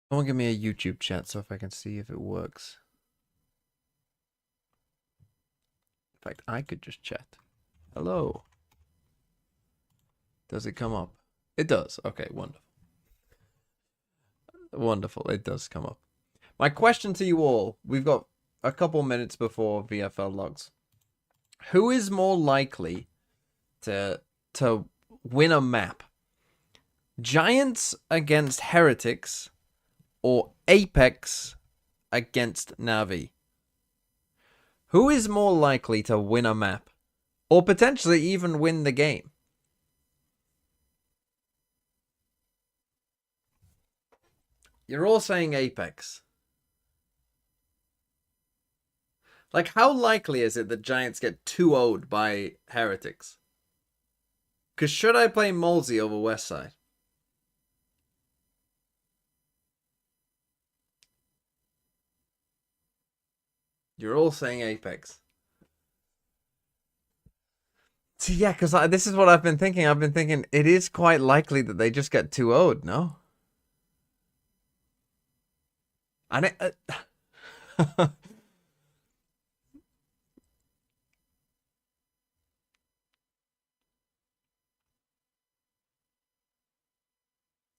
Someone give me a YouTube chat so if I can see if it works. In fact, I could just chat. Hello. Does it come up? It does. Okay, wonderful. Wonderful. It does come up. My question to you all, we've got a couple minutes before VFL logs. Who is more likely to win a map? Giants against Heretics or Apex against Navi? Who is more likely to win a map? Or potentially even win the game? You're all saying Apex. Like, how likely is it that Giants get 2-0'd by Heretics? Because should I play Molesy over Westside? You're all saying Apex. So yeah, because this is what I've been thinking. I've been thinking it is quite likely that they just get 2-0'd, no? And it...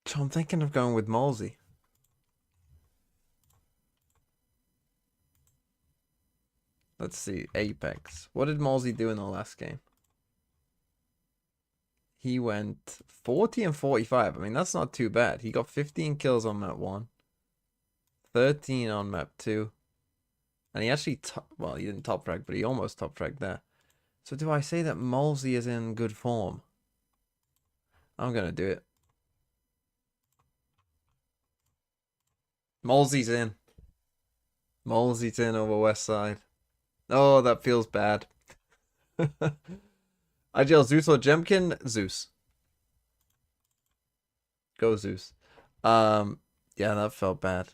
So I'm thinking of going with Molesy. Let's see. Apex. What did Molesy do in the last game? He went 40 and 45. I mean, that's not too bad. He got 15 kills on map 1. 13 on map 2. And he actually, well, he didn't top frag, but he almost top fragged there. So do I say that Molesy is in good form? I'm going to do it. Molesy's in. Molesy's in over West Side. Oh, that feels bad. IGL Zeus or Jemkin? Zeus. Go Zeus. Yeah, that felt bad.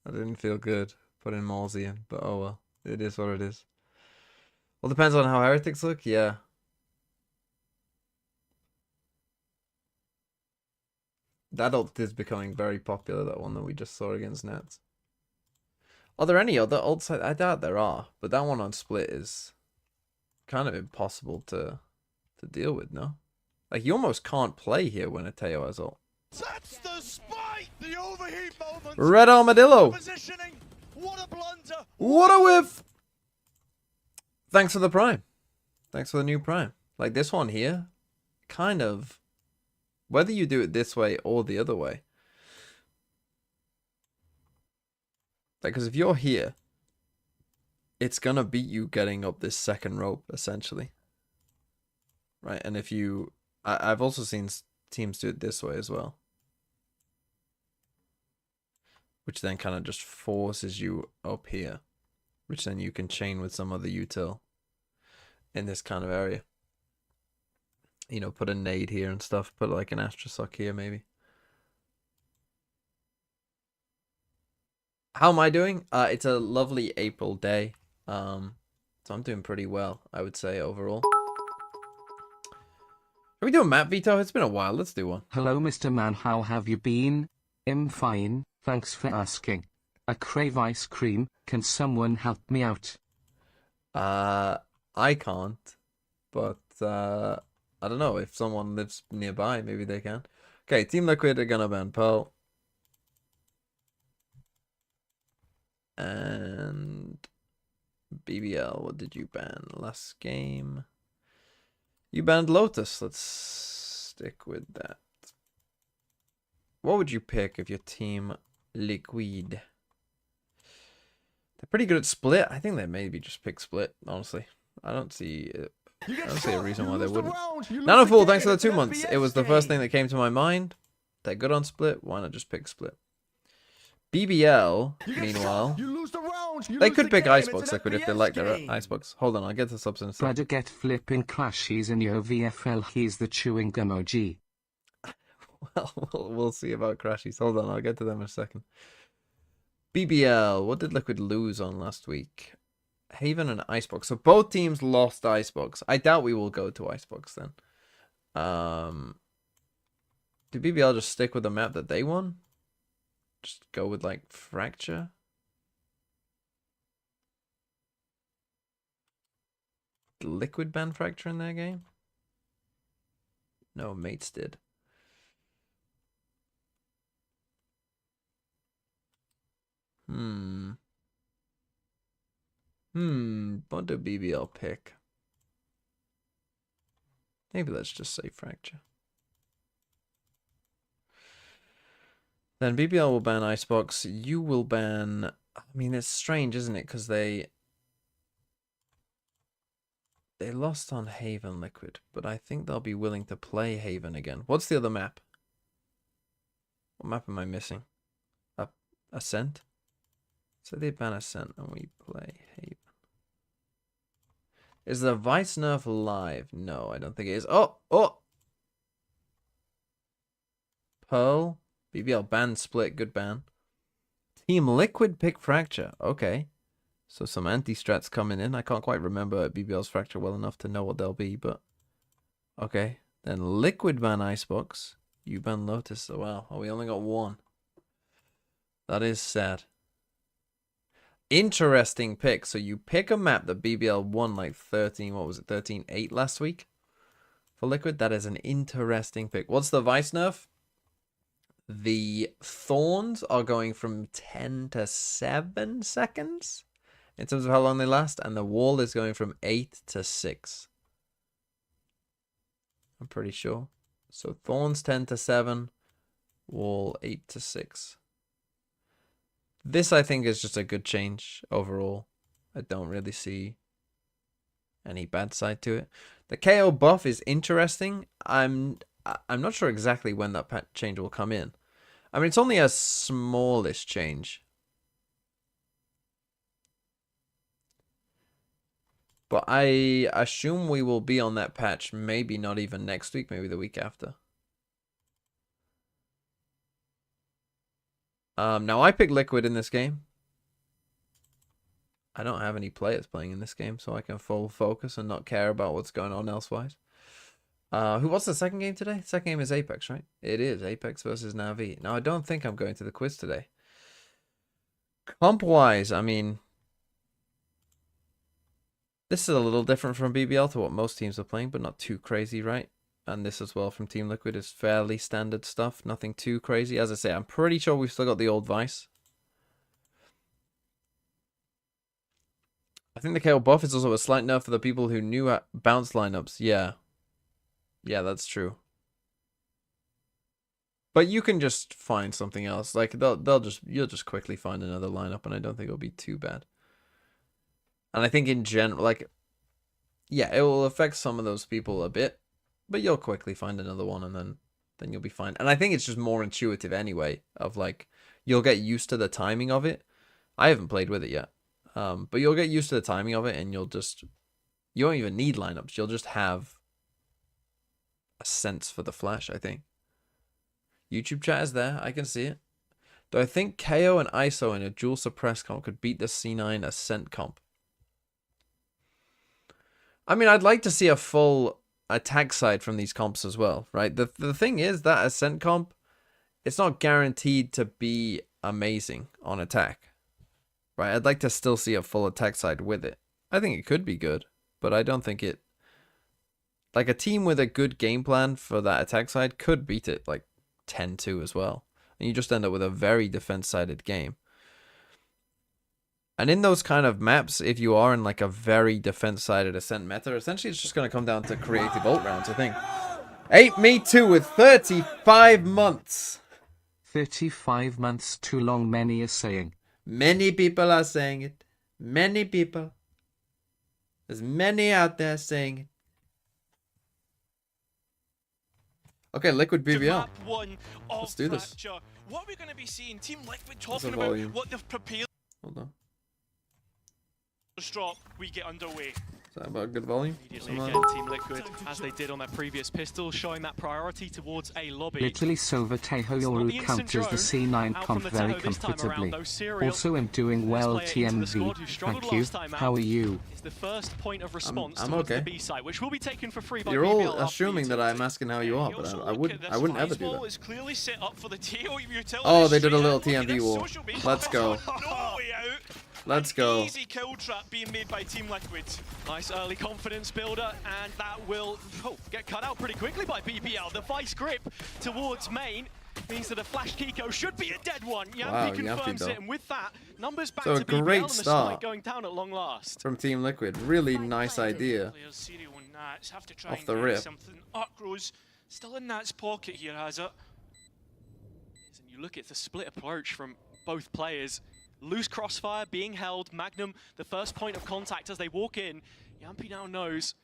That didn't feel good putting Molesy in, but oh well. It is what it is. Well, depends on how Heretics look, yeah. That ult is becoming very popular, that one that we just saw against Nets. Are there any other ults? I doubt there are, but that one on split is kind of impossible to deal with, no? Like, you almost can't play here when a Teo has ult. That's the spike! The overheat moment! Red Armadillo! Positioning! What a blunder! What a whiff! Thanks for the prime. Thanks for the new prime. Like, this one here, kind of, whether you do it this way or the other way. Like, because if you're here, it's going to beat you getting up this second rope, essentially. Right, and if you... I've also seen teams do it this way as well. Which then kind of just forces you up here. Which then you can chain with some other util in this kind of area. You know, put a nade here and stuff. Put like an Astrosuck here, maybe. How am I doing? It's a lovely April day. So I'm doing pretty well, I would say, overall. Are we doing map veto? It's been a while. Let's do one. Hello, Mr. Man. How have you been? I'm fine, thanks for asking. I crave ice cream. Can someone help me out? I can't. But, I don't know. If someone lives nearby, maybe they can. Okay, Team Liquid are gonna ban Pearl. And BBL, what did you ban last game? You banned Lotus. Let's stick with that. What would you pick if your Team Liquid? They're pretty good at split. I think they maybe just pick split, honestly. I don't see it. I don't see a reason why they wouldn't. Nanofool, thanks for the 2 months. It was the first thing that came to my mind. They're good on split. Why not just pick split? BBL, meanwhile, they could pick Icebox Liquid if they like their Icebox. Hold on, I'll get the subs in a second. Better get flipping crashies in your VFL. He's the chewing gum OG. Well, we'll see about crashies. Hold on, I'll get to them in a second. BBL, what did Liquid lose on last week? Haven and Icebox. So both teams lost Icebox. I doubt we will go to Icebox then. Did BBL just stick with the map that they won? Just go with like Fracture? Liquid ban Fracture in their game? No, Mates did. What do BBL pick? Maybe let's just say Fracture. Then BBL will ban Icebox. You will ban... I mean, it's strange, isn't it? Because they lost on Haven Liquid, but I think they'll be willing to play Haven again. What's the other map? What map am I missing? Ascent? So they ban Ascent and we play Haven. Is the Vice nerf live? No, I don't think it is. Oh! Pearl. BBL ban Split. Good ban. Team Liquid pick Fracture. Okay. So some anti-strats coming in. I can't quite remember BBL's Fracture well enough to know what they'll be, but... Okay. Then Liquid ban Icebox. You ban Lotus. Oh, wow. Oh, we only got one. That is sad. Interesting pick. So you pick a map that BBL won like 13, what was it, 13-8 last week for Liquid. That is an interesting pick. What's the Vice nerf? The Thorns are going from 10 to 7 seconds in terms of how long they last, and the Wall is going from 8 to 6. I'm pretty sure. So Thorns 10 to 7, Wall 8 to 6. This, I think, is just a good change overall. I don't really see any bad side to it. The KO buff is interesting. I'm not sure exactly when that change will come in. I mean, it's only a smallish change. But I assume we will be on that patch, maybe not even next week, maybe the week after. Now I picked Liquid in this game. I don't have any players playing in this game, so I can full focus and not care about what's going on elsewise. What's the second game today? Second game is Apex, right? It is Apex versus Navi. Now I don't think I'm going to the quiz today. Comp-wise, I mean, this is a little different from BBL to what most teams are playing, but not too crazy, right? And this as well from Team Liquid is fairly standard stuff. Nothing too crazy. As I say, I'm pretty sure we've still got the old Vice. I think the KO buff is also a slight nerf for the people who knew bounce lineups. Yeah. Yeah, that's true. But you can just find something else. Like you'll just quickly find another lineup, and I don't think it'll be too bad. And I think in general, like, yeah, it will affect some of those people a bit, but you'll quickly find another one, and then you'll be fine. And I think it's just more intuitive anyway, of like, you'll get used to the timing of it. I haven't played with it yet. But you'll get used to the timing of it, and you won't even need lineups. You'll just have a sense for the flash, I think. YouTube chat is there. I can see it. Do I think KO and ISO in a dual suppress comp could beat the C9 Ascent comp? I mean, I'd like to see a full attack side from these comps as well, right? The thing is that Ascent comp, it's not guaranteed to be amazing on attack, right? I'd like to still see a full attack side with it. I think it could be good, but I don't think it... Like, a team with a good game plan for that attack side could beat it, like, 10-2 as well. And you just end up with a very defense-sided game. And in those kind of maps, if you are in, like, a very defense-sided Ascent meta, essentially it's just going to come down to creative ult rounds, I think. 8 me too with 35 months. 35 months too long, many are saying. Many people are saying it. Many people. There's many out there saying it. Okay, Liquid BBL. Let's do this. What are we going to be seeing? Team Liquid What's the talking about volume? what they've prepared. Hold on. Drop, we get underway. Is that about good volume? Immediately Something again, like Team Liquid, as they did on their previous pistol, showing that priority towards a lobby. Literally Sova Teho Yoru counters the C9 comp very comfortably. Also am doing well TMV, thank you. How are you? It's the first point of response I'm towards okay. the B site, which will be taken for free by You're all BBL assuming that I'm asking how you are, You but also I look wouldn't. at I this wouldn't ever Vice do wall that. is clearly set up for the tail utility Oh, they did a straight little out. Look at TMV this wall. social base. Let's go. No way out. Let's An go. Easy kill trap being made by Team Liquid. Nice early confidence builder, and that will get cut out pretty quickly by BBL. The vice grip towards main means that a flash Kiko should be a dead one. Yampi Wow, confirms Yampi, it, and with that, numbers back So to a BBL, great and the start. spike going down at long last. From Team Liquid, really nice idea. Players serial on Nats have to try Off and the get rip. something. Arcrow's still in Nat's pocket here, has it? And you look at the split approach from both players. Loose crossfire being held. Magnum, the first point of contact as they walk in. Yampi now knows.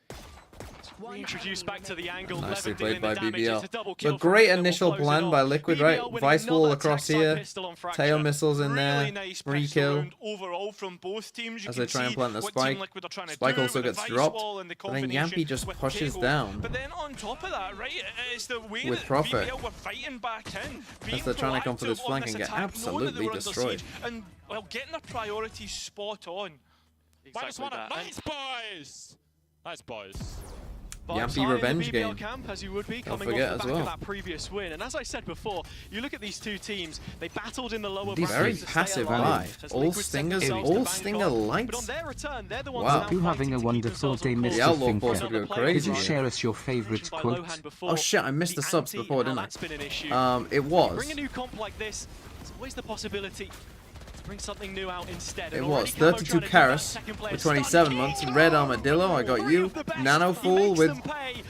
Reintroduced back to the angle. Nicely Levin played dealing by the damage. BBL. It's a double So kill from great Magnum, will initial close it plan off. by Liquid, right? BBL winning Vice wall another across tech side here. pistol on Fracture. Tail missiles in there. Really nice Free pistol kill. round overall from both teams. You As can they try and see plant the what spike. Team Liquid are trying to Spike do also with the gets Vice dropped. wall and the But then combination Yampi just with pushes Kegel. down. But then on top of that, right, it's the way With that Prophet. BBL were fighting back in. Being they're trying to come for this proactive on flank and get attack, knowing that they absolutely were under destroyed. siege, and well, getting their priorities spot on. Exactly that. And Nice boys! Nice boys. vibes Yampi high in the revenge BBL game. camp, as you would be, Don't coming off forget the as back well. of that previous win. And as I said before, you look at these two teams, they battled in the lower These Very brackets to stay passive alive, eye. as All Liquid set stingers, themselves to all bank stinger on. But on lights. their return, they're the ones Wow. now Hope you're having fighting a to keep wonderful themselves day, on course. Mr. The Outlaw Thinker. Force would go Another player crazy. Could you was share us your favorite mentioned by quote? Lohan before. Oh shit, I missed the subs ante, before, how didn't that's been an issue. I? It was. Bring a new comp like this, there's always the possibility to bring something new out instead. It And was. already Camo 32 trying to do that Karas second player with stun. 27 months. Red Armadillo, I got you. Nano Fool with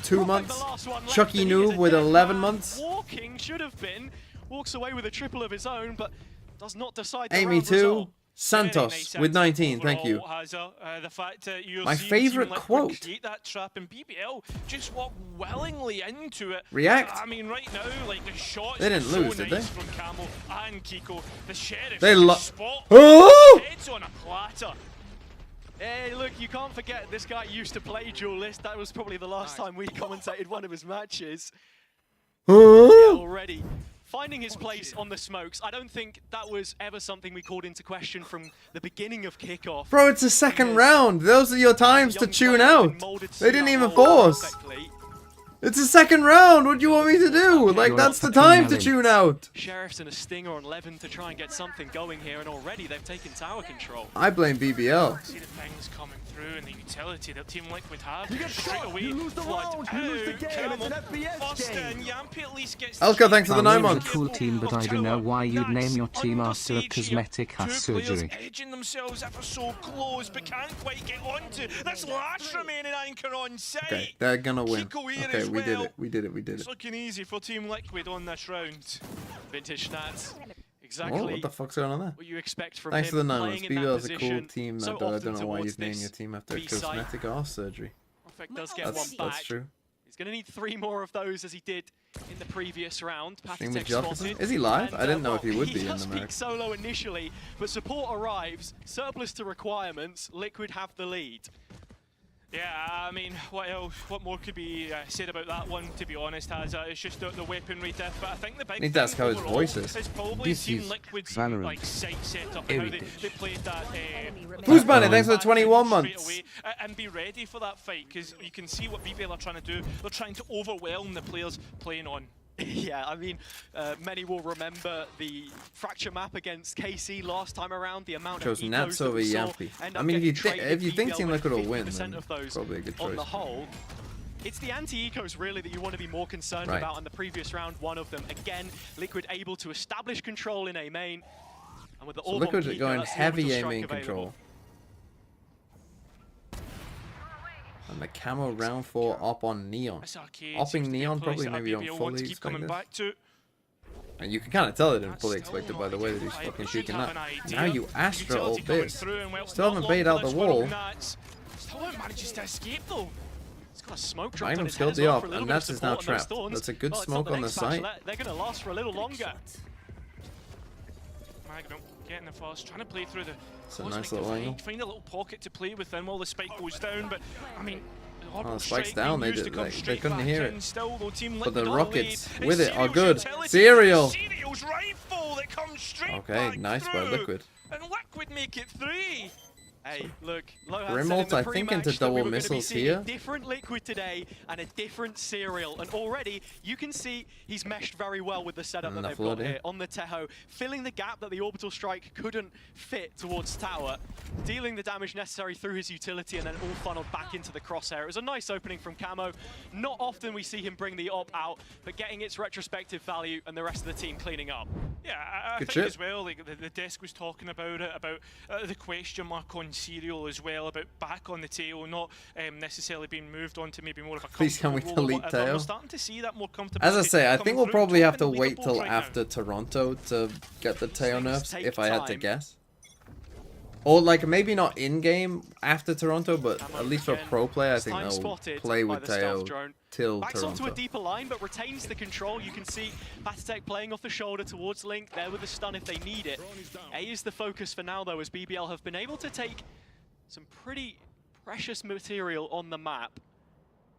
2 months. Chucky Noob with 11 months. Walking should have been. Walks away with a triple of his own, but does not decide the Amy round 2. result. Santos with 19, thank you. The fact that you're My seeing favourite Team Liquid quote. create that trap and BBL just walk willingly into it. React. I mean, right now, like the shots. They didn't were so lose, did nice they? From Camo and Kiko, the sheriff. They spot Oh! heads on a platter. Hey, look, you can't forget this guy used to play Duelist. That was probably the last time we commentated one of his matches. Yeah, already finding his place on the smokes. I don't think that was ever something we called into question from the beginning of kickoff. Bro, it's the second round. Those are your times to Young tune player out. been molded to They didn't that even role force. perfectly. It's the second round. What do you want me to do? Like, You're that's the fucking time to yelling. tune out. Sheriff's and a Stinger on Levin to try and get something going here, and already they've taken tower control. I blame BBL. See the things coming through and the utility that Team Liquid have. Straight away, flood out. Camo, Austin, Yampi at least gets. Elka, thanks for the 9 Valorant's a months. cool team, but I don't know why you'd name your team after a cosmetic hat surgery. Edging themselves ever so close, but can't quite get onto this last remaining anchor on site. Okay, they're gonna win. Kiko here Okay, as we did well. it. We did it. We did It's it. looking easy for Team Liquid on this round. Vintage stats. Whoa, Exactly what the fuck's going on there? what you expect from Thanks him for the 9 playing months. in that BBL is a cool position team. so I don't often know why towards you'd name this your team after a B-site. cosmetic arse surgery. Perfect does get one That's back. true. He's going to need 3 more of those as he did in the previous round. Stream with Pathetic Jefferson? spotted. Is he live? And, I didn't know if he well, would be in does the peak match. solo initially, but support arrives. Surplus to requirements. Liquid have the lead. Yeah, I mean, what else? What more could be said about that one? To be honest, it's just the weaponry diff. But I think the big Need to ask how his overall voice is. probably This Team is Liquid's Valorant. like site setup and how they played that. Who's banning? Oh. Thanks for the 21 straight months. away, and be ready for that fight because you can see what BBL are trying to do. They're trying to overwhelm the players playing on. Yeah, I mean, many will remember the fracture map against KC last time around. The amount Chose of Nats ecos that over we saw Yampi. end I up mean, if getting you think traded. Team BBL Liquid will with win, 50% then of those probably a good on the choice. whole. It's the anti-ecos really that you want to be more concerned Right. about in the previous round. One of them, again, Liquid able to establish control in A main. And with the So Orb on Liquid are Kiko, going that's the heavy orbital A strike main available. control. And the camo round 4 up on Neon. This arcade Upping seems to be a Neon, place probably that maybe on BBL want fully to keep expect coming this. back to. And you can kind of tell they didn't That's fully still expect it not by the way that he's ideal. fucking We should peeking have that. an Now idea. you Astra Utility ult coming this. through and, well, Still not haven't long baited for out the this one of wall. Nats. Still manages to escape though. He's got a smoke drop Magnum on his skilled head as the well up, for a little and bit of Nats is now support on those trapped. thorns. That's a good Well, it's smoke not on the next patch. site. They're going to last for a little longer. Magnum getting the first, trying to play through the It's a nice little angle. find a little pocket to play within while the spike goes down, but I mean, the spike's down, they couldn't hear it. Still, though, Team But the Liquid rockets are with it are good. utility. Serial. Serial's rifle that comes straight Okay, back nice by through. Liquid. And Liquid make it 3. Hey, look, Lohan Grim said in ult, the I think, pre-match into that we double were gonna be missiles seeing here. a different Liquid today and a different Serial, and already you can see he's meshed very well with the setup that they've got here on the Teho, filling the gap that the orbital strike couldn't fit towards tower, dealing the damage necessary through his utility, and then all funneled back into the crosshair. It was a nice opening from Camo. Not often we see him bring the op out, but getting its retrospective value and the rest of the team cleaning up. Yeah, I think as well, like the desk was talking about it, about the question mark on Serial as well, about back on the tail, not necessarily being moved on to maybe more of a Please can we comfortable role or delete whatever. tail? We're starting to see that more comfortability. As I say, I think coming we'll through probably have to top and wait leaderboards till right after Toronto to get the tail Things nerfs, take if I had to time. guess. Or like maybe not in-game after Toronto, but at least for pro player, I think Time they'll spotted play by with the stealth tail drone. till Backs onto a Toronto. deeper line, but retains the control. You can see Patatech playing off the shoulder towards Link, there with the stun if they need it. A is the focus for now, though, as BBL have been able to take some pretty precious material on the map.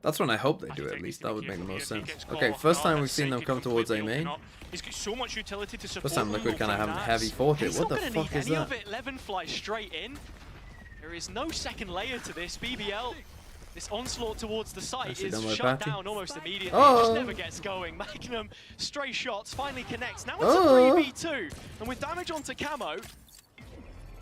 That's when I hope they do it, at least. That would make the most sense. Okay, first time we've seen them come towards A main. He's got so much utility to support First time them, Liquid though, kind of from have that. heavy fought it. He's What not the going to fuck need is any that? of it. 11 flies straight in. There is no second layer to this. BBL, this onslaught towards the site Nicely is done by shut Patty. down almost immediately. Oh. It just never gets going. Magnum, stray shots, finally connects. Now it's Oh. a 3v2. And with damage onto Camo,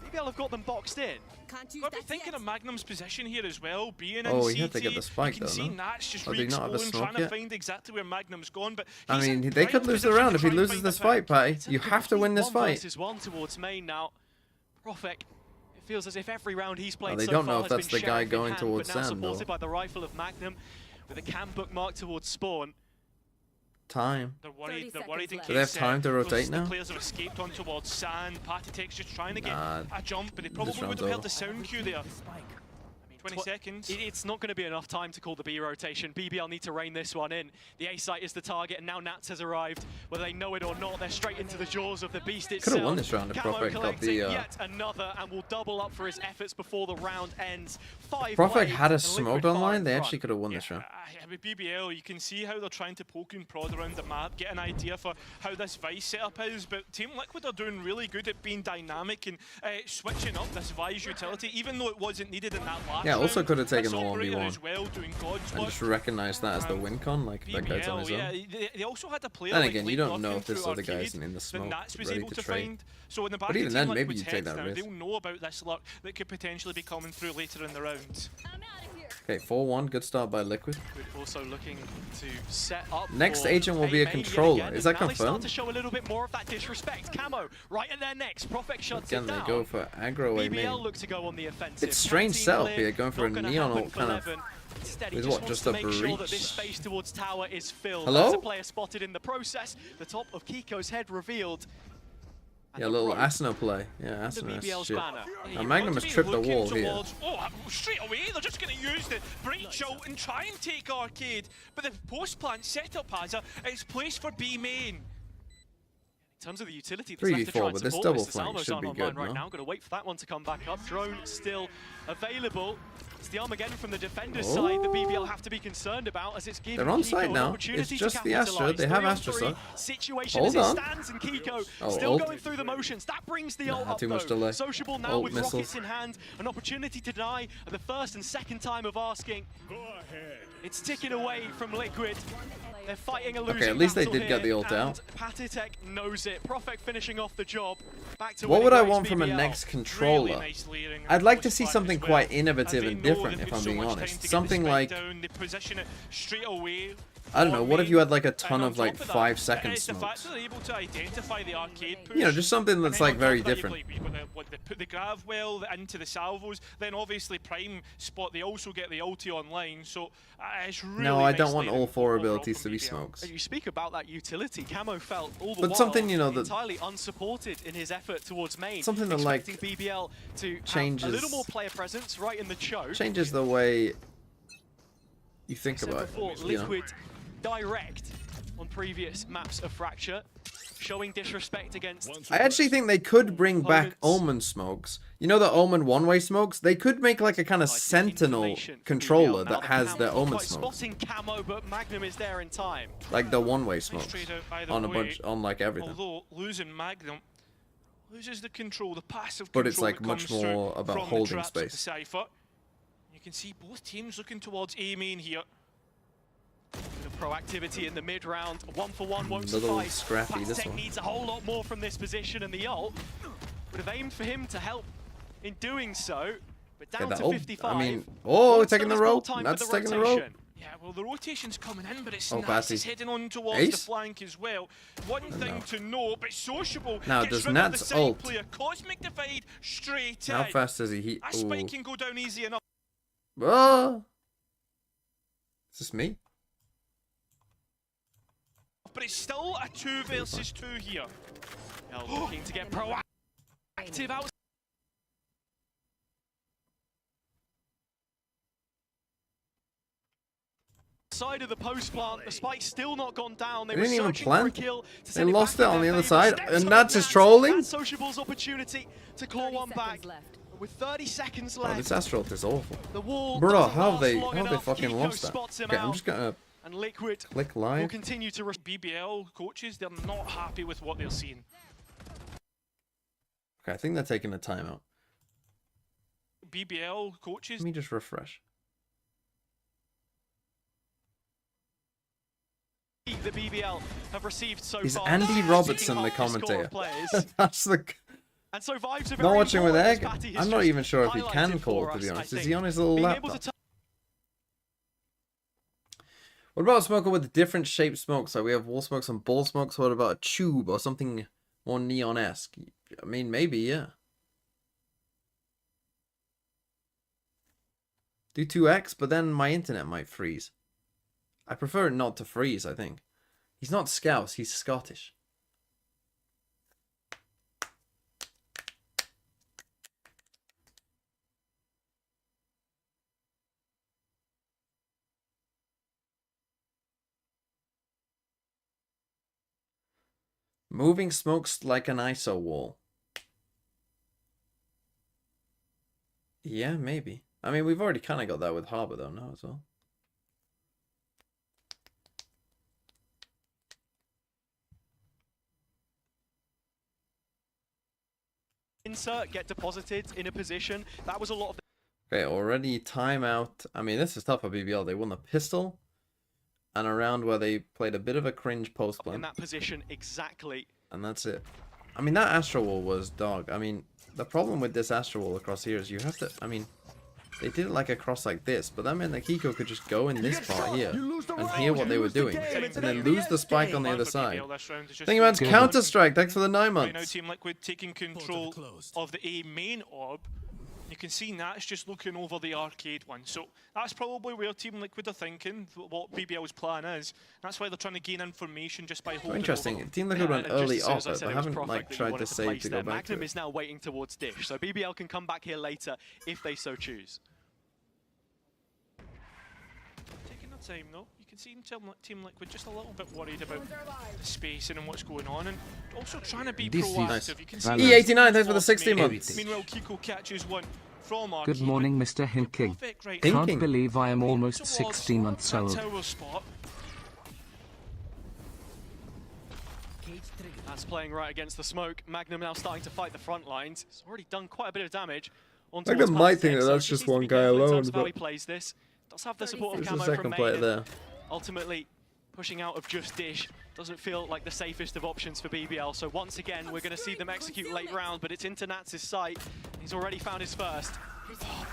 BBL have got them boxed in. Got to be thinking of Magnum's position here as well, being in Oh, CT. he had to get the spike you can though, see no? Nats just Oh, did he not have a re-exploring, smoke trying to yet? find exactly where Magnum's gone, but I he's mean, in they prime could lose the position round to if he try and loses find this a fight, pick. Patty. You have to win this 1 fight. versus 1 towards main now. Profek, it feels as if every round he's played they so don't far know if has that's been the guy sheriff in going hand, towards but now Sand, supported though. by the rifle of Magnum with a cam bookmark towards spawn. Time. They're worried in Do they have case, time to rotate the now? players have escaped on towards Sand. Patatech's just trying to get Nah, a jump, but they probably would round's have over. held the sound cue there. 20 seconds. It's not going to be enough time to call the B rotation. BBL need to rein this one in. The A site is the target, and now Nats has arrived. Whether they know it or not, they're straight into the jaws of the beast itself. Could've won this round if Camo Profek got collecting the, yet another, and will double up for his efforts before the round ends. 5 Profek played, had a and smoke Liquid far online. in They front. actually could have won this round. With BBL, you can see how they're trying to poke and prod around the map, get an idea for how this Vice setup is, but Team Liquid are doing really good at being dynamic and switching up this Vice utility, even though it wasn't needed in that last Yeah, also round. could have taken This the operator 1v1. as well, doing God's I work. just recognize that as the win con, like that guy's on his yeah, own. they also had a player Then like again, you Late don't know Lurkin if this through other guy Arcade isn't in the that smoke, Nats was ready able to to trade. find. So in the back But of even Team then, maybe Liquid's you take heads that now, risk. they'll know about this luck that could potentially be coming through later in the round. Okay, 4-1. Good start by Liquid. Also looking to set up. Next for agent will be a main yet controller. again, Is and that now they start confirmed? to show a little bit more of that disrespect. Camo right at their necks. Profek shuts Again, it they down. go for aggro A BBL main. look to go on the offensive. It's strange Team setup clear, here, going for not a gonna neon happen ult for kind of. Leven. Instead, he With just what, wants just to a make sure that breach? this space towards tower is filled. Hello? That's a player spotted in the process. The top of Kiko's head revealed. And Yeah, a the little rope Asno play. Yeah, under Asno BBL's shit. banner. Now Magnum has tripped the wall here. Oh, straight away, they're just going to use the breach out and try and take Arcade. But the post plant setup has it's placed for B main. In terms of the utility that's left to try 3v4, and but this support double the flank Salvos should aren't be online good, right no? now. Going to wait for that one to come back up. Drone still available. It's the Armageddon from the defender's side that BBL have to be concerned about, as it's giving They're on Kiko site an now. opportunity It's just to the Astra. capitalise. They have 3-on-3 Astra suck. situation Hold as on. it stands, and Kiko Oh, still ult. going through the motions. That brings the Nah, ult up too much though. delay. Sociable now Ult with missiles. rockets in hand. An opportunity to deny at the first and second time of asking. It's ticking away from Liquid. They're fighting a losing Okay, at least they battle did get the here, ult out. and Patatech knows it. Profek finishing off the job. Back to What winning would I ways, want from a BBL. next controller? Really nice layering I'd like to post see plant something as well. quite innovative They and know different, they've if got I'm so being much time honest. to get Something the spike like, down, they position it straight away. I don't know, what if you had like a And ton on of like top of that, 5 second it's the fact smokes? that they're able to identify the arcade push. You know, just something And that's then like on very top of that, different. You've got they put the grav well into the salvos, then obviously Prime spot, they also get the ulti online, so it's really No, I nice don't want layering all 4 overall abilities from to be BBL. smokes. And you speak about that utility. Camo felt all the But while something, you know, that- entirely unsupported in his effort towards main. Something that, like, expecting BBL to have a changes- little more player presence right in the choke. Changes the way you think Said about before, it. You know? Liquid direct on previous maps of Fracture. showing disrespect against. I actually think they could bring back opponents. Omen smokes. You know the Omen one-way smokes? They could make like a kind of Sentinel controller that has the Omen smokes. Spotting camo, but Magnum is there in time. Like the one-way smokes. Straight out either On a way. bunch, on like everything. Although losing Magnum loses the control, the passive But control it's like that much comes more through about from the holding traps of the space. Cypher. You can see both teams looking towards A main here. The proactivity in the mid round, 1-for-1 won't Little suffice. scrappy, this Pastek one. needs a whole lot more from this position, and the ult would have aimed for him to help in doing so. But down to 55. I mean, oh, Once taking the there is ball rope. time for That's the taking the rope. rotation. Yeah, well, the rotation's coming in, but it's Oh, Nats Passy. is heading on towards Ace? the flank as well. One thing to know, but Sociable Now, gets does rid of the Nats side ult? player. Cosmic Divide straight How in. fast does he? That spike can go down easy enough. Oh. Is this me? But it's still a 2 versus 2 here. Now looking to get proactive out. Side of the post plant, the spike's still not gone down. They They were didn't even searching for a plant. kill to They send lost back it in on their the other favour. side, Steps and on Nats is Nats. trolling? That's Sociable's opportunity to claw one back. With 30 seconds Oh, left, this Astral is awful. the wall Bro, doesn't how last they long fucking enough. lost that? Spots him Okay, I'm out, just gonna and Liquid click will live. continue to BBL coaches, they're not happy with what they're seeing. Okay, I think they're taking a timeout. BBL coaches, Let me just refresh. the BBL have received so Is far. Andy Taking Robertson the half score of commentator? players. That's the. And so vibes are Not very watching with important, Egg. as Patty has I'm not just even sure if he can highlighted call, for to be us, I honest. Is think. he on his little Being able laptop? to What about a smoker with different shaped smokes? So we have wall smokes and ball smokes. What about a tube or something more neon-esque? I mean, maybe, yeah. Do 2x, but then my internet might freeze. I prefer it not to freeze, I think. He's not Scouse, he's Scottish. Moving smokes like an ISO wall. Yeah, maybe. I mean, we've already kind of got that with Harbor, though, now as well. insert, get deposited in a position. That was a lot of. Okay, already timeout. I mean, this is tough for BBL. They won the pistol and a round where they played a bit of a cringe post in plan. that position exactly. And that's it. I mean, that Astro Wall was dog. I mean, the problem with this Astro Wall across here is you have to, I mean, they did it like across like this, but that meant that Kiko could just go in this part here and hear what they were doing, and then lose the spike on the other side. Thank you, man. Counter-Strike. Thanks for the 9 Right now, months. Team Liquid taking control of the A main orb. You can see Nat's just looking over the arcade one. So that's probably where Team Liquid are thinking, what BBL's plan is. That's why they're trying to gain information just by holding Interesting. over. Team Liquid went And just early as soon off as I it, said but it was haven't Prophet like that you tried wanted to save place to there, go back to Magnum it. is now waiting towards Dish, so BBL can come back here later if they so choose. Taking their time though. You can see Team Liquid just a little bit worried about the spacing and what's going on, and also trying to be This is proactive. nice. You can see E89, thanks for the 60 Meanwhile, months. Meanwhile, Kiko catches one from Good arcade. morning, Mr. Hinking. Perfect, right. Hinking. Can't believe I am almost Towards 16 months that old. tower spot. That's playing right against the smoke. Magnum now starting to fight the front lines. It's already done quite a bit of damage. On Magnum towards might think Pastek, that so that's he just needs to one be guy careful in alone, terms of how but he plays this. Does have the support of There's camo a from second player Maiden. there. Ultimately, pushing out of just Dish doesn't feel like the safest of options for BBL. So once again, we're going to see them execute late round, but it's into Nats' sight. He's already found his first.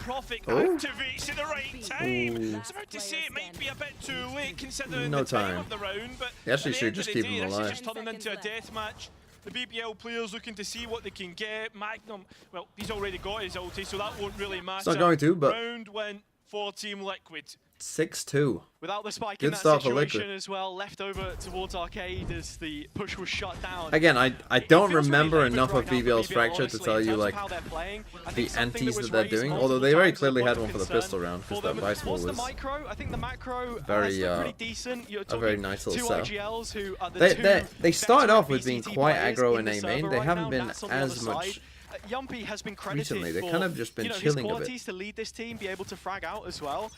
Prophet Oh. activates at the right time. Ooh. I was about to say it might be a bit too late considering No the time time. of the round, but They actually at the should end just of the keep day, him this alive. is just turning into a death match. The BBL players looking to see what they can get. Magnum, well, he's already got his ulti, so that won't really matter. It's not going to, but Round win for Team Liquid. 6-2. Without the spike Good in that start for situation Liquid. as well, left over towards Arcade as the push was shut down. Again, I It don't feels remember really enough of dangerous right now BBL's for BBL, fracture to honestly, tell in you terms of like how they're playing. I the think something antis was that they're raised doing. multiple Although they very times as a clearly point had of one for the concern pistol round for because that them. vice ball Was the was micro? I think the macro very, still pretty decent. You're a very talking nice little two setup. IGLs who are the They started veteran off with being VCT quite players aggro in in the A server main. They right haven't now. been Nats on the as other much side. Yumpy has been credited recently. They've for, kind of just been his chilling a bit. qualities to lead this team, be able to frag out as well.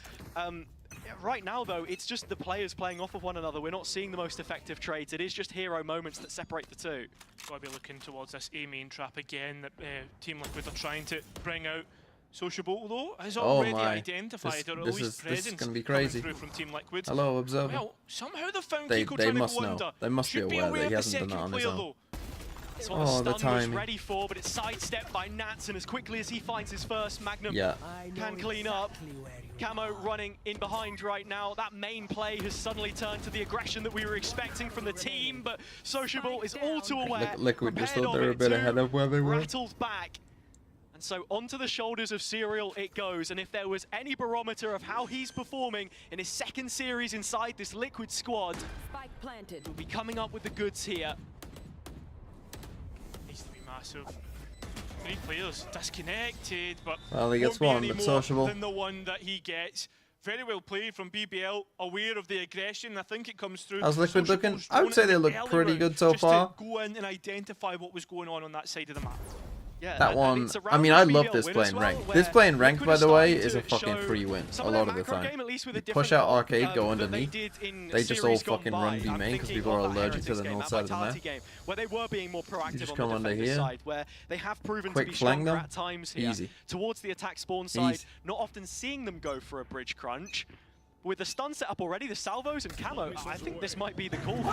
Right now, though, it's just the players playing off of one another. We're not seeing the most effective trades. It is just hero moments that separate the two. Got to be looking towards this A main trap again that Team Liquid are trying to bring out. Sociable, though, has already identified, or at least this is presence gonna be coming crazy. through from Team Liquid. Hello, observer. Well, somehow they found They Kiko trying to must go know. under. They must be Should aware that aware he of the hasn't done second that on his player, own. though. That's what Oh, the the stun was timing. ready for, but it's sidestepped by Nats, and as quickly as he finds his first Magnum, Yeah. can clean up. Camo running in behind right now. That main play has suddenly turned to the aggression that we were expecting from the team, but Sociable is all too aware. Liquid just prepared thought they were of a it bit too, ahead of where they were. rattled back. And so onto the shoulders of Serial it goes, and if there was any barometer of how he's performing in his second series inside this Liquid squad, Spike planted. he'll be coming up with the goods here. Needs to be massive. 3 players disconnected, but Well, he gets won't be one, any but more sociable. than the one that he gets. Very well played from BBL, aware of the aggression. I think it comes through. How's Liquid looking? Sociable's I would say shown they in the look early pretty round good so just far. to go in and identify what was going on that side of the map. Yeah, That and one, it's a I round mean, which I BBL love this win play as in well, ranked. where This play in ranked, Liquid by are the way, starting is a to fucking show free win some a of their lot of the macro time. game, at least with a You different push out goal, Arcade, go that they underneath. did in They just series all fucking gone run by. B I'm main because thinking people are of that allergic to Heretics the game, north that side of the Vitality map. game, where they were being more proactive just on come the under defensive here. side, where they have proven Quick to be flank stronger them. at times here. Easy. Towards the attack spawn side, Easy. not often seeing them go for a bridge crunch. With the stun set up already, the salvos and camo, I think this might be the call from,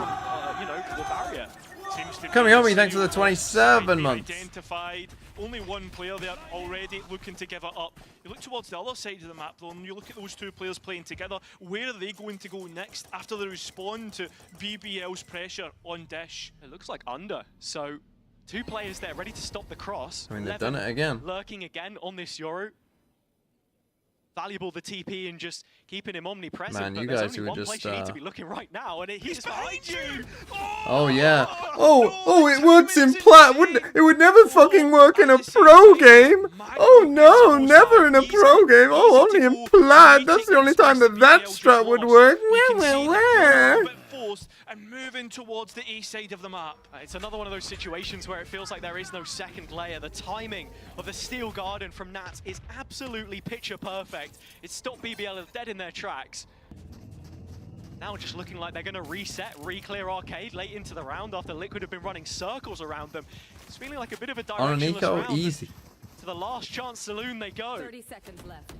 you know, the barrier. Seems to be Coming on me, a thanks for the serious 27 being months. Identified. Only one player there already looking to give it up. You look towards the other side of the map though, and you look at those 2 players playing together. Where are they going to go next after they respond to BBL's pressure on Dish? It looks like under, so 2 players there ready to stop the cross. I mean, they've Levin done it again. lurking again on this Yoru. Valuable the TP and just keeping him omnipresent. Man, but you there's guys only who one just, place you need to be looking right now, and he's behind you. Oh yeah. Oh, Oh, it timing's works in plat. insane. It would never fucking work in a pro game. Oh no, never in a pro game. Oh, only in plat. That's the only time that that strat would work. And moving towards the east side of the map. It's another one of those situations where it feels like there is no second layer. The timing of the Steel Garden from Nats is absolutely picture perfect. It stopped BBL dead in their tracks. Now just looking like they're going to reset, re-clear Arcade late into the round after Liquid have been running circles around them. It's feeling like a bit of a On directionless Nico, round. easy. To the last chance saloon they go. 30 seconds left.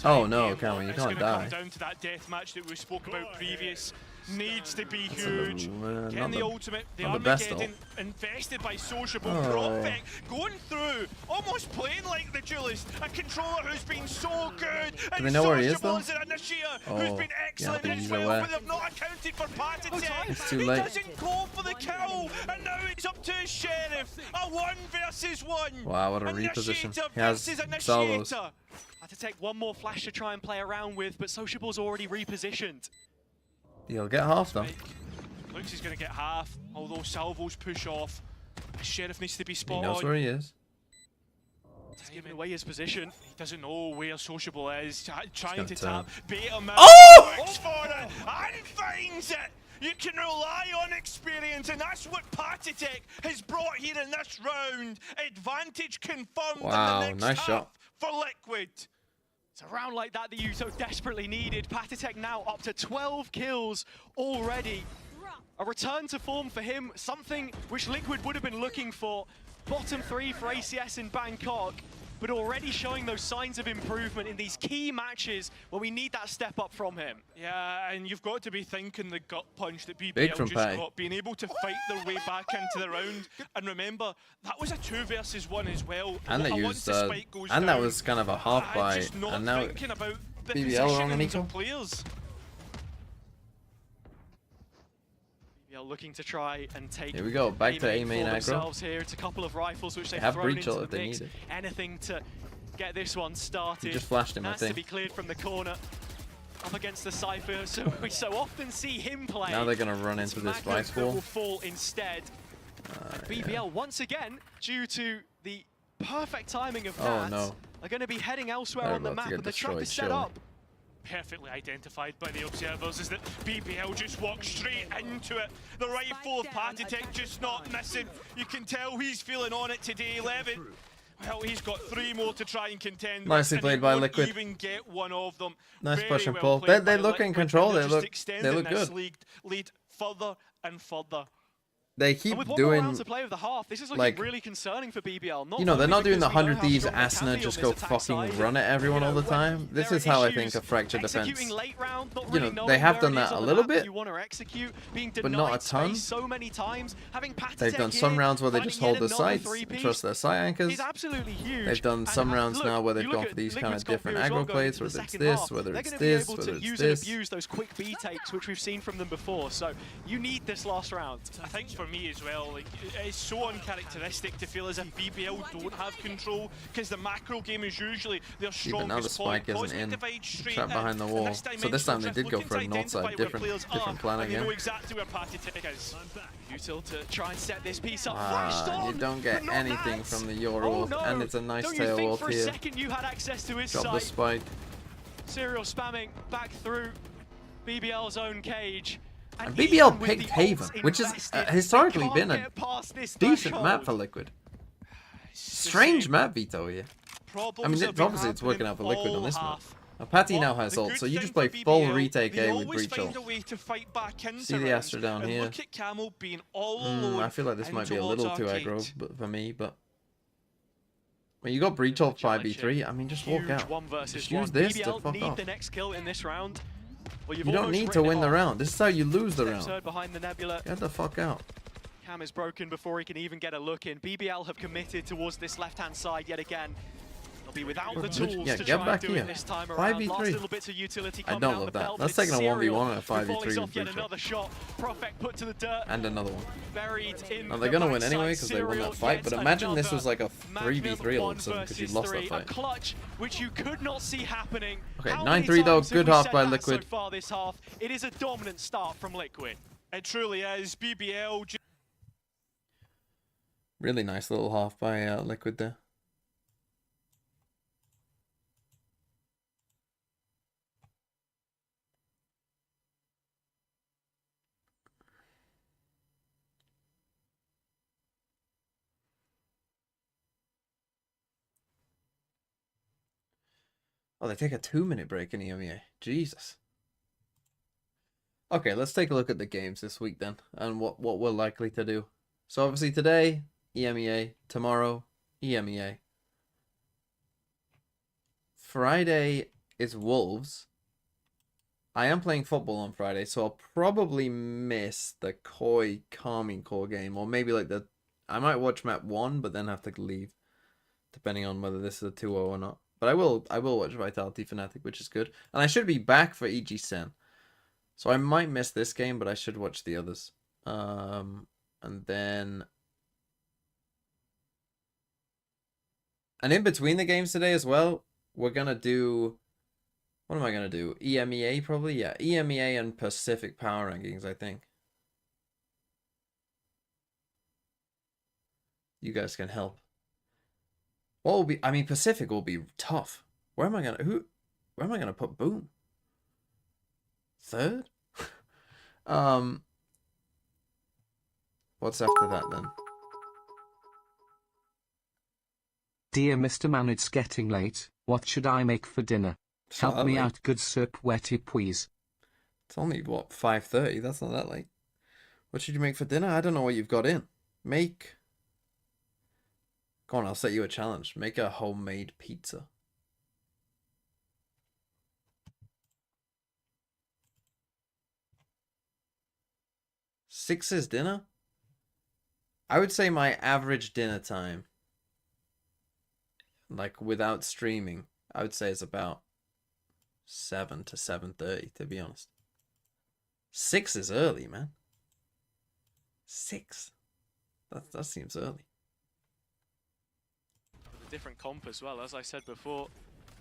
Oh no, Cameron, you It's can't gonna die. come down to that death match that we spoke about previous. Needs to be huge. Not Getting the the- ultimate, the not the best Armageddon invested by Sociable. Oh. Prophet going through, almost playing like the duelist. A controller who's been so good. And they know where he is, Sociable though? is an initiator Oh, who's been yeah, excellent but as he's well, aware. but they've not accounted for Patitech. It's too He late. doesn't go for the kill, and now it's up to his Sheriff. A 1 versus 1. Wow, what a reposition. Initiator He has versus salvos. initiator. Had to take one more flash to try and play around with, but Sociable's already repositioned. He'll get half though. Looks he's going to get half, although salvos push off. Sheriff needs to be He spot knows on. where he is. He's giving away his position. He doesn't know where Sociable is. Trying gonna to turn. tap. Bait him out. Oh! Looks for it and finds it. You can rely on experience, and that's what Patitech has brought here in this round. Advantage confirmed Wow, in the next nice half shot. for Liquid. It's a round like that that you so desperately needed. Patitech now up to 12 kills already. A return to form for him, something which Liquid would have been looking for. Bottom 3 for ACS in Bangkok, but already showing those signs of improvement in these key matches where we need that step up from him. Yeah, and you've got to be thinking the gut punch that Big BBL from just Patty. got, being able to fight their way back into the round. And remember, that was a 2 versus 1 as well. And they Once used, the spike goes and that down, was kind of a half I'm buy, just not and now thinking about the BBL on positionings Nico. of players. BBL looking to try and take Here we go, back to A main for aggro. themselves here. It's a couple of rifles which they've have thrown breach into ult the if they mix. need it. Anything to get this one started. He just flashed him, I Has to think. be cleared from the corner. Up against the Cypher, so we so often see him play. Now they're gonna run into this vice That will wall. fall instead. BBL once again, due to the perfect timing of that, are going to be heading elsewhere on the map, and the trap is set up. Perfectly identified by the observers is that BBL just walks straight into it. The rifle of Patitek just not missing. You can tell he's feeling on it today, 11. Well, he's got 3 more to try and contend with, Nicely and played he by won't Liquid. even get one of them. Nice Very push and well pull. played They by look in Liquid, control. and They they're look just extending good. this lead further and further. They And keep with one more round doing to play of the half, this is looking like, really concerning for BBL. you know, they're not doing the 100 Thieves Asna Asna just go fucking run at everyone all the time. This is how I think a fractured defense. You know, they have done that a little bit, but not a ton. So many times, having They've done some rounds where they just hold the sites and trust their site anchors. Absolutely huge. They've done some rounds now where they've gone for these kind of different aggro plays, whether it's this, whether it's this, whether it's this. Abuse those quick B takes, which we've seen from them before. So you need this last round. I think for me as well, like, it's so uncharacteristic to feel as if BBL don't have control, because the macro game is usually their strongest Even now the spike point. isn't in, Divide straight trapped behind the in. wall. And So this time they did go for a looking to north side, identify where different players plan are, and they again. know exactly where Patitek is. Util to try and set this piece up. Flashed on, You don't get but not anything that. from the Euro Oh, Wolf, no. and it's a nice Don't tail you think wolf for a here. second you had access to his Drop the sight? spike. Serial spamming back through BBL's own cage. And even BBL with picked the Haven, ults which has invested, historically they been can't a get past this decent threshold. map for Liquid. Strange map veto here. I mean, obviously it's working out for Liquid on this map. Now, Patty now has ult, so you just play full retake A with breach ult. See the Astra down here. Look at Camel being all alone. I feel like this might be a towards little too Arcade. aggro for me, but when you got breach ult 5v3, I mean, just walk Huge out. 1 Just versus use 1. this to BBL fuck need off. the next kill in this round. Well, you've You don't almost need to written win it the off. round. This is how you lose the Steps round. heard behind the Nebula. Get the fuck out. Cam is broken before he can even get a look in. BBL have committed towards this left-hand side yet again. They'll be without the tools Yeah, to get try back and do here. it this time around. 5v3. Last little bits of utility I coming don't out love the that. belt, That's but it's taking a 1v1 Serial and a who 5v3 volleys off with yet breach ult. another shot. Prophet put to the dirt. And another one. Buried in Now they're the gonna win backside. anyway because they won Serial that fight, but gets imagine this another was like a Magnum 3v3 all of a 1 sudden because you versus lost that 3. fight. A clutch which you could not see happening. Okay, How many 9-3 though, times have good we half said by that Liquid. So far this half, it is a dominant start from Liquid. It truly is. BBL Really nice little half by Liquid there. Oh, they take a 2-minute break in EMEA. Jesus. Okay, let's take a look at the games this week then, and what we're likely to do. So obviously today, EMEA. Tomorrow, EMEA. Friday is Wolves. I am playing football on Friday, so I'll probably miss the Koi Calming Core game, or maybe like I might watch map 1, but then have to leave, depending on whether this is a 2-0 or not. But I will watch Vitality Fnatic, which is good. And I should be back for EG Sen. So I might miss this game, but I should watch the others. And then... And in between the games today as well, we're going to do... What am I going to do? EMEA probably? Yeah, EMEA and Pacific Power Rankings, I think. You guys can help. What will be? I mean, Pacific will be tough. Where am I gonna put Boom? Third? What's after that then? Dear Mr. Man, it's getting late. What should I make for dinner? Help me out, good sir, Wetty, please. It's only what, 5:30? That's not that late. What should you make for dinner? I don't know what you've got in. Make. Go on, I'll set you a challenge. Make a homemade pizza. Six is dinner? I would say my average dinner time, like without streaming, I would say is about 7 to 7:30, to be honest. 6 is early, man. 6. That seems early. different comp as well, as I said before.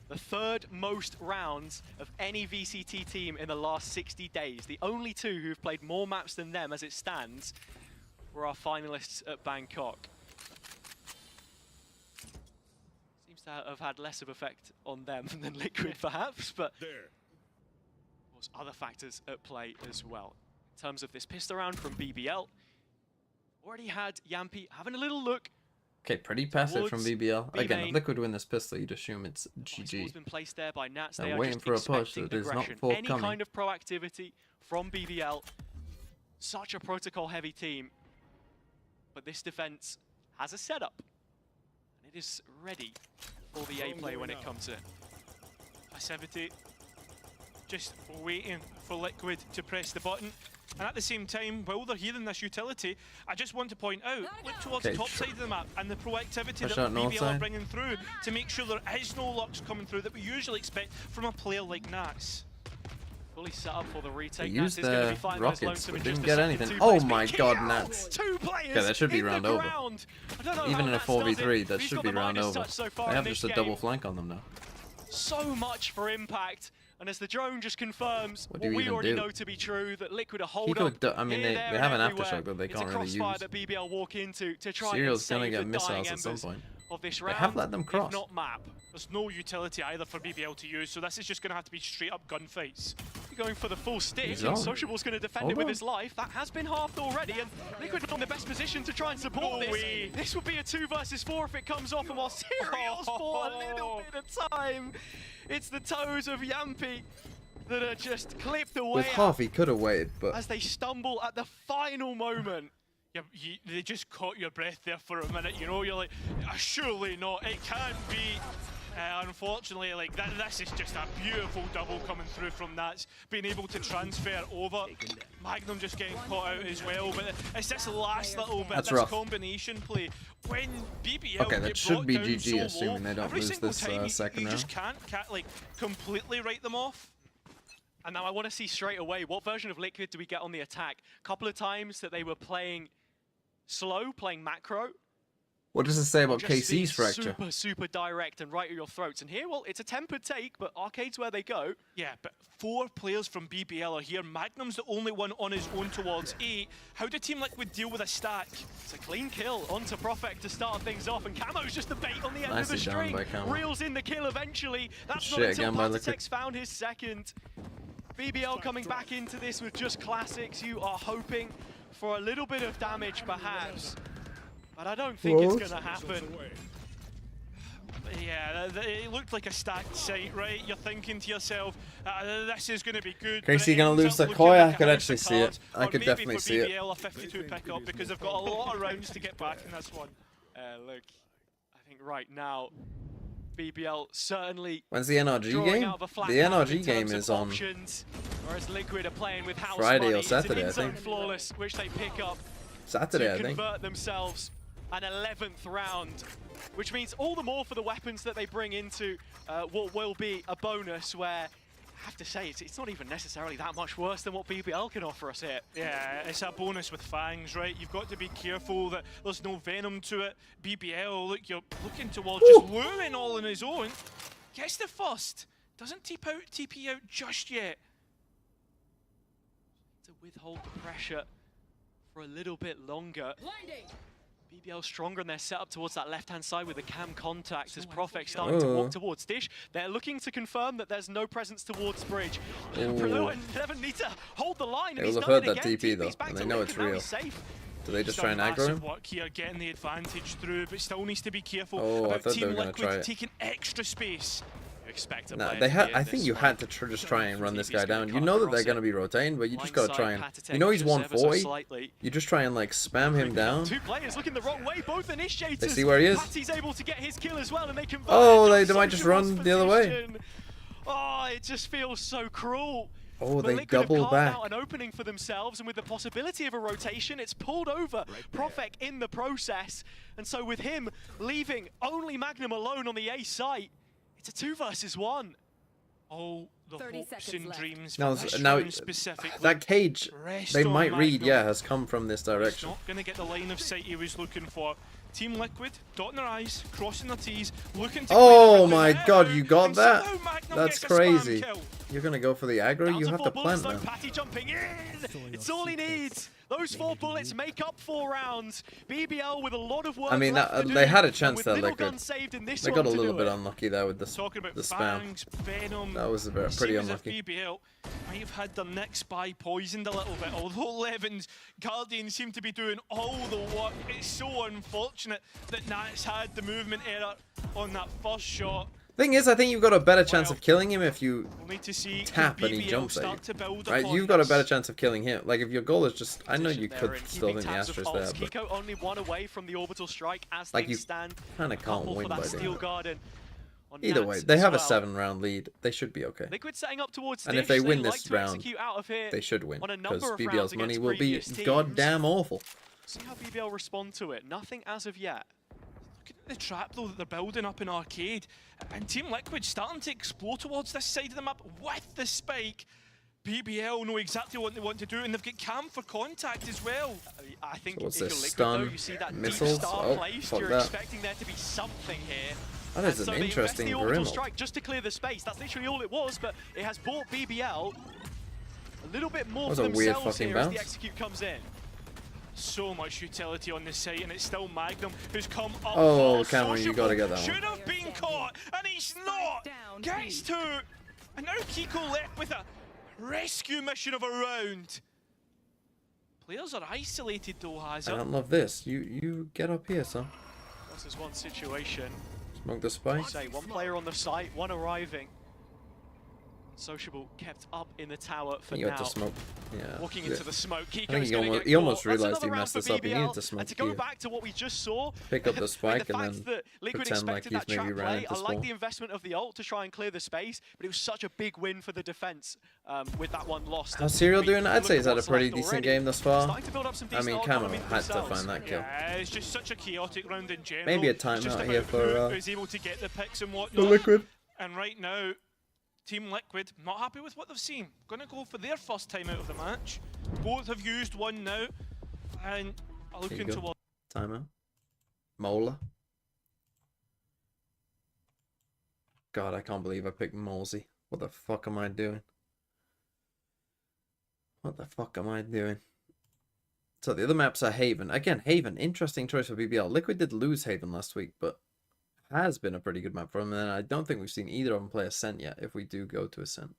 The third most rounds of any VCT team in the last 60 days. The only two who've played more maps than them as it stands were our finalists at Bangkok. Seems to have had less of effect on them than Liquid perhaps, but of course other factors at play as well. In terms of this pistol round from BBL, already had Yampi having a little look. Okay, pretty passive from BBL. Again, B-main. if Liquid win this pistol, you'd assume it's Ball's GG. been placed there by Nats. They're They are waiting just for a push expecting that is not aggression. Any forthcoming. kind of proactivity from BBL. Such a protocol-heavy team, but this defense has a setup, and it is ready for the A play when it comes in. Passivity, just waiting for Liquid to press the button. And at the same time, while they're hearing this utility, I just want to point out, look towards the top side of the map and the proactivity Push that out north BBL are side. bringing through to make sure there is no locks coming through that we usually expect from a player like Nats. Fully set up for the They retake. used Nats is gonna the be fine. rockets, There's Lonesome but in didn't just a get second. anything. Two Oh players my picking god, out. Nats. Two players Okay, that should be in the round over. ground. I don't know Even how in a Nats does 4v3, it. that He's should got be the round minus over. touch so far They in have this just a game. double flank on them now. So much for impact, and as the drone just confirms What what, do you we even already do? know to be true, that Liquid are He hold could, up. I mean, here, they there, have and an everywhere. aftershock that they It's can't a really crossfire use. that BBL walk into to try Serial's and gonna save get the missiles dying at some embers point. of this They round. have let them cross. If not map, there's no utility either for BBL to use, so this is just going to have to be straight up gunfights. Going for the full stick, He's and on. Sociable's going to defend Hold it with on. his life. That has been halved already, and Liquid are in the best position to try and support No this. way. This would be a 2 versus 4 if it comes off, and while Serial's for a little bit of time, it's the toes of Yampi that are just clipped away With half, he could have waited, but as they stumble at the final moment. They just caught your breath there for a minute, you know, you're like, surely not, it can't be. Unfortunately, like this is just a beautiful double coming through from Nats, being able to transfer over. Magnum just getting caught out as well, but it's this last little bit, That's this rough. combination play. When BBL Okay, that get should brought be down GG, so assuming low, they don't every lose single this, time second you just round. can't like completely write them off. And now I want to see straight away, what version of Liquid do we get on the attack? A couple of times that they were playing slow, playing macro. what does it say about Just being KC's fracture? super direct and right at your throats. And here, well, it's a tempered take, but Arcade's where they go. Yeah, but 4 players from BBL are here. Magnum's the only one on his own towards A. How do Team Liquid deal with a stack? It's a clean kill onto Prophet to start things off, and Camo's just the bait on the end Nicely of the done string. by Camo. Reels in the kill eventually. That's Shit not until again by Liquid. Patatex found his second. BBL coming back into this with just classics. You are hoping for a little bit of damage perhaps, but I don't think it's gonna happen. Yeah, it looked like a stacked site, right? You're thinking to yourself, this is going to be good. KC but it gonna ends lose up the looking Koi? I like a could house actually of see it. cards, I or could maybe definitely for see it. BBL a 52 pickup because they've got a lot of rounds to get back in this one. Look, I think right now, BBL certainly When's the NRG drawing game? out of a flat The pattern in NRG game terms of is on options, whereas Liquid are playing with house Friday or money. Saturday, I It's an think. in-zone flawless, which they pick up Saturday, to I think. convert themselves an 11th round, which means all the more for the weapons that they bring into what will be a bonus where, I have to say, it's not even necessarily that much worse than what BBL can offer us here. Yeah, it's a bonus with fangs, right? You've got to be careful that there's no venom to it. BBL, look, you're looking towards just luring all on his own. Gets the first. Doesn't TP out just yet. To withhold the pressure for a little bit longer. BBL stronger in their setup towards that left-hand side with the cam contact as Prophet starting to walk towards Dish. They're looking to confirm that there's no presence towards Bridge. Prelu and Devon need to hold the line, and They he's will done have it heard that again. TP though, TP's back and to they know Liquid, it's now real. he's safe. Do they just He's try done and aggro massive him? work here, getting the advantage through, but still needs to be careful Oh, I about thought they Team were gonna Liquid try it. taking extra space. You expect a Nah, player they to had. be in I think this you one. had to just try and run this TP's guy gonna down. You cut know that across they're it. going to be rotating, but you just gotta Blindside, try and. Patatex You know he's just ever so 140. slightly. You just try and like spam him down. Two players looking the wrong way, both initiators. They see where he is. Patty's able to get his kill as well, and they convert. Oh, it. they might just run the other way. Position. Oh, it just feels so cruel. Oh, But they Liquid have double carved back. out an opening for themselves, and with the possibility of a rotation, it's pulled over Profek in the process. And so with him leaving only Magnum alone on the A site, it's a 2 versus 1. Oh the 30 hopes seconds and left. dreams Now, for this now round specifically. that cage, Rest they on might read, Magnum. yeah, has come from this He's direction. not going to get the line of sight he was looking for. Team Liquid, dotting their I's, crossing their T's, looking to Oh clear my everything god, out, you got and that? somehow Magnum That's gets a spam crazy. kill. You're gonna go for the aggro? Down You to have 4 to bullets plant though, now. Patty jumping in! It's all he needs! Those 4 bullets make up 4 rounds. BBL with a lot of work I mean, left to they do, had a and chance with there, little Liquid. guns saved in this They one got a to little do bit it. unlucky there with Talking about the spam. Fangs, Venom. That was pretty seems as if unlucky. BBL might have had their next spy poisoned a little bit. Although Levin's Guardians seem to be doing all the work, it's so unfortunate that Nats had the movement error on that first shot. Thing is, I think you've got a better chance of killing him if you We'll need to see tap can and he BBL jumps at start you. to build Right, upon you've got a this. better chance of killing him. Like, if your goal is just... I know you Position could there, and still keeping think the tabs of Astra's there, ults. but... Kiko only 1 away from the orbital strike as Like, things you stand. kinda can't Couple win for that by doing Steel that. Garden on Either Nats way, they as have a well. 7-round lead. They should be okay. Liquid setting up towards And if Dish, they win like this to round, execute out of here they should win. on a Because number of BBL's rounds money against will be previous teams. goddamn awful. See how BBL respond to it. Nothing as of yet. Look at the trap though that they're building up in Arcade. And Team Liquid starting to explore towards this side of the map with the spike. BBL know exactly what they want to do, and they've got Cam for contact as well. I think So what's if you're this, Liquid stun, though, you see that missiles? deep star Oh, placed, fuck you're that. expecting there to be something here. That is And so an they invest interesting the orbital Grimmel. strike just to clear the space. That's literally all it was, but it has bought BBL a little bit more That for was a weird themselves fucking here as the bounce. execute comes in. So much utility on this site, and it's still Magnum who's come up. Oh, for Cameron, you gotta get that Should one. have been caught, and he's not. down, Gets B. 2, and now Kiko left with a rescue mission of a round. Players are isolated though, I Hazard. don't love this. You get up here, son. This is one situation. Smoke the spike. Say, 1 player on the site, 1 arriving. Sociable kept up in the tower for You now. had to smoke. Yeah. Walking yeah. into the smoke, Kiko's think he gonna almost- get he almost caught. That's realised he another round messed for this up. He needed BBL. to smoke And to go here. back to what we just saw, Pick up the with spike the and fact then that Liquid pretend like expected he's that maybe trap ran play. into I like spawn. the investment of the ult to try and clear the space, but it was such a big win for the defense with that one lost. How's Serial I mean, doing? I'd look say at he's had a what's pretty left decent already. game thus far. Starting to build up some I decent mean, autonomy Camo for had to themselves. find that kill. Yeah, it's just such a chaotic round in general. Maybe a It's just timeout about here for who's able to get the picks and whatnot. And right now, Team Liquid not happy with what they've seen. Going to go for their first time out of the match. Both have used one now, and are There you looking go. towards. Timeout. Mola. God, I can't believe I picked Molesy. What the fuck am I doing? What the fuck am I doing? So the other maps are Haven. Again, Haven, interesting choice for BBL. Liquid did lose Haven last week, but has been a pretty good map for them. And I don't think we've seen either of them play Ascent yet, if we do go to Ascent.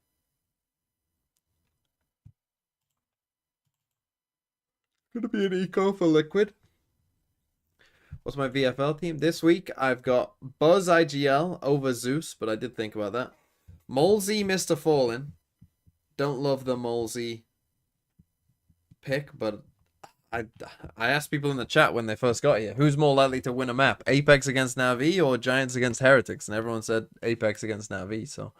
Gonna be an eco for Liquid. What's my VFL team? This week, I've got Buzz IGL over Zeus, but I did think about that. Molesy, Mr. Fallen. Don't love the Molesy pick, but I asked people in the chat when they first got here, who's more likely to win a map? Apex against Navi or Giants against Heretics? And everyone said Apex against Navi, so...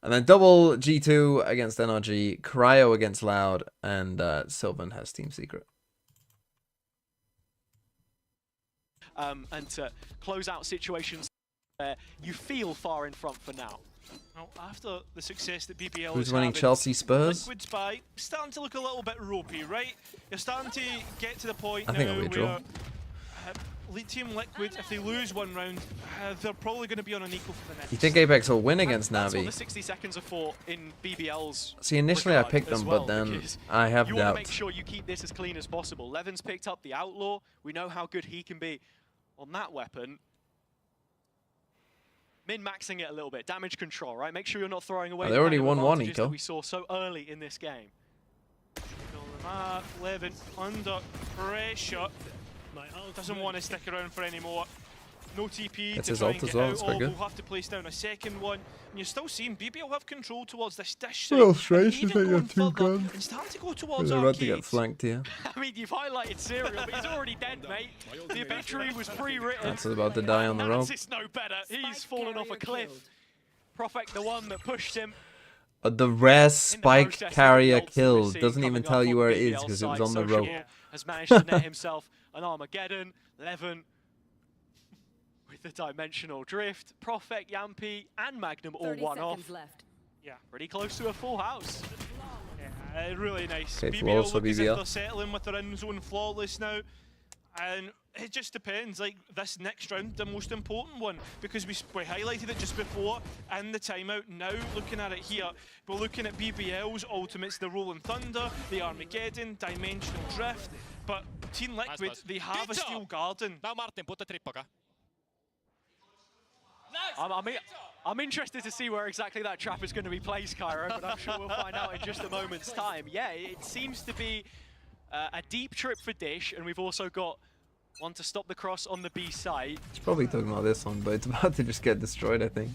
And then double G2 against NRG, Cryo against Loud, and Sylvan has Team Secret. And to close out situations where you feel far in front for now. Well, after the success that BBL Who's is winning, having, Chelsea Spurs? Liquid Spy starting to look a little bit ropey, right? You're starting to get to the point I now think it'll be a draw. where Team Liquid, if they lose one round, they're probably going to be on an equal for the next. You think Apex will win And against that's what Navi? the 60 seconds are for in BBL's See, initially I regard picked as them, well, but then because I have you want to doubts. make sure you keep this as clean as possible. Levin's picked up the Outlaw. We know how good he can be on that weapon. Min-maxing it a little bit. Damage control, right? Make sure you're not throwing away They the already kind of won one advantages eco. that we saw so early in this game. On the map, Levin under pressure. Doesn't want to stick around for any more. No TP It's to his try ult and as get well, out it's quite of. good. We'll have to place down a second one. And you're still seeing BBL have control towards this dish Well, side. strange And to even say you going have two further guns. and starting to go towards They're about to get Arcade. flanked here. I mean, you've highlighted Serial, but he's already dead, mate. The obituary was pre-written. That's about to die on the road. Nats is no better. He's fallen off a cliff. Prophet, the one that pushed him. The rare spike process, carrier the ults that we've kill seen doesn't even coming tell up you on where it BBL is because it was side. on the Sociable road. has managed to net himself an Armageddon. Levin with the dimensional drift. Prophet, Yampi, and Magnum all 30 one off. seconds left. Yeah, pretty close to a full house. Yeah, really nice. Okay, BBL flawless for look as if BBL. they're settling with their in zone flawless now. And it just depends, like this next round, the most important one, because we highlighted it just before in the timeout. Now looking at it here, we're looking at BBL's ultimates, the Rolling Thunder, the Armageddon, Dimensional Drift, but Team Liquid, nice. they have a Veto! Steel Garden. Now Martin, put the trip, okay? I'm interested to see where exactly that trap is going to be placed, Cairo, but I'm sure we'll find out in just a moment's time. Yeah, it seems to be a deep trip for Dish, and we've also got one to stop the cross on the B site. It's probably talking about this one, but it's about to just get destroyed, I think.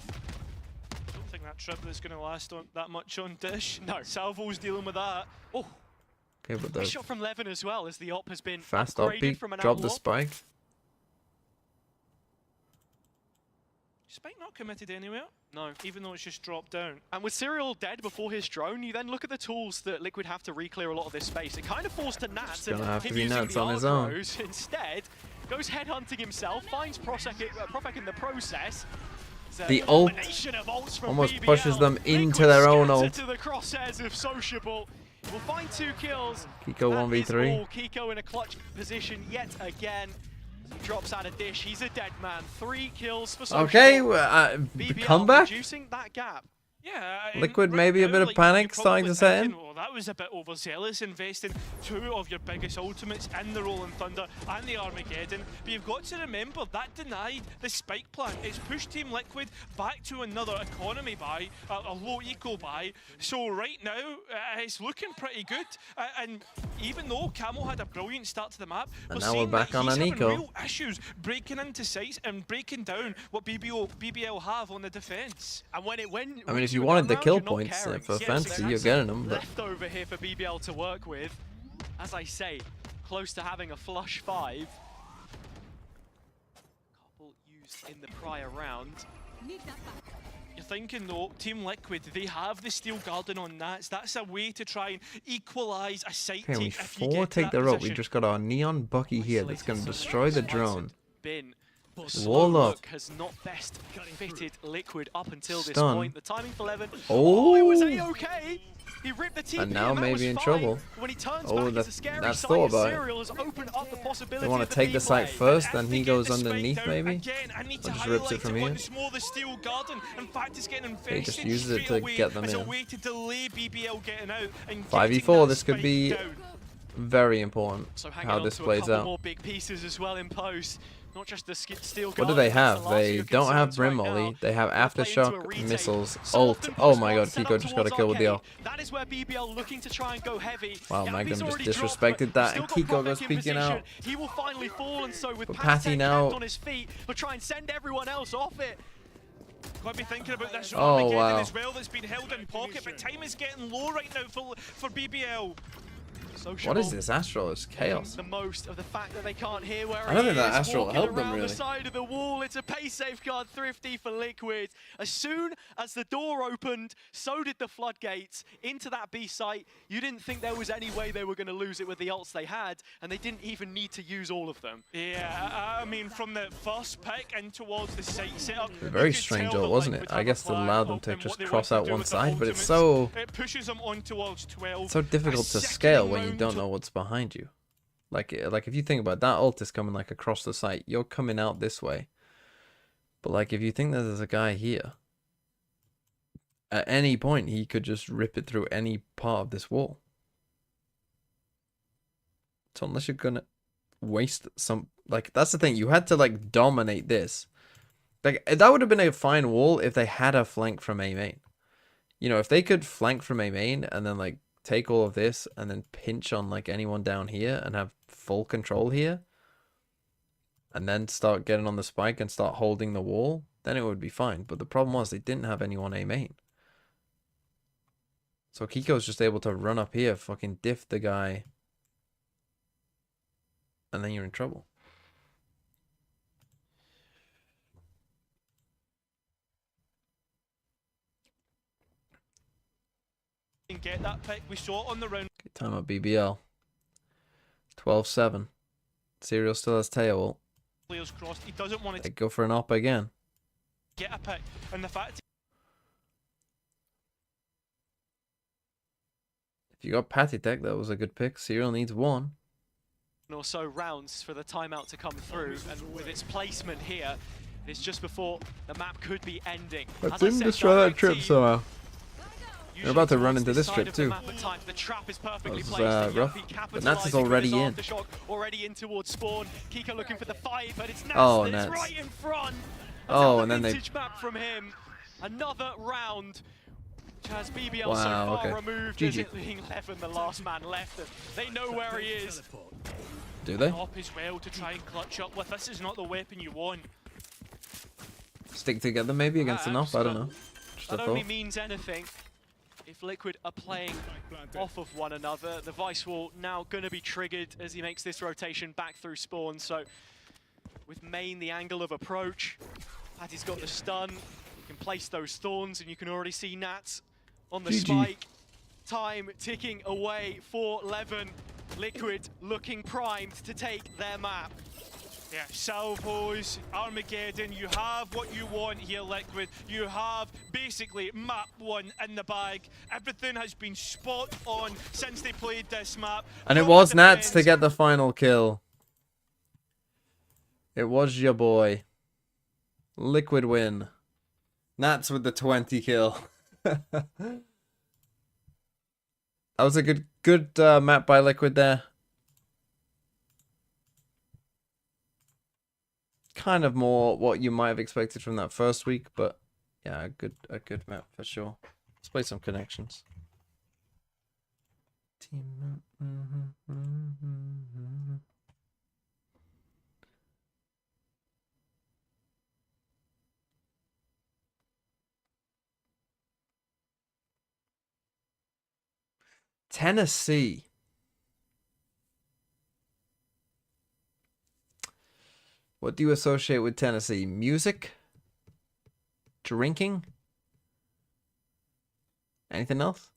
I don't think that trip is going to last on that much on Dish. No. Salvo's dealing with that. Oh, Okay, but nice the shot from Levin as well, as the op has been fast up upgraded peak, from an drop the outlaw. spike. Spike not committed anywhere, No. even though it's just dropped down. And with Serial dead before his drone, you then look at the tools that Liquid have to re-clear a lot of this space. It kind of falls to Nats, gonna have to him be using Nats the on his own. Argos. Instead, goes headhunting himself, finds Profek in the process. It's a The ult combination of ults from almost BBL. pushes them into Liquid their own scattered ult. to the crosshairs of Sociable. We'll find 2 kills. Kiko That is 1v3. all. Kiko in a clutch position yet again. He drops out of Dish. He's a dead man. 3 kills for Sociable. Okay, BBL comeback? reducing that gap. Yeah, and Liquid, right maybe a now, bit of like, panic you're starting probably to set in. thinking, "Oh, that was a bit overzealous, investing 2 of your biggest ultimates in the Rolling Thunder and the Armageddon." But you've got to remember that denied the spike plan. It's pushed Team Liquid back to another economy buy, a low eco buy. So right now, it's looking pretty good. And even though Camo had a brilliant start to the map, And we're now we're seeing back that on he's an having eco. real issues breaking into sites and breaking down what BBL have on the defense. And when I mean, if you wanted the kill points for fantasy, you're getting them. But Left over here for BBL to work with. As I say, close to having a flush 5. Couple used in the prior round. You're thinking though, Team Liquid, they have the Steel Garden on Nats. That's a way to try and equalise a site okay, we take if you 4 get to take that the rope. We position. just got our neon Bucky here that's going to destroy the drone. Bin. The Wall slow up. look has not best fitted Liquid up until this Stun. point. The timing for Levin. Oh. It was A-okay. He ripped the TP And now that maybe was in fine. trouble. When he turns Oh, back, that- it's a scary that's sight. thought As about it. Serial has opened up the possibility They want of to the take the site B-play. first, If then they he get goes the spike underneath down, maybe. Again, I need Or to just rips it highlight from it here. once more, the Steel Garden. In fact, it's getting invested just uses it straight to away get them as a in. way to delay BBL getting out and 5v4, getting this that could spike be down. very important So hanging how on this to a plays couple out. more big pieces as well in post. Not just the steel What do they have? Garden, They that's the don't last of have your Brim concerns right Molly. now. They have Play into a Aftershock, retake. missiles, Some ult. of them Oh push my one god, set Kiko up just got a towards kill with the Arcade. L. That is where BBL looking to try and go heavy. Wow, Gabby's Magnum just already dropped, disrespected but that, we've and still got Kiko goes Profek in peeking position. out. He will finally fall, and so with But Patty Patty now- kept on his feet, but try and send everyone else off it. Got to be thinking about this Oh, Armageddon wow. as well that's been held in pocket, but time is getting low right now for BBL. What is this Astral? It's chaos. The most of the fact that they can't hear where I don't he think that is Astral walking helped them, around really. the side of the wall. It's a pace safeguard thrifty for Liquid. As soon as the door opened, so did the floodgates into that B site. You didn't think there was any way they were going to lose it with the ults they had, and they didn't even need to use all of them. Yeah, I mean, from the first pick in towards the site setup, Very you could strange tell ult, that wasn't Liquid it? I have a guess it plan allowed them of to what just they cross want out to do one with the side, but it's ultimates. so It pushes them on towards 12. difficult A to second scale when you round don't to- know what's behind you. Like if you think about it, that ult is coming like across the site, you're coming out this way. But like if you think that there's a guy here, at any point he could just rip it through any part of this wall. So unless you're gonna waste some, like that's the thing, you had to like dominate this. Like that would have been a fine wall if they had a flank from A main. You know, if they could flank from A main and then like take all of this and then pinch on like anyone down here and have full control here and then start getting on the spike and start holding the wall, then it would be fine. But the problem was they didn't have anyone A main. So Kiko's just able to run up here, fucking diff the guy, and then you're in trouble. And get that pick. We saw it on the round. Okay, time up BBL. 12-7. Serial still has tail ult. Players crossed. He doesn't want to They go for an op again. get a pick, and the fact If you got Patty Tech, that was a good pick. Serial needs 1. Or so rounds for the timeout to come through, and with its placement here, it's just before the map could be ending. Let's destroy that trip somehow. They're about to run into this trip too. The trap is perfectly That was rough. But Nats is already in. Already in towards spawn. Kika looking for the fight, but it's Nats Oh, that's Nats. right in front. Oh, and then they... map from him. Another round. Which has BBL Wow, so far okay. removed GG. as it being 11, the last man left. And they know where he is. Do they? Top as well to try and clutch up with. This is not the weapon you want. Stick together maybe against an off? I don't know. Just a That only thought. means anything if Liquid are playing off of one another. The Vice Wall now going to be triggered as he makes this rotation back through spawn. So with main the angle of approach, Patty's got the stun. You can place those thorns and you can already see Nats on the GG. spike. Time ticking away for Levin. Liquid looking primed to take their map. Yeah, salvos, Armageddon, you have what you want here, Liquid. You have basically map 1 in the bag. Everything has been spot on since they played this map. And it From was the Nats to defense, get the final kill. It was your boy. Liquid win. Nats with the 20 kill. That was a good map by Liquid there. Kind of more what you might have expected from that first week, but yeah, a good map for sure. Let's play some connections. Team. Tennessee. What do you associate with Tennessee? Music? Drinking? Anything else?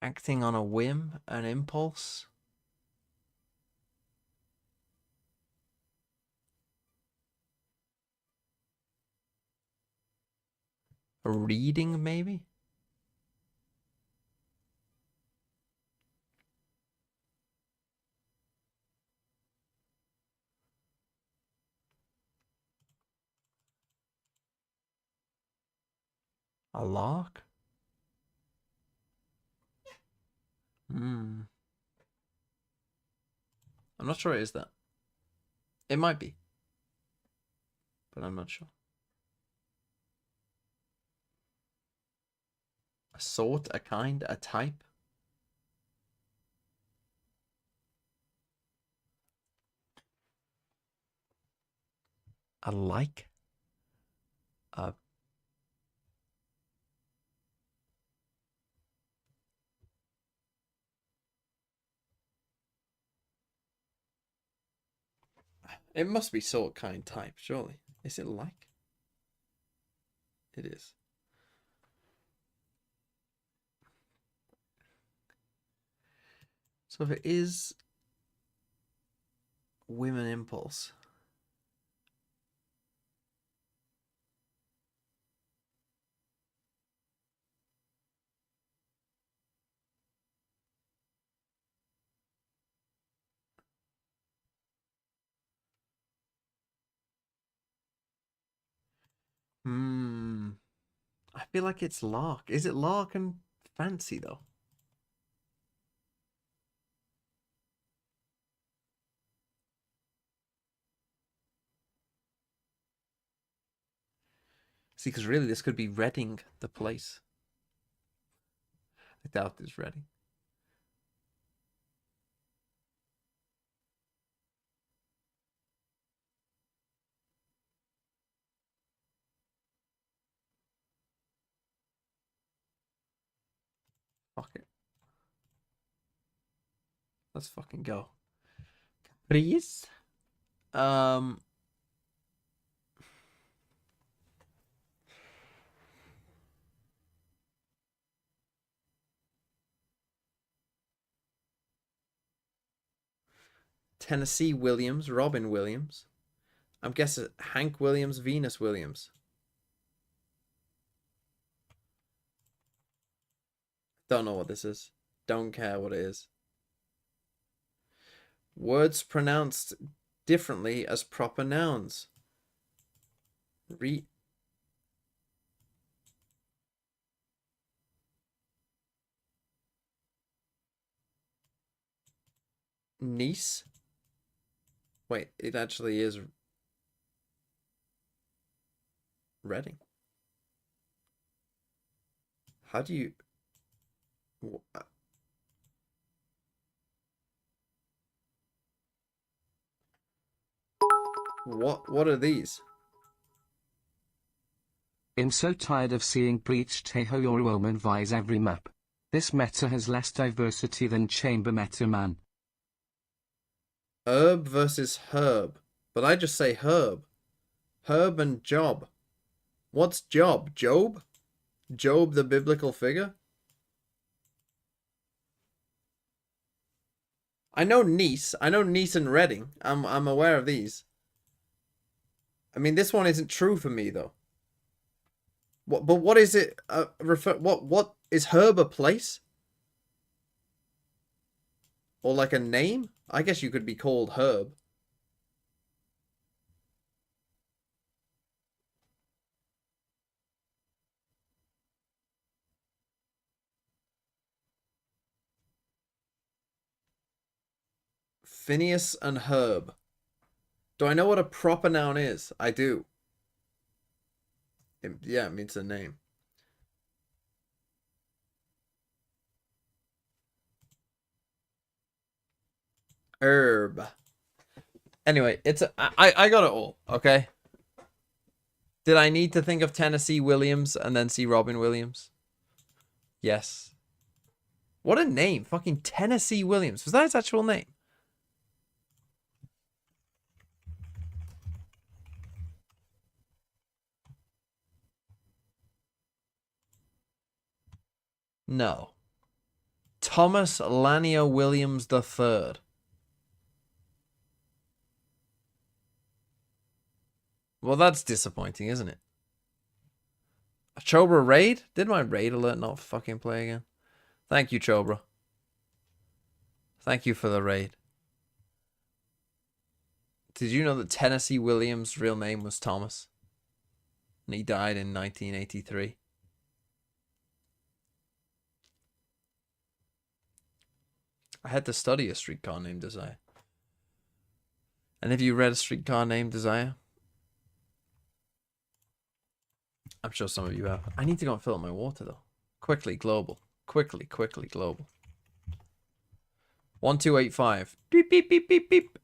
Acting on a whim, an impulse? A reading, maybe? A lark? I'm not sure it is that. It might be. But I'm not sure. A sort, a kind, a type? A like? A... It must be sort, kind, type, surely. Is it like? It is. So if it is women impulse. I feel like it's lark. Is it lark and fancy though? See, because really this could be Reading the place. I doubt it's Reading. Fuck it. Let's fucking go. Please? Tennessee Williams, Robin Williams. I'm guessing Hank Williams, Venus Williams. Don't know what this is. Don't care what it is. Words pronounced differently as proper nouns. Niece? Wait, it actually is Reading. How do you... What are these? I'm so tired of seeing breached Teho woman vise every map. This meta has less diversity than chamber meta, man. Herb versus Herb. But I just say Herb. Herb and Job. What's Job? Job? Job the biblical figure? I know Nice. I know Nice and Reading. I'm aware of these. I mean, this one isn't true for me though. But what is it? What is Herb a place? Or like a name? I guess you could be called Herb. Phineas and Herb. Do I know what a proper noun is? I do. Yeah, it means a name. Herb. Anyway, I got it all, okay? Did I need to think of Tennessee Williams and then see Robin Williams? Yes. What a name. Fucking Tennessee Williams. Was that his actual name? No. Thomas Lanier Williams III. Well, that's disappointing, isn't it? A Chobra raid? Did my raid alert not fucking play again? Thank you, Chobra. Thank you for the raid. Did you know that Tennessee Williams' real name was Thomas? And he died in 1983. I had to study A Streetcar Named Desire. And have you read A Streetcar Named Desire? I'm sure some of you have. I need to go and fill up my water, though. Quickly, global. Quickly, global. 1285. Beep, beep, beep, beep, beep.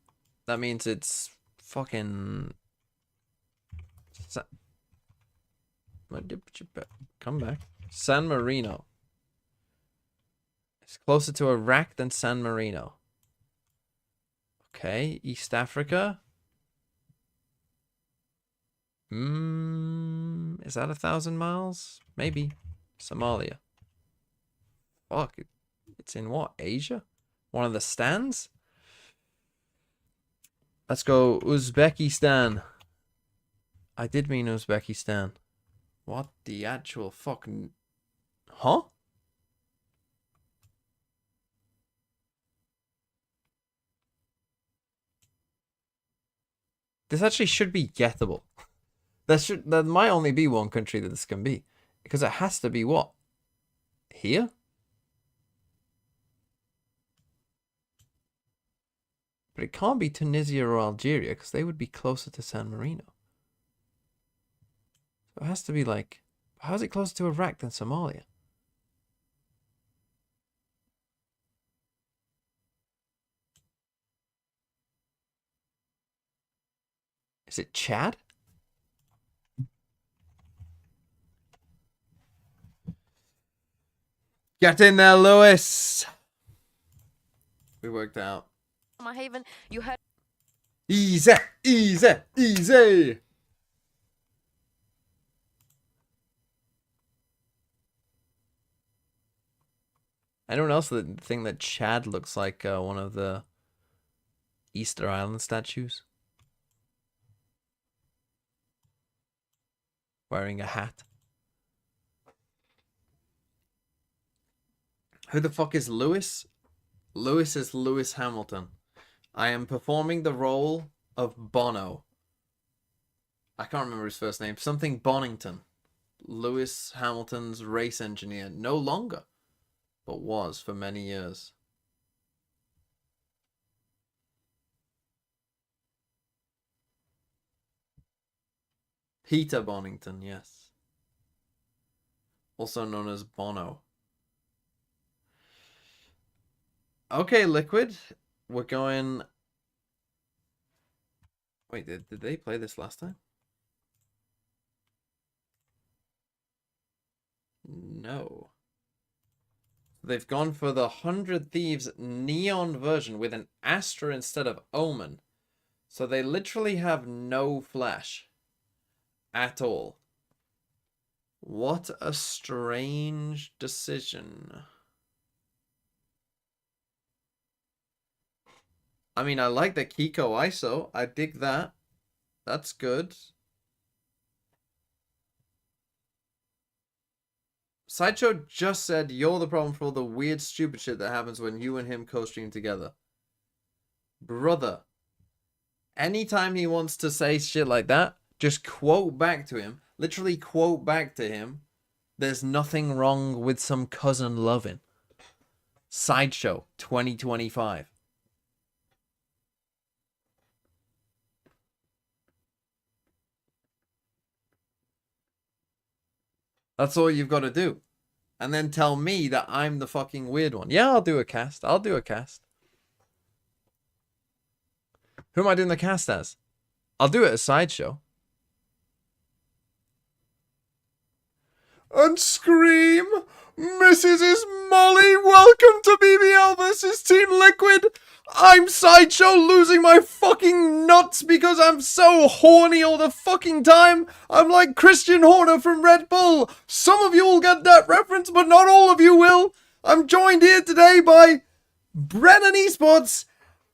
That means it's fucking... Come back. San Marino. It's closer to Iraq than San Marino. Okay, East Africa. Is that 1,000 miles? Maybe. Somalia. Fuck. It's in what? Asia? One of the stands? Let's go Uzbekistan. I did mean Uzbekistan. What the actual fucking... Huh? This actually should be gettable. There might only be one country that this can be. Because it has to be what? Here? But it can't be Tunisia or Algeria because they would be closer to San Marino. So it has to be like... How is it closer to Iraq than Somalia? Is it Chad? Get in there, Lewis. We worked out. My haven, you heard. Easy, easy, easy. Anyone else that think that Chad looks like one of the Easter Island statues. Wearing a hat. Who the fuck is Lewis? Lewis is Lewis Hamilton. I am performing the role of Bono. I can't remember his first name. Something Bonington. Lewis Hamilton's race engineer. No longer, but was for many years. Peter Bonington, yes. Also known as Bono. Okay, Liquid. We're going... Wait, did they play this last time? No. They've gone for the 100 Thieves Neon version with an Astra instead of Omen. So they literally have no flash. At all. What a strange decision. I mean, I like the Kiko ISO. I dig that. That's good. Sideshow just said you're the problem for all the weird, stupid shit that happens when you and him co-stream together. Brother. Anytime he wants to say shit like that, just quote back to him. Literally quote back to him. There's nothing wrong with some cousin loving. Sideshow 2025. That's all you've got to do. And then tell me that I'm the fucking weird one. Yeah, I'll do a cast. I'll do a cast. Who am I doing the cast as? I'll do it as Sideshow. And scream, Mrs. is Molly, welcome to BBL versus Team Liquid. I'm Sideshow losing my fucking nuts because I'm so horny all the fucking time. I'm like Christian Horner from Red Bull. Some of you will get that reference, but not all of you will. I'm joined here today by Brennan Esports.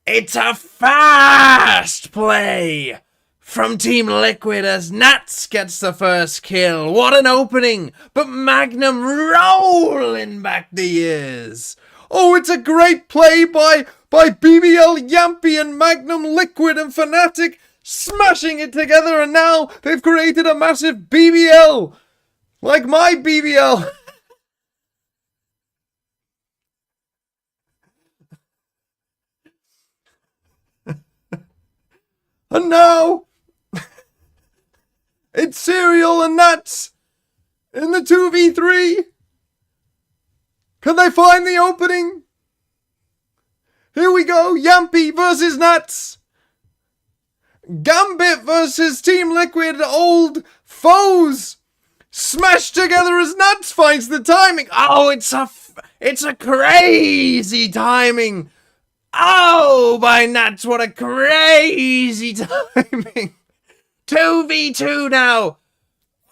It's a fast play from Team Liquid as Nats gets the first kill. What an opening, but Magnum rolling back the years. Oh, it's a great play by BBL, Yampy, and Magnum, Liquid, and Fnatic, smashing it together, and now they've created a massive BBL, like my BBL. And now, it's Serial and Nats in the 2v3. Can they find the opening? Here we go. Yampy versus Nats. Gambit versus Team Liquid. Old foes smashed together as Nats finds the timing. Oh, it's a crazy timing. Oh, by Nats, what a crazy timing. 2v2 now.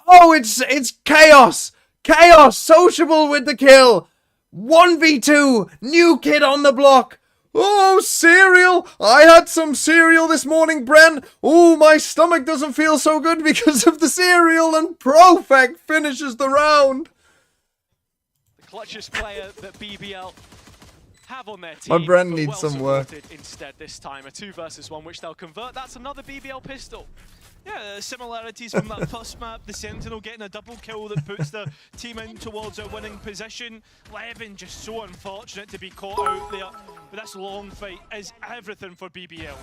Oh, it's chaos. Chaos. Sociable with the kill. 1v2. New kid on the block. Oh, cereal. I had some cereal this morning, Bren. Oh, my stomach doesn't feel so good because of the cereal. And Profect finishes the round. The clutchest player that BBL have on their My team. Bren needs some work. Instead this time, a 2 versus 1, which they'll convert. That's another BBL pistol. Yeah, similarities from that first map. The Sentinel getting a double kill that puts the team in towards a winning position. Levin just so unfortunate to be caught out there. But this long fight is everything for BBL.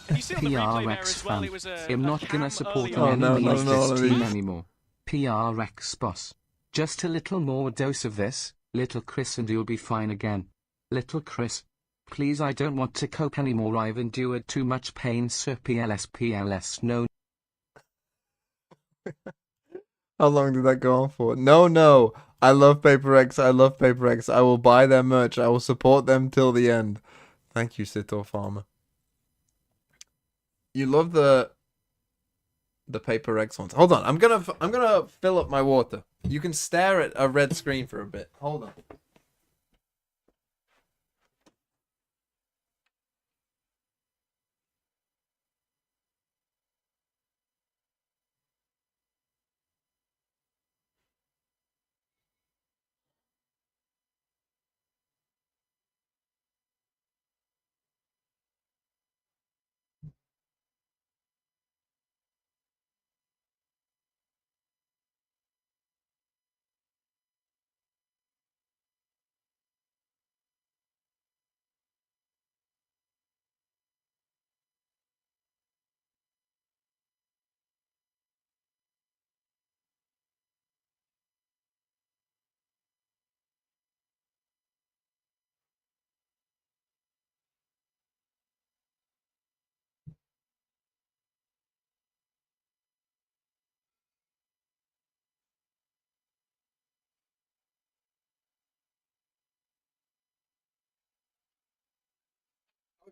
And you see on the replay there PRX as well, fan. it was a I'm not gonna cam support earlier. an no, enemy of no, this no, team no. anymore. PRX boss. Just a little more dose of this, little Chris, and you'll be fine again. Little Chris. Please, I don't want to cope anymore. I've endured too much pain, sir. PLS, no. How long did that go on for? No. I love Paper X. I love Paper X. I will buy their merch. I will support them till the end. Thank you, Sito Farmer. You love the Paper X ones. Hold on. I'm gonna fill up my water. You can stare at a red screen for a bit. Hold on.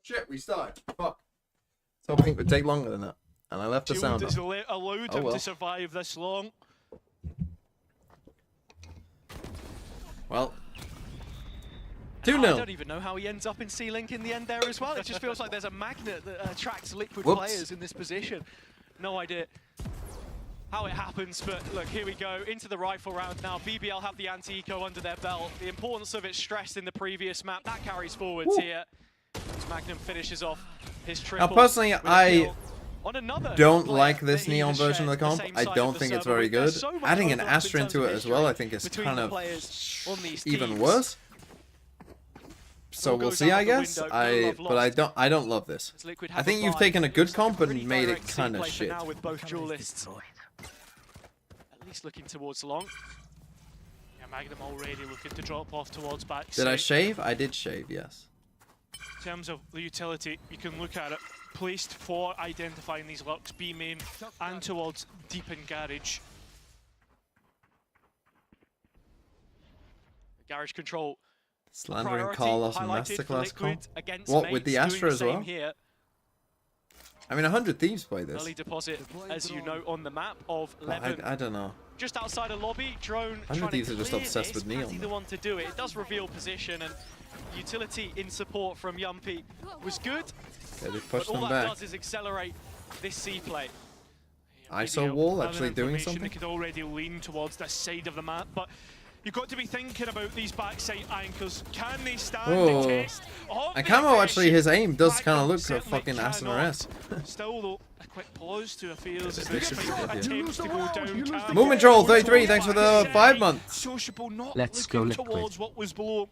shit, we started. Fuck. I was hoping it would take longer than that. And I left the sound Is on. allowed Oh, him well. to survive this long. Well. I 2-0. don't even know how he ends up in C-Link in the end there as well. It just feels like there's a magnet that attracts Liquid Whoops. players in this position. No idea how it happens, but look, here we go into the rifle round now. BBL have the anti-eco under their belt. The importance of it stressed in the previous map. That carries forwards here. As Magnum finishes off his triple. Now, personally, with a I kill on another don't player like this that he neon has version of shared the comp. same I side don't of the think it's server very with. There's good. so much Adding an overlap in Astra terms into of it as well, I history think is between kind the of players on these even teams. worse. So All we'll goes see, out I the guess. window, no love lost. I don't love this. As Liquid I have think a you've buy. taken a good Looks like comp and pretty made it direct kind of C play for shit. now with both duelists. At least looking towards long. Yeah, Magnum already looking to drop off towards back. Did I side. shave? I did shave, yes. In terms of the utility, you can look at it placed for identifying these lurks, B main, and towards deep in garage. Garage control. Slandering Priority Carlos and highlighted for Masterclass Liquid comp. against What, with mates, the Astra doing as the same well? Here. I mean, 100 Thieves play this. Early deposit, as you know, on the map of But 11. I don't know. Just outside a lobby, drone 100 trying Thieves to are just clear obsessed this. with neon, Patty the though. one to do it. It does reveal position, and utility in support from Yumpy was good. Okay, they But pushed all them that back. does is accelerate this C play. ISO BBL, wall other actually doing information, something? They could already lean towards this side of the map, but you've got to be thinking about these backside anchors. Can they stand Whoa. the test of And the Camo actually, aggression? his aim does Magnum kind of look a certainly fucking Asmr-esque. cannot. Still, though, a quick pause to affairs as Yeah, the they should be fight dead, yeah. attempts to go down. Cam. Movement Troll 33, thanks for the 5 months. Sociable not Let's go looking Liquid. towards what was below.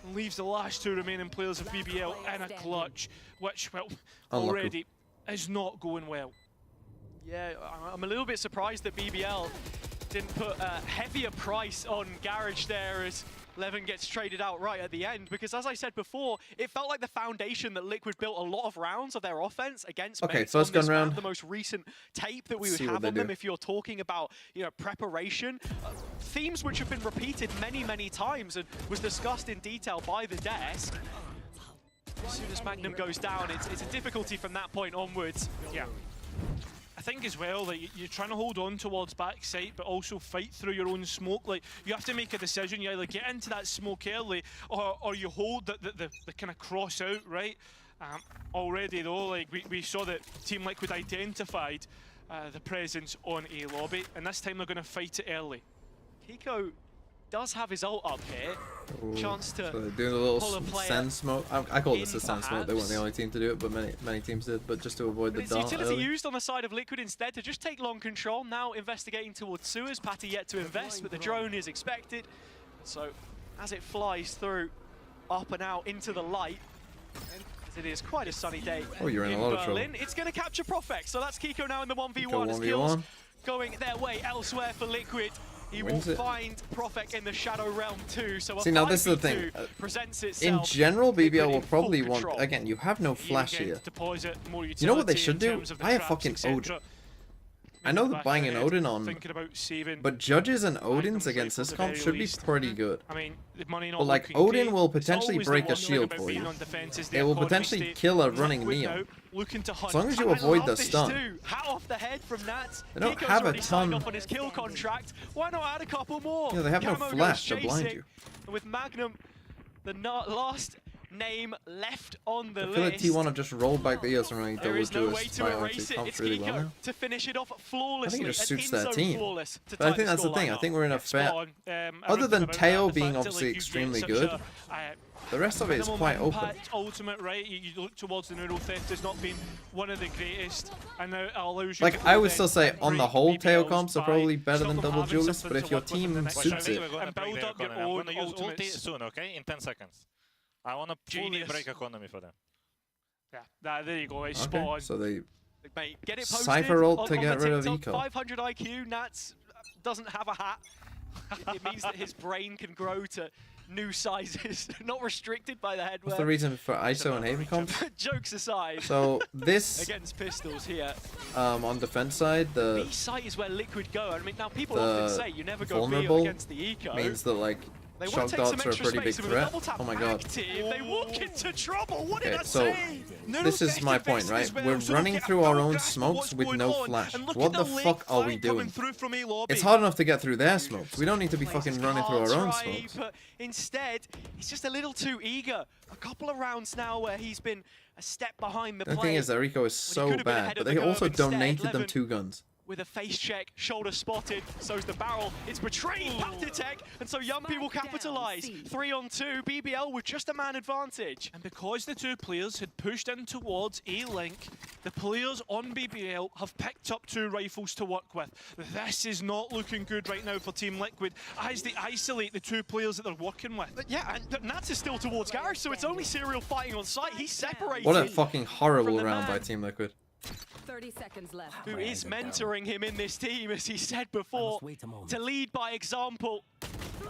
And leaves the last two remaining players of BBL in a clutch, which, well, Unlucky. already is not going well. Yeah, I'm a little bit surprised that BBL didn't put a heavier price on Garage there as Levin gets traded out right at the end, because as I said before, it felt like the foundation that Liquid built a lot of rounds of their offense against Okay, mates first on this gun map, round. the most recent tape that we would See what have they on them do. if you're talking about, you know, preparation. Themes which have been repeated many, many times and was discussed in detail by the desk. As soon as Magnum goes down, it's a difficulty from that point onwards. Yeah. I think as well that you're trying to hold on towards backside, but also fight through your own smoke. Like, you have to make a decision. You either get into that smoke early, or you hold the kind of cross out, right? Already though, like we saw that Team Liquid identified the presence on A lobby, and this time they're going to fight it early. Kiko does have his ult up here. Ooh, Chance to so they're doing a little pull a player sand smoke. I call this in a sand smoke. They weren't the perhaps. only team to do it, but many teams did. But just to avoid But the it's dart utility early. used on the side of Liquid instead to just take long control. Now investigating towards sewers. Patty yet to invest, but the drone is expected. So as it flies through, up and out into the light, as it is quite a sunny day Oh, you're in a lot of trouble. Berlin, it's going to capture Profex. So that's Kiko now in the 1v1 Kiko as kills 1v1. going their way elsewhere for Liquid. He will Wins it. find Profec in the Shadow Realm too. So a See, now this is the 5v2 thing. presents In itself. general, Liquid BBL in will full probably want. control. Again, you have no flash Again, here. deposit more You know what they utility should in do? terms of the Buy a traps, fucking etc. Odin. I know that Back buying an ahead, Odin on, thinking about saving. but Judges and Odins items, like, against at this the comp very should be least. pretty good. I mean, the money not But like looking Odin great. will It's potentially always the break a one thing shield about for being you. on defense is the It will economy potentially state. kill a And running Liquid Neon. now looking to hunt. As long as you I avoid love the this stun. too. Hat off the head from Nats. They don't Kiko's have a already signed ton- off on his kill contract. Why not add a couple more? Yeah, they have no Camo goes flash to blind chasing. you. And with Magnum, the last name left on the I feel like list. T1 have just rolled back the ears from running There double is no way duelist to priority erase it. comps It's really well Kiko now. to finish it off flawlessly. just An suits their in-zone team. flawless to But I tie think the that's the thing. I scoreline think up. we're in a fair. Spot on, Other than everything about Teo that, the being fact that, obviously like, you get extremely such good, a, the rest of it is minimal quite open. impact ultimate, right? You look towards the neural theft has not been one of the greatest, and now it allows you Like, to I go would then still say, and on the break whole, Teo BBLs comps are by probably better still than not double having duelists, something but if to your work with in team the next suits round. it, We're gonna And break build their up your economy. I'm own gonna use ulti ultimates. soon, okay? In 10 seconds. I wanna fully Genius. break economy for them. Yeah, there you go. It's okay, spot on. so they Mate, get it posted Cypher ult on, to on get the rid of TikTok. Eco. 500 IQ, Nats doesn't have a hat. It means that his brain can grow to new sizes, not restricted by the what's the headwear. reason for ISO and Haven comps? Jokes aside, So this against pistols here, on defense side, the B site is where Liquid go. I mean, now people the often say you never go B vulnerable against the eco. means that like They Shock want to take some darts are a extra pretty big space, and with a threat. double tap Oh my god. active, they walk into trouble. What did Okay, I so say? this is my point, right? We're running through our own smokes with no flash. What the fuck are we doing? It's hard enough to get through their smokes. We don't need to be fucking running through our own smokes. But instead, he's just a little too eager. A couple of rounds now where he's been a step behind the The play. thing is that Rico is so could've been bad, ahead but of the they curve also instead. donated them Levin 2 guns. with a face check, shoulder spotted, so's the barrel. It's betrayed Patitek, and so Yumpy will capitalize. 3 on 2, BBL with just a man advantage. And because the two players had pushed in towards A-Link, the players on BBL have picked up 2 rifles to work with. This is not looking good right now for Team Liquid as they isolate the 2 players that they're working with. But yeah, and Nats is still towards Garage, so it's only Serial fighting on site. He's separated. What a fucking horrible the round by man. Team Liquid. 30 seconds left. Who is mentoring him in this team, as he said before, to lead by example.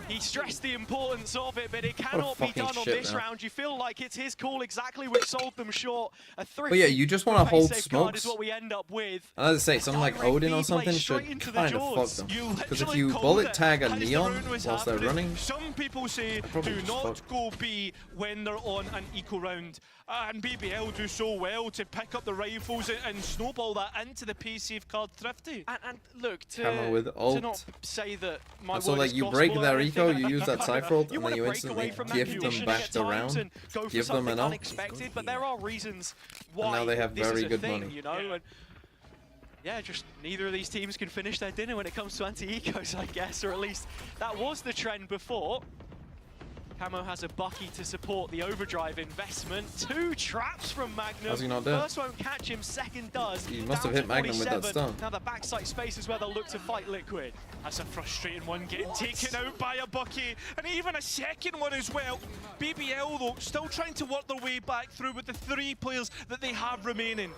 He stressed the importance of it, but it cannot be fucking done on shit, this man. round. You feel like it's his call exactly, which sold them short. A But yeah, you just want to hold safeguard is smokes. what we end up with. And as I say, something like Direct Odin or B something play should straight into the kind of fuck jaws. them. You Because if literally you called bullet it tag a as the Neon round was whilst they're happening. running, Some people say probably do just not fuck. go B when they're on an eco round. And BBL do so well to pick up the rifles and snowball that into the pay safe card Thrifty. And look, Camo with to ult. not say that my And so word like is you gospel break or their anything, eco, you use that cypher ult, and wanna then you break instantly away from that gift them conditioning back at to times round, and go for give them something an ult. unexpected, but there are reasons why now they have this very is a good thing, money. you know. Yeah. And yeah, just neither of these teams can finish their dinner when it comes to anti-ecos, I guess, or at least that was the trend before. Camo has a Bucky to support the overdrive investment. 2 traps from Magnum. How's he not dead? First won't catch him, second does. He must have Down hit to Magnum with that 47. stun. Now the backside space is where they'll look to fight Liquid. That's a frustrating one, getting taken out by a Bucky, and even a second one as well. BBL though, still trying to work their way back through with the 3 players that they have remaining.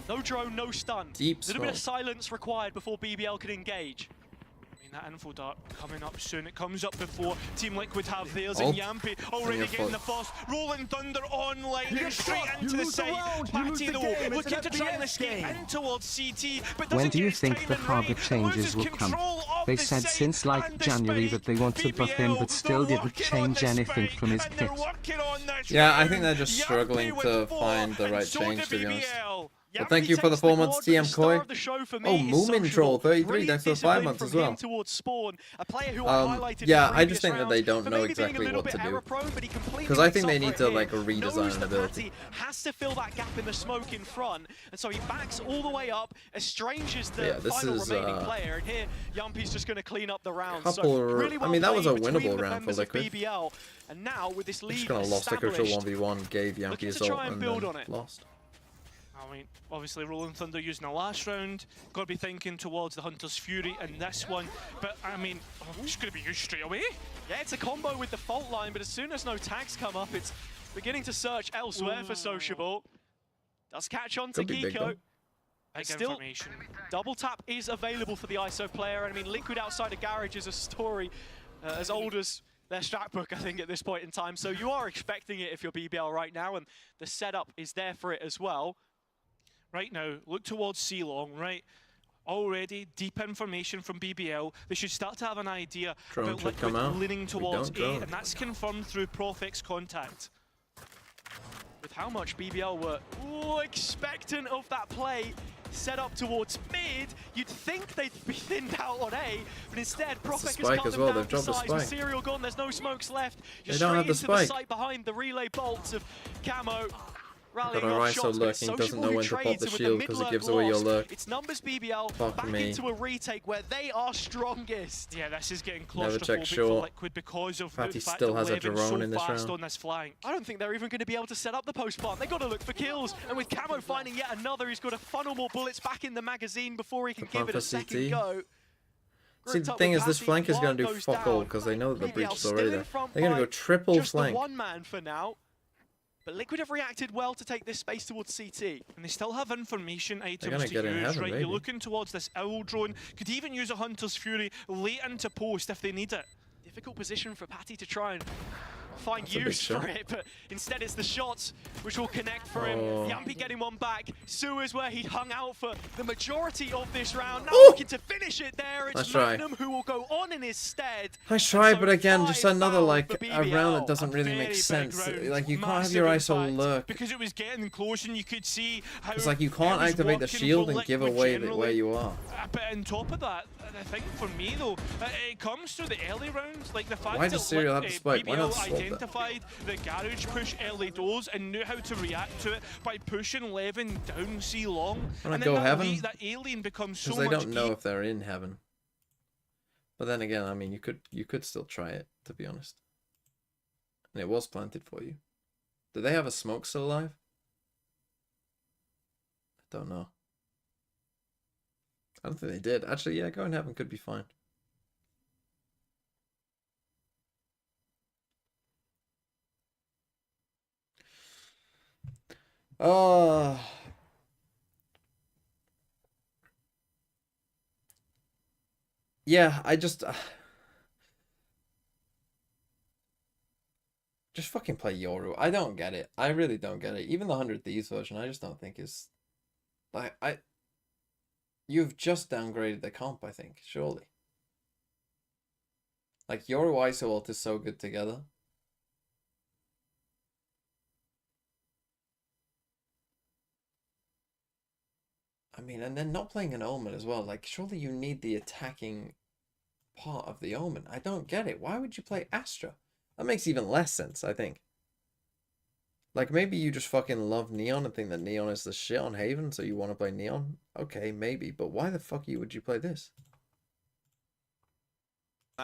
No drone, no stun. Deep A little bit of smoke. silence required before BBL can engage. I mean, that info dart coming up soon. It comes up before Team Liquid have theirs, Ult. and Yampy already You're getting the fucked. first. Rolling Thunder online and straight into the site. Patty though, looking to try and escape in towards CT, but doesn't When do you get his think the timing harbour right, changes loses will come? control of They the said site since like and the January that they want to buff him, BBL, but still they're didn't working on change the anything spike, from his and they're kit. working on this Yeah, I round. think they're just Yampy struggling with to 4, find the and right so change, did to be honest. BBL. But thank you for the 4 months, TM Koi. Oh, Moomin Troll 33, thanks for the 5 months as well. Yeah, I just think that they don't know exactly what to do. Because I think they need to like redesign an ability. Has to fill that gap in the smoke in front, and so he backs all the way up. As strange as the Yeah, this final is, remaining player, and here Yumpy's just going to clean up the round. Couple, So really well I mean, that was a played between winnable the round for members of Liquid. BBL, and now with this lead Just kind of lost a crucial established, 1v1, gave Yankee looking his to ult, try and and build then on it. lost. I mean, obviously Rolling Thunder using the last round, got to be thinking towards the Hunter's Fury in this one, but I mean, it's going to be used straight away. Yeah, it's a combo with the fault line, but as soon as no tags come up, it's beginning to search elsewhere for Sociable. Does catch on to Could be big, Kiko. though. Big Still, information. double tap is available for the ISO player. I mean, Liquid outside of Garage is a story as old as their strat book, I think, at this point in time. So you are expecting it if you're BBL right now, and the setup is there for it as well. Right now, look towards C-Long, right? Already deep information from BBL. They should start to have an idea Drone about should come Liquid out. leaning We towards don't A, drone. and that's confirmed through Profix contact. With how much BBL were expectant of that play, set up towards mid, you'd think they'd be thinned out on A, but instead Profec has spike cut as them well, down they've to dropped the size. With spike. Serial gone, there's no smokes left. Just They don't straight have the into the spike. site behind the relay bolts of Camo. Got Rallying our off ISO shots, but lurking, doesn't Sociable know who when to pop trades, the and with shield mid because it lurk gives away your lost, lurk. It's numbers BBL Fuck back me. into a retake where they are strongest. Yeah, this is getting Never check claustrophobic for short. Liquid because of Fatty the fact still that has a Levin's drone so in this fast round. on this flank. I don't think they're even going to be able to set up the post plant. They've got to look for kills. And with Camo finding yet another, he's got to funnel more bullets back in the magazine before he can The give it a plant for second CT. go. See, the thing is, this flank is going to do fuck all because they know that the breach is already there. They're going to go triple just flank. the one man for now. But Liquid have reacted well to take this space towards CT. And they still have information items gonna to get in use, heaven, right? maybe. You're looking towards this owl drone. Could even use a Hunter's Fury late into post if they need it. Difficult position for Patty to try and find That's a big use for shot. it, but instead it's the shots which will connect for him. Oh. Yampi getting one back. Suez where he hung out for the majority of this round. Now Ooh. looking to finish it there. It's Nice try. Magnum who will go on in his stead. Nice try, So but again, just 5 another foul like for a BBL. round that doesn't A really very make big sense. round, Like you can't have massive your ISO impact, lurk. because it was getting close and you could see how It's like you it can't was activate the working shield for and give Liquid away generally. where you are. But on top of that, I think for me though, it comes to the early rounds, like the fact Why that does Serial have the spike? Why BBL not swap that? identified the garage push early doors and knew how to react to it by pushing Levin down C long. Wanna And go then heaven? that alien becomes so Because they much don't know if they're in heaven. But then again, I mean, you could still try it, to be honest. And it was planted for you. Do they have a smoke still alive? I don't know. I don't think they did. Actually, yeah, go in heaven could be fine. Oh. Yeah, I just fucking play Yoru. I don't get it. I really don't get it. Even the 100 Thieves version, I just don't think is like you've just downgraded the comp, I think, surely. Like Yoru ISO ult is so good together. I mean, and then not playing an Omen as well. Like, surely you need the attacking part of the Omen. I don't get it. Why would you play Astra? That makes even less sense, I think. Like, maybe you just fucking love Neon and think that Neon is the shit on Haven, so you want to play Neon? Okay, maybe. But why the fuck would you play this?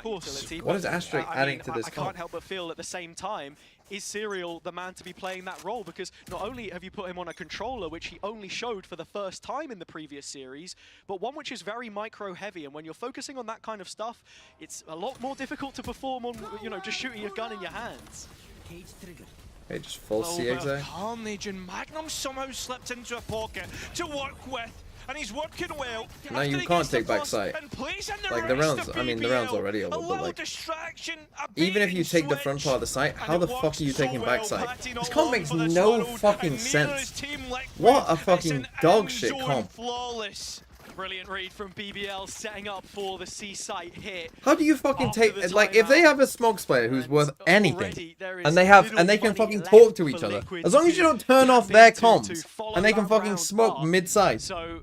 Utility, What is but, Astra I adding mean, to this I comp? can't help but feel at the same time, is Serial the man to be playing that role? Because not only have you put him on a controller, which he only showed for the first time in the previous series, but one which is very micro heavy, and when you're focusing on that kind of stuff, it's a lot more difficult to perform on, you know, just shooting a gun in your hands. Hey, just full little C bit of exec. carnage, and Magnum somehow slipped into a pocket to work with, and he's working well. No, After you he can't gets the take back bust sight. and plays in Like, the rest round's, of I mean, the round's BBL, already a over, but little like, distraction, a even if bait you take the front part of the site, how the fuck are you taking backside? This comp makes no fucking sense. What a fucking dog shit comp. Flawless. Brilliant read from BBL, setting up for the C site hit. How do you fucking After take the like if they timeout. have a smokes player who's And worth anything already there is and they have little and they can money fucking left talk to for each other, Liquid as long as to you don't turn tap off their into to comms follow and they can that fucking round smoke up. mid-side, So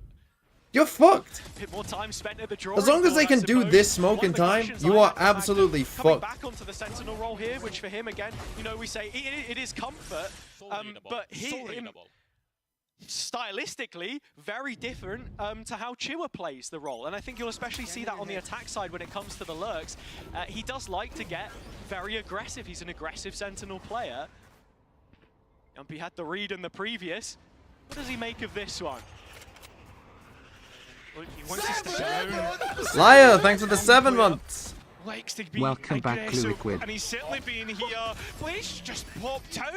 you're fucked. a bit more time spent at the drawing As long as board, they I can do suppose. this smoke One in of the time, questions you I are have for Magnum, absolutely coming fucked. back onto the Sentinel role here, which for him again, you know, we say it is comfort, but him stylistically very different to how Chiwa plays the role, and I think you'll especially see that on the attack side when it comes to the lurks. He does like to get very aggressive. He's an aggressive Sentinel player. He had the read in the previous. What does he make of this one? He wants to stick around. Liar, thanks for the 7 months. Likes to be Welcome back, aggressive, Liquid. and he's certainly been here. Blaze just popped out,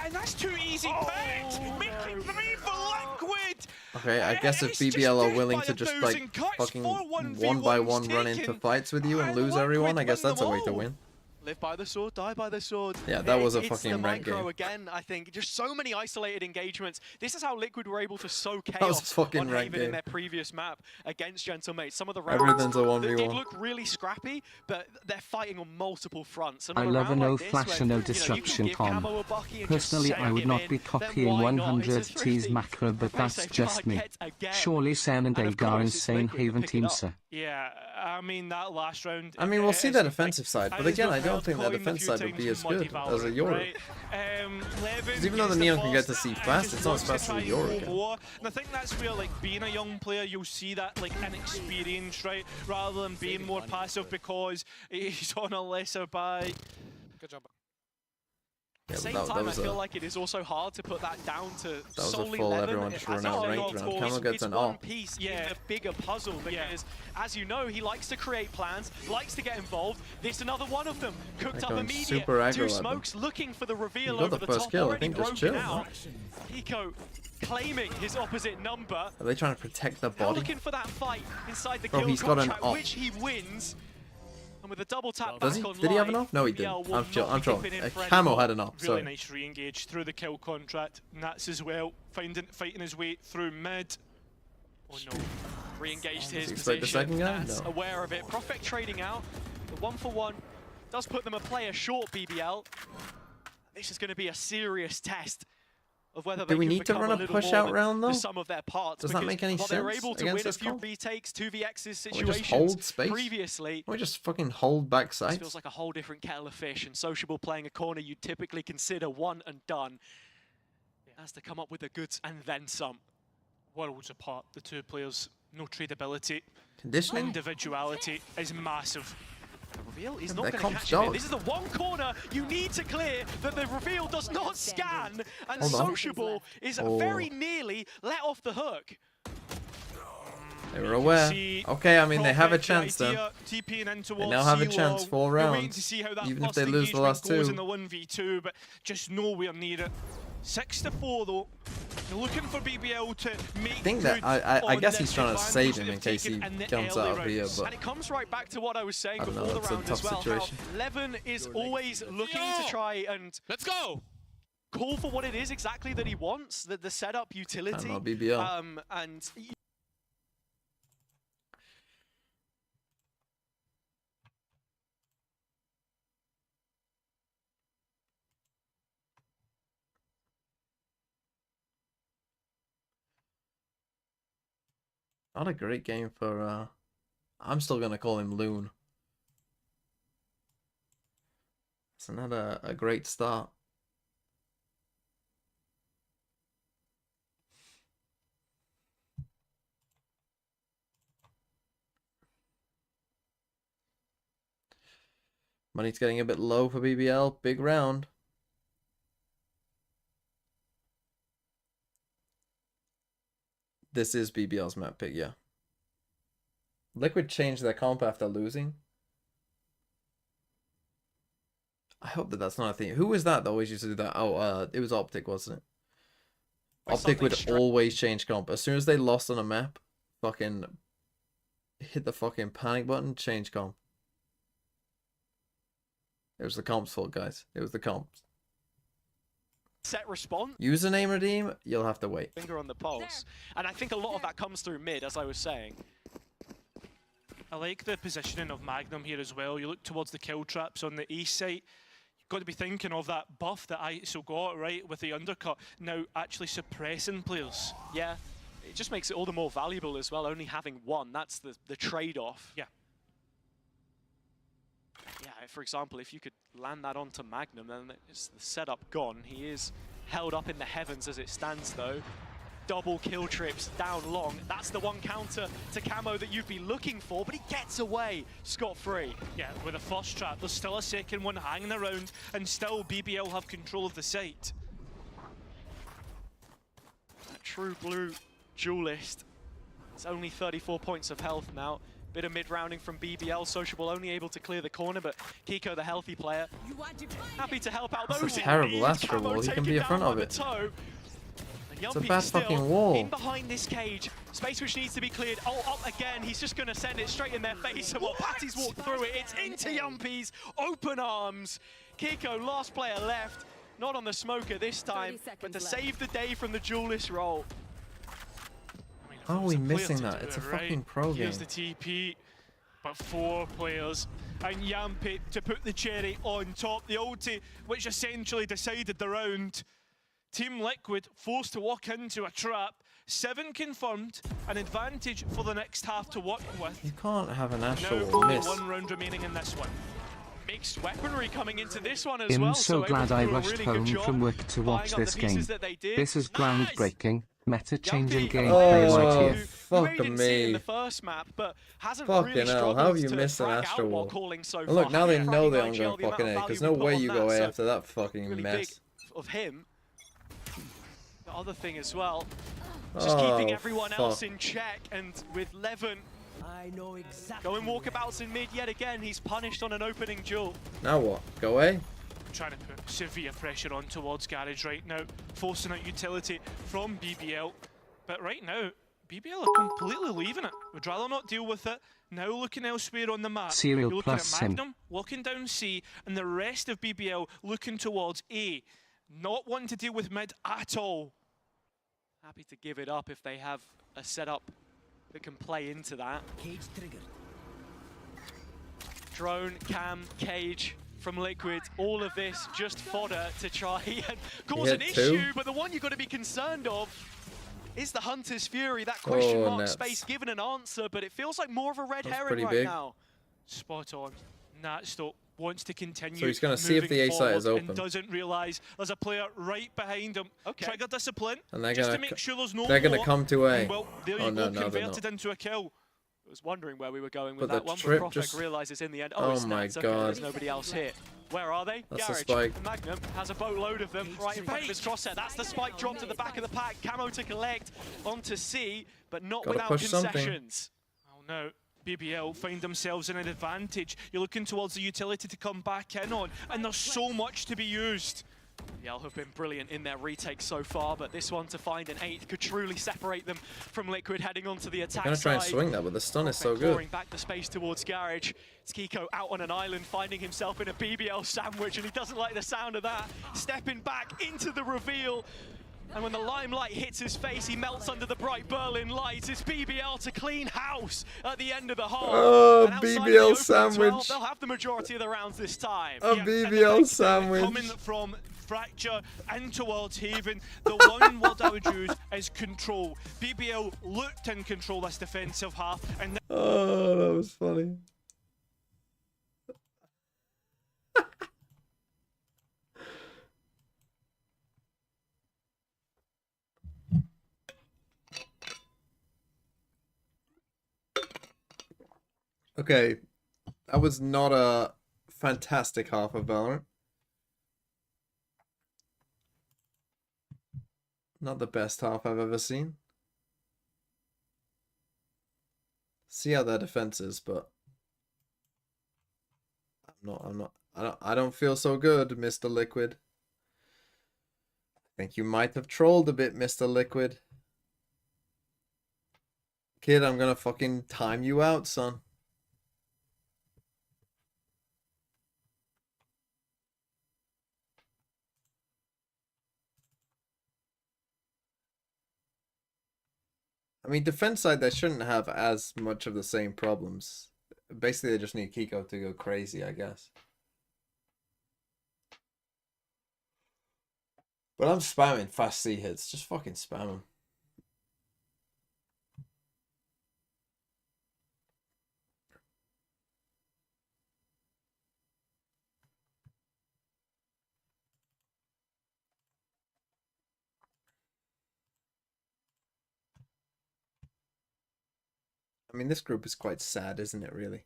and that's too easy picked. Making 3 for Liquid. Okay, I guess if It's just BBL are death willing by to a just thousand like cuts, fucking 4 one by 1v1s one run into taken. fights with you and lose Liquid everyone, I guess win that's a them way to all. win. Live by the sword, die by the sword. Yeah, that was a It's fucking the rank micro game. again, I think. Just so many isolated engagements. This is how Liquid were able to sow was a chaos fucking on rank Haven in game. their previous map against Gentlemates. Some of the rounds Everything's a that 1v1. did look really scrappy, but they're fighting on multiple fronts. And I on a love a round no like this flash where, and no you know, you can disruption give comp. Camo a Bucky and just Personally, send I would him not in, be then copying why not? 100 It's a T's thrifty. macro, but They that's say just me. target again. Surely Sam and And Dave of are course, it's insane Liquid to Haven pick it team, up. sir. Yeah, I mean that last round. I mean, we'll see that it's offensive side, but again, I don't think that defense side would be as good as a Yoru. Because even though the Neon can get to see fast, it's not as fast as a Yoru can. And I think that's where, like, being a young player, you'll see that, like, inexperience, right? Rather than being more passive because he's on a lesser buy. Good job. Yeah, At the but same that time, I was feel a like it is also hard to put that down to was a solely full Levin everyone just as run out a ranked goal. round. It's- Camel gets it's an one all. piece in the bigger puzzle because, as you know, he likes to create plans, likes to get involved. This another one of them. Cooked They're up going immediate. super aggro 2 at them. smokes looking for the reveal He got over the the first top. kill, I Already think, just broken chill. out. Pico claiming his opposite number. Are they trying to protect the Now body? looking for that fight inside the Bro, kill he's got an contract, op. which he wins. And with a double tap Does back he? online, Did he have enough? No, he BBL didn't. will I'm not be trolling. dipping in for any Camo more. had enough. Really Sorry. nice re-engage through the kill contract. Nats as well, fighting his way through mid. Oh no. Re-engaged his Expect the second position. guy? Nats No. aware of it. Prophet trading out. The 1-for-1 does put them a player short, BBL. This is going to be a serious test of whether they Do we can need to become run a little push more out than round, though? the sum of their parts. Does that because make any while they were sense able to against win a this few comp? retakes, 2vx's we situations just hold space? previously, We just fucking hold back this sides. feels like a whole different kettle of fish, and Sociable playing a corner you typically consider one and done. It has to come up with the goods and then some. Worlds apart, the two players. No tradability. Conditioning? Individuality is massive. The reveal is Yeah, not they're going to comp catch him in. dogs. This is the one corner you need to clear that the reveal does not scan, and Hold on. Sociable is Oh. very nearly let off the hook. They were aware. see Okay, I mean, they have a Prophet, chance, the though. idea, TPing in They towards now have a C-Long. chance. 4 We're waiting rounds. to see how that Even if first they lose the engagement last goes 2. in the 1v2, but just nowhere near it. 6-4 though. They're looking for BBL to make I think that I on guess this he's trying to advantage save that him in they've case he taken in the jumps early out of here, rounds. but And it comes right back to what I was saying I don't know, before the that's a round tough as well. situation. How Levin is always looking to try and Let's go! call for what it is exactly that he wants, the setup utility. know, BBL. And not a great game for, I'm still going to call him Loon. It's not a great start. Money's getting a bit low for BBL. Big round. This is BBL's map pick, yeah. Liquid changed their comp after losing. I hope that that's not a thing. Who was that always used to do that? Oh, it was Optic, wasn't it? Or Optic would something always change comp. As soon as they lost on a map, fucking hit the fucking panic button, change comp. It was the comp's fault, guys. It was the comp's. set response. Username redeem, you'll have to wait. Finger on the pulse. And I think a lot of that comes through mid, as I was saying. I like the positioning of Magnum here as well. You look towards the kill traps on the east side. You've got to be thinking of that buff that ISO got, right, with the undercut, now actually suppressing players. Yeah, it just makes it all the more valuable as well, only having one. That's the trade-off. Yeah. Yeah, for example, if you could land that onto Magnum, then it's the setup gone. He is held up in the heavens as it stands, though. Double kill trips down long. That's the one counter to Camo that you'd be looking for, but he gets away scot-free. Yeah, with the first trap, there's still a second one hanging around, and still BBL have control of the site. That true blue duelist. It's only 34 points of health now. Bit of mid-rounding from BBL. Sociable only able to clear the corner, but Kiko, the healthy player, happy to help out That's those a in terrible need. Astro Camo wall. He can taken be in down front by of the it. toe. And It's a Yuppie bad still fucking wall. in behind this cage. Space which needs to be cleared. Oh, up again. He's just going to send it straight in their face. And while Patty's walked through it, it's into Yumpie's open arms. Kiko, last player left. Not on the smoker this time, but to save the day from the duelist roll. I mean, if How it are was we a player missing to that? do It's it a right, fucking pro here's game. the TP, but 4 players. And Yampi to put the cherry on top. The ulti, which essentially decided the round. Team Liquid forced to walk into a trap. 7 confirmed, an advantage for the next half to work with. You can't have an Now Astro only miss. 1 round remaining in this one. Mixed weaponry coming into this one as I'm well. so able glad to I do a rushed really home good job from work to watch buying up this the game. pieces that they did. This is Nice! groundbreaking, meta-changing Yumpie, gameplay Oh, right here. who fuck maybe didn't see it in me. the first map, but hasn't Fucking really hell, how have you struggled to missed an frag Astro out while wall? calling so And look, far. now they Having know fragging they aren't 9GL, going the amount fucking of A, because value no we way put you on go that, A so after that fucking really mess. big of him. The other thing as well, just keeping everyone else fuck. in check, and with Levin going walkabouts in mid yet again, he's punished on an opening duel. Now what? Go A? Trying to put severe pressure on towards Garage right now, forcing out utility from BBL. But right now, BBL are completely leaving it. Would rather not deal with it. Now looking elsewhere on the map. Serial You're looking plus at sim. Magnum, looking down C, and the rest of BBL looking towards A. Not wanting to deal with mid at all. Happy to give it up if they have a setup that can play into that. Cage triggered. Drone, cam, cage from Liquid, all of this just fodder to try and cause an hit two. issue, but the one you've got to be concerned of is the Hunter's Fury. That question mark Nats. space given an answer, but it feels like more of a red That's herring pretty right big. now. Spot on. Nats though wants to continue. So he's gonna see if moving the A site is forward open. And doesn't realise there's a player right behind him. Okay. Trigger discipline. And they're just gonna to make sure there's no they're gonna more. come to A. And well, there you Oh, go, no, they're converted not. into a kill. I was wondering where we were going with But the that one, but trip Prophet just- realizes in the end, Oh it's my Nats, okay, God. there's nobody else here. Where are they? That's the Garage. spike. The Magnum has a boatload of them right in front of his crosshair. That's the spike drop to the back of the pack. Camo to collect onto C, but not Gotta without push something. concessions. Oh no. BBL find themselves in an advantage. You're looking towards the utility to come back in on, and there's so much to be used. BBL have been brilliant in their retakes so far, but this one to find an 8th could truly separate them from Liquid heading onto the attack I'm gonna try and side. swing that, but the stun is so Prophet good. clawing back the space towards Garage. It's Kiko out on an island, finding himself in a BBL sandwich, and he doesn't like the sound of that. Stepping back into the reveal. And when the limelight hits his face, he melts under the bright Berlin lights. It's BBL to clean house at the end of the half. Oh, And outside of the BBL opening 12, sandwich. they'll have the majority of the coming this time. A Yeah, and the BBL big thing sandwich. coming from Fracture in towards Haven. The one word I would use is control. BBL looked in control this defensive half, and Oh, that was funny. Okay, that was not a fantastic half of Valorant. Not the best half I've ever seen. See how their defense is, but I don't feel so good, Mr. Liquid. I think you might have trolled a bit, Mr. Liquid. Kid, I'm gonna fucking time you out, son. I mean, defense side, they shouldn't have as much of the same problems. Basically, they just need Kiko to go crazy, I guess. But I'm spamming fast C hits. Just fucking spam them. I mean, this group is quite sad, isn't it? Really,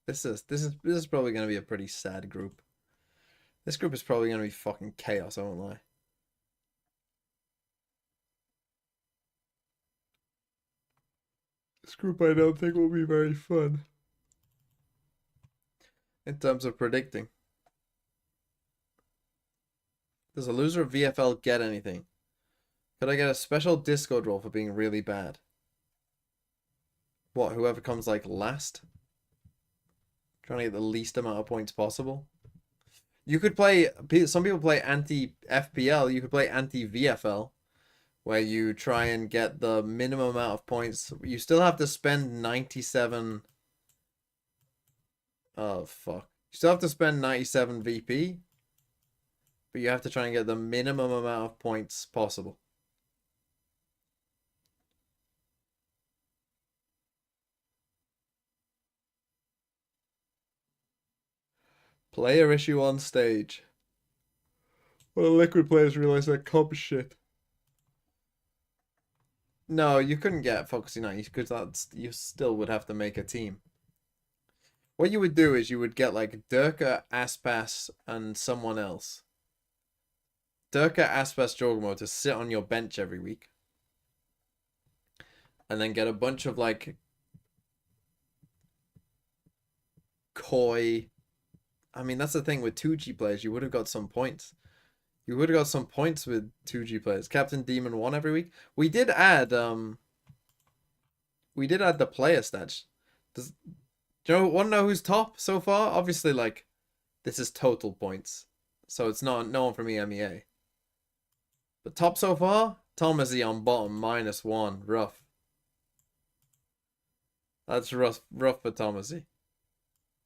this is probably going to be a pretty sad group. This group is probably going to be fucking chaos. I won't lie. This group, I don't think, will be very fun in terms of predicting. Does a loser of VFL get anything? Could I get a special Discord role for being really bad? What, whoever comes like last? Trying to get the least amount of points possible. You could play, some people play anti-FPL, you could play anti-VFL, where you try and get the minimum amount of points. You still have to spend 97... Oh, fuck. You still have to spend 97 VP, but you have to try and get the minimum amount of points possible. Player issue on stage. Well, the Liquid players realize that comp shit. No, you couldn't get Focusy 90 because that's, you still would have to make a team. What you would do is you would get like Durka, Aspas, and someone else. Durka, Aspas, Jorgmo to sit on your bench every week. And then get a bunch of like Koi. I mean, that's the thing with 2G players. You would have got some points. You would have got some points with 2G players. Captain Demon 1 every week. We did add we did add the player stats. Do you want to know who's top so far? Obviously, like, this is total points, so it's not no one from EMEA. But top so far, Thomasy on bottom, -1. Rough. That's rough for Thomasy.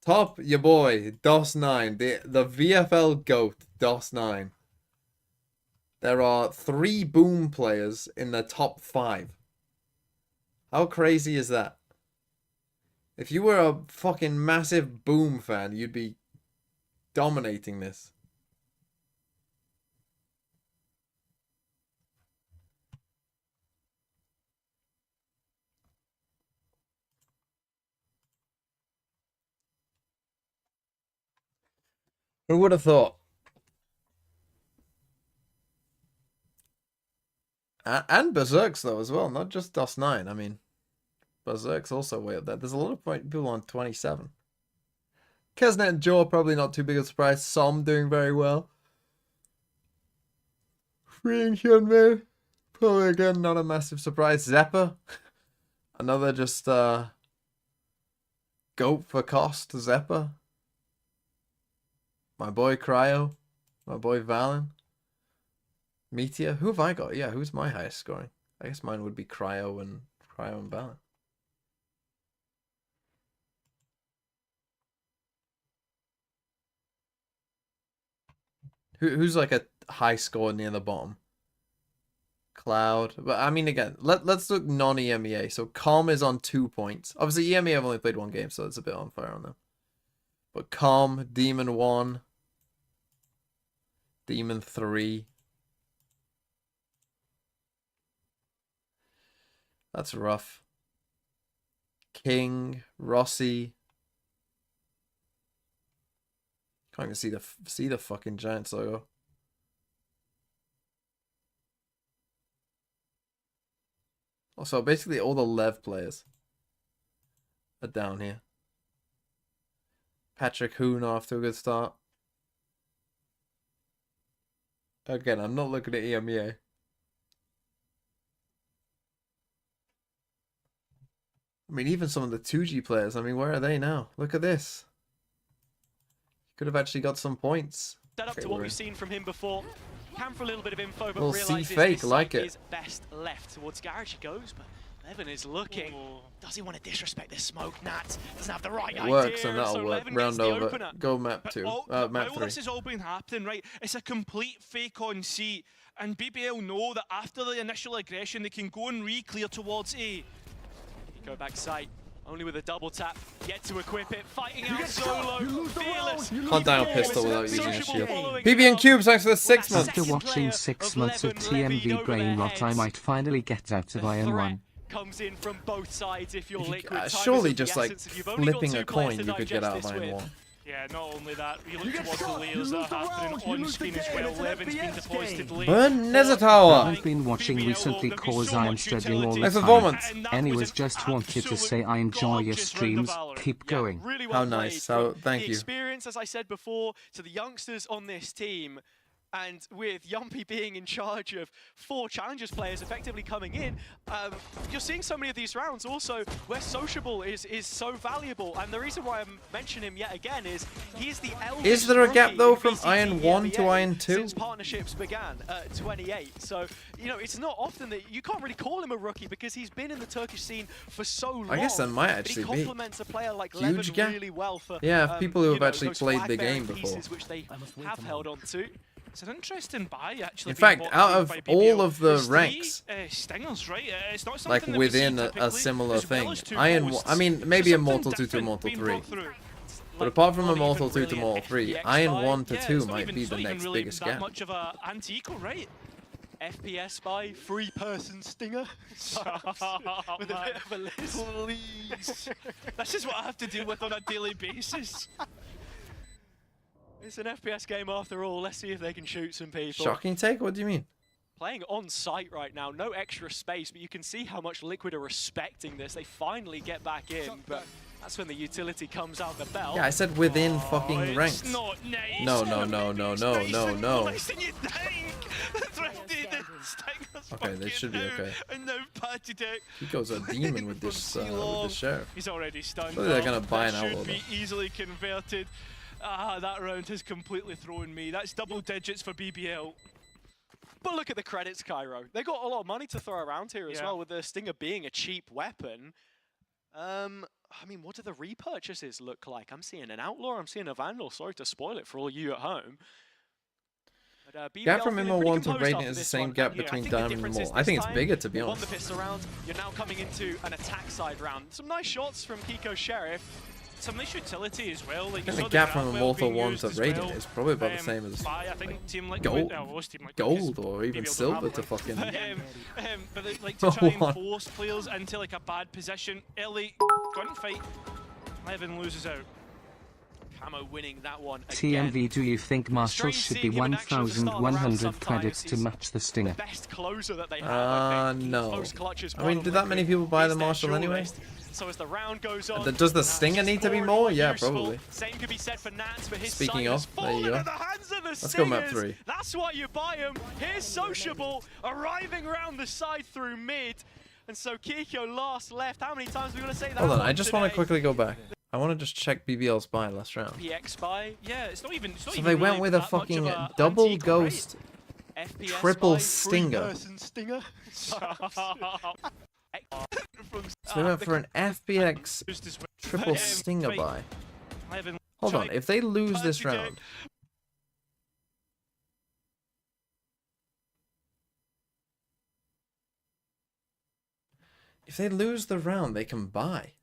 Top, your boy, DOS9, the VFL GOAT, DOS9. There are 3 boom players in the top 5. How crazy is that? If you were a fucking massive boom fan, you'd be dominating this. Who would have thought? And Berserks, though, as well. Not just DOS9. I mean, Berserk's also way up there. There's a lot of people on 27. Kesnet and Joe, probably not too big of a surprise. Som doing very well. Free and Hyunmin, probably again not a massive surprise. Zeppa, another just goat for cost. Zeppa. My boy Cryo. My boy Valen. Meteor. Who have I got? Yeah, who's my highest scoring? I guess mine would be Cryo and Valen. Who's like a high score near the bottom? Cloud. But I mean, again, let's look non-EMEA. So Com is on 2 points. Obviously, EMEA have only played 1 game, so it's a bit unfair on them. But Com, Demon 1, Demon 3. That's rough. King, Rossi. Can't even see the fucking Giants logo. Also, basically all the Lev players are down here. Patrick Hoon off to a good start. Again, I'm not looking at EMEA. I mean, even some of the 2G players, I mean, where are they now? Look at this. Could have actually got some points. Set up to what we've seen from him before. Can for a little bit of info, but Well, realizes see fake, this like site it. is best left towards garage he goes, but Levin is looking. Does he want to disrespect this smoke? Nat doesn't have the right It idea. works, and that'll so work. Levin gets Round the over. opener. Go map But 2. all Map 3. this has all been happening, right? It's a complete fake on C, and BBL know that after the initial aggression, they can go and re-clear towards A. Go back site. Only with a double tap, yet to equip it, fighting out solo, fearless. Can't die on pistol without using a Sociable shield. following BB and as Cubes, thanks for the 6 well. months. After watching 6 months of TMV brain rot, I might finally get out of Iron 1. Comes in from both sides if you're liquid. Time is Surely of just the like essence. If you've only got flipping 2 a players coin, to you could get digest out of this Iron with. 1. Yeah, not only that, you look towards the layers that are happening on screen as well. Levin's been deposited late. Burn Nezatower! I've been watching recently cause I'm studying all the Nice time. performance. Anyways, just wanted to say I enjoy your streams. Keep going. Really How well nice. played. How- From thank the you. experience, as I said before, to the youngsters on this team, and with Yumpy being in charge of 4 challengers players effectively coming in, you're seeing so many of these rounds also where sociable is so valuable. And the reason why I mention him yet again is he's the eldest Is there a gap rookie though in from BCT Iron 1 to EMEA Iron 2? since partnerships began at 28. So, you know, it's not often that you can't really call him a rookie because he's been in the Turkish scene for so long. I guess that might But actually he be. complements a player like Huge Levin gap. really well for Yeah, people who you have know, actually those played the flag-bearing game before. pieces which they have held on to. It's an interesting buy, actually. In being fact, bought out through of by all BBL. of the There's 3, ranks, stingers, right? It's not something like that we within see a typically, similar as well thing, as 2 Iron. posts. I mean, So maybe something Immortal 2 to different Immortal being 3. brought through. But Like, apart from not Immortal even 2 to really Immortal an 3, FPX Iron buy. 1 to Yeah, 2 it's not might even- be it's the not even next really biggest that gap. much of a anti-eco, right? FPS by 3-person stinger. With a bit of a list. Please. This is what I have to deal with on a daily basis. It's an FPS game after all. Let's see if they can shoot some people. Shocking take? What do you mean? Playing on site right now, no extra space, but you can see how much Liquid are respecting this. They finally get back in, but that's when the utility comes out the belt. Yeah, I said within Oh, fucking it's ranks. not nice. No, no, no, no, It's no, nice no, and no. nice and you think. Thrifty, the Stingers Okay, they fucking should be out, okay. And now Kiko's a demon with this sheriff. He's already stunned. Surely they're gonna buy an That outlaw, should be easily converted. That round has completely thrown me. That's double digits for BBL. But look at the credits, Cairo. They got a lot of money to throw around here as well, with the Stinger being a cheap weapon. I mean, what do the repurchases look like? I'm seeing an Outlaw, I'm seeing a Vandal. Sorry to spoil it for all you at home. But, Gap from feeling MO1 pretty to composed Radiant after is the this same one. gap And, between I think the Diamond and difference is Mole. I think this it's bigger, time, to be you won honest. the pistol round, you're now coming into an attack side round. Some nice shots from Kiko Sheriff. Some nice utility as well. Like, I think the gap from Immortal 1 to Radiant is probably about the same as I think Team Liquid, gold, Team Liquid, gold or even BBL don't silver have to one. fucking... But they like to try and force players into like a bad position. Early gunfight. Levin loses out. Camo winning that one again. TMV, do you think Marshall should be 1,100 credits to match the Stinger? Best closer that they have, no. I mean, did that many people buy the Marshall anyway? So as the round goes on, Does the Stinger need to be more? Yeah, probably. Same could be said for Nats, but his Speaking sight has of, there you fallen go. at the hands of the Let's go map Stingers. 3. That's why you buy him. Here's Sociable arriving around the side through mid. And so Kiko last left. How many times are we going to say that? Hold on, one I just want to today? quickly go back. I want to just check BBL's buy last round. PX buy. Yeah, it's not even. It's not So even they went really with a that much fucking of a double antique ghost, FPS triple buy, stinger. three-person stinger. So they went for an FBX triple stinger buy. Hold on, if they lose this round, if they lose the round, they can buy.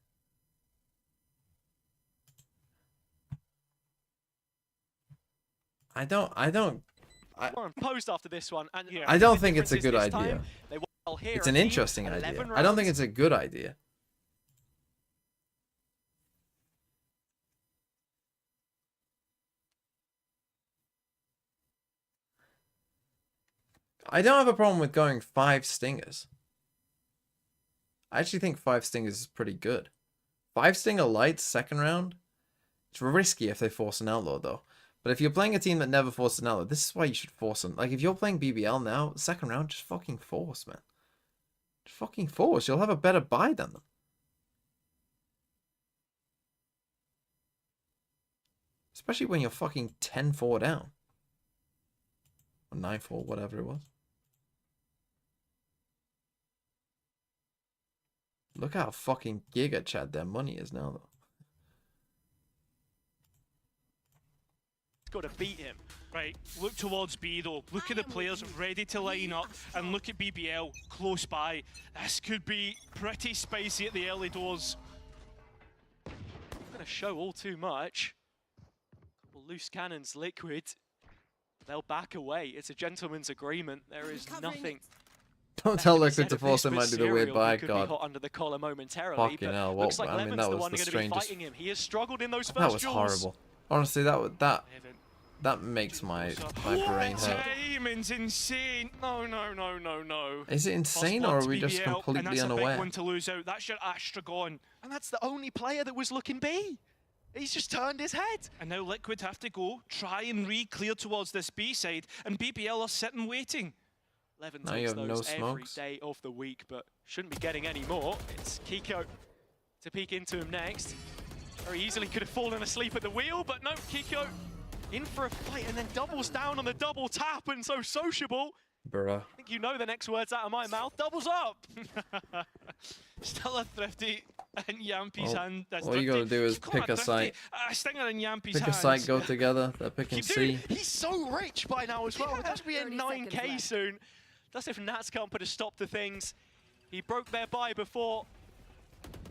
I don't Posed after this one, and I don't the think it's a difference good is this idea. time, they won well here It's at an team, interesting 11 idea. I don't rounds. think it's a good idea. I don't have a problem with going 5 stingers. I actually think 5 stingers is pretty good. 5 stinger lights, second round. It's risky if they force an outlaw though. But if you're playing a team that never forced an outlaw, this is why you should force them. Like if you're playing BBL now, second round, just fucking force, man. Just fucking force. You'll have a better buy than them. Especially when you're fucking 10-4 down. Or 9-4, whatever it was. Look how fucking giga chad their money is now, though. Got to beat him. Right, look towards B though. Look at the players ready to line up, and look at BBL close by. This could be pretty spicy at the early doors. Not going to show all too much. Couple loose cannons, Liquid. They'll back away. It's a gentleman's agreement. There is nothing. Don't tell left to Liquid be to said of force this, him but might be the weird Serial, buy. who could be God. hot under the collar momentarily. Fucking but hell, looks what- like I mean, Levin's that the was one the going to be strangest- fighting him. He has struggled in those first That was duels. horrible. Honestly, that Evan. makes my brain hurt. Diamond's insane. No. Is it insane or are we just BBL, and completely that's a big unaware? one to lose out. That's your Astra gone. And that's the only player that was looking B. He's just turned his head. And now Liquid have to go, try and re-clear towards this B side, and BBL are sitting waiting. Levin Now you takes have those no every smokes. day of the week, but shouldn't be getting any more. It's Kiko to peek into him next. Very easily could have fallen asleep at the wheel, but no, Kiko in for a fight and then doubles down on the double tap, and so Sociable. Bruh. I think you know the next words out of my mouth. Doubles up. Still a Thrifty in Yampy's Well, hand. That's all you Thrifty. gotta do is You've got pick a Thrifty, site. A Stinger in Yampy's Pick a hands. site, go together. They're picking C. Dude, he's so rich by now as well. We're going to be in 30 seconds 9K left. soon. That's if Nats can't put a stop to things. He broke their buy before.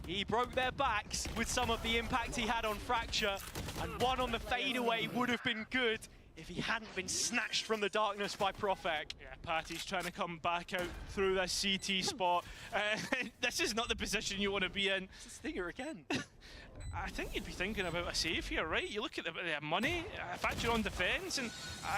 He broke their backs with some of the impact he had on Fracture. And one on the fadeaway would have been good if he hadn't been snatched from the darkness by Profec. Yeah, Patty's trying to come back out through this CT spot. This is not the position you want to be in. It's a Stinger again. I think you'd be thinking about a save here, right? You look at the money, factor on defense, and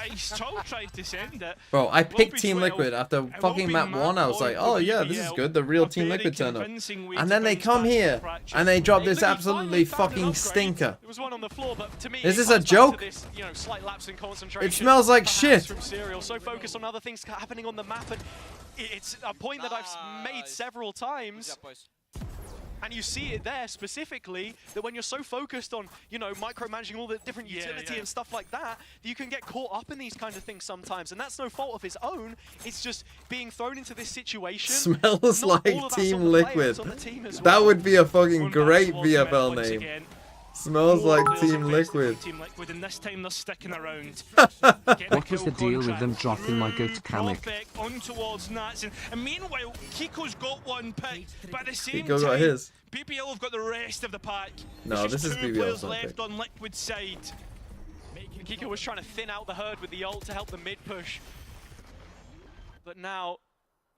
he still tried to send it. Bro, I It will picked be Team 12. Liquid after It will fucking be map Matt 1. I was Boyd like, oh for yeah, this is BBL. good. The real A Team very Liquid turned up. convincing way And to then they bounce come back here from Fracture. and they drop this Look, he absolutely finally found an fucking upgrade. stinker. There was one on the floor, but to me, Is it this a comes back to joke? This, slight lapse in concentration. It smells like perhaps shit. From Serial, so focused on other things happening on the map, and It's a point that I've made several times. And you see it there specifically, that when you're so focused on, you know, micromanaging all the different utility and stuff like that, you can get caught up in these kind of things sometimes. And that's no fault of his own. It's just being thrown into this situation. Smells Not like all of that's Team on the player, Liquid. it's on the team as That well. would be a fucking Going back great towards the VFL once name. again. Smells More like players Team invested in Liquid. Team Liquid, and this time they're sticking around. What was the deal with them dropping my good Kamek? Perfect on towards Nats, and meanwhile, Kiko's got one pick, but at the same Kiko got time, his. BBL have got the rest of the pack. No, There's this just is two BBL's players not left pick. on Liquid side. Kiko was trying to thin out the herd with the ult to help the mid push. But now,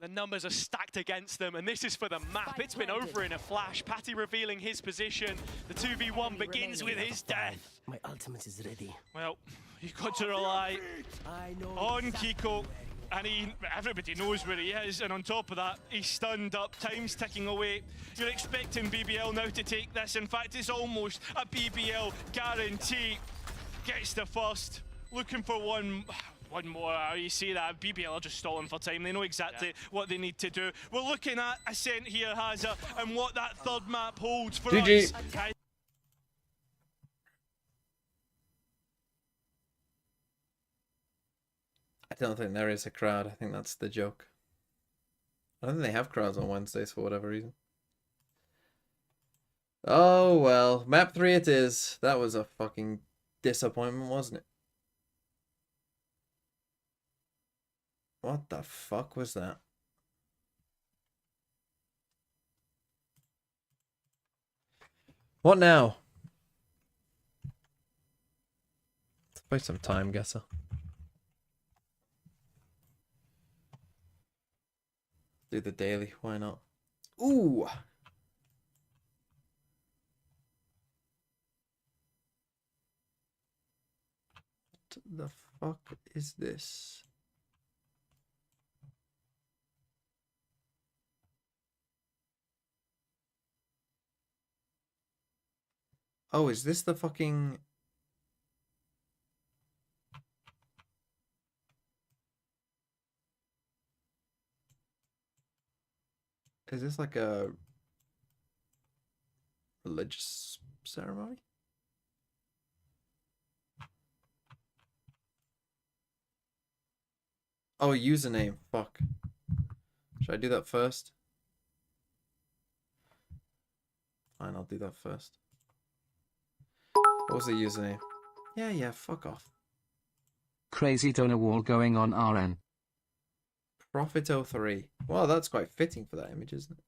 the numbers are stacked against them, and this is for the map. It's been over in a flash. Patty revealing his position. The 2v1 begins with his death. My ultimate is ready. Well, you've got to rely I know on Kiko, and everybody knows where he is, and on top of that, he's stunned up, time's ticking away. You're expecting BBL now to take this. In fact, it's almost a BBL guarantee. Gets the first, looking for one more. You see that BBL are just stalling for time. They know exactly what they need to do. We're looking at Ascent here, Hazza, and what that third map holds for GG. us. I don't think there is a crowd. I think that's the joke. I don't think they have crowds on Wednesdays for whatever reason. Oh well, map 3 it is. That was a fucking disappointment, wasn't it? What the fuck was that? What now? Let's play some Time Guesser. Do the daily, why not? Ooh! What the fuck is this? Oh, is this the fucking... Is this like a religious ceremony? Oh, username. Fuck. Should I do that first? Fine, I'll do that first. What was the username? Yeah, fuck off. Crazy donor wall going on RN. Profit03. Well, that's quite fitting for that image, isn't it?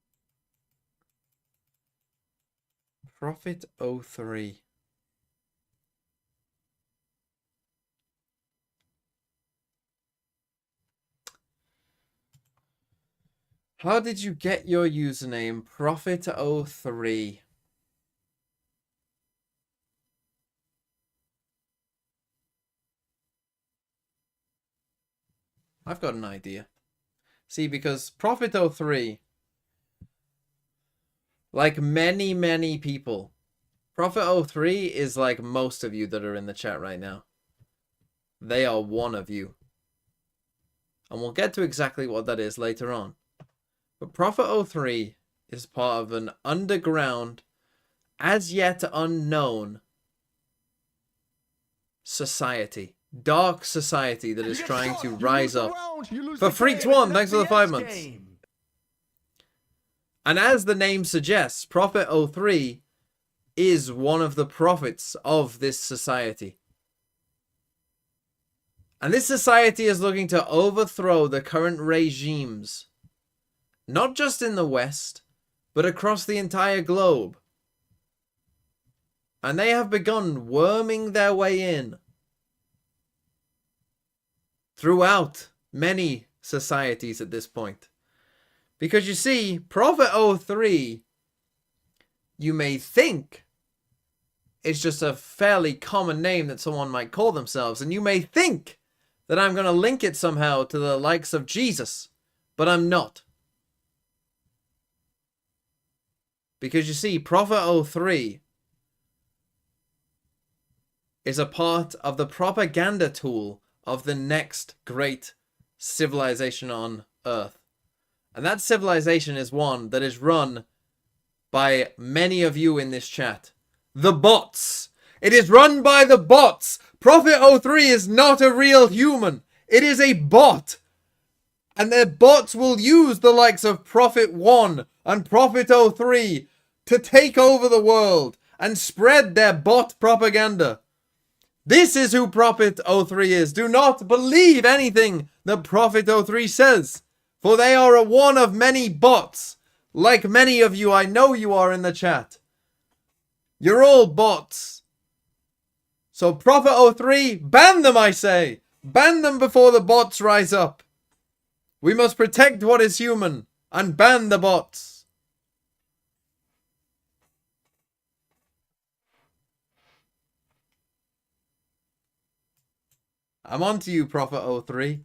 Profit03. How did you get your username? Profit03. I've got an idea. See, because Profit03, like many people, Profit03 is like most of you that are in the chat right now. They are one of you. And we'll get to exactly what that is later on. But Profit03 is part of an underground, as yet unknown society. Dark society that is trying to rise up. For Freaks1, thanks for the 5 months. And as the name suggests, Profit03 is one of the prophets of this society. And this society is looking to overthrow the current regimes, not just in the West, but across the entire globe. And they have begun worming their way in throughout many societies at this point. Because you see, Profit03, you may think it's just a fairly common name that someone might call themselves, and you may think that I'm going to link it somehow to the likes of Jesus, but I'm not. Because you see, Profit03 is a part of the propaganda tool of the next great civilization on Earth. And that civilization is one that is run by many of you in this chat. The bots. It is run by the bots. Prophet03 is not a real human. It is a bot. And their bots will use the likes of Prophet1 and Prophet03 to take over the world and spread their bot propaganda. This is who Prophet03 is. Do not believe anything that Prophet03 says, for they are a one of many bots. Like many of you, I know you are in the chat. You're all bots. So Prophet03, ban them, I say. Ban them before the bots rise up. We must protect what is human and ban the bots. I'm on to you, Prophet03.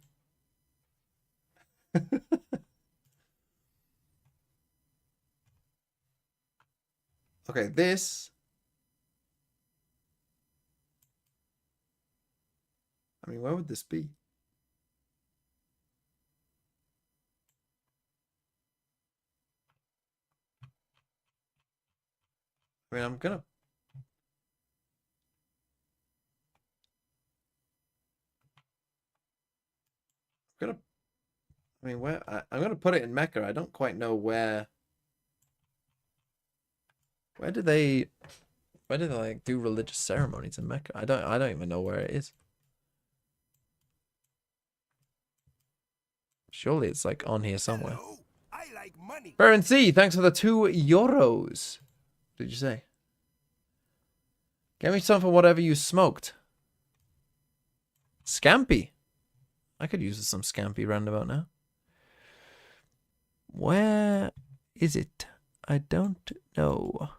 Okay, this. I mean, where would this be? I mean, I'm gonna I mean, where I'm gonna put it in Mecca. I don't quite know where. Where do they like do religious ceremonies in Mecca? I don't even know where it is. Surely it's like on here somewhere. Hello, I like money. Baron C, thanks for the €2. What did you say? Get me some for whatever you smoked. Scampi. I could use some scampi roundabout now. Where is it? I don't know.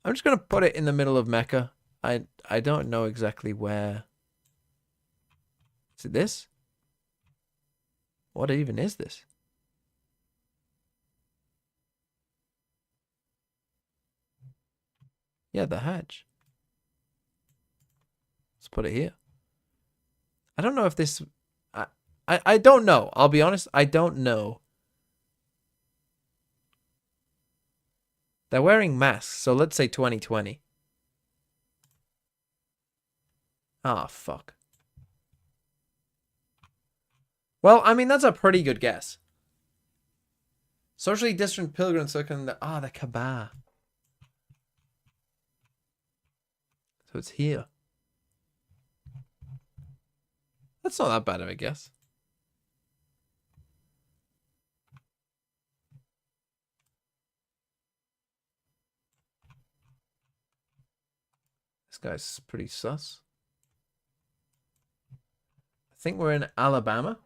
I'm just gonna put it in the middle of Mecca. I don't know exactly where. Is it this? What even is this? Yeah, the Hajj. Let's put it here. I don't know if this... I don't know. I'll be honest. I don't know. They're wearing masks, so let's say 2020. Ah, fuck. Well, I mean, that's a pretty good guess. Socially distant pilgrims looking the Kaaba. So it's here. That's not that bad of a guess. This guy's pretty sus. I think we're in Alabama.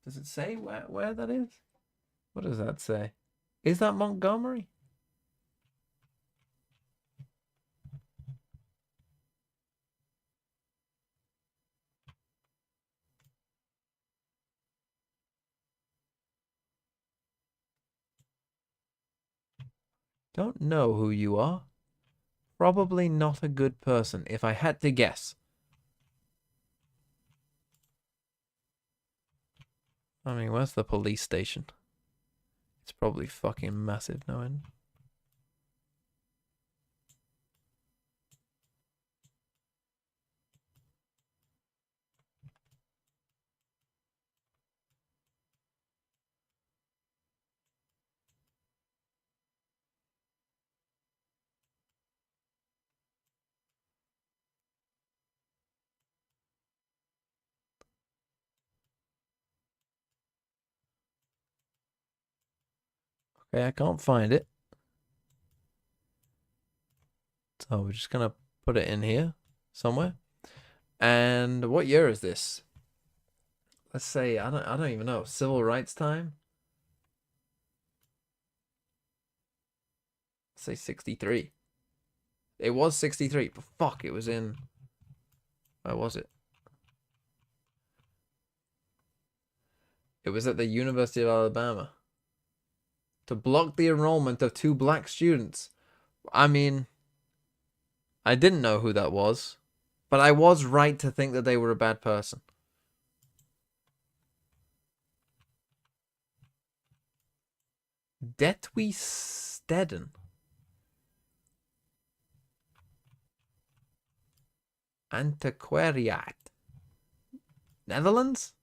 Does it say where that is? What does that say? Is that Montgomery? Don't know who you are. Probably not a good person, if I had to guess. I mean, where's the police station? It's probably fucking massive, no end. Okay, I can't find it. So we're just gonna put it in here somewhere. And what year is this? Let's say I don't even know. Civil rights time? Let's say 63. It was 63, but fuck, it was in... Where was it? It was at the University of Alabama. To block the enrollment of 2 black students. I mean, I didn't know who that was. But I was right to think that they were a bad person. Detwy Stedden. Antiquariat. Netherlands?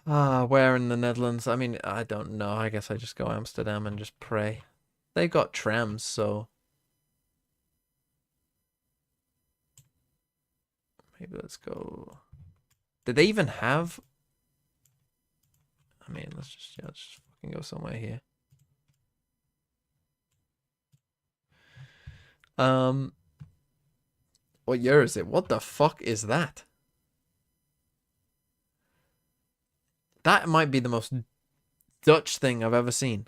Where in the Netherlands? I mean, I don't know. I guess I just go Amsterdam and just pray. They've got trams, so maybe let's go. Did they even have? I mean, let's just fucking go somewhere here. What year is it? What the fuck is that? That might be the most Dutch thing I've ever seen.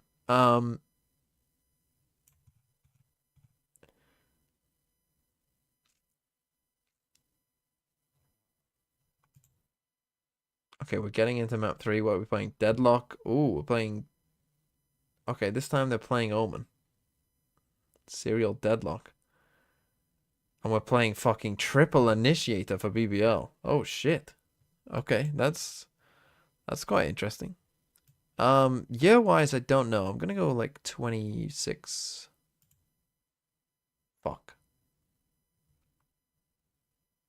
Okay, we're getting into map 3. What are we playing? Deadlock. Ooh, we're playing... Okay, this time they're playing Omen. Serial Deadlock. And we're playing fucking Triple Initiator for BBL. Oh, shit. Okay, that's quite interesting. Year-wise, I don't know. I'm gonna go, like, 26... Fuck.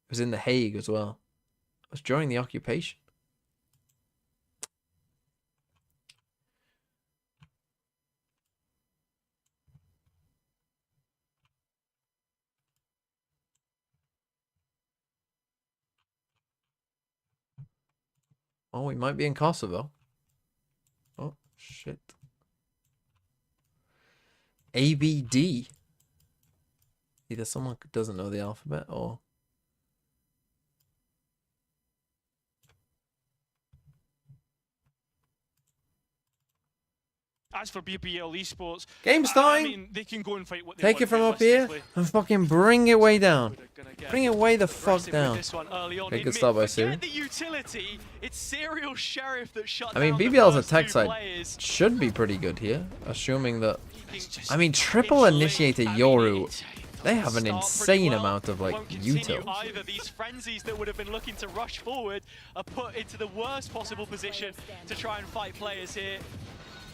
It was in The Hague as well. It was during the occupation. Oh, we might be in Kosovo. Oh, shit. ABD. Either someone doesn't know the alphabet or... As for BBL esports, Game's time! I mean, they can go and fight what they Take want, it from up here realistically. and fucking bring it way down. Bring it way the fuck Aggressive with down. this one early on. Okay, good start by Siri. Forget the utility. It's Serial Sheriff that shut I mean, down the BBL's first attack two side players. should be pretty good here, assuming that... Just- I mean, Triple it's late. Initiator I mean, Yoru, it's- they have an Start pretty insane well. amount of, like, Won't continue util. either. These frenzies that would have been looking to rush forward are put into the worst possible position to try and fight players here.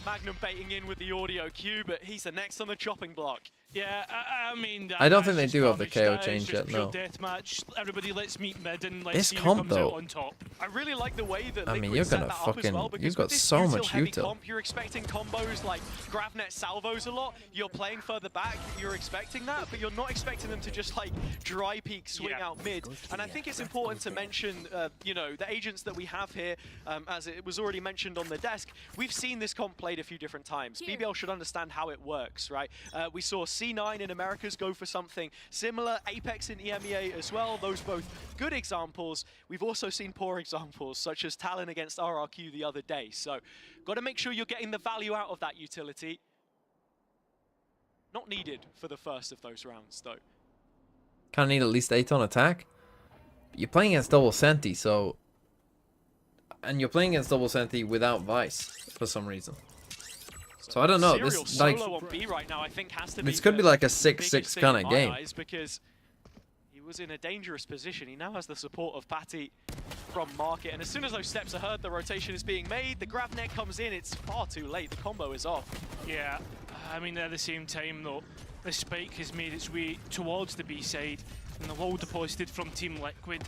Magnum baiting in with the audio cue, but he's the next on the chopping block. Yeah, I mean... that I don't think match they is do have the garbage. KO That is change just yet, pure no. deathmatch. Everybody, let's meet mid and let's This see who comp, comes though. out on top. I really like the way that I mean, Liquid you're set gonna that up as fucking- well, because you've got with this so much heavy util. comp, you're expecting combos like Gravnet salvos a lot. You're playing further back, you're expecting that, but you're not expecting them to just like dry peek swing Yeah. out mid. And I think it's important to mention, you know, the agents that we have here, as it was already mentioned on the desk. We've seen this comp played a few different times. BBL should understand how it works, right? We saw C9 in Americas go for something similar, Apex in EMEA as well. Those both good examples. We've also seen poor examples, such as Talon against RRQ the other day. So, got to make sure you're getting the value out of that utility. Not needed for the first of those rounds, though. Kind of need at least 8 on attack. You're playing against double Senti, so... And you're playing against double Senti without Vice, for some reason. So I don't know, Serial this, like... solo on B right now, I think has to be This could be like a biggest 6-6 thing kind in of my game. eyes, because he was in a dangerous position. He now has the support of Patty from Market, and as soon as those steps are heard, the rotation is being made. The grab net comes in. It's far too late. The combo is off. Yeah, I mean, at the same time, though, the spike has made its way towards the B side, and the wall deposited from Team Liquid.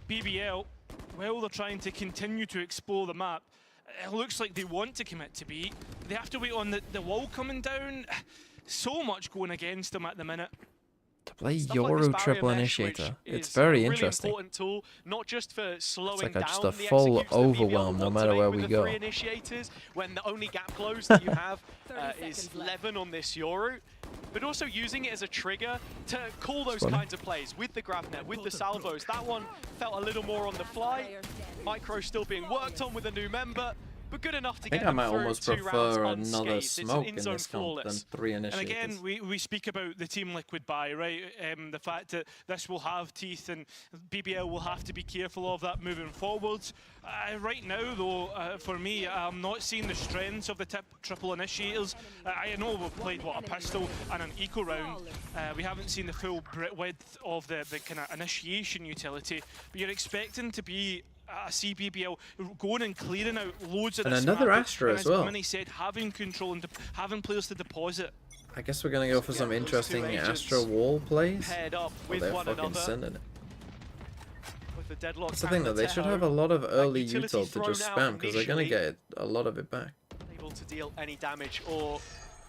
BBL, well, they're trying to continue to explore the map. It looks like they want to commit to B. They have to wait on the wall coming down. So much going against them at the minute. To play Stuff like this Yoru barrier Triple mesh, Initiator, which it's is very a really interesting. important tool, not just for slowing like down just a the full executes that BBL overwhelm no want to matter make where with we the go. 3 initiators, when the only gap close that you have 30 is seconds left. 11 on this Yoru, but also using it as a trigger to call those funny. kinds of plays with the grab net, with the salvos. That one felt a little more on the fly. Micro still being worked on with a new member. but good enough to I think get I them might through almost 2 rounds prefer another unscathed. It's an smoke in in-zone this comp than flawless. 3 And initiators. again, we speak about the Team Liquid buy, right? The fact that this will have teeth and BBL will have to be careful of that moving forwards. Right now, though, for me, I'm not seeing the strengths of the triple initiators. I know we've played, what, a pistol and an eco round. We haven't seen the full width of the kind of initiation utility, but you're expecting to be a CBBL going and clearing out loads of And this another map. Astra And as well. Minnie said, having control and having players to deposit. I guess we're gonna go for some those two interesting agents Astra wall plays. Paired up Oh, with they're one fucking another. sending it. With the deadlock That's the thing though, they should have a lot of early util to just spam because they're gonna get a lot of it back. Able to deal any damage or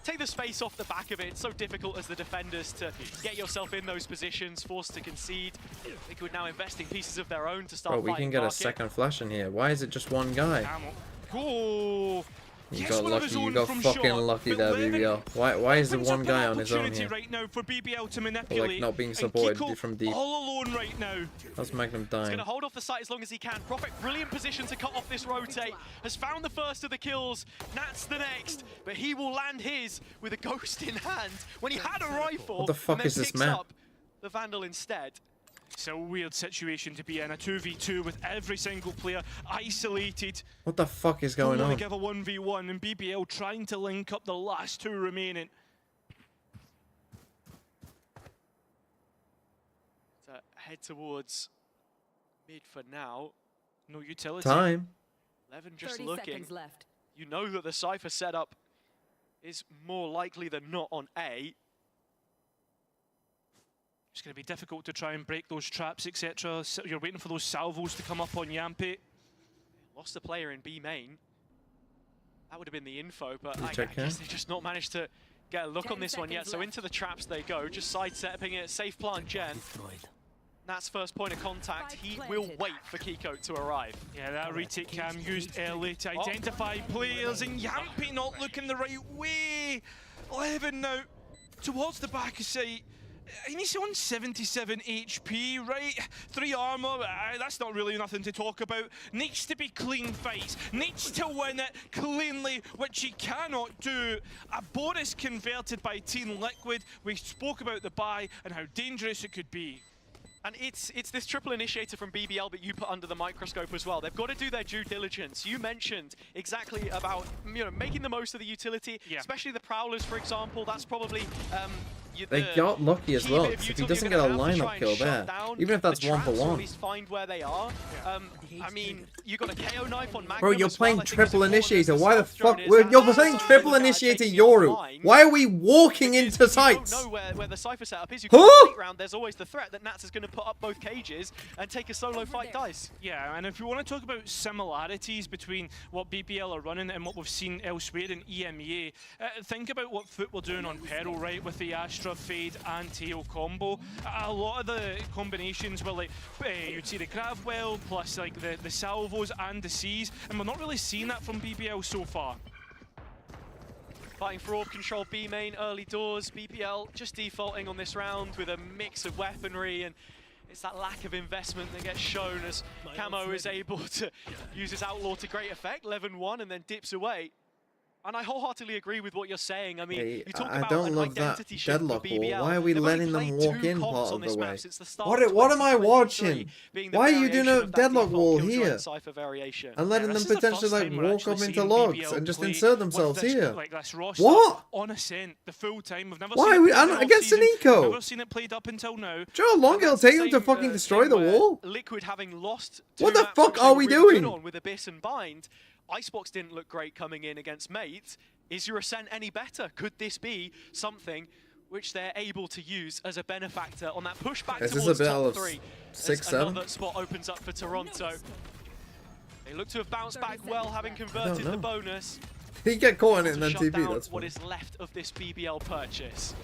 take the space off the back of it. It's so difficult as the defenders to get yourself in those positions, forced to concede. Liquid now investing pieces of their own to start Bro, we fighting can get a market. second flash in here. Why is it just one guy? Go! You Yes, got one of his lucky. You own got from fucking short, lucky but there, Levin BBL. Why is the opens one up guy an on his own opportunity here? right now for BBL to manipulate. not being and supported Kiko from deep. all alone right now. That's Magnum He's dying. going to hold off the site as long as he can. Prophet, brilliant position to cut off this rotate. Has found the first of the kills. Nat's the next, but he will land his with a ghost in hand when he had a rifle. What the fuck and then is this picks map? up the Vandal instead. It's a weird situation to be in, a 2v2 with every single player isolated. What the fuck is going Only on? give a 1v1 and BBL trying to link up the last 2 remaining. To head towards mid for now. No utility. Time. Levin just 30 looking. seconds left. You know that the Cypher setup is more likely than not on A. It's going to be difficult to try and break those traps, etc. So you're waiting for those salvos to come up on Yampi. Lost a player in B main. That would have been the info, but You I check guess here? they've just not managed to get a look 10 on this one yet. seconds So left. into the traps they go, just sidestepping it. Safe plant Gen. Destroyed. That's first point of contact. Spike He planted. will wait for Kiko to arrive. Yeah, that retake cam used early to identify players, and Yampi not looking the right way. 11 now towards the back of site. And he's on 77 HP, right? 3 armor, that's not really nothing to talk about. Needs to be clean fights, needs to win it cleanly, which he cannot do. A bonus converted by Team Liquid. We spoke about the buy and how dangerous it could be. And it's this triple initiator from BBL that you put under the microscope as well. They've got to do their due diligence. You mentioned exactly about making the most of the utility, especially the Prowlers, for example. That's probably They got lucky as key well, bit of 'cause if he utility doesn't you're get a gonna have to try lineup and kill shut there, down even if that's the 1 for traps, or 1. at least find where they are. I mean, you got a KO knife on Magnum. Bro, you're as well. playing I think it's triple important as initiator. Why the self drone fuck? is. You're That's playing also triple the guy initiator taking your Yoru. line. Why are we walking Because into if sites? you don't know where the Cypher setup is, you Huh? can late round. There's always the threat that Nats is going to put up both cages and take a solo fight dice. Yeah, and if you want to talk about similarities between what BBL are running and what we've seen elsewhere in EMEA, think about what Foot were doing on Peril, right, with the Astra, Fade and Tail combo. A lot of the combinations were like, you'd see the Gravwell plus like the Salvos and the Seas, and we're not really seeing that from BBL so far. Fighting for orb control B main, early doors. BBL just defaulting on this round with a mix of weaponry, and it's that lack of investment that gets shown as Camo is able to use his Outlaw to great effect. 11-1 and then dips away. And I wholeheartedly agree with what you're saying. I mean, Hey, you talk I about don't an love that identity shift for deadlock wall. BBL. Why are we They've only letting them played walk 2 in comps part on of this the map way? since the start What of am I 2023, watching? being the Why are you doing variation a of that deadlock default wall Killjoy here? and Cypher variation. And letting them this is the potentially first like time we're walk actually up into seeing logs BBL and just play insert with themselves this, here. like this roster What? on Ascent the full time. We've never Why? seen it I'm played against all an season. eco. Never seen it played up until now. Do you know how long it'll take them to fucking destroy the wall? Liquid having lost What 2 the maps fuck which are they we were really doing? good on with Abyss and Bind. Icebox didn't look great coming in against Mate. Is your Ascent any better? Could this be something which they're able to use as a benefactor on that pushback Is this towards a top battle of 3? 6, As 7? another spot opens up for Toronto. They look to have bounced back 30 well, seconds having left. converted know. the bonus. He get caught in it and To then shut TP. down That's what fine. is left of this BBL purchase.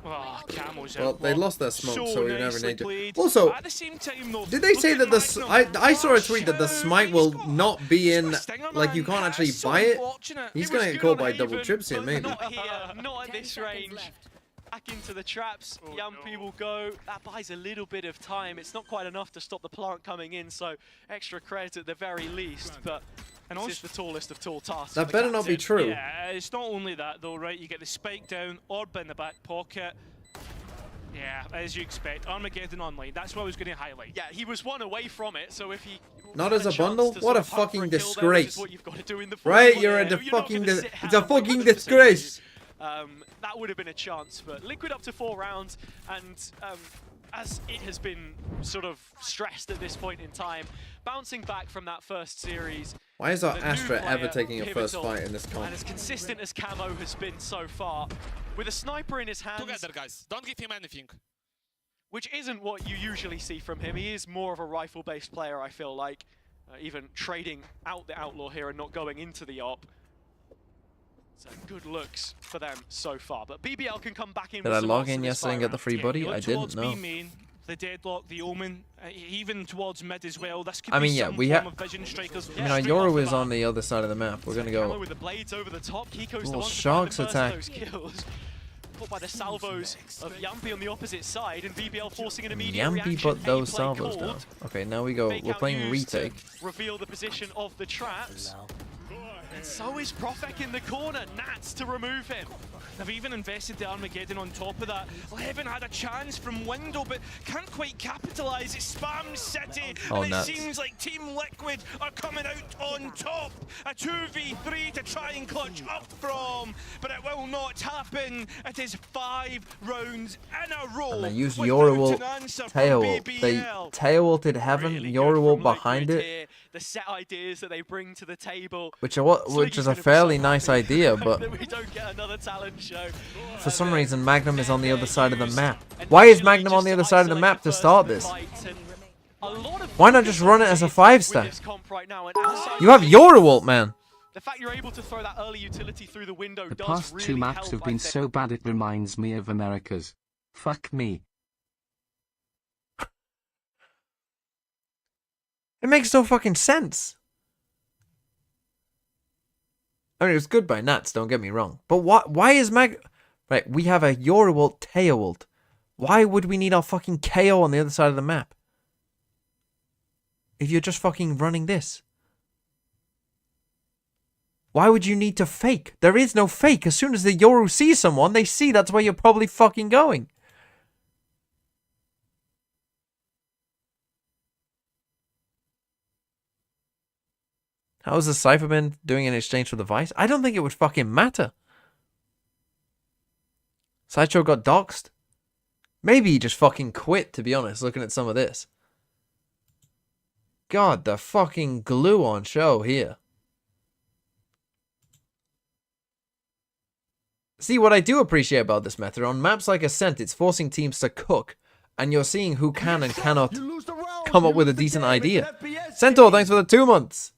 Oh, Camo's Well, out. they lost their smoke, so we never nicely need to. played. Also, At the same time, though, did they say look that at the Magnum. I saw a tweet that the Shout, smite will he's got- not be he's in, got a stinger, like you man. can't actually That's so buy it. unfortunate. He's It gonna was get good caught on by double Haven, trips here, but maybe. Not here, not at 10 this seconds range. left. back into the traps. Oh, Yumpy no. will go. That buys a little bit of time. It's not quite enough to stop the plant coming in, so extra credit at the very least. But And this also, is the tallest of tall tasks. That for the better not be captain. true. yeah, it's not only that though, right? You get the spike down, orb in the back pocket. Yeah, as you expect. Armageddon online. That's what I was going to highlight. Yeah, he was one away from it, so if he Not had as a chance bundle? to What sort a of hunt for fucking kill there, which disgrace. is what you've got to do in the Right, first you're one a there. You're not fucking gonna dis- sit it's a out and wait fucking for the save. disgrace. That would have been a chance, but Liquid up to 4 rounds, and as it has been sort of stressed at this point in time, bouncing back from that first series. Why is our the new Astra ever player, taking a first pivotal, fight in this comp? And as consistent as Camo has been so far, with a sniper in his hands, Together, guys. Don't give him anything. which isn't what you usually see from him. He is more of a rifle-based player, I feel like, even trading out the Outlaw here and not going into the AWP. So good looks for them so far, but BBL can come back in. Did with I some log odds in this yesterday and fire get the round. free Yeah, buddy? you look I didn't towards know. B main, the Deadlock, the Omen, even towards mid as well. This could I be mean, yeah, some we form have. of vision strikers. I mean, our straight off Yoru the is bat. on the other side of the map. We're gonna Camo go. with the blades over the top. Kiko's the Little one to sharks find the attack. first of those kills. Caught by the salvos of Yumpy on the opposite side, and BBL forcing an immediate Yampy reaction. put those Hey, play salvos down. called. Okay, now we go. Fake We're out playing used to retake. reveal the position of the traps. And so is Profek in the corner. Nats to remove him. They've even invested the Armageddon on top of that. Levin had a chance from window, but can't quite capitalise. It's Spam City, Oh, and it nuts. seems like Team Liquid are coming out on top. A 2v3 to try and clutch up from, but it will not happen. It is 5 rounds in a row. And they used without Yoru ult an answer from tail ult. They BBL. tail ulted heaven. Really Yoru good ult from behind Liquid it, here. The set ideas that they bring to the table. which is Sliggy's a gonna be fairly so nice happy idea, but that we don't get another talent show. for some reason Magnum is on the other side of the Used map. and Why is usually Magnum on just the to other side of the isolate map to first start in the this? fight, and a lot of Why not focus just run it on as a with 5-stack? this comp right now, and outside You have the Yoru ult, man. The fact you're able to throw that early utility through the window The does past really two maps help, have I been think. so bad it reminds me of America's. Fuck me. It makes no fucking sense. I mean, it was good by Nats, don't get me wrong. But why is Right, we have a Yoru ult, Teo ult. Why would we need our fucking KO on the other side of the map? If you're just fucking running this. Why would you need to fake? There is no fake. As soon as the Yoru sees someone, they see that's where you're probably fucking going. How is the Cypherman doing in exchange for the Vice? I don't think it would fucking matter. Sideshow got doxed. Maybe he just fucking quit, to be honest, looking at some of this. God, the fucking glue on show here. See, what I do appreciate about this method, on maps like Ascent, it's forcing teams to cook, and you're seeing who can and cannot come up with a decent idea. Centaur, thanks for the 2 months.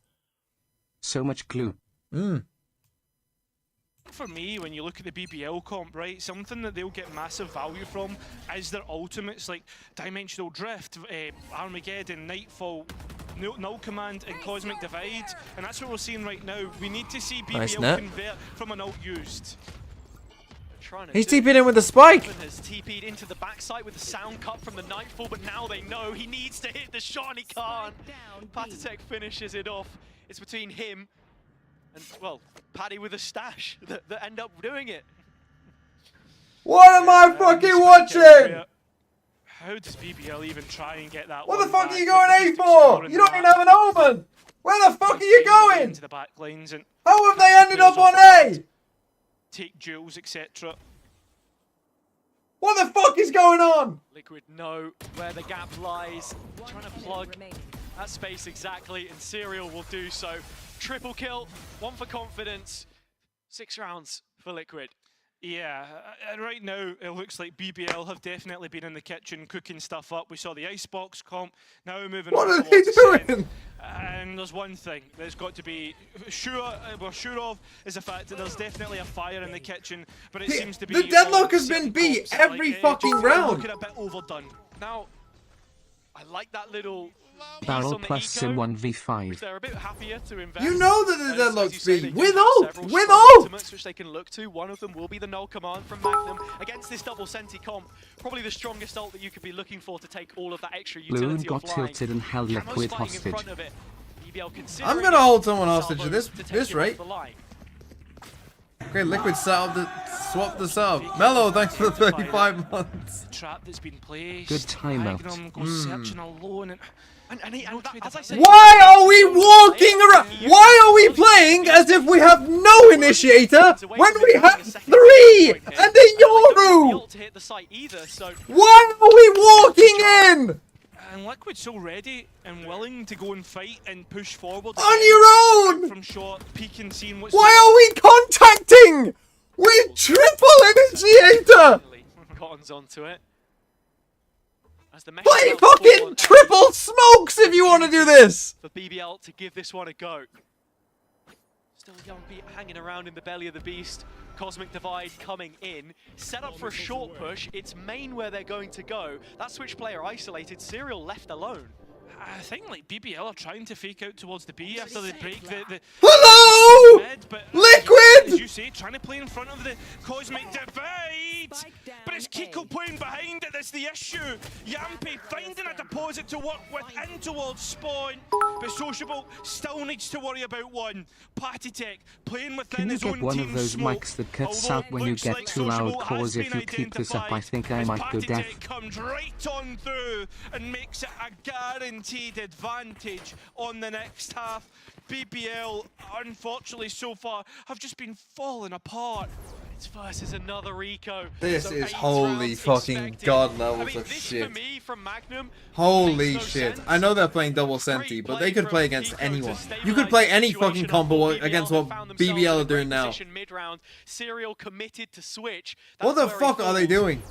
So much glue. For me, when you look at the BBL comp, right, something that they'll get massive value from is their ultimates like Dimensional Drift, Armageddon, Nightfall, Null Command, and Cosmic Divide, and that's what we're seeing right now. We need to see BBL Nice net. convert from an ult used. He's TP'd in with the spike. Has TP'd into the backside with the sound cut from the Nightfall, but now they know he needs to hit the shot and he can't. Patatek finishes it off. It's between him and, well, Paddy with a stash that end up doing it. What am I fucking watching? How does BBL even try and get that? What the one fuck back? are you going Like, A just for? exploring You don't the even map, have an omen. Where the fuck are you going? into the back lines and How have they ended up on A? take duels, etc. What the fuck is going on? Liquid know where the gap lies. Trying to plug that space exactly, and Serial will do so. Triple kill, 1 for confidence, 6 rounds for Liquid. Yeah, right now it looks like BBL have definitely been in the kitchen cooking stuff up. We saw the icebox comp, now moving What on are they towards Seth. doing? And there's one thing that's got to be we're sure of is the fact that there's definitely a fire in the kitchen, but it seems to be The Deadlock has certain been beat comps that every just fucking round. looking a bit overdone. Now, I like that little Barrel on the plus eco, sim 1v5. They're a bit happier to invest. You know that the As deadlock you say, speed. they do With have ult! several With strong ult! ultimates which they can look to. One of them will be the null command from Magnum against this double senti comp. Probably the strongest ult that you could be looking for to take all of that extra Bloom utility got offline. tilted and held Camo's Liquid fighting in hostage. front of it. BBL I'm considering gonna it. hold someone hostage Salvo at this to take this him off rate. the line. Okay, Liquid swap the sub. Mellow, thanks for the 35 months. Trap that's been placed. Good timeout. Magnum goes searching alone and As I said, Why are we walking around? Why are we playing as if we have no initiator when we have 3 and a Yoru? to hit the site either, so Why are we walking in? And Liquid's so ready and willing to go and fight and push forward. On your own? From short, peeking, seeing what's Why are we contacting? We triple initiator! Cotton's onto it. As the Play message fucking forward, triple smokes if you want to do this! for BBL to give this one a go. Still Young Pete hanging around in the belly of the beast. Cosmic Divide coming in. Set up for a short push. It's main where they're going to go. That switch player isolated. Serial left alone. I think like BBL are trying to fake out towards the B after they break the Hello! mid, but Liquid! as you say, trying to play in front of the Cosmic Divide. Spike down But it's Kiko A. playing behind it that's the issue. Yampi finding a deposit to work with in towards spawn. But Sociable still needs to worry about one. Patty Tech playing within Can you his own get one of team those smoke. mics that cuts Although out when you looks get like too loud? Sociable Cause has if you been keep this up, I identified think I as might go Patty deaf. Tech comes right on through and makes it a guaranteed advantage on the next half. BBL, unfortunately so far, have just been falling apart. It's versus another eco. This So is 8 holy rounds fucking expected. god levels I mean, of this shit. For me, from Magnum, Holy makes no shit. sense. I know they're playing double senti, but they could play against anyone. You could play any fucking combo against what BBL are doing now. Mid-round, Serial committed to switch. What the That's where he fuck are they falls. doing?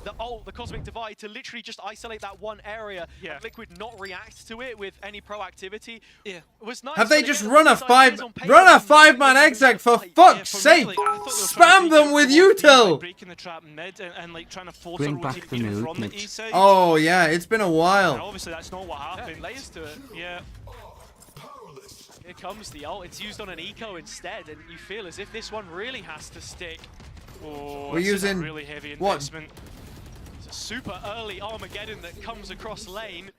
The Cosmic Divide to literally just isolate that one area. Yeah. And Liquid not react to it with any proactivity. Yeah. It was nice. Have they but just again, run a these ideas on paper are 5-man not exec for like- fuck's for me, sake? like, I thought they were trying to Spam fake them out with towards B, like, util! breaking the trap mid and like trying to force Bring a back rotate the even from the movement. E side. Oh yeah, it's been a And while. obviously that's not what Yeah, happened. layers to it. Yeah. Here comes the ult. It's used on an eco instead, and you feel as if this one really has to stick. Oh, We're this is a using really heavy what? investment. It's a super early Armageddon that comes across lane.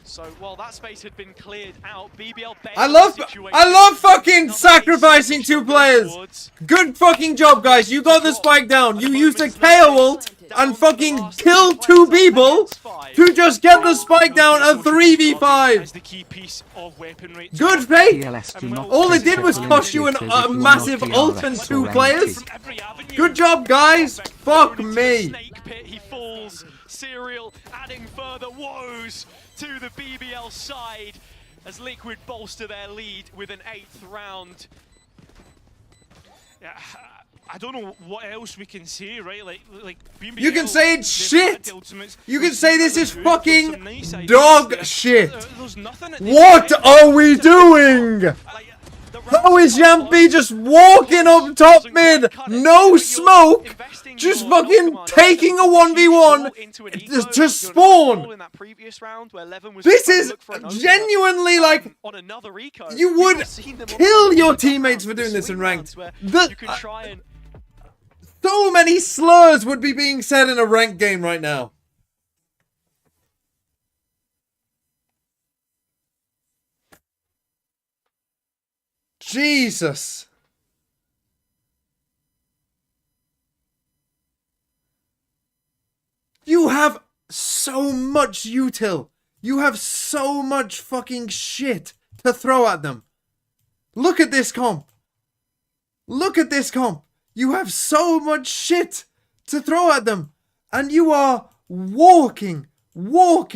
So while that space had been cleared out, BBL I love fucking sacrificing 2 players. Good fucking job, guys. You got the spike down. You used a KO ult and fucking killed 2 people to just get the spike down at 3v5. As the key piece of weaponry. Good fake. PLS do not All it place did was triple cost you a initiators if you are massive not ult DRS and or 2 NT. players. From every avenue. Good job, guys. Fuck Thrown into the me. Snake pit, he falls. Serial adding further woes to the BBL side as Liquid bolster their lead with an 8th round. Yeah, I don't know what else we can say, right? Like BBL, You can say it's they've had shit. the ultimates. You can We've say seen this how is they're good. There's fucking some nice ideas dog there. shit. There's nothing at the What end. are we doing? Like, the How is rounds Yampi just walking up top mid? No smoke. Just fucking taking a 1v1 to spawn. This is genuinely like on another eco. you would kill your teammates for doing this in ranked. You can try and So many slurs would be being said in a ranked game right now. Jesus. You have so much util. You have so much fucking shit to throw at them. Look at this comp. Look at this comp. You have so much shit to throw at them. And you are walking one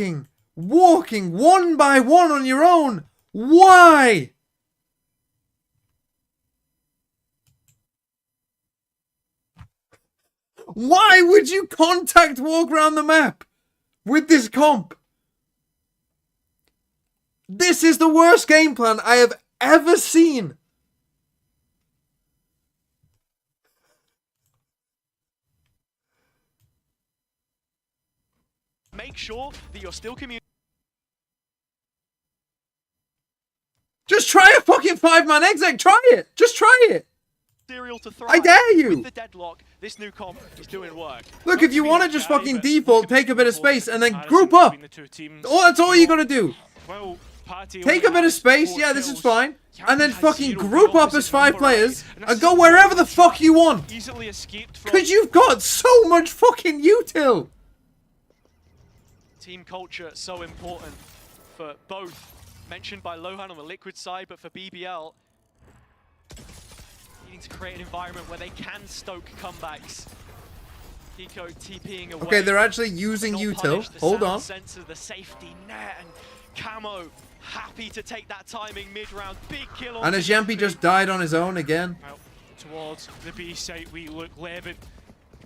by one on your own. Why? Why would you contact walk around the map with this comp? This is the worst game plan I have ever seen. make sure that you're still communicating. Just try a fucking 5-man exec. Try it. Just try it. Serial to thrive. I dare you. With the deadlock, this new comp is doing work. Look, if you want to just fucking default, take a bit of space, and then group up. Oh, that's all you gotta do. Take a bit of space. Yeah, this is fine. And then fucking group up as 5 players and go wherever the fuck you want. Because you've got so much fucking util. Team culture so important for both. Mentioned by Lohan on the Liquid side, but for BBL, needing to create an environment where they can stoke comebacks. Pico TPing away. Okay, they're actually using util. Hold on. Sensor, the safety net, and Camo happy to take that timing mid-round. Big kill on. And as Yampy just died on his own again. Well, towards the B site we look. Levin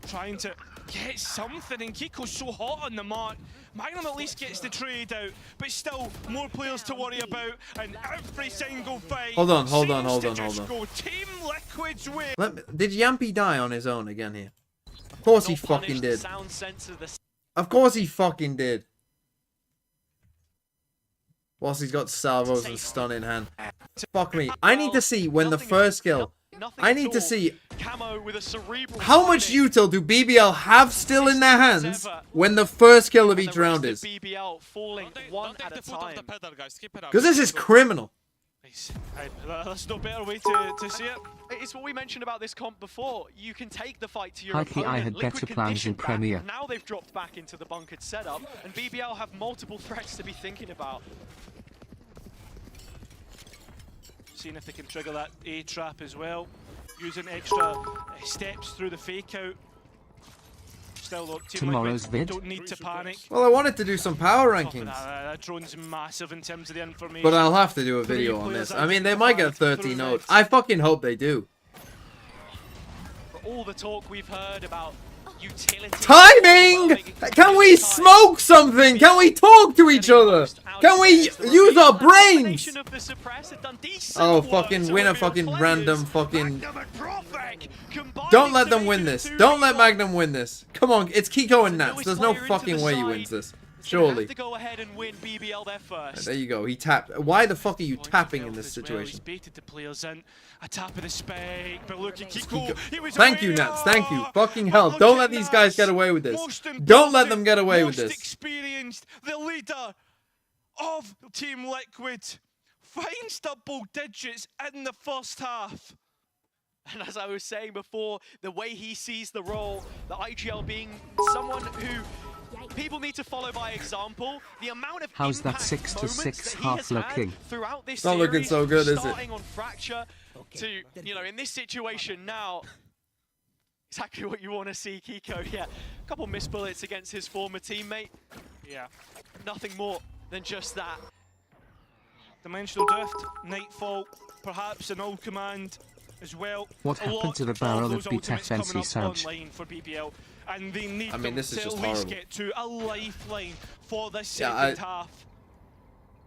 trying to get something, and Kiko's so hot on the mark. Magnum at least gets the trade out, but still more players to worry about, and every single fight. Hold on. Team Liquid's way. Did Yampy die on his own again here? Of course he fucking did. Of course he fucking did. Whilst he's got salvos and stun in hand. Fuck me. I need to see when the first kill. I need to see how much util do BBL have still in their hands when the first kill of each round is. Because this is criminal. That's no better way to see it. It's what we mentioned about this comp before. You can take the fight to your Hikey, opponent. I had better plans in Premier. Now they've dropped back into the bunkered setup, and BBL have multiple threats to be thinking about. Seeing if they can trigger that A trap as well. Using extra steps through the fake out. Still, look, Team Tomorrow's Liquid vid. don't need to panic. Well, I wanted to do some power rankings. That drone's massive in terms of the information. But I'll have to do a video on this. I mean, they might get 13 notes. I fucking hope they do. For all the talk we've heard about utility. Timing! Can we smoke something? Can we talk to each other? Can we use our brains? Oh, fucking win a fucking random fucking... Don't let them win this. Don't let Magnum win this. Come on, it's Kiko and Nats. There's no fucking way he wins this. Surely. Go ahead and win BBL there first. There you go. He tapped. Why the fuck are you tapping in this situation? He's baited the players in. A tap of the spike, but look at Kiko. Thank you, Nats. Thank you. Fucking hell. Don't let these guys get away with this. Don't let them get away with this. Experienced, the leader of Team Liquid finds double digits in the first half. And as I was saying before, the way he sees the role, the IGL being someone who people need to follow by example. The amount of how's that 6-6 half looking? Throughout this it's not looking so good, is it? Starting on Fracture to, you know, in this situation now, exactly what you want to see. Kiko, yeah, a couple missed bullets against his former teammate. Yeah, nothing more than just that. Dimensional Drift, Nightfall, perhaps an old command as well. What happened to the barrel of beat FNC Surge? For BBL, and they need this is to just at least horrible. get to a lifeline for the second half.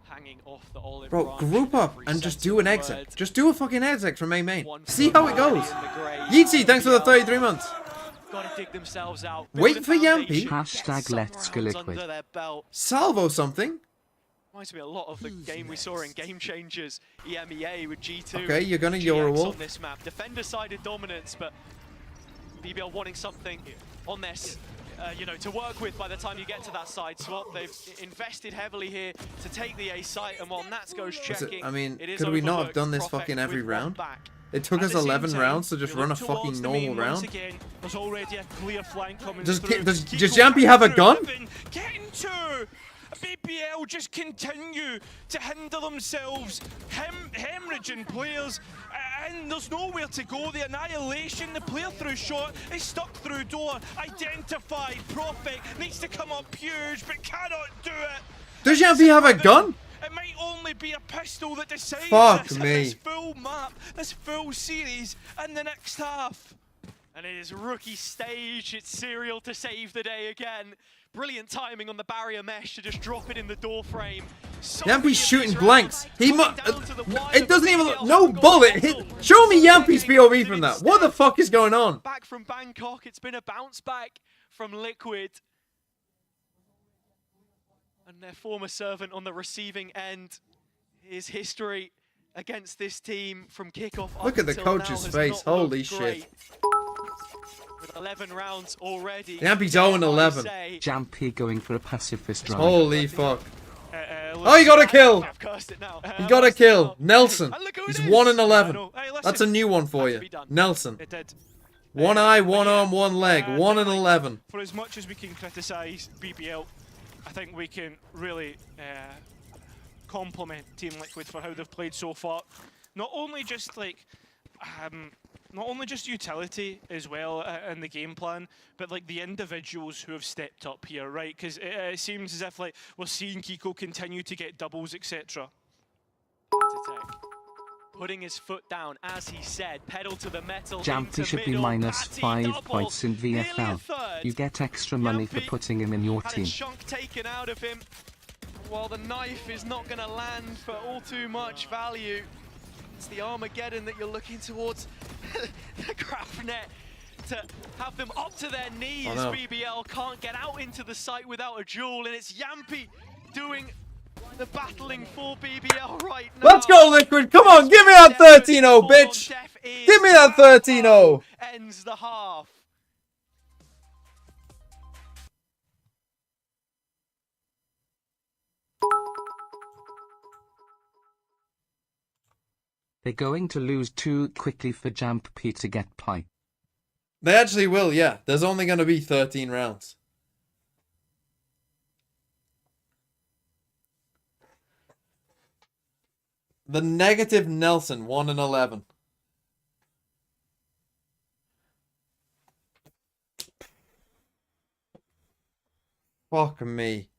Hanging off the olive Bro, branch group up every and just sense do of an the exec. word. Just do a fucking exec from main. One See for how it goes. in the grave. Yeezy, thanks for the 33 months. Gotta dig themselves out. Wait Build a for Yampy. foundation, Hashtag get some let's go rounds Liquid. under their belt. Salvo something. Reminds me a lot of the game we saw in Game Changers, EMEA with G2. Okay, you're gonna GX Euro Wolf. on this map. Defender-sided dominance, but BBL wanting something on this, you know, to work with by the time you get to that side swap. They've invested heavily here to take the A site, and while Nats goes checking, I mean, it is could we not have overlooked. done this Prophet fucking every with one round? back. It took At us the same 11 time, rounds to just we run a look towards fucking the main normal once round. again. There's already a clear flank coming Does through. does Kiko Yampy have a through gun? Levin, getting to BBL just continue to hinder themselves, hemorrhaging players, and there's nowhere to go. The annihilation, the player through shot is stuck through door, identified. Prophet needs to come up huge, but cannot do it. Does Yampy have a gun? It might only be a pistol that decides Fuck this, me. this full map, this full series in the next half. And it is rookie stage. It's Serial to save the day again. Brilliant timing on the barrier mesh to just drop it in the door frame. Yampy's shooting blanks. He it doesn't even look, no bullet hit. Show me Yampy's POV from that. What the fuck is going on? Back from Bangkok, it's been a bounce back from Liquid. And their former servant on the receiving end is history against this team from kickoff. Look at the coach's face. Holy shit. With 11 rounds already. Yampy's 0-11. Jampy going for a pacifist run. Holy fuck. Oh, he got a kill! He got a kill. Nelson. He's 1-11. That's a new one for you. Nelson. It did. One eye, one arm, one leg. 1-11. For as much as we can criticise BBL, I think we can really compliment Team Liquid for how they've played so far. Not only just like, not only just utility as well in the game plan, but like the individuals who have stepped up here, right? Because it seems as if like we're seeing Kiko continue to get doubles, etc. Putting his foot down, as he said, pedal to the metal. Jampy should be -5 points in VFL. You get extra money for putting him in your team. Had a chunk taken out of him. While the knife is not going to land for all too much value. It's the Armageddon that you're looking towards. The graph net to have them up to their knees. Oh, no. BBL can't get out into the site without a duel, and it's Yampy doing the battling for BBL right now. Let's go, Liquid. Come on, give me that 13-0, bitch. Give me that 13-0. Ends the half. They're going to lose too quickly for Jampy to get pie. They actually will, yeah. There's only going to be 13 rounds. The negative Nelson, 1-11. Fuck me.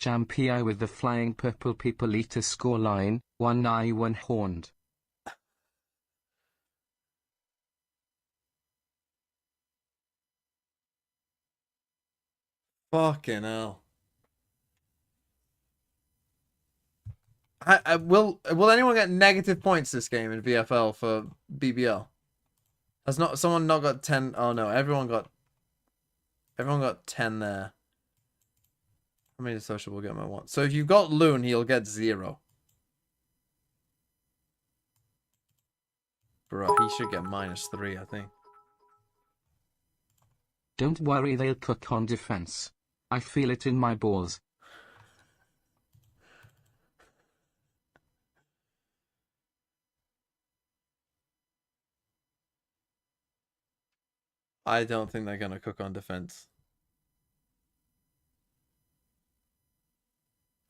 Jampy with the flying purple people eater scoreline, 1 eye 1 horned. Fucking hell. Will anyone get negative points this game in VFL for BBL? Has not someone not got 10? Oh no, everyone got 10 there. How many social will get my one? So if you got Loon, he'll get 0. Bro, he should get -3, I think. Don't worry, they'll cook on defense. I feel it in my balls. I don't think they're gonna cook on defense.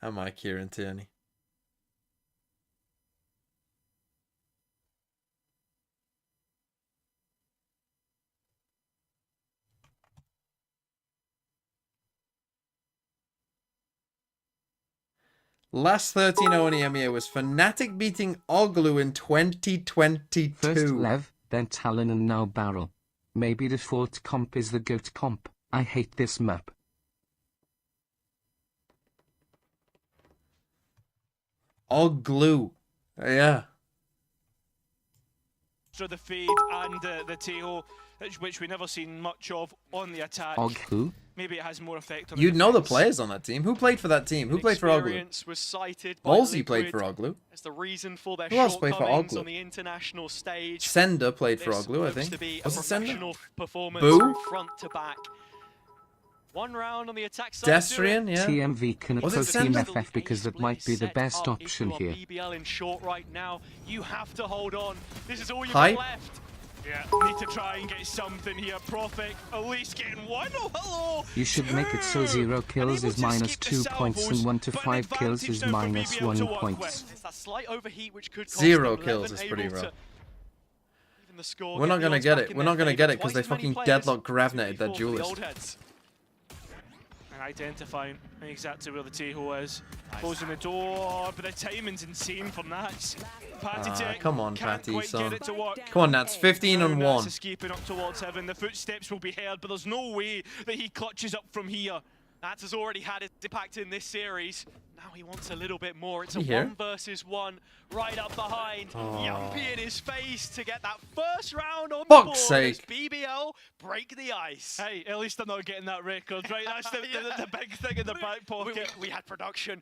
Am I Kieran Tierney? Last 13-0 in EMEA was Fnatic beating Oglu in 2022. First Lev, then Talon and now Barrel. Maybe default comp is the GOAT comp. I hate this map. Oglu. Yeah. So the fade and the Teho, which we never seen much of on the attack. Oglu? Maybe it has more effect on You'd the know the defense. players on that team. Who played for that team? Who played for Oglu? Experience was cited by Molsey played Liquid for Oglu. as the reason for their Who else played for shortcomings Oglu? on the international stage. Sender played for This Oglu, I looks to think. be Was a it Sender? professional performance Boo? from front to back. One round on the attack side. Destrian, yeah. TMV can Was it approach Team Sender? FF because that might be the best option here. BBL in short right now. You have to hold on. This is all you've Hype. got left. Yeah, need to try and get something here. Prophet at least getting one. Oh, hello. You should make it so 0 kills is -2 points and 1 to 5 kills is -1 points. It's that slight overheat which could cost 0 them. kills 11 is pretty able to rough. even the score We're not the gonna odds get back it. in We're their not gonna favour. get it because Twice they as many fucking players deadlock Gravnet 2v4 that for the duelist. old heads. And identifying exactly where the Teho is. Closing the door, but the timing's insane from Nats. Patty Tech come on, can't Patty, quite son. get it to work. Come on, Nats. 15 and Now Nats 1. escaping up towards heaven. The footsteps will be heard, but there's no way that he clutches up from here. Nats has already had his impact in this series. Now he wants a little bit more. It's a Here? 1 versus 1 right up behind. Yumpy in his face to get that first round on the board. Fuck's sake. As BBL break the ice. Hey, at least they're not getting that record, right? That's the big thing in the back pocket. We had production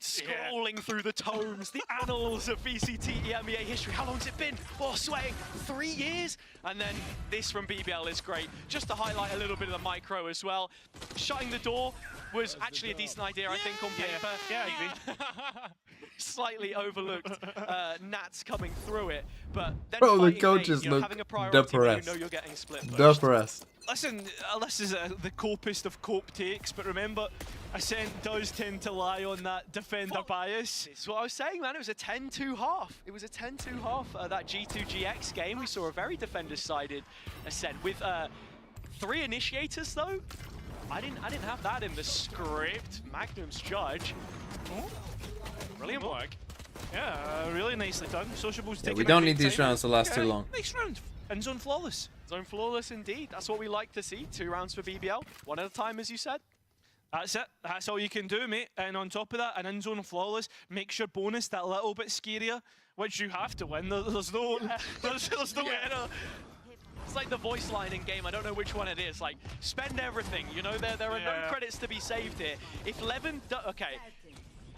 scrolling through the tomes, the annals of VCT EMEA history. How long's it been? Oh, sweating 3 years? And then this from BBL is great. Just to highlight a little bit of the micro as well. Shutting the door was actually a decent idea, I think, on paper. Yeah, I agree. Slightly overlooked Nats coming through it, but then Bro, the fighting coaches mates, you know, look having a priority when depressed. you know you're getting split first. Depressed. Listen, this is the copest of cope takes, but remember, Ascent does tend to lie on that defender bias. That's what I was saying, man. It was a 10-2 half. It was a 10-2 half. That G2GX game, we saw a very defender-sided Ascent with 3 initiators, though. I didn't have that in the script. Magnum's judge. Oh, Brilliant work. yeah, really nicely done. Sociable's Yeah, taking we a don't great need these time. rounds to last too long. Nice round. End zone flawless. Zone flawless indeed. That's what we like to see. 2 rounds for BBL. 1 at a time, as you said. That's it. That's all you can do, mate. And on top of that, an end zone flawless makes your bonus that little bit scarier, which you have to win. There's no, there's no winner. It's like the voice line in game. I don't know which one it is. Like, spend everything. You know, there are no credits to be saved here. If Levin, okay,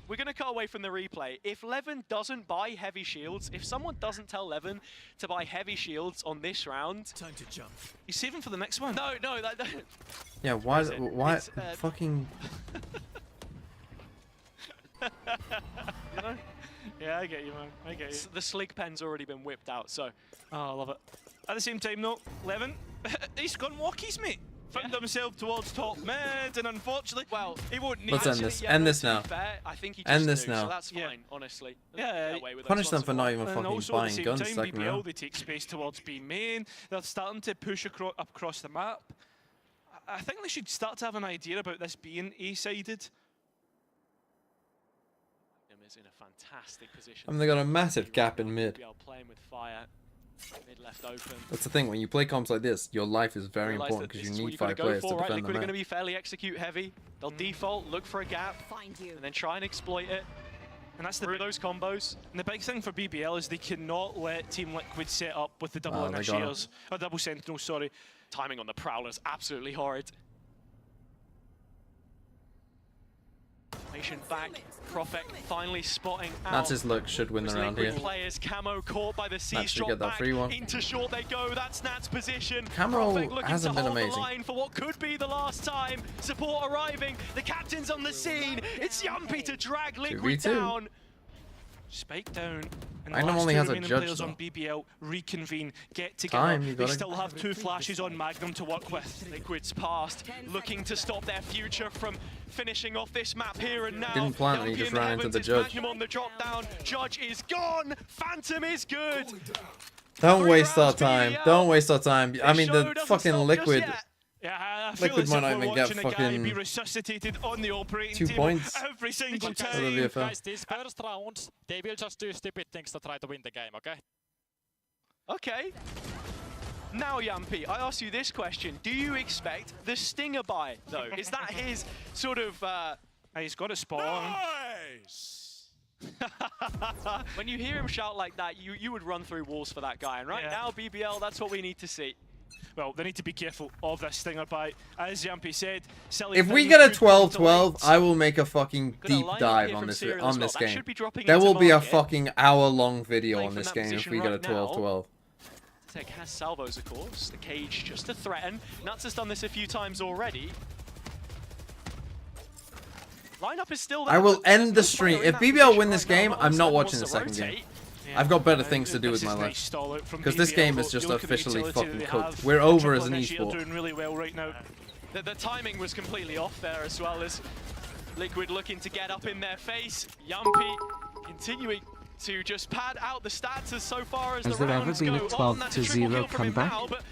we're gonna cut away from the replay. If Levin doesn't buy heavy shields, if someone doesn't tell Levin to buy heavy shields on this round, Time to jump. You save him for the next one. no, that Yeah, why? Is it? Why? It's, Fucking. You know? Yeah, I get you, man. I get you. the slick pen's already been whipped out. So Oh, I love it. At the same time, though, Levin, he's gone walkies, mate. Found himself towards top mid, and unfortunately, well, he won't need Let's to. end this. yeah, End no, this to be now. fair, I think he just End this knew, now. So that's Yeah. fine, honestly. Yeah, Get away with Punish those them ones for as not well. even And fucking also at the buying same guns time, second BBL, round. they take space towards B main. They're starting to push across the map. I think they should start to have an idea about this being A-sided. Magnum is in a fantastic position. I mean, they got a massive gap in mid. BBL playing with fire. Mid left open. That's the thing. When you play comps like this, your life is very Realise important that because this you is what need gotta 5 go players for, to right? defend Liquid the are going to map. be fairly execute heavy. They'll default, look for a gap, Find you. and then try and exploit it And that's the through big, those combos. and the big thing for BBL is they cannot let Team Liquid set up with the double Oh, they got it. initiators. Or double sentinels, sorry. Timing on the Prowler's absolutely horrid. Nation back. Profek finally spotting out. That's his look. Should win the Those round Liquid here. players, Camo caught by the should C-Strop get that back. free one. Into short they go. That's Nat's position. Camo Profek looking hasn't to been hold amazing. the line for what could be the last time. Support arriving. The captain's on the scene. It's Yumpy to drag Liquid 2v2. down. Spike down. And Magnum the last only two has a remaining judge, players though. on BBL reconvene, get together. Time, you They gotta- still have 2 flashes on Magnum to work with. Liquid's past, looking to stop their future from finishing off this map here and now. Didn't plan it, he Yumpy just in ran into heavens, the it's judge. Magnum on the drop down. Judge is gone. Phantom is good. Don't 3 waste our rounds time. BBL. Don't waste our time. I mean, show the doesn't fucking stop just Liquid. yet. Yeah, I feel Liquid as might if not we're even get watching a guy fucking be resuscitated on the operating 2 table points. every single For the time. VFL. Guys, these first rounds, they will just do stupid things to try to win the game, okay? Okay. Now, Yumpy, I ask you this question. Do you expect the Stinger buy, though? Is that his sort of... He's got a spot on. when you hear him shout like that, you would run through walls for that guy. And right Yeah. now, BBL, that's what we need to see. Well, they need to be careful of this stinger bite. As Yampy said, silly If we things get a could 12-12, delete. I will make a fucking Gonna deep line up dive here on from this Serial on as well. this That game. should be dropping There into will be a market. fucking hour-long video Playing on from this that game if position we get a right now. 12-12. Tech has salvos, of course. The cage just to threaten. Nuts has done this a few times already. Lineup is still there. I will but there's end no the stream. player in If that BBL position win this right now. game, Not I'm unless not someone watching wants the to second game. rotate. Yeah. I've got better things to do This with my is life. nice stall out from Because this BBL, game though. is just You look at the officially utility fucking they cooked. have. We're over Triple as an initiator esport. doing really well right now. The timing was completely off there as well as Liquid looking to get up in their face. Yumpy continuing to just pad out the stats as so far as Has the there ever rounds been a go. 12 that's to triple 0 kill from him comeback? now, but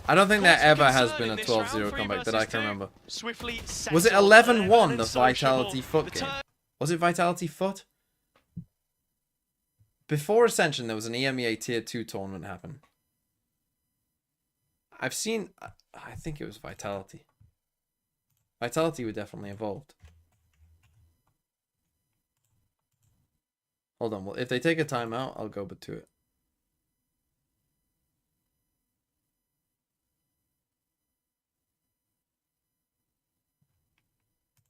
I don't think there cause for ever has concern been a in this 12-0 round, 3 comeback that I versus can 2. remember. Swiftly Was it settled. 11-1, Levin the and Sociable. Vitality Foot The game? turn- Was it Vitality Foot? Before Ascension, there was an EMEA Tier 2 tournament happen. I've seen... I think it was Vitality. Vitality were definitely involved. Hold on. Well, if they take a timeout, I'll go to it.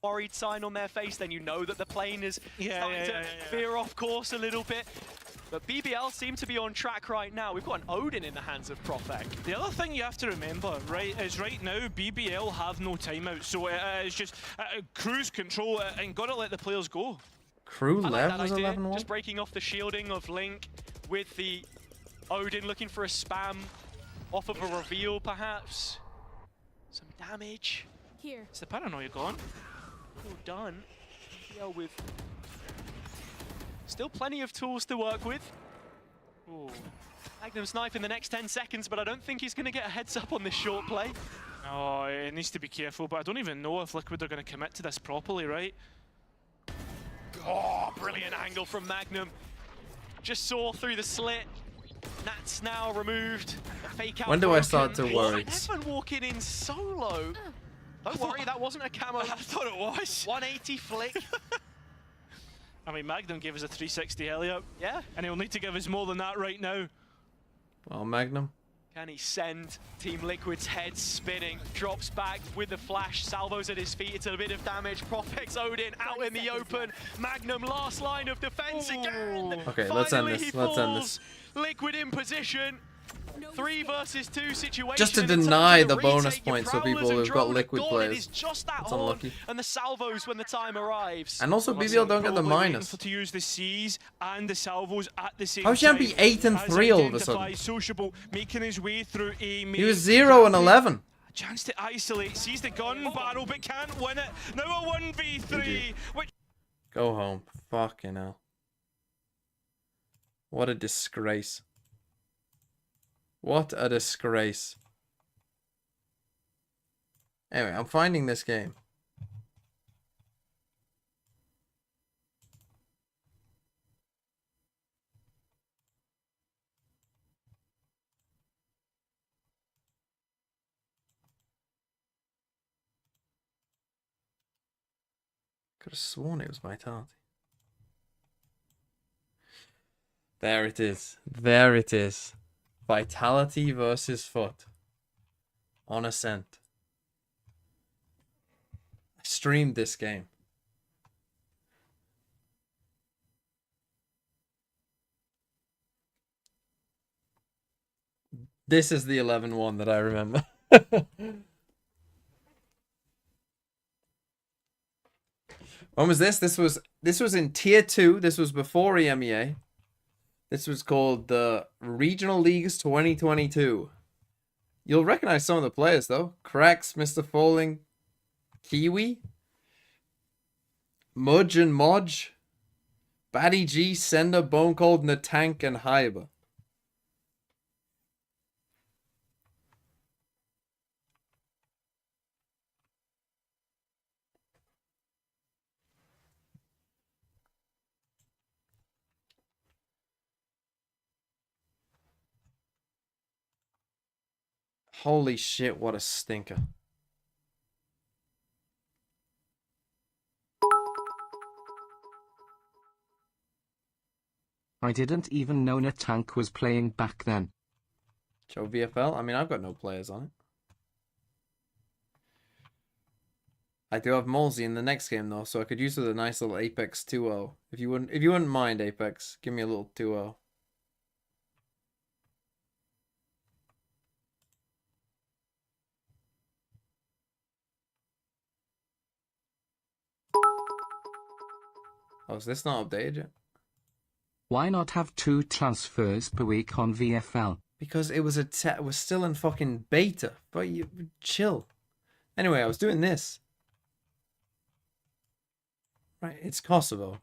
Worried sign on their face, then you know that the plane is starting to veer off course a little bit. But BBL seem to be on track right now. We've got an Odin in the hands of Profek. The other thing you have to remember, right, is right now BBL have no timeout, so it's just cruise control and gotta let the players go. Crew I like Lev that was idea. 11-1. Just breaking off the shielding of Link with the Odin, looking for a spam off of a reveal, perhaps. Some damage. Here. Is the paranoia gone? All done. BBL with still plenty of tools to work with. Ooh. Magnum's knife in the next 10 seconds, but I don't think he's going to get a heads up on this short play. Oh, it needs to be careful, but I don't even know if Liquid are going to commit to this properly, right? Oh, brilliant angle from Magnum. Just saw through the slit. Nat's now removed. The fake out When do I broken. start to worry? Evan walking in solo. Don't worry, that wasn't a camo. I thought it was. 180 flick. I mean, Magnum gave us a 360 Elliot. Yeah. And he'll need to give us more than that right now. Well, Magnum. Can he send Team Liquid's head spinning? Drops back with the flash. Salvo's at his feet. It's a bit of damage. Profex Odin out in the open. Magnum last line of defense again. Okay, let's end Finally, this. he Let's end falls. this. Liquid in position. 3 versus 2 situation. Just to in terms deny of the bonus retake, your points for people Prowlers and who've got Drone are Liquid gone. players. It is just that It's horn unlucky. and the salvos when the time arrives. And also, BBL don't get the Probably waiting minus. to use the C's and the salvos at the same How time. should he be 8 and 3 all of a sudden? As Sociable making his way through EMEA. He was 0 and 11. Chance to isolate, sees the gun barrel but can't win it. Now a 1v3, which Go home. Fucking hell. What a disgrace. What a disgrace. Anyway, I'm finding this game. Could have sworn it was Vitality. There it is. There it is. Vitality versus Foot. On Ascent. I streamed this game. This is the 11-1 that I remember. When was this? This was in Tier 2. This was before EMEA. This was called the Regional Leagues 2022. You'll recognize some of the players, though. Cracks, Mr. Falling, Kiwi, Mudge and Modge, Batty G, Sender, Bone Cold, Natank, and Hyber. Holy shit, what a stinker. I didn't even know Natank was playing back then. Joe VFL? I mean, I've got no players on it. I do have Molsey in the next game, though, so I could use it with a nice little Apex 2-0. If you wouldn't mind, Apex, give me a little 2-0. Oh, is this not updated yet? Why not have 2 transfers per week on VFL? Because it was it was still in fucking beta. But you chill. Anyway, I was doing this. Right, it's Kosovo.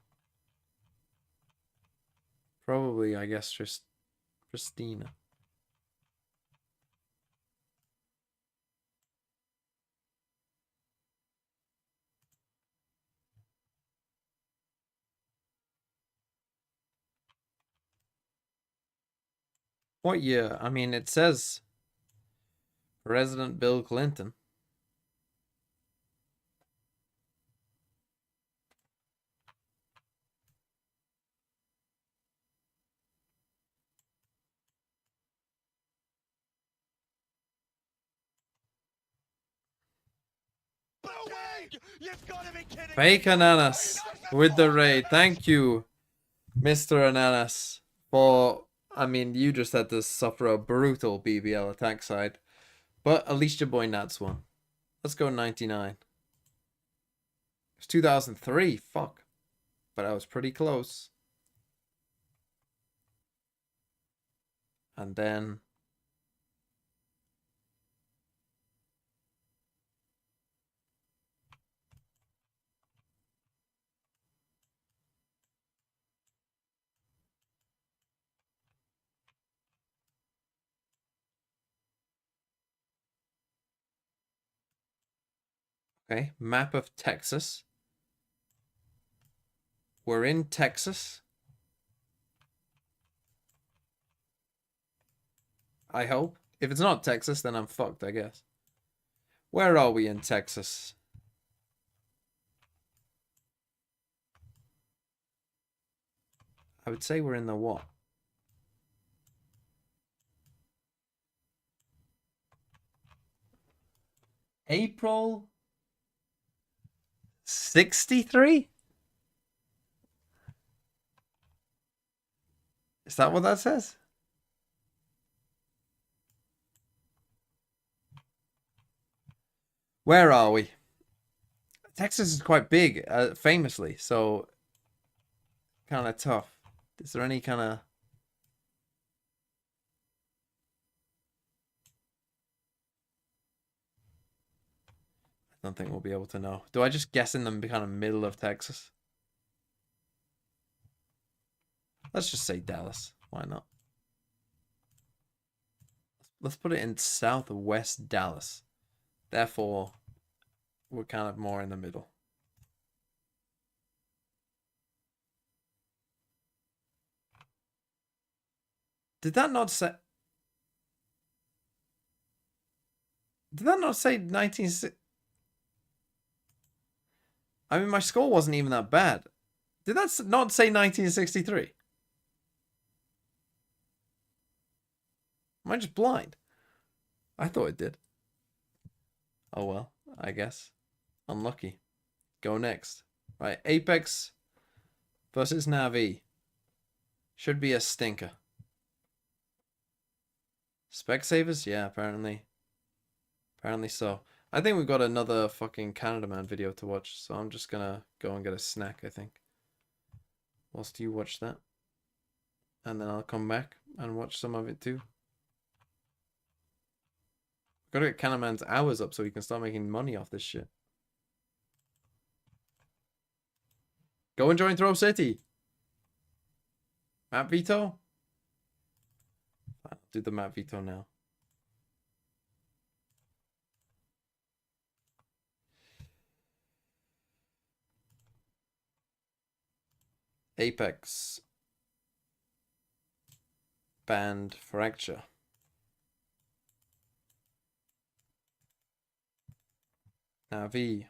Probably, I guess, just Pristina. What year? I mean, it says President Bill Clinton. You've got to be kidding. Fake Ananas with the raid. Thank you, Mr. Ananas, for... I mean, you just had to suffer a brutal BBL attack side. But at least your boy Nats won. Let's go 99. It's 2003. Fuck. But I was pretty close. And then... Okay, map of Texas. We're in Texas. I hope. If it's not Texas, then I'm fucked, I guess. Where are we in Texas? I would say we're in the what? April 63? Is that what that says? Where are we? Texas is quite big, famously, so kind of tough. Is there any kind of... I don't think we'll be able to know. Do I just guess in the kind of middle of Texas? Let's just say Dallas. Why not? Let's put it in southwest Dallas. Therefore, we're kind of more in the middle. Did that not say... Did that not say 1960? I mean, my score wasn't even that bad. Did that not say 1963? Am I just blind? I thought it did. Oh well, I guess. Unlucky. Go next. Right, Apex versus Navi. Should be a stinker. Specsavers? Yeah, apparently. Apparently so. I think we've got another fucking Canada Man video to watch, so I'm just gonna go and get a snack, I think. Whilst you watch that. And then I'll come back and watch some of it too. Gotta get Canada Man's hours up so he can start making money off this shit. Go and join Throw City. Map veto? I'll do the map veto now. Apex. Band fracture. Navi.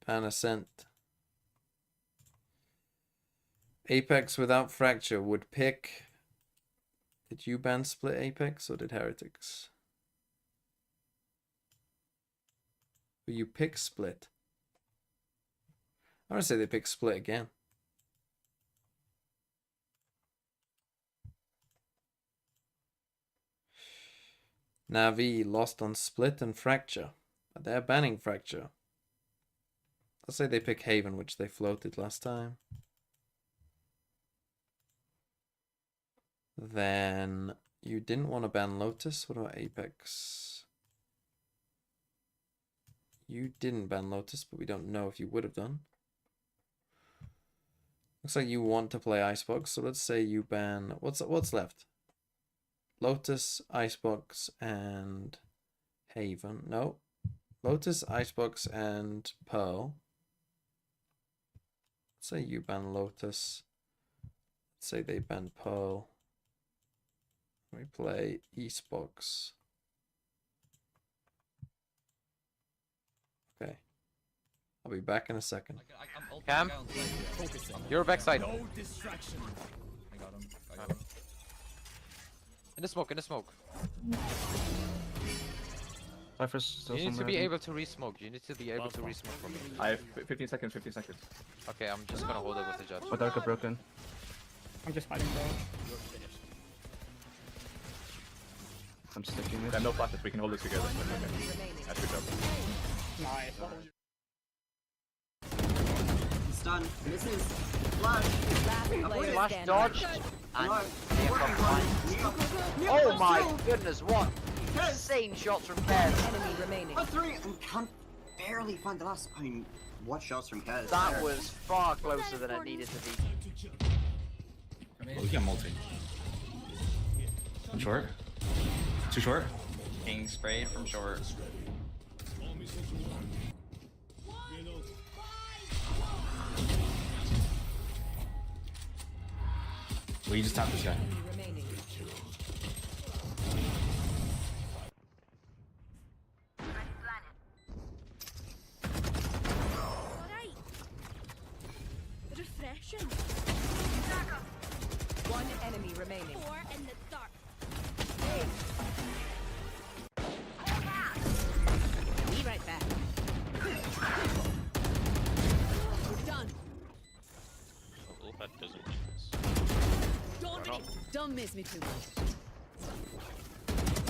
Ban ascent. Apex without fracture would pick. Did you ban split Apex or did Heretics? Will you pick split? I'm gonna say they pick split again. Navi lost on split and fracture. But they're banning fracture. Let's say they pick Haven, which they floated last time. Then you didn't want to ban Lotus. What about Apex? You didn't ban Lotus, but we don't know if you would have done. Looks like you want to play Icebox, so let's say you ban... What's left? Lotus, Icebox, and Haven. No. Lotus, Icebox, and Pearl. Let's say you ban Lotus. Let's say they ban Pearl. We play Eastbox. Okay. I'll be back in a second. Cam, you're backside. No distraction. I got him. In the smoke, in the smoke. You need to be able to re-smoke. You need to be able to re-smoke for me. I have 15 seconds, 15 seconds. Okay, I'm just gonna hold it with the judge. Dark broken. I'm just fighting, bro. I'm sticking it. No flashes, we can hold this together. Okay. That's good job. Nice. Stun. Misses. Flash. Flash dodged. And oh my goodness, what insane shots from Kez. Enemy remaining. Oh, 3. I can't barely find the last time. What shots from Kez? That was far closer than it needed to be. Oh, we got multi. I'm short. Too short. King sprayed from short. Well, you just tapped this guy. Remaining. Alright. Refreshing. One enemy remaining. 4 in the dark. Be right back. We're done. Don't miss me too much.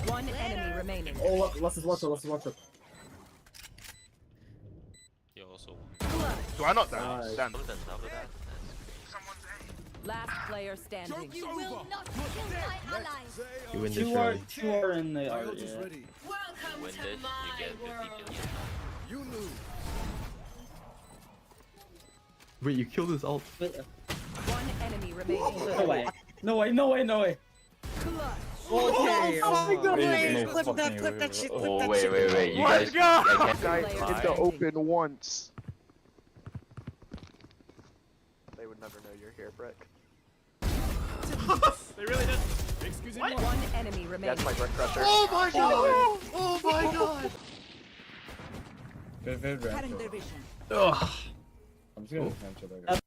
One enemy remaining. Oh, let's watch it. Do I not die? Last player standing. You will not kill my allies. You win this round. Two are in the area. Welcome to my world. You lose. Wait, you killed his ult. One enemy remaining. No way. No way, no way, no way. Okay. Oh my god, wait. Clip that shit. Oh, wait. You guys Guys, the open once. They would never know you're here, Brick. They really did. Excuse me. One enemy remaining. That's my Brick Crusher. Oh my god! Oh my god! Cutting their vision. Ugh. I'm just gonna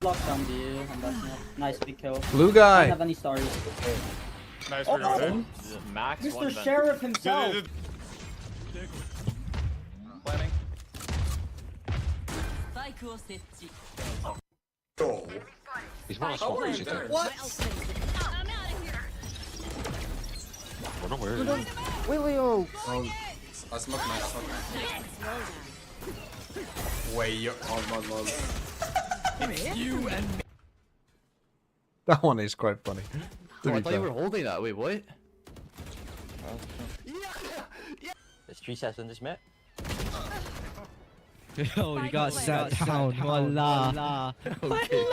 lock down you, and that's not nice big kill. Blue I don't guy. have any stories. Nice Oh, reload. Max Mr. Sheriff himself. Planning. He's one of the What? I'm out of here. I don't know where he is. I smoke nice. Wait, you're on my love. You and me. That one is quite funny. Oh, I thought you were holding that. Wait, what? There's 3 sets in this map. Yo, you got sat down. Voila. Okay.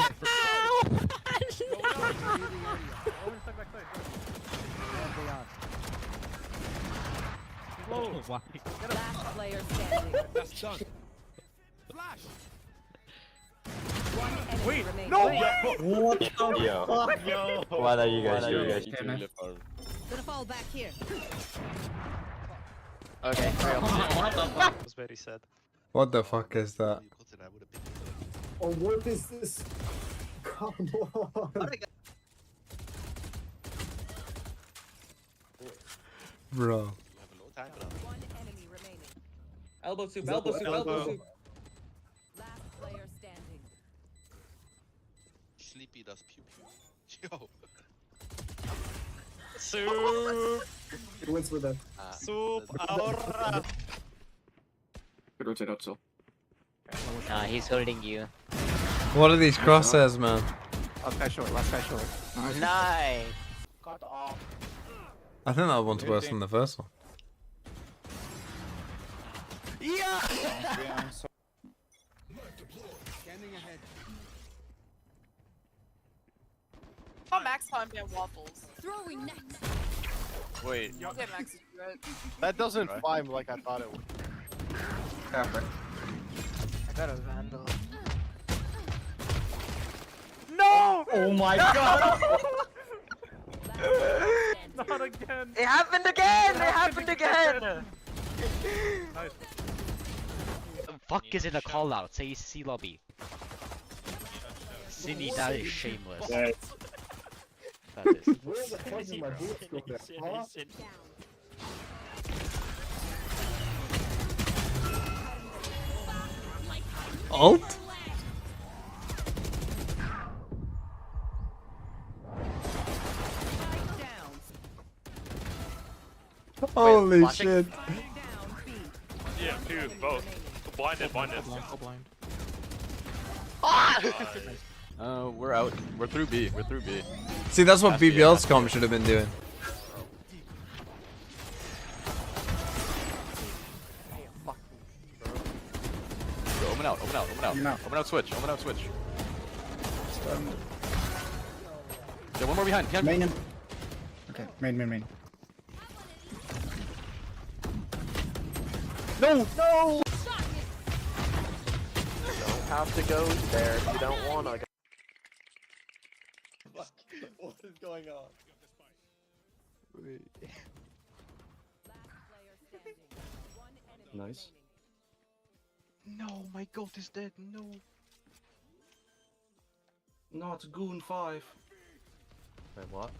Last player standing. That's done. One enemy remaining. What the fuck? Yo. What are you guys doing? Gonna fall back here. Okay. What the fuck? Was very sad. What the fuck is that? Oh, what is this? Come on. Bro. One enemy remaining. Elbow soup, elbow soup, elbow soup. Last player standing. Sleepy does pew pew. Yo. Soup. Who wins with that? Soup. Ahora. Good rotate out, so. He's holding you. What are these crosshairs, man? Last guy short. Nice. Got off. I think that one's worse than the first one. Oh, Max time and waffles. Throwing net. Wait, I'll get Max to do it. that doesn't fly like I thought it would. I got a vandal. No! Oh my god! Not again. It happened again! It happened again! Nice. The fuck is in the call out? Say C lobby. Cindy, that is shameless. That is. Where the fuck is my boots? Alt? Holy shit. Yeah, two, both. Blinded. We're out. We're through B. See, that's what Has to be, BBL's has to be. com should have been doing. Yo, open out. Open out switch. Yeah, one more behind. Main. Okay, main. No! Don't have to go there if you don't wanna. What is going on? Nice. No, my goat is dead. No. No, it's Goon 5. Wait, what?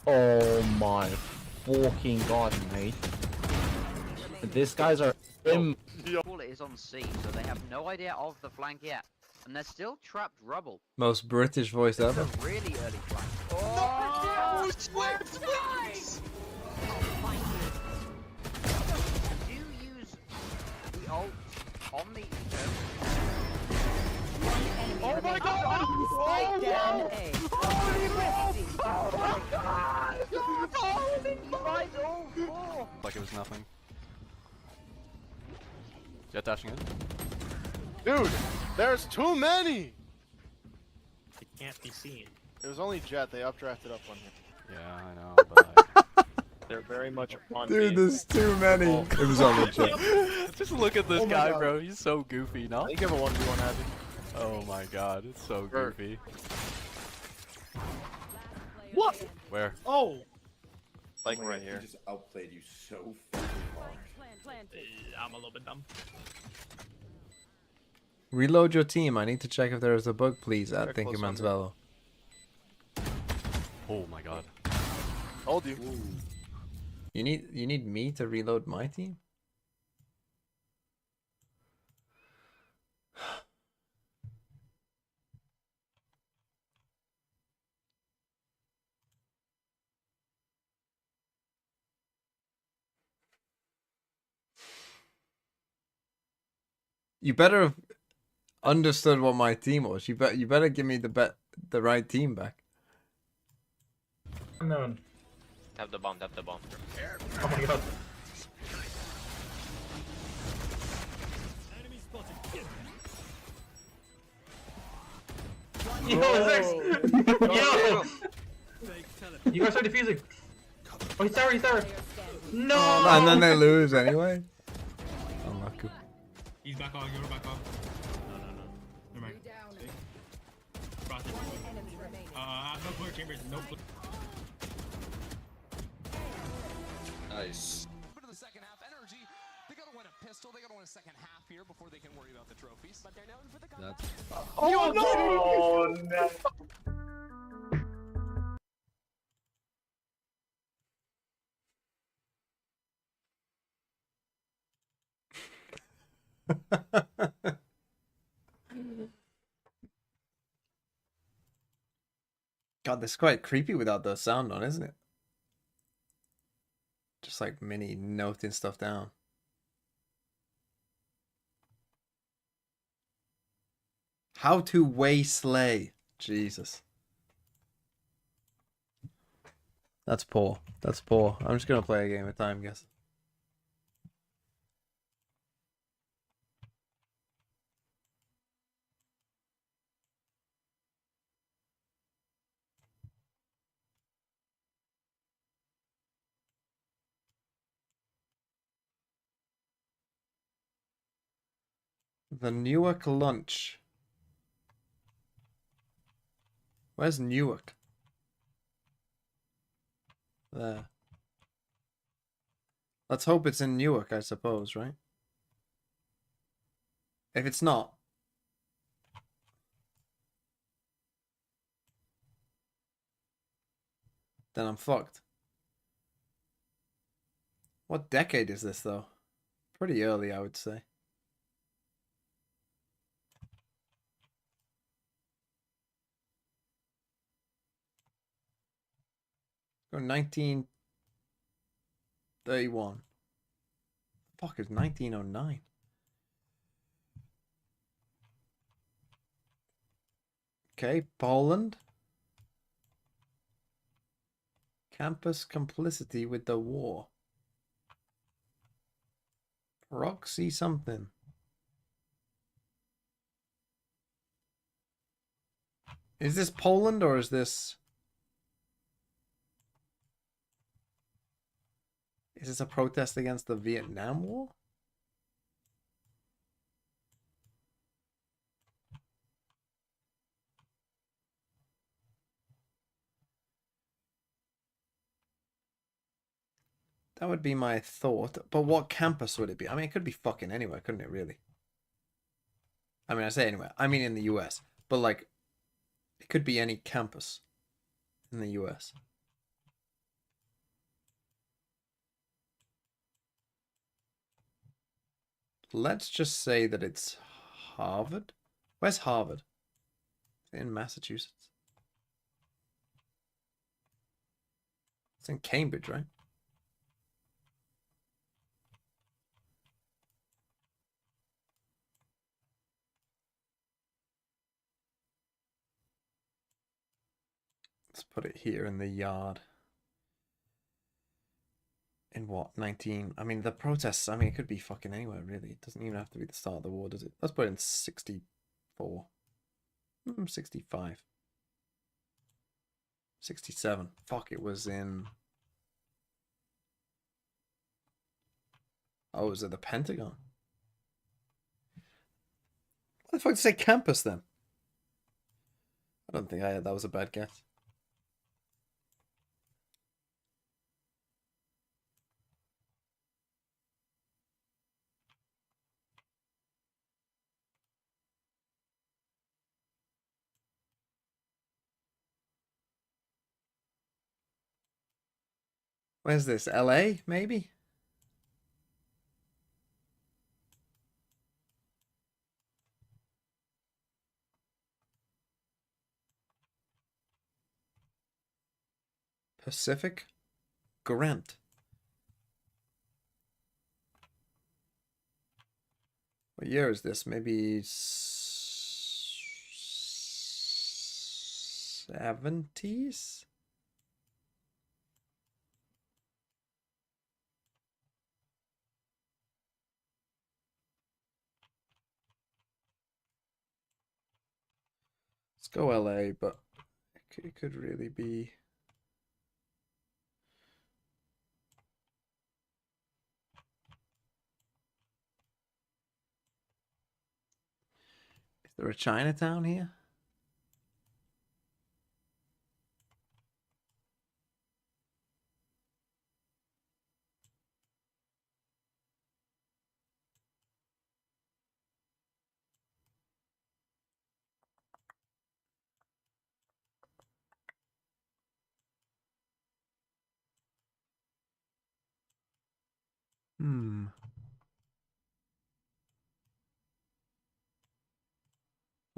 Oh my fucking god, mate. These guys are Bullet is on C, so they have no idea of the flank yet. And they're still trapped rubble. Most British voice It's a ever. really early flank. Do use the ult on the Oh my god! Spike down A. Like it was nothing. Jet dashing in. Dude, there's too many! It can't be seen. It was only Jet, they updrafted up on him. Yeah, I know, but They're very much on Dude, there's too many. It was on the chat. just look at this Oh my guy, God. bro. He's so goofy, no? I think you have a 1v1 happy. Oh my god, it's so Where? goofy. What? Where? Oh! Like right here. just outplayed you so fucking hard. I'm a little bit dumb. Reload your team. I need to check if there is a bug, please. At Very Thinking close Man's under. Velo. Oh my god. Told you. You need me to reload my team? You better have understood what my team was. You better give me the right team back. Unknown. Tap the bomb. Oh my god. Yo, Zex! Yo! You guys are defusing. Oh, he's tower. No! And then they lose anyway. Unlucky. He's back on, you're back on. No. Never mind. Process. No clear chambers, no clear. Nice. Bit of the second half energy. They gotta win a pistol. They gotta win a second half here before they can worry about the trophies. But they're known for the comeback. Oh no! God, this is quite creepy without the sound on, isn't it? Just like mini noting stuff down. How to wayslay. Jesus. That's poor. That's poor. I'm just gonna play a game of time, guess. The Newark lunch. Where's Newark? There. Let's hope it's in Newark, I suppose, right? If it's not, then I'm fucked. What decade is this, though? Pretty early, I would say. Go 1931. Fuck, it's 1909. Okay, Poland. Campus complicity with the war. Proxy something. Is this Poland or is this... Is this a protest against the Vietnam War? That would be my thought. But what campus would it be? I mean, it could be fucking anywhere, couldn't it, really? I mean, I say anywhere. I mean in the US. But, like, it could be any campus in the US. Let's just say that it's Harvard. Where's Harvard? It's in Massachusetts. It's in Cambridge, right? Let's put it here in the yard. In what? 19... I mean, the protests, I mean, it could be fucking anywhere, really. It doesn't even have to be the start of the war, does it? Let's put it in 64. 65. 67. Fuck, it was in... Oh, it was at the Pentagon. What the fuck did you say campus, then? I don't think that was a bad guess. Where's this? LA, maybe? Pacific? Grant. What year is this? Maybe 70s? Let's go LA, but it could really be... Is there a Chinatown here?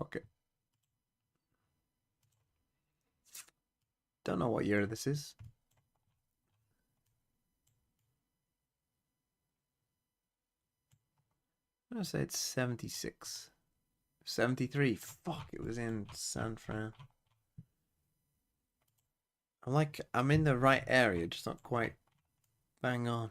Okay. Don't know what year this is. I'm gonna say it's 76. 73. Fuck, it was in San Fran. I'm in the right area, just not quite bang on.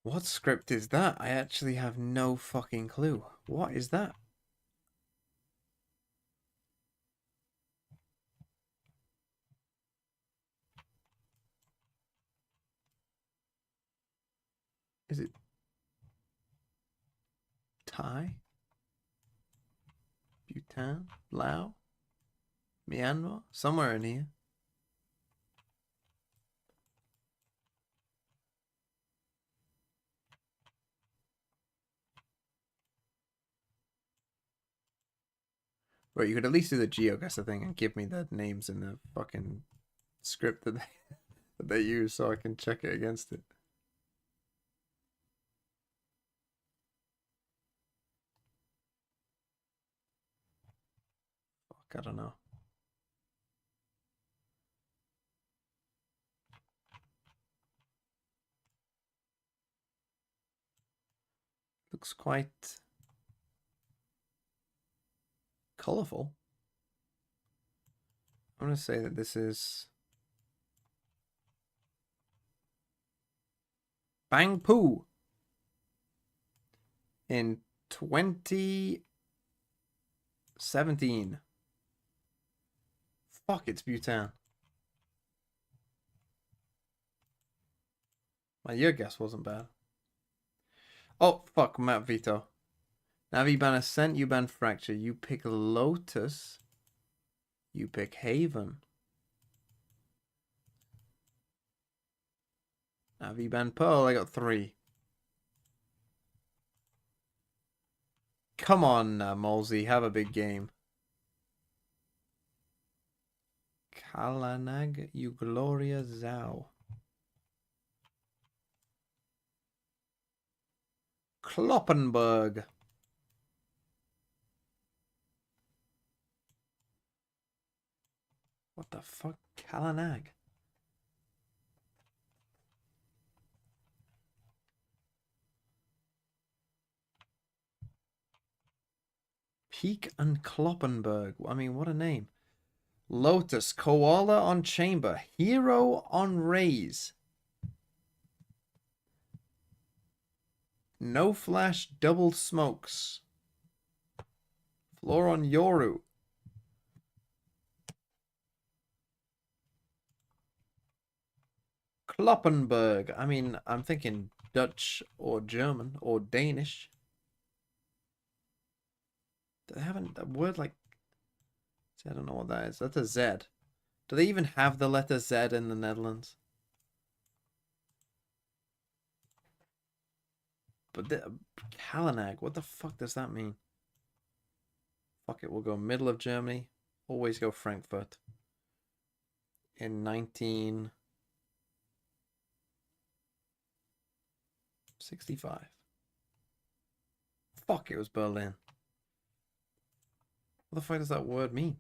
What script is that? I actually have no fucking clue. What is that? Is it Thai? Bhutan? Laos? Myanmar? Somewhere in here. Well, you could at least do the geoguessr thing and give me the names in the fucking script that they use so I can check it against it. Fuck, I don't know. Looks quite colorful. I'm going to say that this is Bang Poo in 2017. Fuck, it's Bhutan. My year guess wasn't bad. Oh, fuck, Matt Veto. Navi ban Ascent, you ban Fracture. You pick Lotus. You pick Haven. Navi ban Pearl, I got 3. Come on, Molsey, have a big game. Kalanag, you Gloria Zhao. Kloppenberg. What the fuck? Kalanag. Peak and Kloppenberg. I mean, what a name. Lotus. Koala on Chamber. Hero on Raise. No Flash Double Smokes. Floor on Yoru. Kloppenberg. I mean, I'm thinking Dutch or German or Danish. They haven't a word like... See, I don't know what that is. That's a Z. Do they even have the letter Z in the Netherlands? But Kalanag, what the fuck does that mean? Fuck it, we'll go middle of Germany. Always go Frankfurt. In 1965. Fuck, it was Berlin. What the fuck does that word mean?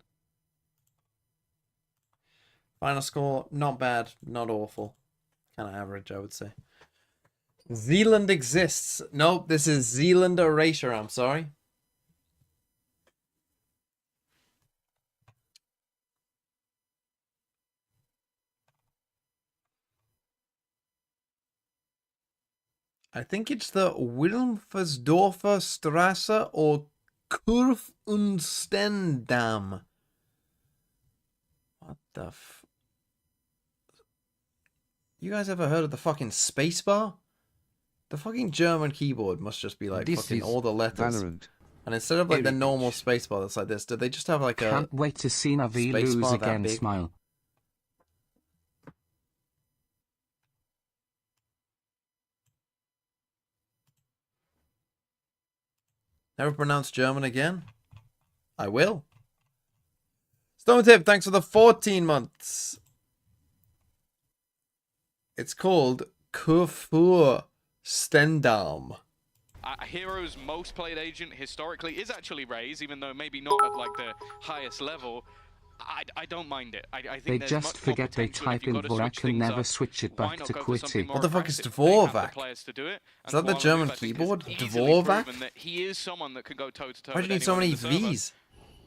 Final score, not bad, not awful. Kind of average, I would say. Zealand exists. Nope, this is Zealand Erasure, I'm sorry. I think it's the Wilmersdorfer Straße or Kurf und Stendam. What the f... You guys ever heard of the fucking spacebar? The fucking German keyboard must just be like This fucking is all the letters. Valorant. And instead of like the normal spacebar that's like this, do they just have like a... Can't wait to see Navi lose spacebar that again, big? smile. Never pronounce German again? I will. Stone Tip, thanks for the 14 months. It's called Kurfür Stendam. Hero's most played agent historically is actually Raze, even though maybe not at like the highest level. I don't mind it. I think They there's just much more forget they potential if type you've in got to switch Vorak and things never up. switch it Why back not to go for something Quitty. more What the fuck is aggressive? They have the Dvorak? players to do it. Is And that the German Koala, I think, keyboard? has easily Dvorak? proven that he is someone that can go toe to toe. Why do you need so many V's?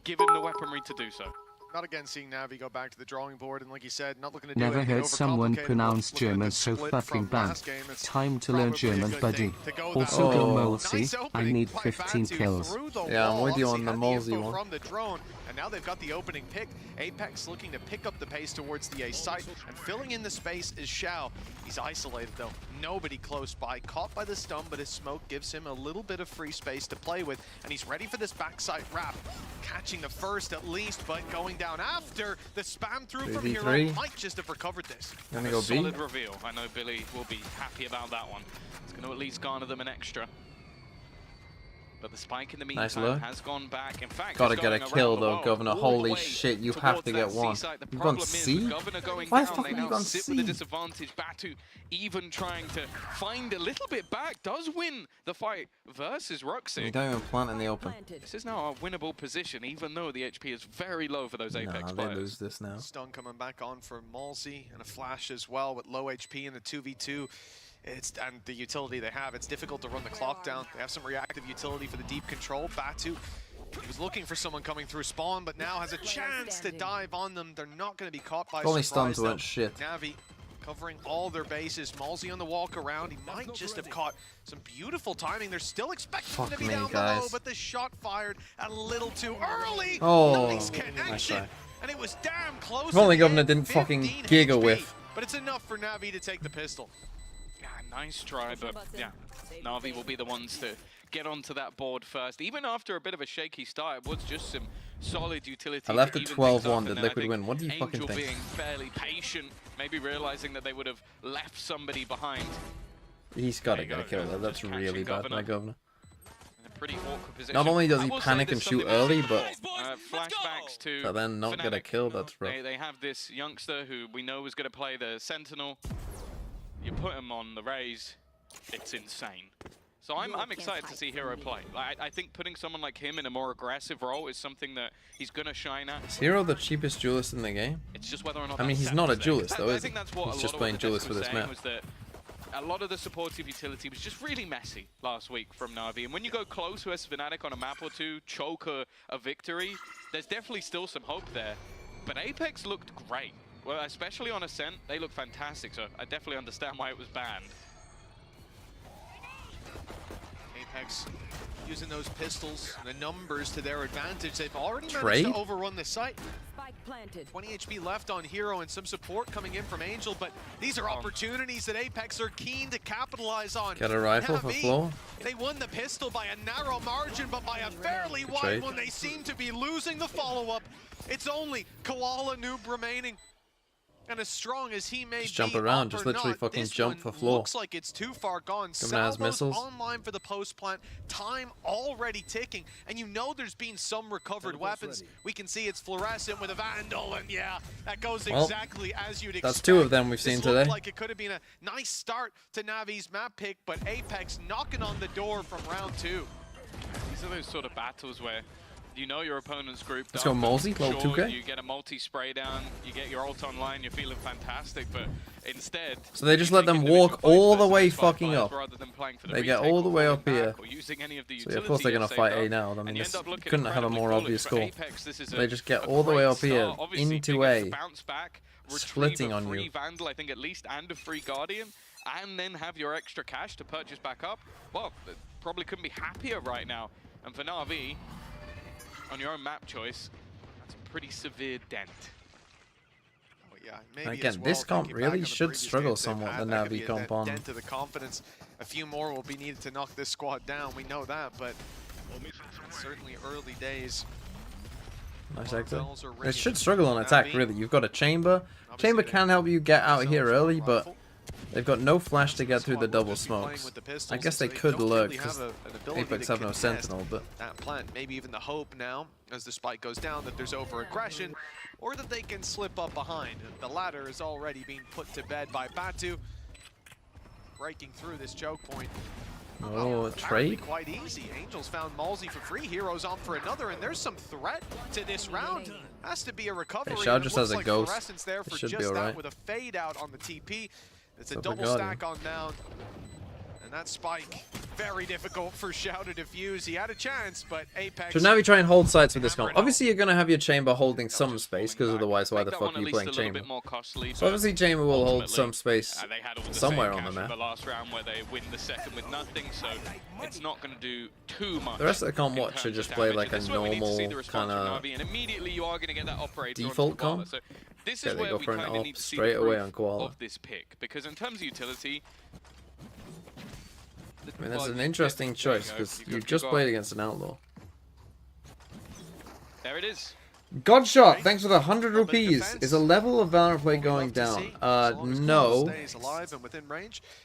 Given the weaponry to do so. Not again seeing Navi go back to the drawing board, and like you said, not looking to do Never anything heard someone overcomplicated, pronounce looking at German this so split fucking from bad. last game. It's Time to learn probably a German, good buddy. thing to go that Also way. go Oh. Molsey. Nice I opening need by 15 Batu kills. through the Yeah, I'm wall. with you Obviously on the had Molsey info one. from the drone, and now they've got the opening pick. Apex looking to pick up the pace towards the A site, and filling in the space is Xiao. He's isolated though, nobody close by, caught by the stun, but his smoke gives him a little bit of free space to play with, and he's ready for this backside wrap. Catching the first at least, but going down after the spam through from Hero 3v3. might just have recovered this. Gonna A go B. solid reveal. I know Billy will be happy about that one. It's going to at least garner them an extra. But the spike in the Nice meantime look. has gone back. In fact, Gotta it's get a going kill around the though, world, Governor. all the Holy way shit, you towards have to that get C one. site. The You've problem gone is C? with Governor going Why the down, fuck they have you now gone sit with a C? disadvantage. Batu even trying to find a little bit back, does win the fight versus You Ruxy. don't even plant in the open. This is now a winnable position, even though the HP is very low for those Apex Nah, they players. lose this now. Stun coming back on for Malzy, and a flash as well with low HP in the 2v2. And the utility they have, it's difficult to run the clock down. They have some reactive utility for the deep control. Batu, he was looking for someone coming through spawn, but now has a chance to dive on them. They're not going to be caught by Only surprise. stuns weren't shit. Navi covering all their bases. Malzy on the walk around. He might just have caught some beautiful timing. They're still expecting him to be down below, but the shot fired a little too early. Oh, Nice connection. try. And it was damn close. If only at the Governor end, didn't fucking 15 giga HP, whiff. But it's enough for Navi to take the pistol. Yeah, nice try, but yeah, Navi will be the ones to get onto that board first. Even after a bit of a shaky start, it was just some solid utility. I left to it even 12-1. things up, Did and then I Liquid think win? What do you Angel fucking think? being fairly patient, maybe realizing that they would have left somebody behind. He's got to There you get a go, kill though. That's just really catching bad by Governor. In a pretty awkward position. Not only does I he will say panic there's and shoot something early, missing. but Flashbacks to but then not get a Fnatic. kill, that's rough. They have this youngster who we know is going to play the Sentinel. You put him on the Raze, it's insane. So I'm excited to see Hero play. I think putting someone like him in a more aggressive role is something that he's going to shine at. Is Hero the cheapest duelist in the game? It's just whether or not I mean, that he's not a settles there. duelist though, I is he? think that's what He's a just lot playing of what the duelist devs for were this saying map. was that a lot of the supportive utility was just really messy last week from Navi. And when you go close to Fnatic on a map or two, choke a victory, there's definitely still some hope there. But Apex looked great. Well, especially on Ascent, they look fantastic. So I definitely understand why it was banned. Apex using those pistols, the numbers to their advantage. They've already managed Trade? to overrun the site. Spike planted. 20 HP left on Hero and some support coming in from Angel, but these are opportunities that Apex are keen to capitalize on. Got a rifle for Navi, floor. They won the pistol by a narrow margin, but by a fairly wide trade. one. They seem to be losing the follow-up. It's only Koala Noob remaining. And as strong as he may Just jump be, around, up just or literally not, fucking this jump one for floor. Looks like it's too far gone. Governor has Salvo's missiles. online for the post plant. Time already ticking, and you know there's been some recovered weapons. We can see it's fluorescent with a Vandal, and yeah, that goes Well, exactly as you'd expect. that's two of them we've This seen looked today. like it could have been a nice start to Navi's map pick, but Apex knocking on the door from round 2. These are those sort of battles where you know your opponent's group. Let's go Malzy, level 2K. You get a multi-spray down, you get your ult online, you're feeling fantastic, but instead... So they just you let take them individual walk fights all the versus way those five fucking players up. rather than playing for the They get retake all or the way falling up here. back or using any of the So yeah, of course they're utility gonna as fight saved A up, now. I mean, and you this end up looking couldn't have a incredibly more foolish. obvious For goal. Apex, this is They just get a all the way great up here start. Obviously, into being able to A, bounce back, retrieve splitting a on free you. Vandal, I think at least, and a free Guardian, and then have your extra cash to purchase back up. Well, probably couldn't be happier right now. And for Navi, on your own map choice, that's a pretty severe dent. Oh, yeah, maybe Again, as well, this comp thinking back really on the should previous struggle games they've somewhat, had, the that could Navi be a comp on. dent to the confidence. A few more will be needed to knock this squad down. We know that, but it's certainly early days. Nice Alarm exit. bells are They ringing. should struggle on attack, Navi, really. You've got a chamber. obviously Chamber they can help you get out here themselves early, a but rifle. they've got no flash to get through the Squad will double just be playing smokes. with the pistols, I guess so they could don't lurk really because have an ability Apex to have no contest sentinel, but that plant. Maybe even the hope now, as the spike goes down, that there's over-aggression, or that they can slip up behind. The latter is already being put to bed by Batu. Breaking through this choke point. oh, a Apparently trade? quite easy. Angels found Malzy for free. Heroes on for another, and there's some threat to this round. Has to be a recovery. Shao and it just looks has a like ghost. fluorescence there It for should be just that, alright. with a fade out on the TP. It's a Except for double Guardian. stack on down. And that spike, very difficult for Shao to defuse. He had a chance, but Apex... Should Navi try and hold sites with this Hammer comp? it Obviously, you're going to have your chamber holding some space, because back. otherwise, why Make the that fuck one are at you least playing a little chamber? bit more costly, So but obviously, chamber will hold some ultimately, space they had all the somewhere same on the cash in map. the last round where they win the second with nothing, so it's not going to do too much. The rest of the comp in watch should terms just of play damage. like a This is where we need to see normal the response kind from of Navi, and immediately you are going to get that operator onto default Koala. comp. So this Yeah, is they where go we for an kind of op need to see straight the away proof on Koala. of this pick, because in terms of utility, I mean, that's an interesting choice, because you've just played against an outlaw. There it is. Godshot, thanks for the 100 rupees. Is a level of Valorant play going down? No.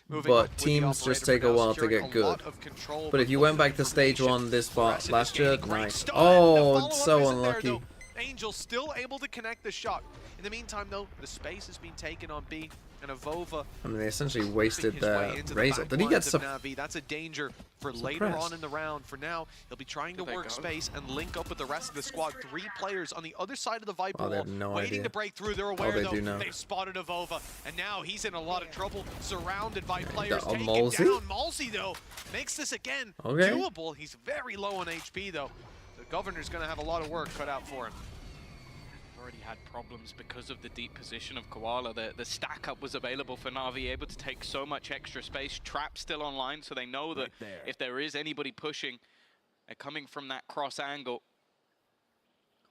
But teams just take a while to get good. But if you went back to stage 1 this last year, nice. Oh, it's so unlucky. Angel still able to connect the shot. In the meantime, though, the space has been taken on B, and Avova. I mean, they essentially wasted their Razor. Did he get some? Navi? That's a danger for later on in the round. For now, he'll be trying to work space and link up with the rest of the squad. 3 players on the other side of the Viper wall, waiting to break through. They're aware, though. They've spotted Avova, and now he's in a lot of trouble, surrounded by players. Taken down. Malzy, though, makes this again doable. He's very low on HP, though. The Governor's going to have a lot of work cut out for him. Already had problems because of the deep position of Koala. The stack up was available for Navi, able to take so much extra space. Trap still online, so they know that if there is anybody pushing, they're coming from that cross angle.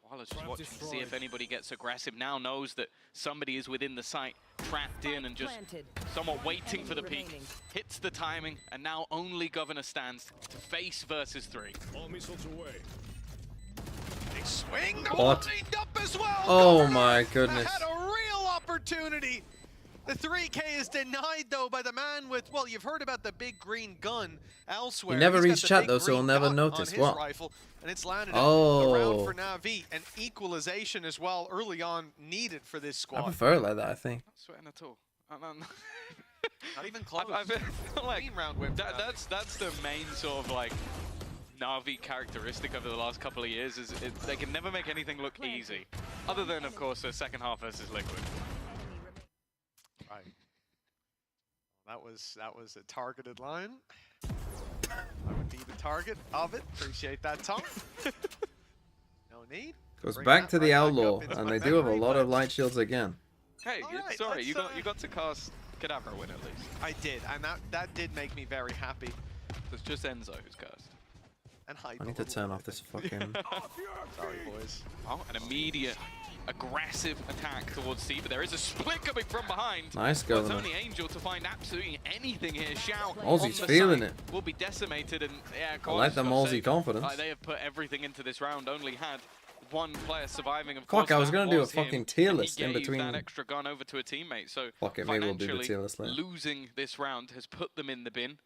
Koala's just watching to see if anybody gets aggressive. Now knows that somebody is within the site, trapped in and just somewhat waiting for the peak. Hits the timing, and now only Governor stands to face versus 3. All missiles away. Swing what? Up as well. Oh my goodness. Had a real opportunity. The 3K is denied though by the man with, well, you've heard about the big green gun elsewhere. He never reads chat though, so he'll never notice. What? Rifle, and it's landed around for Navi. An equalization as well early on needed for this squad. I prefer it like that, I think. Not sweating at all. Not even close. I feel like that's the main sort of like Navi characteristic over the last couple of years is they can never make anything look easy, other than of course the second half versus Liquid. Right. That was a targeted line. I would be the target of it. Appreciate that, Tom. No need. Goes back to the Outlaw, and they do have a lot of light shields again. Hey, sorry, you got to cast Cadaver win at least. I did, and that did make me very happy. It's just Enzo who's cast. I need to turn off this fucking... Sorry, boys. Oh, an immediate, aggressive attack towards C, but there is a split coming from behind. Nice, Governor. It's only Angel to find absolutely anything here. Xiao Malzy's feeling it. Will be decimated, and yeah, I like the Malzy confidence. They have put everything into this round. Only had one player surviving. Of course, I was going to do a fucking tier list in between. That extra gun over to a teammate. So fuck it, maybe we'll do the tier list later. Losing this round has put them in the bin.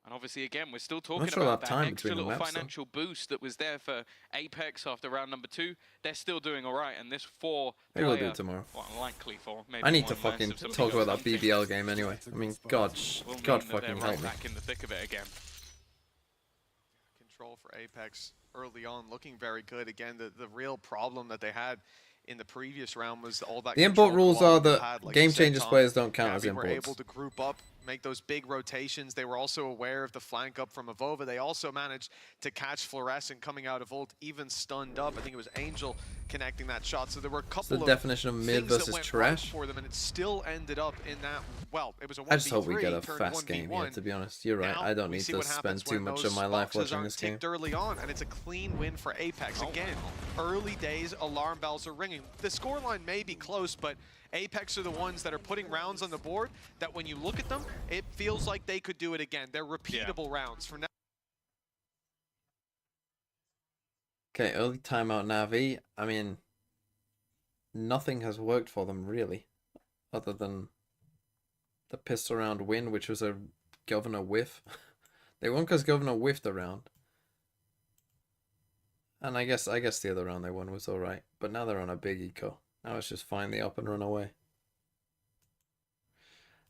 And obviously, again, we're still talking about that extra little financial boost that was there for Apex after round number 2. They're still doing all right, and this 4-player... Maybe we'll do it tomorrow. Well, unlikely 4. Maybe I need to fucking talk about that BBL game anyway. I mean, God fucking help me. Back in the thick of it again. Control for Apex early on, looking very good. Again, the real problem that they had in the previous round was all that. The import rules are that game changers players don't count as imports. They were able to group up, make those big rotations. They were also aware of the flank up from Avova. They also managed to catch Fluorescent coming out of ult, even stunned up. I think it was Angel connecting that shot. So there were a couple of definition of mid versus trash for them, and it still ended up in that. Well, it was a 1v3. I just hope we get a fast game here, to be honest. You're right. I don't need to spend too much of my life watching this game. Early on, and it's a clean win for Apex. Again, early days, alarm bells are ringing. The scoreline may be close, but Apex are the ones that are putting rounds on the board that when you look at them, it feels like they could do it again. They're repeatable rounds for now. Okay, early timeout Navi. I mean, nothing has worked for them really, other than the piss around win, which was a Governor whiff. They won because Governor whiffed the round. And I guess the other round they won was alright. But now they're on a big eco. Now it's just find the up and run away.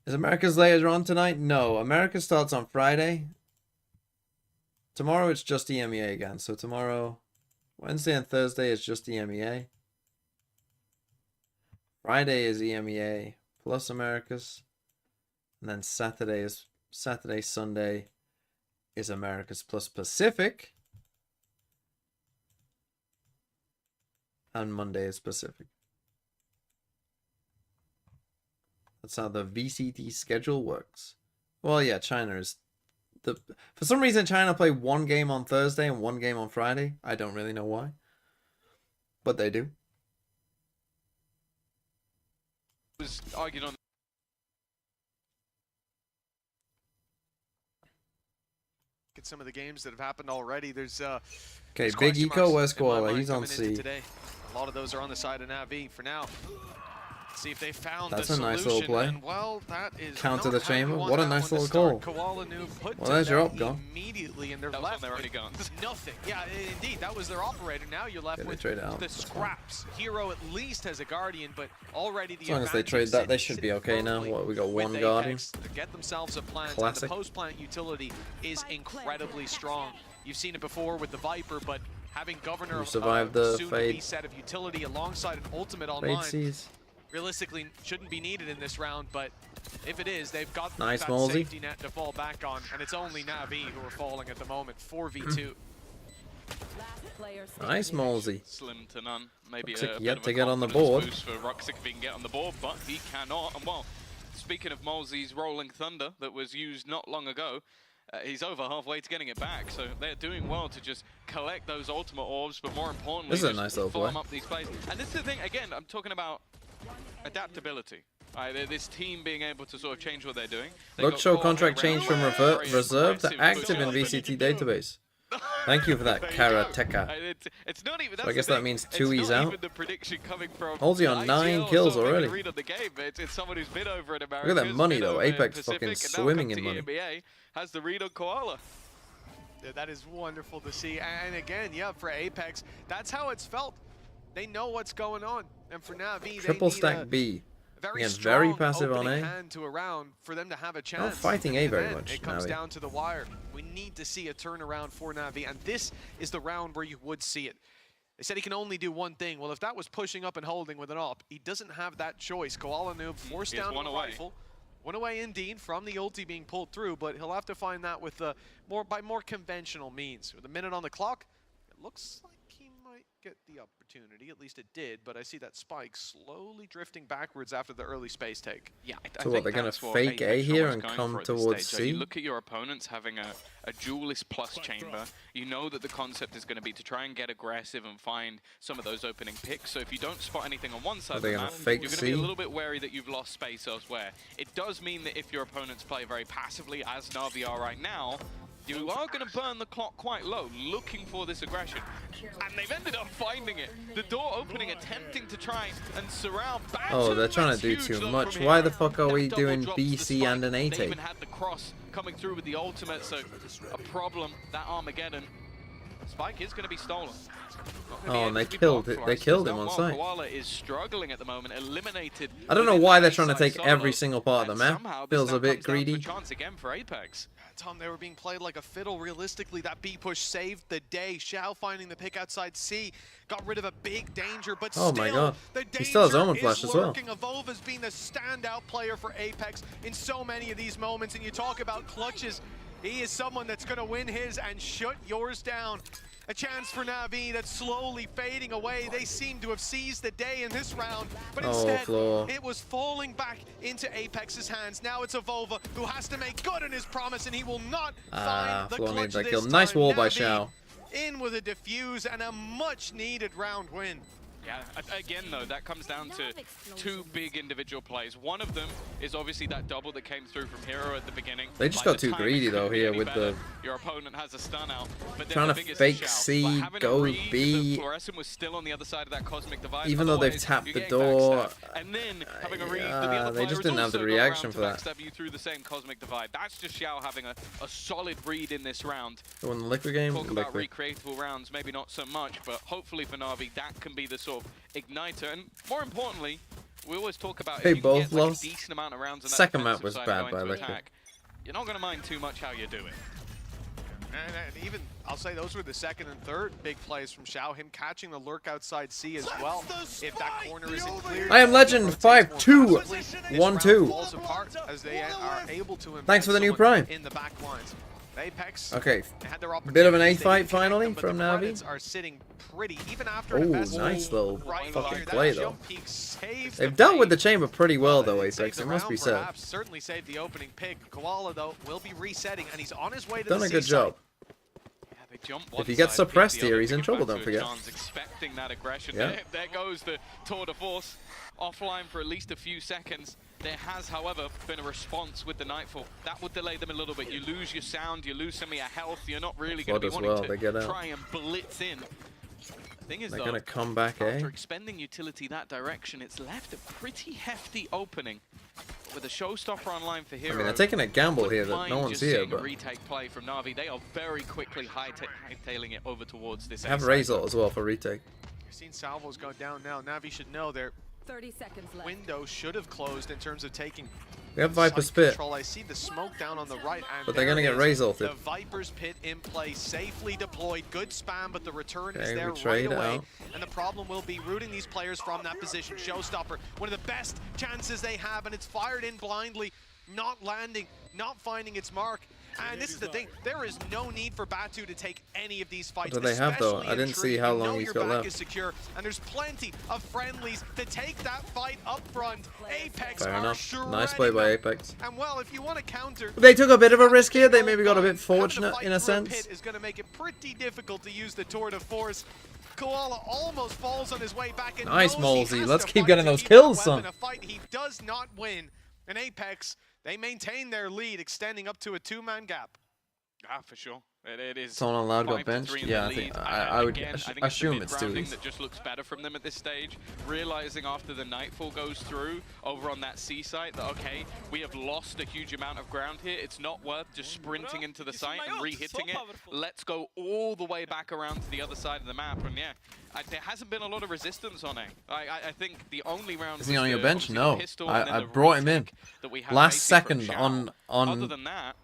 Is America's later on tonight? No. America starts on Friday. Tomorrow it's just EMEA again. So tomorrow, Wednesday and Thursday is just EMEA. Friday is EMEA plus America's. And then Saturday, Sunday is America's plus Pacific. And Monday is Pacific. That's how the VCT schedule works. Well, yeah, China is for some reason China play one game on Thursday and one game on Friday. I don't really know why, but they do. Was argued on. At some of the games that have happened already. There's okay, big eco. Where's Koala? He's on C. A lot of those are on the side of Navi for now. See if they found That's the a nice solution. little play. And, well, that is Counter not the how you chamber. want What a that nice one to little start. call. Koala Noob put Well, to there's your bed op gun. immediately, and they're That was left on their with only gun. nothing. Yeah, indeed, that was their operator. Now you're left Yeah, they with trade out. the scraps. Hero at least has a Guardian, but already the As long as they advantage trade that, they sitting should be okay now. firmly What, we got with one Apex Guardian. to get themselves a plant. And Classic. the post-plant utility is incredibly strong. You've seen it before with the Viper, but having Governor Who survived the soon-to-be fade. set of utility alongside an ultimate Fade online seas. realistically shouldn't be needed in this round, but if it is, they've got Nice, that Molesy. safety net to fall back on, and it's only Navi who are falling at the moment. 4v2. Nice, Molesy. Slim to none. Maybe Looks like a yet bit of to a get on the confidence board. boost for Ruxic if he can get on the board, but he cannot. And well, speaking of Molesy's Rolling Thunder that was used not long ago, he's over halfway to getting it back, so they're doing well to just collect those ultimate orbs, but more importantly, This is a just nice little farm play. up these plays. And this is the thing, again, I'm talking about adaptability. This team being able to sort of change what they're doing. They Look, got show caught contract around change from very reserve to aggressive active in push-ups. VCT database. Thank you for that, Karateka. It's not even. So I guess the that thing. means It's 2E's not out. even the prediction coming from Halsey on 9 IGL, kills sort of already. read on the game. It's someone who's been over in America. Look at that money, though. In Apex Pacific, fucking and now swimming come in to money. EMEA, has the read on Koala. Yeah, that is wonderful to see. And again, yeah, for Apex, that's how it's felt. They know what's going on. And for Navi, Triple they need stack a B. very Again, strong very passive on opening A. hand to a round for them to have a chance. Not fighting A And very then much, It comes Navi. down to the wire. We need to see a turnaround for Navi, and this is the round where you would see it. They said he can only do one thing. Well, if that was pushing up and holding with an op, he doesn't have that choice. Koala Noob forced He has down to one the away. rifle. One away indeed from the ulti being pulled through, but he'll have to find that with by more conventional means. With a minute on the clock, it looks like he might get the opportunity. At least it did, but I see that spike slowly drifting backwards after the early space take. Yeah, So what, they're gonna fake A here and come towards C? You look at your opponents having a duelist plus chamber. You know that the concept is going to be to try and get aggressive and find some of those opening picks. So if you don't spot anything on one side of they the gonna map, fake you're going to be a C? little bit wary that you've lost space elsewhere. It does mean that if your opponents play very passively, as Navi are right now, you are going to burn the clock quite low, looking for this aggression. And they've ended up finding it. The door opening, attempting to try and surround. Oh, they're trying to do too much. Why the fuck are we doing B, C, and an A They take? even had the cross coming through with the ultimate, so a problem, that Armageddon. Spike is going to be stolen. Oh, and they killed him on site. Koala is struggling at the moment, eliminated. I don't know why they're trying to take every single part of the map. Feels a bit greedy. Chance again for Apex. Tom, they were being played like a fiddle. Realistically, that B push saved the day. Shao finding the pick outside C, got rid of a big danger, but Oh still, my god. the He still has danger Omen Flash is as well. lurking. Evolva's been the standout player for Apex in so many of these moments, and you talk about clutches. He is someone that's going to win his and shut yours down. A chance for Navi that's slowly fading away. They seem to have seized the day in this round, but instead, Floor. it was falling back into Apex's hands. Now it's Evolva who has to make good on his promise, and he will not find the Floor clutch needs that this kill. Nice time. wall by Navi Shao. in with a defuse and a much-needed round win. Yeah, again though, that comes down to two big individual plays. One of them is obviously that double that came through from Hero at the beginning. They just By got the too time, it greedy though couldn't be here any with better. the Your opponent has a stun out. But then trying the to biggest fake is Shao. C, By having a go read, B. The fluorescent was still on the other side of that cosmic divide. Even though they've Otherwise, tapped you're the getting door, backstab. And then having a read, but the yeah, other they player just has didn't have the also got reaction around for to that. backstab you through the same cosmic divide. That's just Shao having a solid read in this round. So in the liquid game, Talk about liquid. recreatable rounds, maybe not so much, but hopefully for Navi that can be the sort of igniter. And more importantly, we always talk about They if you can both get like lost. a decent amount of rounds on that Second map defensive was side bad going by to Liquid. attack, you're not going to mind too much how you do it. And even, I'll say those were the second and third big plays from Shao. Him catching the lurk outside C as well. If that corner isn't clear. I am Legend 5-2-1-2. Falls apart as they are able to Thanks for the new embed Prime. in the back lines. Apex Okay, had their bit of an A opportunities. They fight didn't connect finally them, but from the Navi. credits are sitting pretty even after Oh, an investment. nice little Right fucking here, that play though. jump peek saved They've the dealt with fade. the chamber pretty well though, Saved Apex. the It must round, be said. perhaps. Certainly saved the opening pick. Koala though will be resetting, and he's on his way to Done the a good seaside. job. Yeah, they jump If one he gets side, beat suppressed the here, other, he's in pick it trouble, back don't to his forget. chance, expecting that aggression. Yeah. There goes the tour de force. Offline for at least a few seconds. There has, however, been a response with the Nightfall. That would delay them a little bit. You lose your sound, you lose some of your health. You're not really going to be Flood as well, wanting they get to out. try and blitz in. The thing is, They're though, gonna come back, eh? after expending utility that direction, it's left a pretty hefty opening. With a showstopper online for Hero. I mean, they're taking a gamble here that no mind one's just here, seeing a but retake play from Navi. They are very quickly hightailing it over towards this. they have A side. Razor as well for retake. You're seeing salvos go down now. Navi should know their 30 seconds left. window should have closed in terms of taking We have Viper site Spit, control. I see the smoke down on the right, and but they're there gonna it get is. Razor ulted. The Viper's Pit in play, safely deployed, good spam, but the return is Okay, there we right trade away. out. And the problem will be rooting these players from that position. Showstopper, one of the best chances they have, and it's fired in blindly, not landing, not finding its mark. And this is the thing, there is no need for Batu to take any of these fights. What do they have, though? especially I in didn't Tree. see how You long know he's your got back left. is secure, and there's plenty of friendlies to take that fight up front. Apex Fair are enough. Nice shredding play by them. Apex. And well, if you want to counter, They took a bit of a risk here. They maybe got a bit fortunate in a sense. Pit is going to make it pretty difficult to use the tour de force. Koala almost falls on his way back. And Nice, knows he Molesy. has Let's to keep fight getting to those keep kills, that weapon. son. A fight he does not win. And Apex, they maintain their lead, extending up to a 2-man gap. Ah, for sure. It is. Someone allowed got 5-3 benched? in the Yeah, I lead. think And I would again, I think assume it's it's the too mid-rounding easy. that just looks better from them at this stage. Realizing after the Nightfall goes through over on that C site that, okay, we have lost a huge amount of ground here. It's not worth just sprinting into the site and re-hitting it. Let's go all the way back around to the other side of the map. And yeah, there hasn't been a lot of resistance on it. I think the only round. Is he was on your the- bench? obviously the No. pistol and then I the brought him in. retake that we had Last basically from second Shao. on Other than that,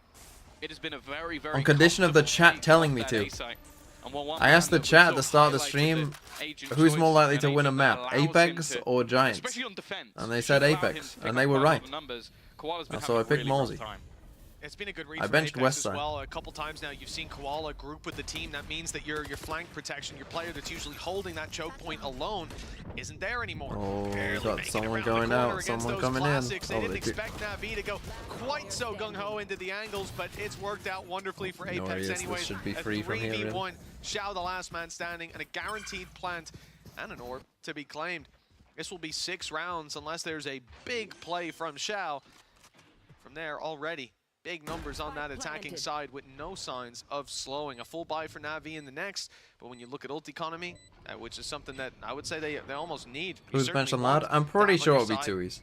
it has been a very, very on condition of the comfortable chat take telling off me that to. A site. And one I asked the that chat at sort the of start of the highlighted stream, the agent who's choice more likely and to win a agent that map, allows Apex him to, or Giants? especially on defense, And they should said allow him Apex, to pick and they up were quite a lot right. of numbers. Koala's been And so I having a picked really rough Molesy. time. It's been a good read I from benched Apex as Westside. well. A couple times now you've seen Koala group with the team. That means that your flank protection, your player that's usually holding that choke point alone, isn't there anymore. Oh, Barely got making it someone around the going corner out, against someone those coming in. classics. They Oh, didn't they did. expect Navi to go quite so gung-ho into the angles, but it's worked out wonderfully for No Apex worries, this anyways. should be A free from here, 3v1, Shao the last man standing, and a guaranteed plant and an orb to be claimed. This will be 6 rounds unless there's a big play from Shao. From there already, big numbers on that attacking side with no signs of slowing. A full buy for Navi in the next, but when you look at ult economy, which is something that I would say they almost need. You Who's certainly benched on want loud? I'm to pretty have on sure your it'll be side. 2Es.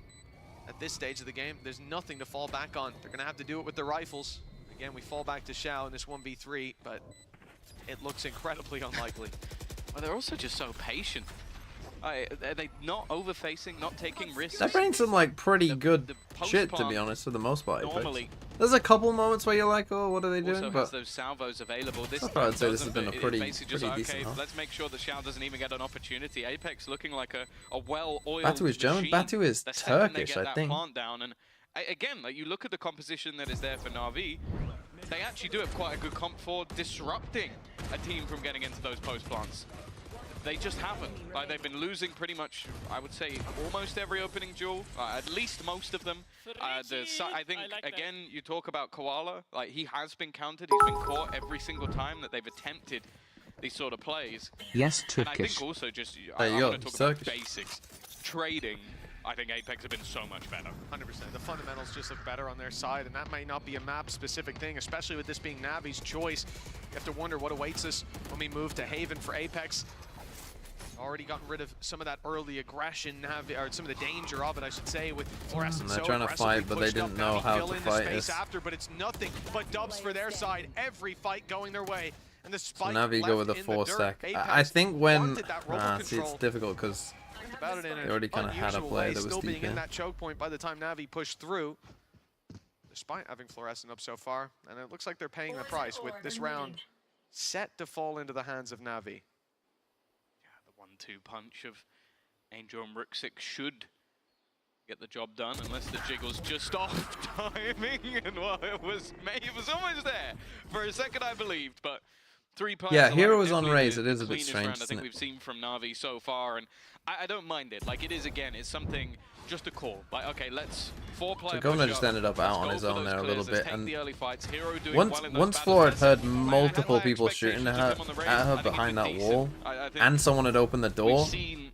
At this stage of the game, there's nothing to fall back on. They're going to have to do it with their rifles. Again, we fall back to Shao in this 1v3, but it looks incredibly unlikely. Well, they're also just so patient. Are they not over-facing, not taking risks? That brings some like pretty good shit, to post-plant be honest, for the most part. Apex. normally There's a couple moments where you're like, oh, what are they also doing? has But those salvos available. This I thought I'd say this doesn't, has been a but pretty- it's basically just pretty like, decent okay, half. let's make sure that Shao doesn't even get an opportunity. Apex looking like a well-oiled Batu is German. machine. Batu is The second they Turkish, get I that think. plant down, and again, like you look at the composition that is there for Navi, they actually do have quite a good comp for disrupting a team from getting into those post plants. They just haven't. Like they've been losing pretty much, I would say, almost every opening duel. At least most of them. I think again, you talk about Koala. Like he has been counted. He's been caught every single time that they've attempted these sort of plays. Yes, And I Turkish. think also just There I'm you go, going to talk Turkish. about basics. Trading. I think Apex have been so much better. 100%. The fundamentals just look better on their side, and that might not be a map-specific thing, especially with this being Navi's choice. You have to wonder what awaits us when we move to Haven for Apex. Already gotten rid of some of that early aggression, or some of the danger of it, I should say, with Fluorescent. They're so trying to aggressively fight, but they pushed didn't up. know Navi how fill to in the fight space this. after, but it's nothing but dubs for their side. Every fight going their way. And the So spike Navi go with a left in 4 the stack. dirt. I Apex think when wanted that robot see, it's control. difficult because About it in they an already kind of had a unusual play way, that was still being deep in in. that choke point by the time Navi pushed through. Despite having Fluorescent up so far, and it looks like they're paying the price with this round set to fall into the hands of Navi. Yeah, the 1-2 punch of Angel and Rooksik should get the job done, unless the jiggle's just off timing. And well, it was almost there for a second, I believed, but 3 punches. Yeah, alone, Hero is on definitely raise. the It is a bit cleanest strange, round I isn't think it? we've seen from Navi so far, and I don't mind it. Like it is again, it's something just a call. Like okay, let's 4-player. So Governor push just up. ended up Let's out on go his for own those there a little clears. Let's bit, take and the early fights. Hero doing once well in those once battles. Floor had That's heard it. I had multiple high people shooting expectations at of him on the raise. her I think he's behind been that decent. wall, I think and someone had opened the door. we've seen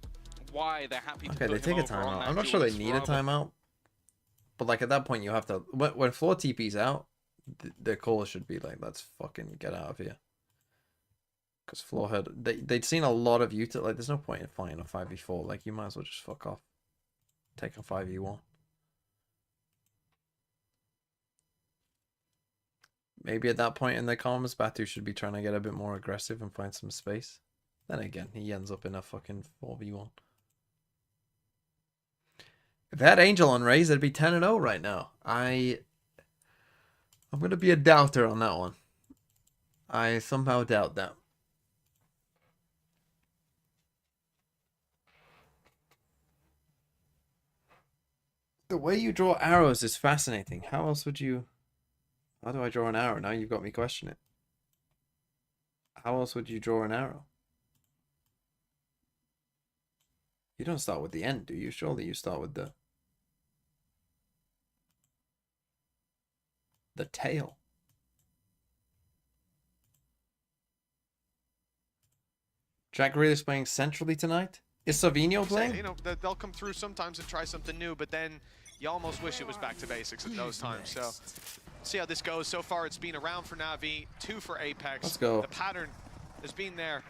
why they're happy to Okay, they put take him a over on timeout. that I'm not sure they duelist need a forever. timeout, but like at that point you have to. When Floor TP's out, the call should be like, let's fucking get out of here. Because floor head, they'd seen a lot of utility. Like, there's no point in fighting a 5v4. Like, you might as well just fuck off. Take a 5v1. Maybe at that point in the comms, Batu should be trying to get a bit more aggressive and find some space. Then again, he ends up in a fucking 4v1. If they had Angel on Raze, they'd be 10-0 right now. I'm going to be a doubter on that one. I somehow doubt that. The way you draw arrows is fascinating. How else would you... How do I draw an arrow? Now you've got me questioning. How else would you draw an arrow? You don't start with the end, do you? Surely you start with the tail. Jack Grealish playing centrally tonight? Is Savinho playing? You know, they'll come through sometimes and try something new, but then you almost wish it was back to basics at those times. So, see how this goes. So far, it's been around for Navi, 2 for Apex. Let's go. The pattern has been there.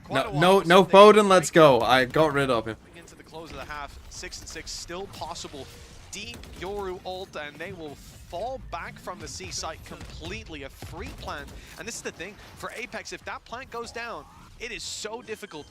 No Foden, let's go. I got rid of him. Into the close of the half, 6-6 still possible. Deep Yoru ult, and they will fall back from the C site completely. A free plant, and this is the thing for Apex. If that plant goes down, it is so difficult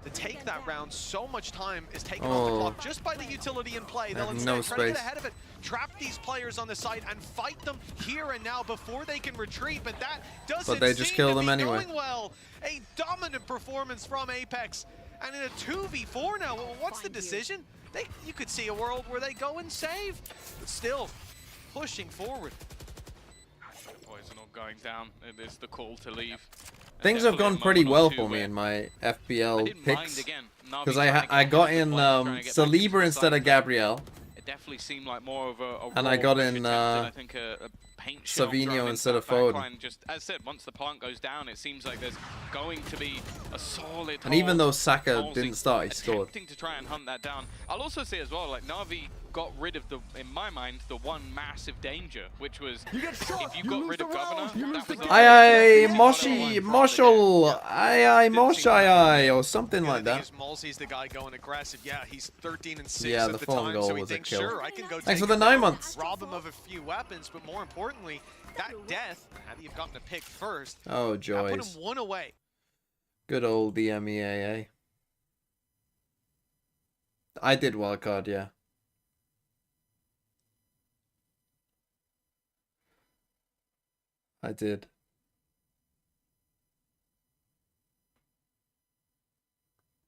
to take that round. So much time is taken off the clock just by the utility in play. They'll instead try to get ahead of it, trap these players on the site, and fight them here and now before they can retreat. But that doesn't they just kill them anyway. Going well. A dominant performance from Apex, and in a 2v4 now. What's the decision? You could see a world where they go and save, but still pushing forward. Poison all going down. It is the call to leave. Things have gone pretty well for me in my FBL picks. Because I got in Saliba instead of Gabriel. It definitely seemed like more of a and I got in I think a paint Savinho instead of Foden. Just as I said, once the plant goes down, it seems like there's going to be a solid. And even though Saka didn't start, he scored. Attempting to try and hunt that down. I'll also say as well, like Navi got rid of in my mind, the one massive danger, which was if you got rid of Governor. Aye, Moshi, Moshel, Moshai, or something like that. Malsy's the guy going aggressive. Yeah, he's 13-6 yeah, at the the phone time, goal so he was a thinks, kill. sure, I can go Thanks take for the 9 months. rob him of a few weapons, but more importantly, that death, had he have gotten a pick first, oh, that put joys. him 1 away. Good old EMEA. I did wildcard, yeah. I did.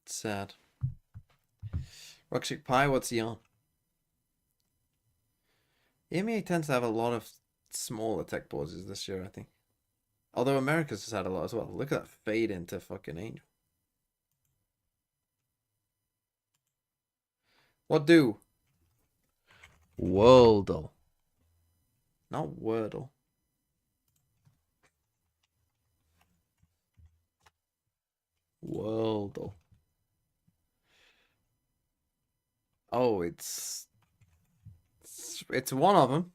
It's sad. Ruxic Pie, what's he on? EMEA tends to have a lot of smaller tech pauses this year, I think. Although America's has had a lot as well. Look at that fade into fucking Angel. What do? Wordle. Not Wordle. Wordle. Oh, it's one of them.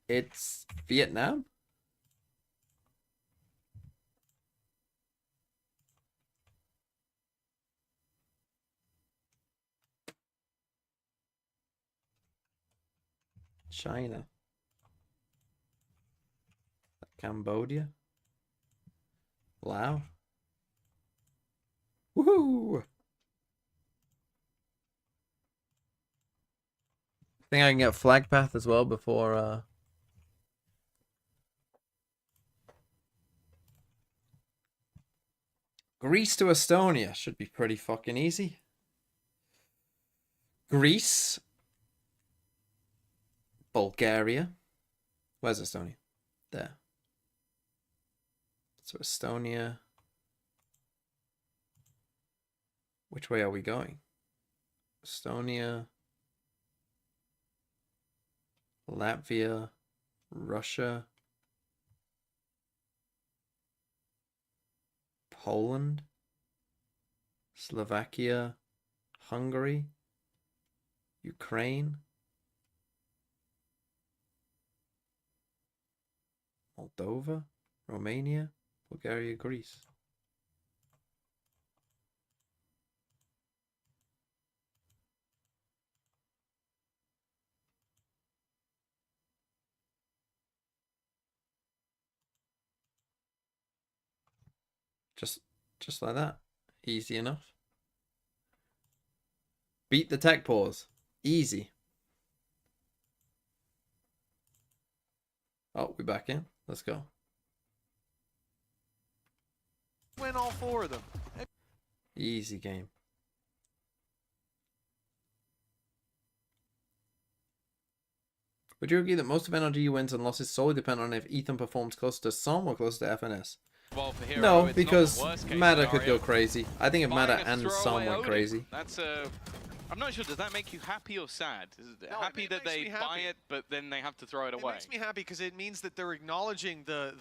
It's Vietnam. China. Cambodia. Laos. Woohoo! Think I can get flag path as well before Greece to Estonia should be pretty fucking easy. Greece. Bulgaria. Where's Estonia? There. So Estonia. Which way are we going? Estonia. Latvia. Russia. Poland. Slovakia. Hungary. Ukraine. Moldova, Romania, Bulgaria, Greece. Just like that. Easy enough. Beat the tech pause. Easy. Oh, we back in. Let's go. Win all 4 of them. Easy game. Would you agree that most of NRG wins and losses solely depend on if Ethan performs close to SOM or close to FNS? Well, for Hero, No, it's because not the worst case Mata could scenario. go crazy. I think if Buying Mata a and throwaway SOM went Odin, crazy. That's I'm not sure, does that make you happy or sad? No, happy it that makes they me buy happy. it, but then they have to throw it It away? makes me happy because it means that they're acknowledging the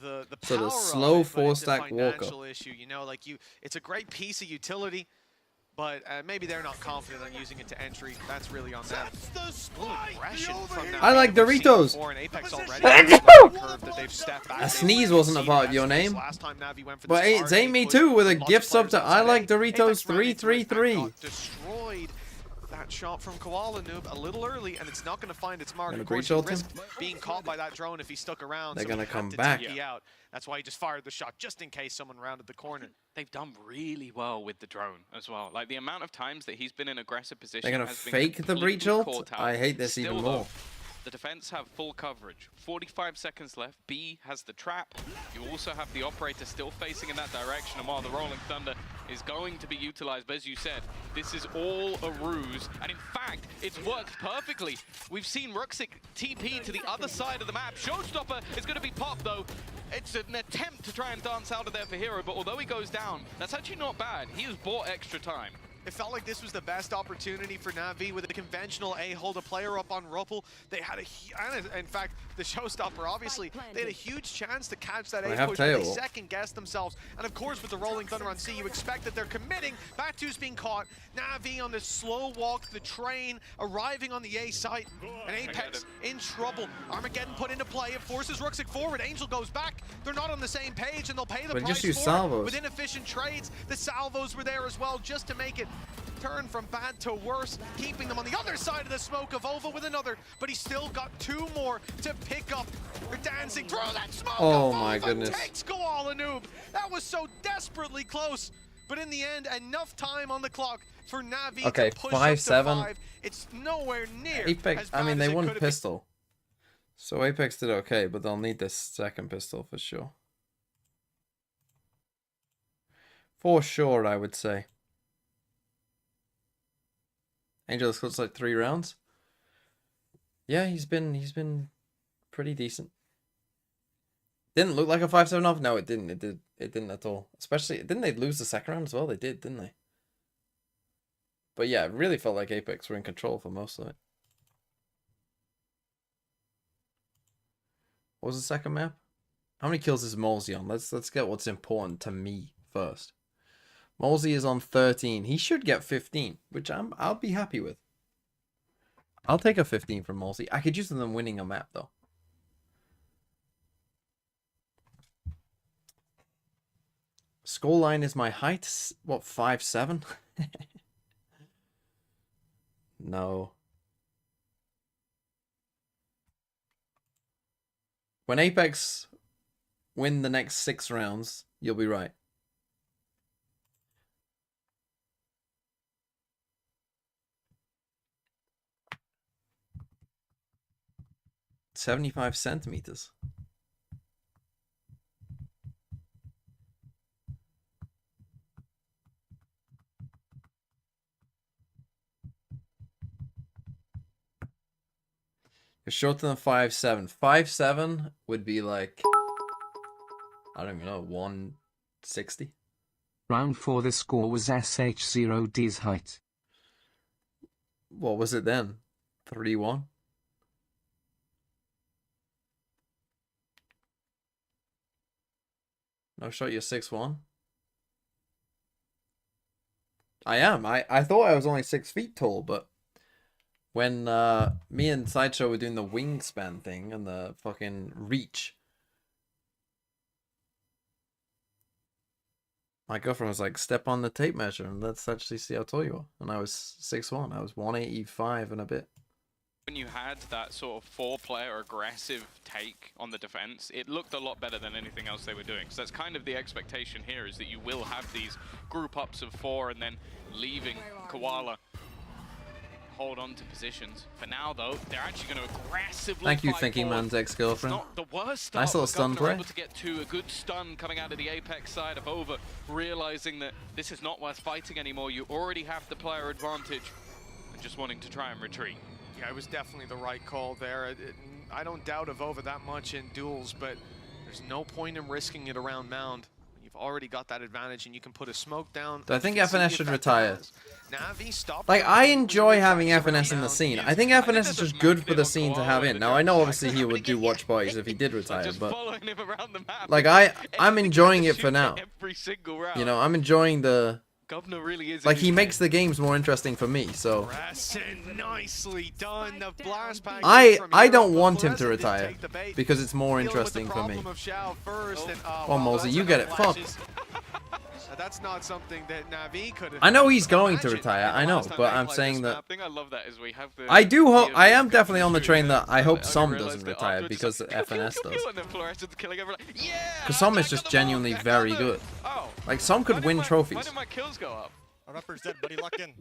So power the slow of it, but it's a 4-stack walker. financial issue. You know, like it's a great piece of utility, but maybe they're not confident on using it to entry. That's really on them. Aggression from I like Doritos. A sneeze wasn't a part of your name. But it's ain't me too with a gift sub to I like Doritos 333. Destroyed that shot from Koala Noob a little early, and it's not going to find its mark. Gonna Of course, breach he ult him? risked being caught by that drone if he stuck around. They're so gonna he had come to back. TP out. That's why he just fired the shot, just in case someone rounded the corner. They've done really well with the drone as well. Like the amount of times that he's been in aggressive position. They're gonna has been fake the breach completely ult? caught out. I hate this Still, even though, more. The defense have full coverage. 45 seconds left. B has the trap. You also have the operator still facing in that direction, and while the Rolling Thunder is going to be utilized, but as you said, this is all a ruse, and in fact, it's worked perfectly. We've seen Ruxic TP to the other side of the map. Showstopper is going to be popped, though. It's an attempt to try and dance out of there for Hero, but although he goes down, that's actually not bad. He has bought extra time. It felt like this was the best opportunity for Navi with a conventional A, hold a player up on Ruppel. They had in fact, the showstopper, obviously, they had a huge chance to catch that A push, but they second-guessed themselves. And of course, with the Rolling Thunder on C, you expect that they're committing. Batu's being caught. Navi on this slow walk, the train arriving on the A site, and Apex in trouble. Armageddon put into play. It forces Ruxic forward. Angel goes back. They're not on the same page, and they'll pay the But price just use for salvos. it with inefficient trades. The salvos were there as well, just to make it turn from bad to worse, keeping them on the other side of the smoke. Of Ova with another, but he's still got 2 more to pick up. They're dancing through that smoke. Oh my goodness. Takes Koala Noob. That was so desperately close, but in the end, enough time on the clock for Navi Okay, to push 5-7. up to 5. It's nowhere near Apex, as I bad mean, as they it won could have been. pistol. So Apex did okay, but they'll need this second pistol for sure. For sure, I would say. Angel looks like 3 rounds. Yeah, he's been pretty decent. Didn't look like a 5-7 off. No, it didn't. It didn't at all. Especially, didn't they lose the second round as well? They did, didn't they? But yeah, it really felt like Apex were in control for most of it. What was the second map? How many kills is Molesy on? Let's get what's important to me first. Molesy is on 13. He should get 15, which I'll be happy with. I'll take a 15 from Molesy. I could use them winning a map though. Scoreline is my height. What, 5'7"? No. When Apex win the next 6 rounds, you'll be right. "75 centimeters." You're shorter than 5'7". 5'7" would be like, I don't even know, 160. Round 4 the score was SH0D's height. What was it then? 3-1? No shot, you're 6'1"? I am. I thought I was only 6 feet tall, but when me and Sideshow were doing the wingspan thing and the fucking reach, My girlfriend was like, step on the tape measure and let's actually see how tall you are. And I was 6'1". I was 185 and a bit. When you had that sort of 4-player aggressive take on the defense, it looked a lot better than anything else they were doing. So that's kind of the expectation here, is that you will have these group ups of 4 and then leaving Koala hold on to positions. For now, though, they're actually going to aggressively Thank you, fight Thinking forward. Man's ex-girlfriend. It's not the worst start. Nice little stun Governor play. able to get to a good stun coming out of the Apex side of Over, realizing that this is not worth fighting anymore. You already have the player advantage and just wanting to try and retreat. Yeah, it was definitely the right call there. I don't doubt Avova that much in duels, but there's no point in risking it around Mound. You've already got that advantage, and you can put a smoke down. Do I think You can see FNS the should effect retire? it has. Navi, stop. Like, I enjoy having FNS in the scene. I think FNS is just good for the scene to have in. Now, I know obviously he would do watch parties if he did retire, but like I'm enjoying it for now. You know, I'm enjoying the Governor really is like he makes the games more interesting for me. So Fluorescent, nicely done. The blast pack I don't want him to retire because it's more interesting for me. Oh, Mosey, you get it. Fuck. That's not something that Navi could have. I know he's going to retire. I know, but I'm saying that. The thing I love that is we have the. I do hope. I am definitely on the train that I hope Som doesn't retire because FNS does. Because Som is just genuinely very good. Like Som could win trophies. Why did my kills go up? Our upper's dead, buddy. Lock in.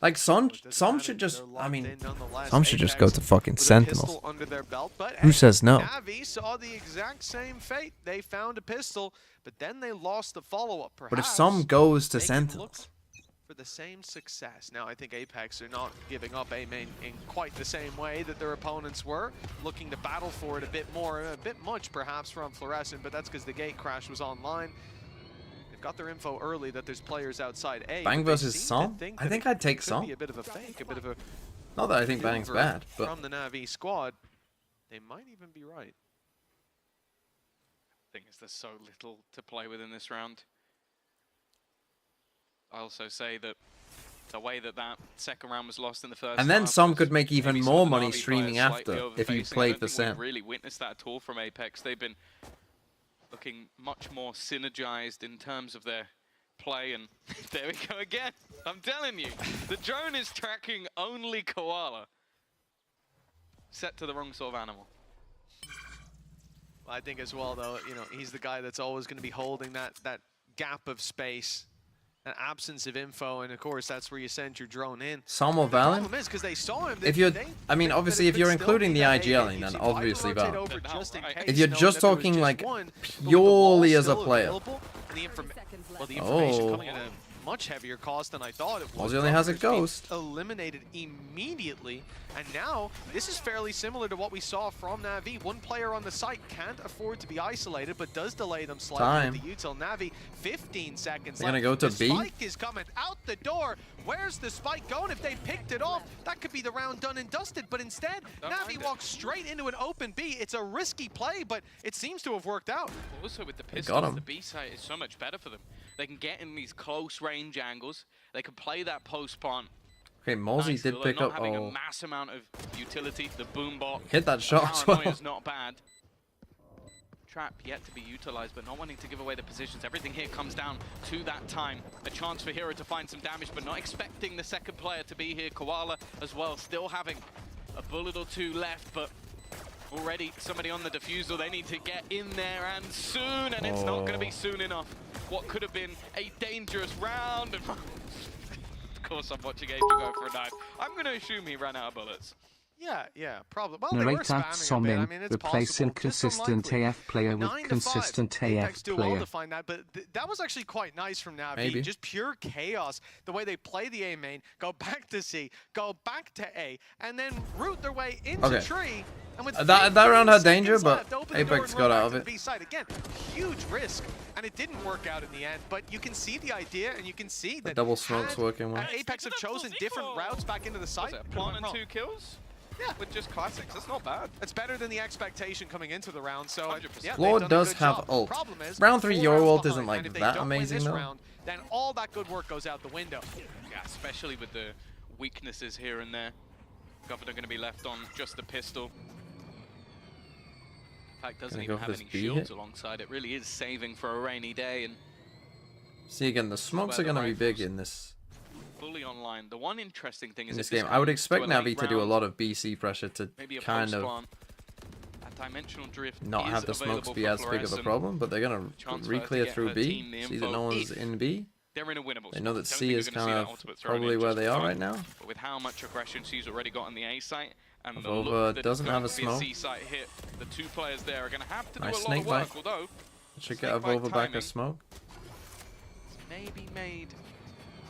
Like Som should just. I mean, Som should just go to fucking Sentinels. Who says no? Navi saw the exact same fate. They found a pistol, but then they lost the follow-up. But if Som goes to they can Sentinels, for the same success. Now, I think Apex are not giving up A main in quite the same way that their opponents were, looking to battle for it a bit more, a bit much perhaps from Fluorescent, but that's because the gate crash was online. They've got their info early that there's players outside A. Bang versus Som? I think I'd take Som. Be a bit of a fake, a bit of a. Not that I think Bang's bad, but from the Navi squad, they might even be right. Thing is, there's so little to play with in this round. I also say that the way that that second round was lost in the first and then half Som was could make even maybe some more of the money Navi streaming players slightly after if you overfacing. played I for don't think Sen. we've really witnessed that at all from Apex. They've been looking much more synergized in terms of their play, and there we go again. I'm telling you, the drone is tracking only Koala. Set to the wrong sort of animal. I think as well, though, you know, he's the guy that's always going to be holding that gap of space, an absence of info, and of course that's where you send your drone in. Som or The Valen? problem is because they saw him. If you're, I mean, obviously, if you're including the IGL, then obviously Valen. If you're just talking like purely as a player, Well, the information coming at a much heavier cost than I thought it was. Ozzy only has a ghost. Eliminated immediately, and now this is fairly similar to what we saw from Navi. One player on the site can't afford to be isolated, but does delay them slightly. The util Navi, 15 seconds They're gonna left. go to B. The spike is coming out the door. Where's the spike going? If they picked it off, that could be the round done and dusted. But instead, Navi walks straight into an open B. It's a risky play, but it seems to have worked out. Also with the got pistols, him. the B site is so much better for them. They can get in these close range angles. They can play that post plant. Okay, Mosey Nice, did although pick not up. having a Oh, mass amount of utility. The boom bot hit that shot as well. Paranoia's not bad. Trap yet to be utilized, but not wanting to give away the positions. Everything here comes down to that time. A chance for Hero to find some damage, but not expecting the second player to be here. Koala as well, still having a bullet or two left, but already somebody on the diffusal. They need to get in there and soon, and it's not going to be soon enough. What could have been a dangerous round. Of course, I'm watching Ape go for a knife. I'm going to assume he ran out of bullets. Yeah, probably. Well, they were Narrate that spamming a Som bit. in, I mean, it's replace possible. inconsistent Just unlikely. AF player with 9 to 5. consistent Apex AF do well player. to find that, but that was actually quite nice from Navi. Maybe. Just pure chaos. The way they play the A main, go back to C, go back to A, and then route their way into tree. And with that round had danger, 15 but seconds left, open the door Apex and got run out back of to it. the B side. Again, huge risk, and it didn't work out in the end. But you can see the idea, and you can see The that double smoke's working well. Apex have chosen different routes back into the site. Was it a plant and 2 kills? Yeah, with just classics. That's not bad. It's better than the expectation coming into the round. So 100%. yeah, Lord they've done a does good have job. ult. Problem is, Round 3 4 Euro rounds ult behind, isn't like and if they that don't win amazing this though. round, then all that good work goes out the window. Yeah, especially with the weaknesses here and there. Governor going to be left on just the pistol. In fact, doesn't Gonna even go have for any this B shields hit? alongside. It really is saving for a rainy day, and See, again, the smokes are going to be big in this Fully online. The one interesting thing is this if this game. I would comes expect to a late Navi to do a round, lot of BC pressure to maybe a kind of post-plant, a dimensional drift not is have the smokes available be for as big of a Fluorescent. problem, but they're going to Chance for her to re-clear get through her B. team the See that info. no one's If in B. They're in a winnable They know that spot. C Don't is think we're kind gonna see that of ultimate thrown in probably where just they for are fun. right now. But with how much aggression she's already got on the A site, and the Vova look that doesn't it's have going a to be smoke. C site hit, the two players there are going to have to Nice do a lot snake of work. bite. Although Should get a snake bite Vova back a timing smoke. maybe made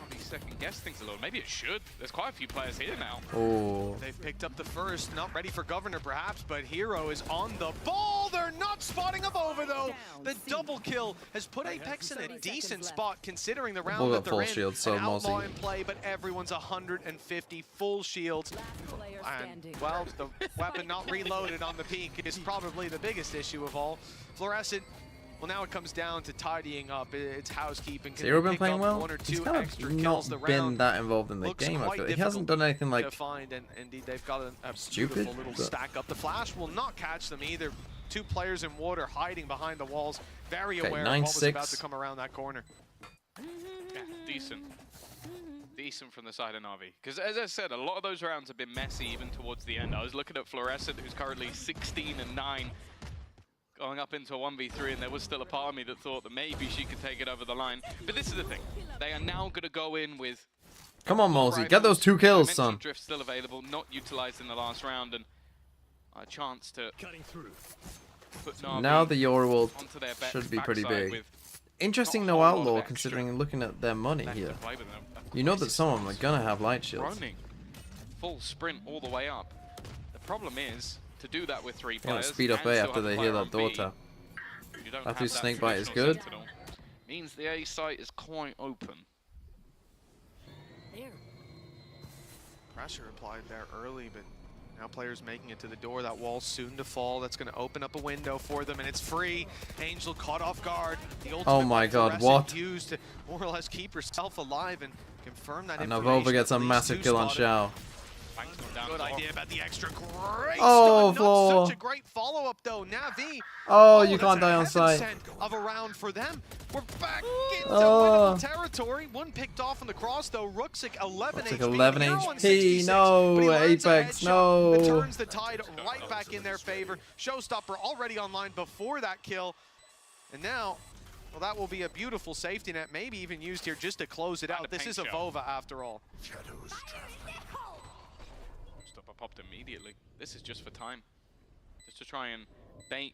Navi second guess things a little. Maybe it should. There's quite a few players here now. Oh. They've picked up the first, not ready for Governor perhaps, but Hero is on the ball. They're not spotting a Vova though. The double kill has put Apex in a decent spot considering the round that they're full in. shield, so An outlaw mozzy. in play, but everyone's 150 full shields. And, well, the weapon not reloaded on the peak is probably the biggest issue of all. Fluorescent, well, now it comes down to tidying up. It's housekeeping. Can Zero they been pick playing up well. one or He's two kind extra of kills not the been round? that involved in the Looks game. I quite feel he hasn't done anything like to find, and indeed they've got a stupid, beautiful little but- stack up. The flash will not catch them either. Two players in water hiding behind the walls, very Okay, aware of what was 9-6. about to come around that corner. Yeah, decent. Decent from the side of Navi. Because as I said, a lot of those rounds have been messy even towards the end. I was looking at Fluorescent, who's currently 16-9, going up into a 1v3, and there was still a part of me that thought that maybe she could take it over the line. But this is the thing. They are now going to go in with... Come on, Mosey. Get those 2 kills, Dimensional son. Drift still available, not utilized in the last round, and a chance to put Navi Now the Yoru will onto their should be pretty backside big. with Interesting not a no whole lot of outlaw extra considering looking at their money left to here. play with them. You know that some of them are gonna have light shields. Running full sprint all the way up. The problem is to do that with 3 They're gonna players. speed up and A still after have a they player hear on that door B. tap. You don't After have his that snake bite is traditional good. sentinel. Means the A site is quite open. Pressure applied there early, but now players making it to the door. That wall soon to fall. That's going to open up a window for them, and it's free. Angel caught off guard. The Oh my god, what? used to more or less keep herself alive and confirm that And information. Navova gets a At least massive 2 kill on spotted. Xiao. Good idea about the extra. Great Oh, stun. floor. Not such a great follow-up though. Navi. Oh, you that's can't a die on heaven sight. sent of a round for them. We're back into Oh. winnable territory. One picked off on the cross though. Rooksik 11 Rooksik HP. 11 Hero on HP. 66, No, but he lands a Apex, headshot no. that turns the tide right back in their favor. Showstopper already online before that kill. And now, well, that will be a beautiful safety net, maybe even used here just to close it out. This is a Vova after all. Stopper popped immediately. This is just for time. Just to try and bait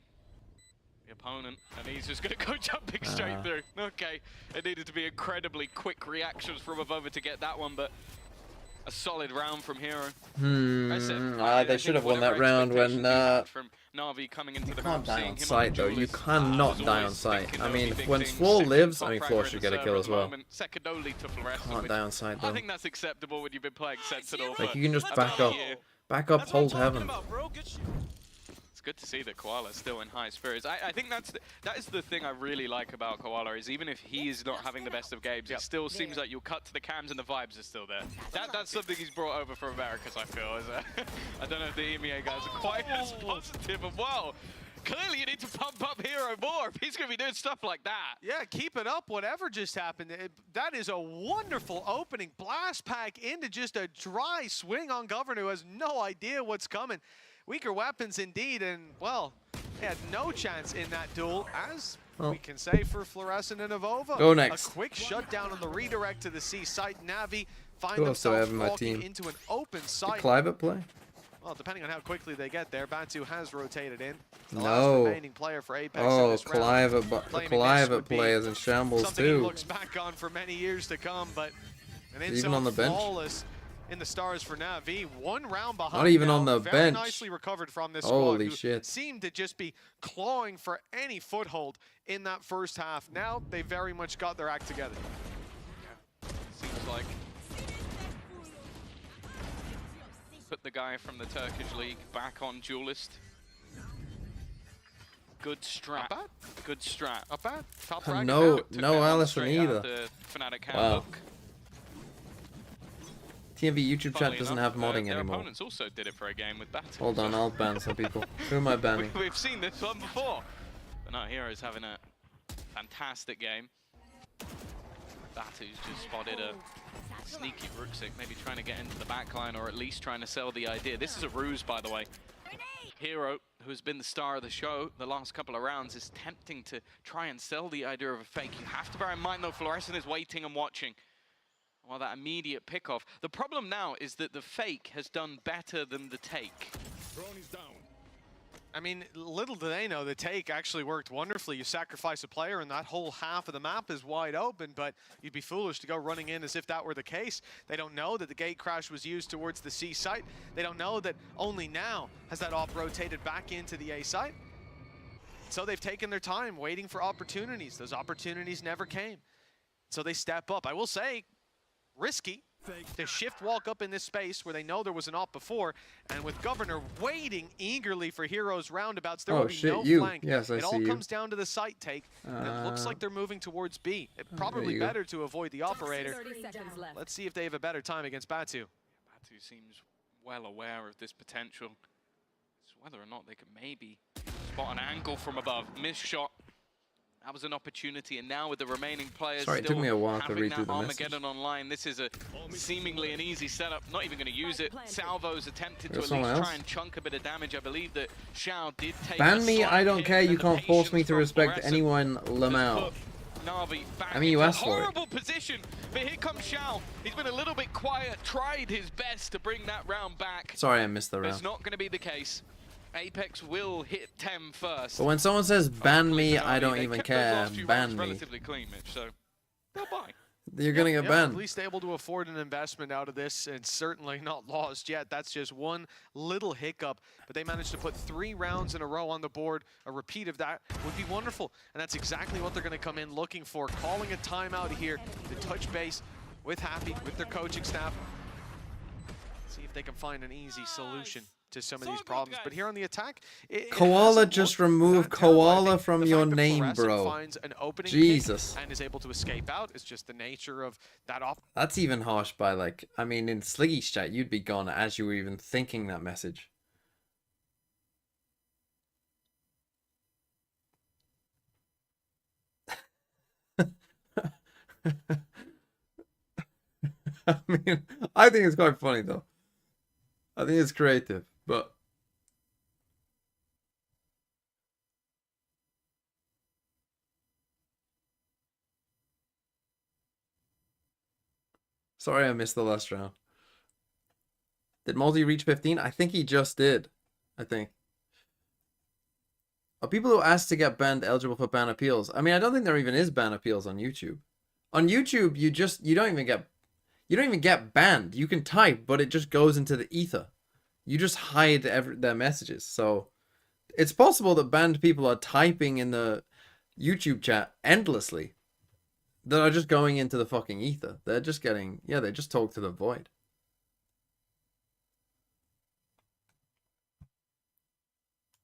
the opponent, and he's just going to go jumping straight through. Okay, it needed to be incredibly quick reactions from Avova to get that one, but a solid round from Hero. They should have won that round when from Navi coming into you the can't round, die seeing on him sight though. You Duelist, cannot was die on always sight. thinking I there would mean, be big when things. Floor Second lives, I top mean, fragger Floor in should the get a kill server as at the well. moment, second only to Fluorescent, Can't which die on sight I though. think that's acceptable when you've been playing Sentinel. Like but you can just back up, here, hold heaven. it's good to see that Koala's still in high spirits. I think that is the thing I really like about Koala, is even if he is not having the best of games, it still seems like you'll cut to the cams and the vibes are still there. That's something he's brought over from Americas, I feel. I don't know if the EMEA guys are quite as positive. And well, clearly you need to pump up Hero more if he's going to be doing stuff like that. Yeah, keep it up, whatever just happened. That is a wonderful opening. Blast pack into just a dry swing on Governor, who has no idea what's coming. Weaker weapons indeed, and, well, they had no chance in that duel, as we can say for Fluorescent and Avova. Go next. A quick shutdown on the redirect to the C site. Navi find Who else do I have themselves in my walking team? into an open Did site. Clive at play? Well, depending on how quickly they get there, Batu has rotated in. The No. last remaining player for Apex in Oh, this round. Clive at play is in shambles Something he too. looks back on for many years to come, but an Even on the bench? flawless in the stars for Navi. One round behind. Not even now. on the Very bench. nicely recovered from this Holy squad, who shit. seemed to just be clawing for any foothold in that first half. Now they very much got their act together. Seems like put the guy from the Turkish league back on Duelist. Good strat. Not bad. Good strat. Not bad. Top No, frag. Took no that one Allison straight out either. the Fnatic Wow. handbook. TMV YouTube chat Funnily doesn't enough, have modding their anymore. opponents also did it for a game with Batu. Hold on, I'll ban some people. Who am I banning? We've seen this one before. But no, Hero's having a fantastic game. Batu's just spotted a sneaky Ruxic, maybe trying to get into the backline or at least trying to sell the idea. This is a ruse, by the way. Hero, who has been the star of the show the last couple of rounds, is tempting to try and sell the idea of a fake. You have to bear in mind, though, Fluorescent is waiting and watching. Well, that immediate pickoff. The problem now is that the fake has done better than the take. I mean, little do they know, the take actually worked wonderfully. You sacrifice a player and that whole half of the map is wide open, but you'd be foolish to go running in as if that were the case. They don't know that the gate crash was used towards the C site. They don't know that only now has that op rotated back into the A site. So they've taken their time waiting for opportunities. Those opportunities never came. So they step up. I will say, risky to shift walk up in this space where they know there was an op before, and with Governor waiting eagerly for Heroes roundabouts, there will be no flank. Yes, I it all see comes down to the site take, and it looks like they're moving towards B. Probably better to avoid the operator. 30 seconds left. Let's see if they have a better time against Batu. Batu seems well aware of this potential. It's whether or not they could maybe spot an angle from above. Missed shot. That was an opportunity, and now with the remaining players Sorry, it still took me a while to having read that through the message. Armageddon online, this is a seemingly an easy setup. Not even going to use it. Salvo's attempted to There's at least someone try else. and chunk a bit of damage. I believe that Shao did take Ban a me, slight I don't hit, care. and You then can't the force me patience to from respect Fluorescent anyone, has Lamau. put Navi back I mean, you into asked for it. horrible position, but here comes Shao. He's been a little bit quiet, tried his best to bring that round back. Sorry, I missed the But it's round. not going to be the case. Apex will hit 10 first. But when someone says ban me, I don't They even kept those care. last few rounds Ban me. relatively clean, Mitch, so they'll buy. You're gonna get At banned. least able to afford an investment out of this, and certainly not lost yet. That's just one little hiccup, but they managed to put 3 rounds in a row on the board. A repeat of that would be wonderful, and that's exactly what they're going to come in looking for. Calling a timeout here to touch base with Happy, with their coaching staff. See if they can find an easy solution to some of these problems. But here on the attack, Koala, just remove Koala from your name, bro. Finds an opening Jesus. and is able to escape out. It's just the nature of that That's even harsh by, like, I mean, in Sliggy's chat, you'd be gone as you were even thinking that message. I mean, I think it's quite funny, though. I think it's creative, but... Sorry I missed the last round. Did Multi reach 15? I think he just did. I think. Are people who ask to get banned eligible for ban appeals? I mean, I don't think there even is ban appeals on YouTube. On YouTube, you don't even get banned. You can type, but it just goes into the ether. You just hide their messages. So it's possible that banned people are typing in the YouTube chat endlessly. That are just going into the fucking ether. They're just getting, yeah, they just talk to the void.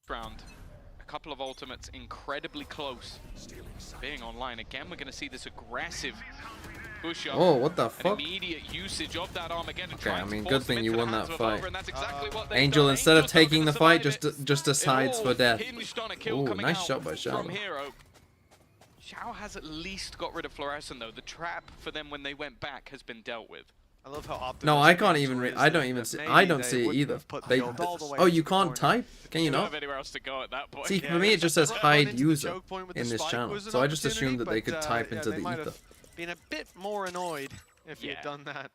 Round. A couple of ultimates incredibly close. Being online again, we're going to see this aggressive push up. Oh, what the fuck? Immediate usage of that Armageddon. Okay, I mean, good thing you won that fight. Exactly Angel, instead of taking the fight, just decides for death. Oh, nice shot by Shao. From Hero. Shao has at least got rid of Fluorescent, though. The trap for them when they went back has been dealt with. I love how optimistic. No, I can't even. Angel I is don't that even see. maybe I don't they see it wouldn't either. have put the They. build all the way Oh, to you the can't corner. type? Can you Don't not? have anywhere else to go at that point. See, for me, it just says Run hide into the user choke point with the in this spike channel, was an so I just assumed that they opportunity, could but, type yeah, into they the might ether. have been a bit more annoyed if you Yeah. had done that.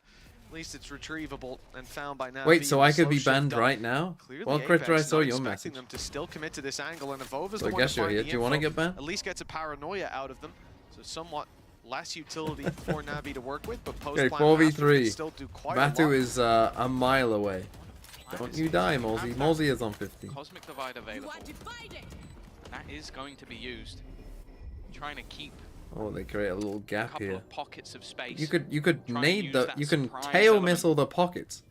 At least it's retrievable and found by now. Wait, so I could be Slow shift banned up. right now? Clearly Well, Apex Crypto, I saw not your expecting message. them to still commit to this angle, and Evova's So the I one guess to you're find here. the Do you want to info. get banned? At least gets a paranoia out of them, so somewhat less utility for Navi to work with, but post Okay, plan Master 4v3. can still do quite a Batu lot. is a mile away. Don't you die, Molzy. Molzy is on 50. Cosmic Divide available. That is going to be used. Trying to keep Oh, they create a little a gap couple here. of pockets of space. You could Try and nade use the. that You can surprise tail element. missile the pockets.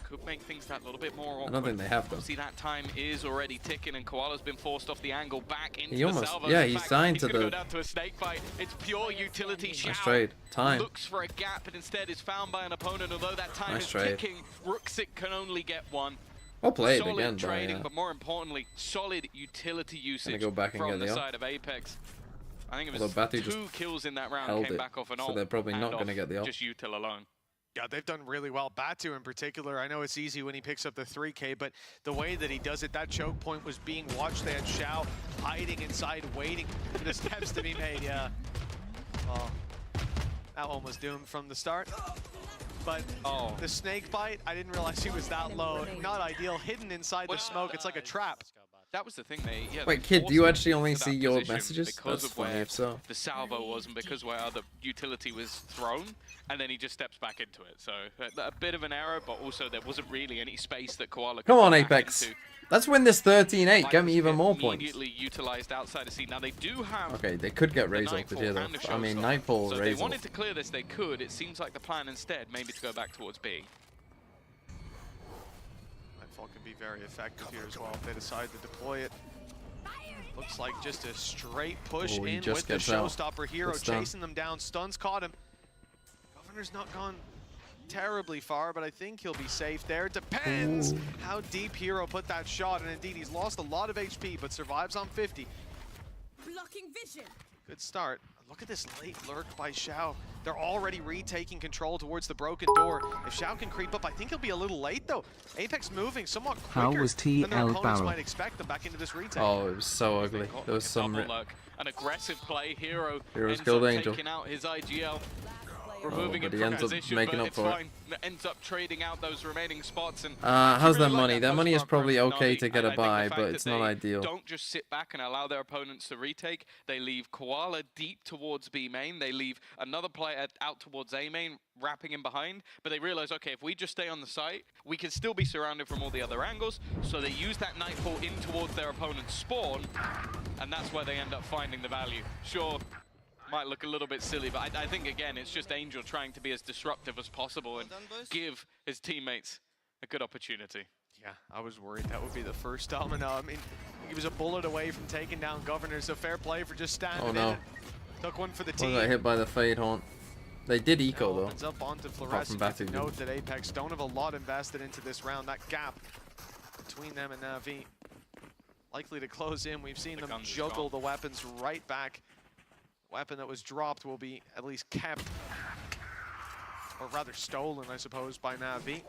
Could make things that little bit more awkward. I don't think they have though. See, that time is already ticking, and Koala's been forced off the angle back into He the almost- salvo. yeah, In he's fact, signed he's to gonna the- go down to a snake fight. It's pure utility. Nice Shao trade. Time. looks for a gap, and instead is found by an opponent. Although that time Nice is trade. ticking, Ruxic can only get one. I'll play it Solid again, trading, but but more importantly, solid utility usage go back and from get the the up. side of Apex. I think it was Although Batu 2 kills in that round held came it, back off an so ult. they're probably and not off going to get the ult. just util alone. Yeah, they've done really well. Batu in particular, I know it's easy when he picks up the 3K, but the way that he does it, that choke point was being watched. They had Xiao hiding inside, waiting for the steps to be made. Yeah. Oh, that one was doomed from the start. But the snake bite, I didn't realize he was that low. Not ideal. Hidden inside the smoke. It's like a trap. That was the thing. Wait, kid, do you actually only see your position messages? because That's of funny where if so. the salvo was and because where other utility was thrown, and then he just steps back into it. So a bit of an error, but also there wasn't really any space that Koala could Come on, get back Apex. into. Let's win this 13-8. Get me even more points. Immediately utilized outside of C. Now they do have. Okay, they could get the Razor ulted Nightfall here though. and the I mean, Showstopper. Nightfall, So if Razor. they wanted to clear this, they could. It seems like the plan instead maybe to go back towards B. Nightfall can be very effective here as well if they decide to deploy it. Looks like just a straight push Oh, he in just with the gets out. Showstopper hero Good stun. chasing them down. Stuns caught him. Governor's not gone terribly far, but I think he'll be safe there. Depends how deep Hero put that shot, and indeed he's lost a lot of HP, but survives on 50. Blocking vision. Good start. Look at this late lurk by Xiao. They're already retaking control towards the broken door. If Xiao can creep up, I think he'll be a little late though. Apex moving somewhat quicker How was than their TL opponents Barrel? might expect them back into this retake. Oh, it was so ugly. There was some. Double lurk. An aggressive play. Hero Hero's ends killed up Angel. taking out his IGL. Removing but him he from ends up position, making but up it's for it. fine. Ends up trading out those remaining spots. And How's really their money? that Their push money is from probably Navi, okay to get and a I think the buy, fact but that it's not they ideal. Don't just sit back and allow their opponents to retake. They leave Koala deep towards B main. They leave another player out towards A main, wrapping him behind. But they realize, okay, if we just stay on the site, we can still be surrounded from all the other angles. So they use that Nightfall in towards their opponent's spawn, and that's where they end up finding the value. Sure. Might look a little bit silly, but I think, again, it's just Angel trying to be as disruptive as possible and give his teammates a good opportunity. Yeah, I was worried that would be the first domino. I mean, he was a bullet away from taking down Governor, so fair play for just standing Oh no. in it. Took one for the Was team. got hit by the Fade Haunt. They did eco though. Opens up onto Apart from Fluorescent. Batu. Good to note that Apex don't have a lot invested into this round. That gap between them and Navi likely to close in. We've seen them juggle the weapons right back. Weapon that was dropped will be at least kept, or rather stolen, I suppose, by Navi.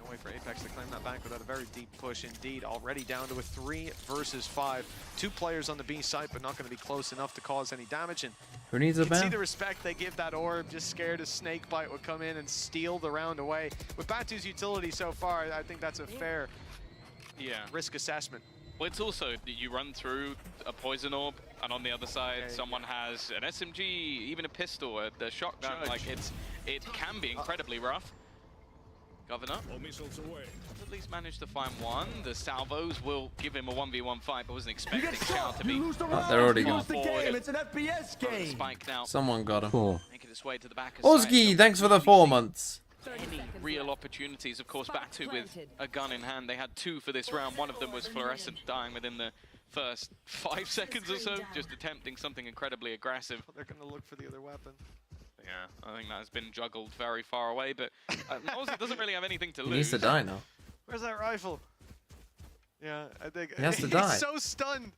No way for Apex to claim that back without a very deep push indeed. Already down to a 3 versus 5. 2 players on the B site, but not going to be close enough to cause any damage. And Who needs a you can see ban? the respect they give that orb, just scared a snakebite would come in and steal the round away. With Batu's utility so far, I think that's a fair risk assessment. Well, it's also that you run through a poison orb, and on the other side, someone has an SMG, even a pistol, a shotgun. Like it can be incredibly rough. Governor at least managed to find one. The salvos will give him a 1v1 fight, but wasn't expecting Xiao to be. They're already gone. It's an FPS game. Spike now. Someone got him. Making its way to the back of Ozgi, thanks for the 4 months. Any real opportunities. Of course, Batu with a gun in hand. They had 2 for this round. One of them was Fluorescent dying within the first 5 seconds or so, just attempting something incredibly aggressive. They're going to look for the other weapon. Yeah, I think that has been juggled very far away, but Ozzy doesn't really have anything to lose. He needs to die now. Where's that rifle? Yeah, I think He has to he's die. so stunned.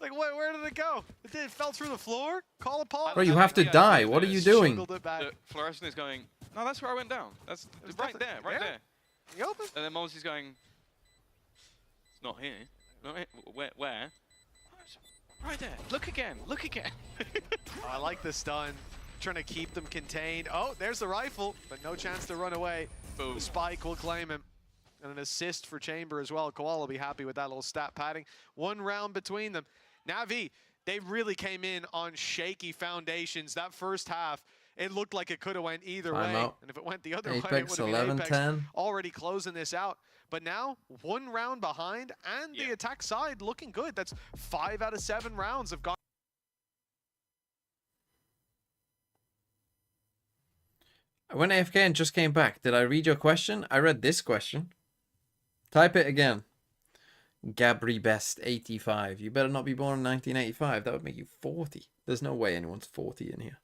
Like, where did it go? It fell through the floor? Call a pause? Bro, you have to die. What are you doing? The Fluorescent is going, no, that's where I went down. That's right there, right there. You open? And then Mosey's going, it's not here. Not here. Where? Right there. Look again. Look again. Oh, I like the stun. Trying to keep them contained. Oh, there's the rifle, but no chance to run away. Boom. The spike will claim him. And an assist for Chamber as well. Koala will be happy with that little stat padding. 1 round between them. Navi, they really came in on shaky foundations. That first half, it looked like it could have went either way. Timeout. And if it went the other way, it Apex would have been 11-10. Apex already closing this out. But now, 1 round behind, and the attack side looking good. That's 5 out of 7 rounds have gone. I went AFK and just came back. Did I read your question? I read this question. Type it again. Gabri Best 85. You better not be born in 1985. That would make you 40. There's no way anyone's 40 in here.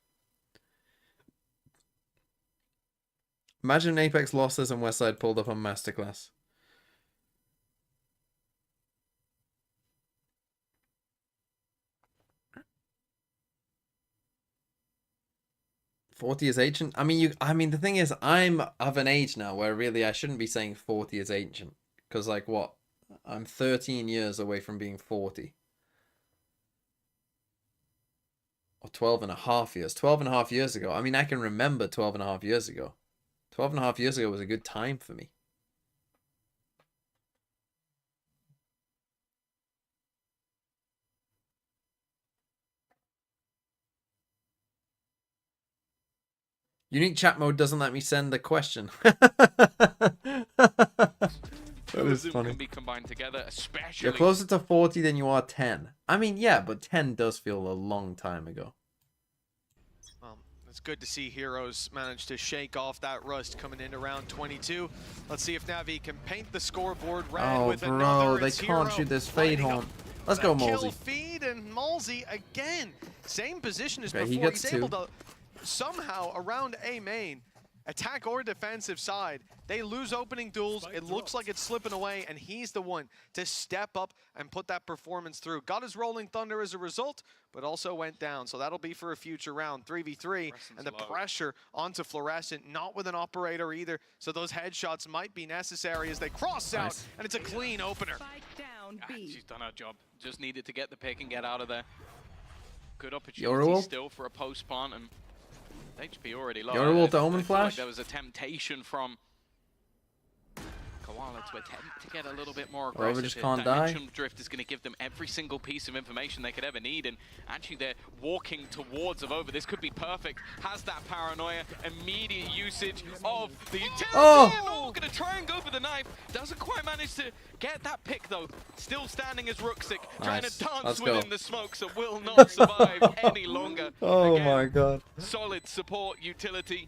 Imagine Apex losses and Westside pulled up on Masterclass. 40 is ancient. I mean, the thing is, I'm of an age now where really I shouldn't be saying 40 is ancient. Because, like, what? I'm 13 years away from being 40. Or 12 and a half years. 12 and a half years ago. I mean, I can remember 12 and a half years ago. 12 and a half years ago was a good time for me. Unique chat mode doesn't let me send the question. That is funny. Can be combined together, especially. You're closer to 40 than you are 10. I mean, yeah, but 10 does feel a long time ago. Well, it's good to see Heroes manage to shake off that rust coming in around 22. Let's see if Navi can paint the scoreboard red with another. They can't shoot this fade horn. Let's go, Molesy. Kill feed, and Molesy again, same position as Okay, before. He's able to somehow around A main, attack or defensive side. They lose opening duels. It looks like it's slipping away, and he's the one to step up and put that performance through. Got his Rolling Thunder as a result, but also went down. So that'll be for a future round. 3v3, and the pressure onto Fluorescent, not with an operator either. So those headshots might be necessary as they cross out, and it's a clean opener. She's done her job. Just needed to get the pick and get out of there. Good opportunity still for a post plant, and HP already low. Yoruel to Omen like Flash? There was a temptation from Koala to attempt to get a little bit more aggressive. Rover just can't die. Dimensional Drift is going to give them every single piece of information they could ever need, and actually they're walking towards Over. This could be perfect. Has that paranoia, immediate usage of the utility. Oh, going to try and go for the knife. Doesn't quite manage to get that pick though. Still standing as Ruxic, trying to dance within the smoke, so will not survive any longer. Oh Again, my god. Solid support utility.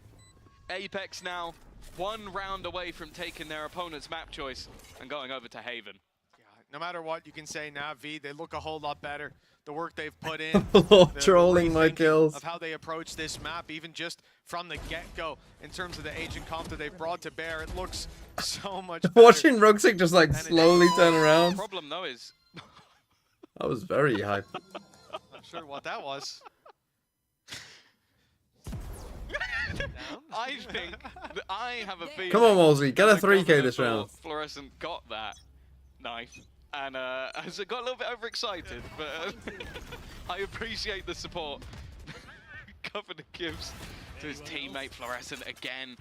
Apex now 1 round away from taking their opponent's map choice and going over to Haven. Yeah, no matter what you can say, Navi, they look a whole lot better. The work they've put in, trolling my kills, of how they approach this map, even just from the get-go, in terms of the agent comp that they've brought to bear, it looks so much better. Watching Ruxic just like slowly turn around. The problem though is I was very hyped. Not sure what that was. I think that I have a feeling. Come on, Molesy, get a 3K this round. Fluorescent got that knife and has got a little bit overexcited, but I appreciate the support. Governor gives to his teammate Fluorescent again.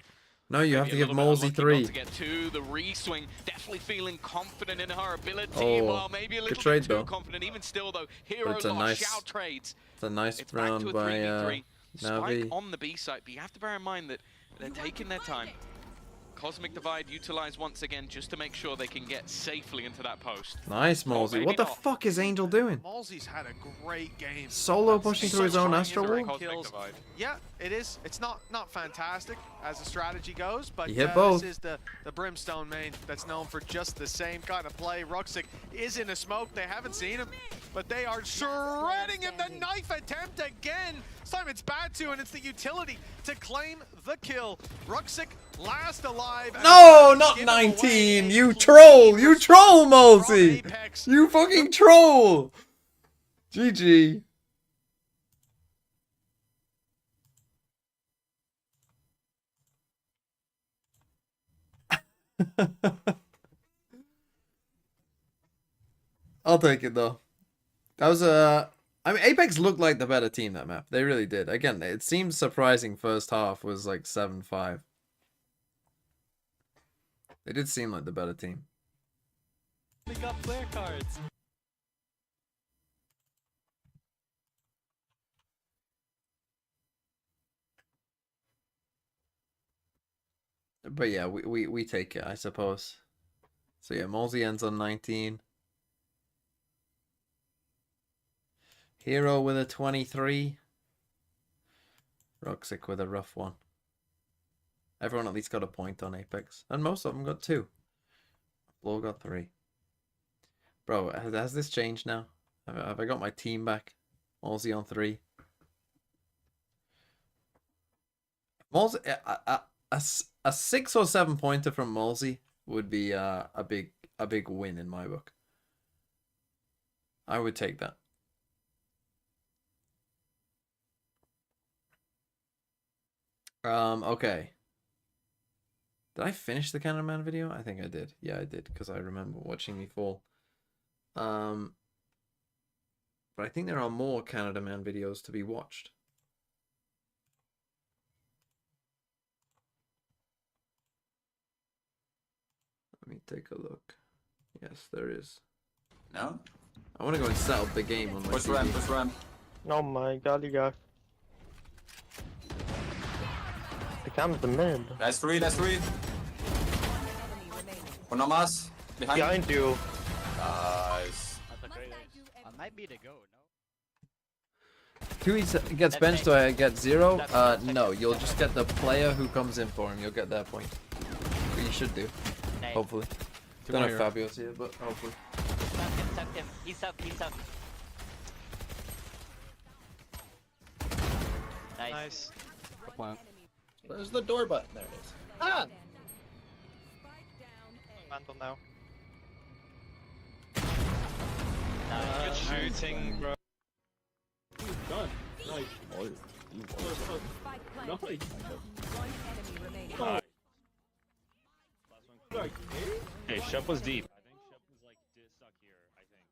No, you have to give Molesy 3. To get to the re-swing, definitely feeling confident in her ability. Well, maybe a little trade, bit too though. confident. Even still, though, Hero it's a lost nice, shout trades. It's a nice It's back round to a by 3v3. Navi. Spike on the B site, but you have to bear in mind that they're taking their time. Cosmic Divide utilized once again just to make sure they can get safely into that post. Nice, Molesy. What the fuck is Angel doing? Molesey's had a great game. Solo pushing through his own Astral Wall? Yeah, it is. It's not fantastic as the strategy goes, but He hit both. this is the Brimstone main that's known for just the same kind of play. Ruxic is in a smoke. They haven't seen him, but they are shredding him. The knife attempt again. This time it's Batu, and it's the utility to claim the kill. Ruxic last alive. No, not 19. You troll. You troll, Molesy. You fucking troll. GG. I'll take it though. That was I mean, Apex looked like the better team that map. They really did. Again, it seems surprising first half was like 7-5. They did seem like the better team. We got player cards. But yeah, we take it, I suppose. So yeah, Molesy ends on 19. Hero with a 23. Ruxic with a rough one. Everyone at least got a point on Apex. And most of them got 2. Floor got 3. Bro, has this changed now? Have I got my team back? Molesy on 3. Molesy, a 6 or 7 pointer from Molesy would be a big win in my book. I would take that. Okay. Did I finish the Canada Man video? I think I did. Yeah, I did, because I remember watching me fall. But I think there are more Canada Man videos to be watched. Let me take a look. Yes, there is. No? I want to go and set up the game on my Push TV. ramp, push ramp. Oh my god, you got. The cam's the mid. That's three, that's three. One on us. Behind you. Nice. I might be the go, no? Who gets benched, do I get 0? No, you'll just get the player who comes in for him. You'll get their point. Or you should do. Hopefully. Don't know if Fabio's here, but hopefully. Suck him. He's up, he's up. Nice. Where's the door button? There it is. Ah! Vandal now. Good shooting, bro. Done. Nice. Hey, Shep was deep. I think Shep was like stuck here, I think.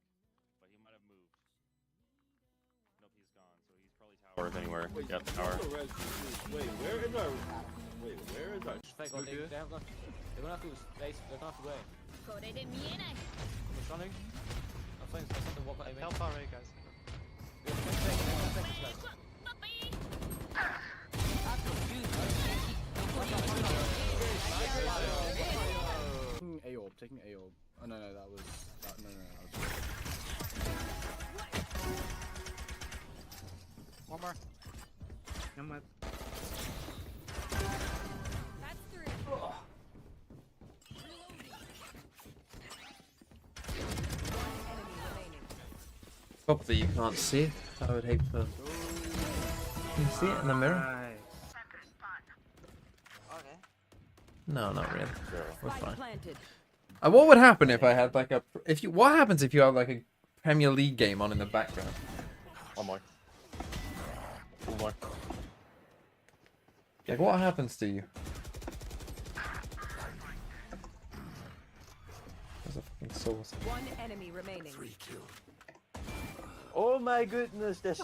But he might have moved. Nope, he's gone. So he's probably towers anywhere. Yep, tower. Wait, where is our... Wait, where is our... They're gonna have to space, they're gonna have to wait. I'm running. I'm trying to walk out. How far away, guys? Taking AOB. Oh no, that was... No, that was... One more. Come on. Hopefully you can't see it. I would hate to... Can you see it in the mirror? No, not really. We're fine. What would happen if I had like a... What happens if you have like a Premier League game on in the background? One more. One more. Like, what happens to you? There's a fucking source. One enemy remaining. Oh my goodness, that's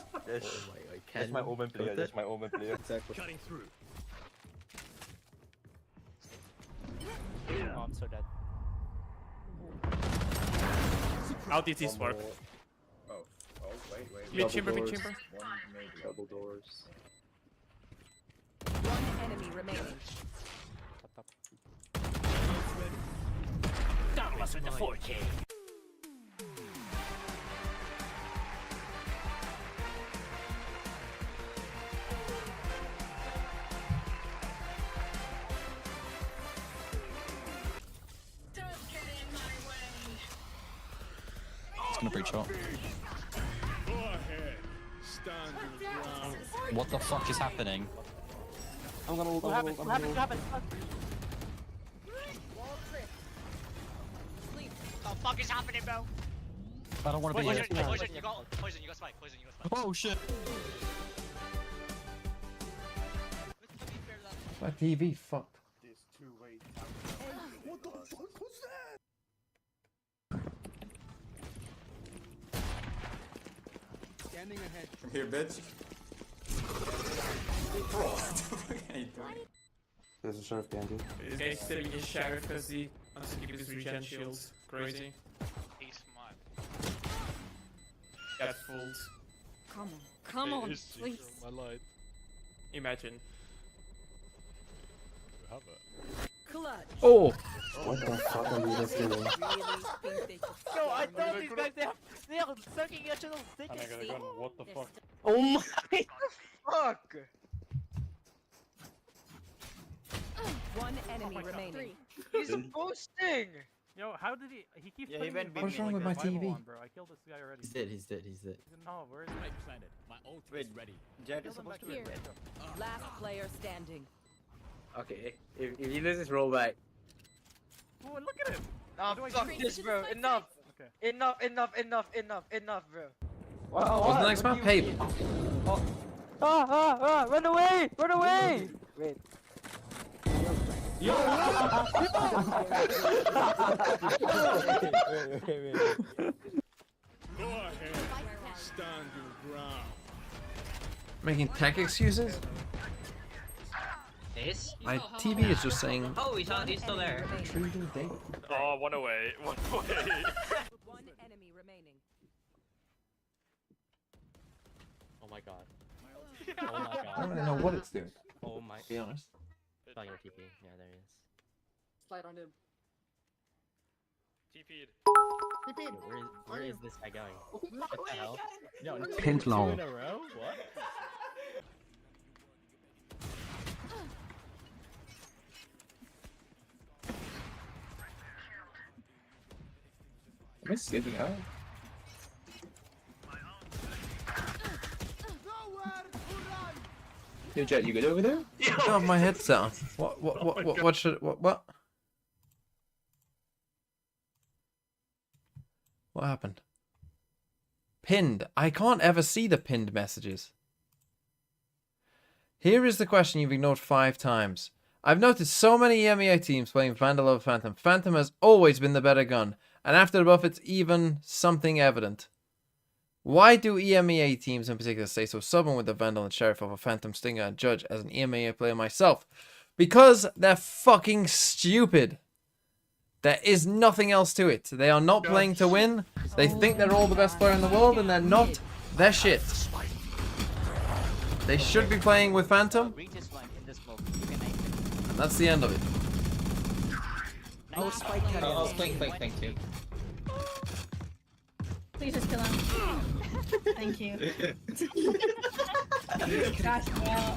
my omen player, that's my omen player. Exactly. Cutting through. Oh, I'm so dead. Out DT spark. Oh, wait. Mid chamber, mid chamber. Double doors. One enemy remaining. Don't listen to 4K. It's gonna breach out. What the fuck is happening? I'm gonna ult. What happened? What the fuck is happening, bro? I don't want to be here. Poison, you got spike. Oh shit. My TV fucked. What the fuck was that? Standing ahead. From here, bitch. Bro, what the fuck are you doing? There's a sheriff behind you. This guy's stealing his sheriff because he wants to keep his regen shields. Crazy. He's smart. That's fooled. Come on, please. My light. Imagine. Clutch. Oh! What the fuck are you guys doing? Yo, I thought these guys, they are sucking each other's dick. What the fuck? Oh my fuck! One enemy remaining. He's boosting! Yo, how did he keeps Yeah, he went What's wrong with my TV? bro. I killed this guy already. He's dead. No, where is he? planted. My ult Wait, ready. Jared is supposed to be red. Last player standing. Okay, if he loses, roll back. Oh, look at him. Nah, fuck this, bro. Enough. Okay. Enough, bro. What's the next map? Haven. Run away! Wait. Yo! Go ahead. Stand your ground. Making tech excuses? My TV is just saying. Oh, he's still there. Oh, one away. One away. One enemy remaining. Oh my god. Oh my god. I don't really know what it's doing. Oh my. To be honest. It's not gonna TP. Yeah, there he is. Slide on him. TP'd. Yo, where is this guy going? What the hell? Yo, Pinned 2 long. in a row? What? Am I skipping out? Yo, Jet, you good over there? Oh, my headset on. What should what? What happened? Pinned. I can't ever see the pinned messages. Here is the question you've ignored 5 times. I've noticed so many EMEA teams playing Vandal over Phantom. Phantom has always been the better gun, and after the buff it's even something evident. Why do EMEA teams in particular stay so stubborn with the Vandal and Sheriff over Phantom, Stinger, and Judge as an EMEA player myself? Because they're fucking stupid. There is nothing else to it. They are not playing to win. They think they're all the best player in the world, and they're not. They're shit. They should be playing with Phantom. And that's the end of it. Oh, spike cut. Oh, thank you. Please just kill him. Thank you. Gosh, well.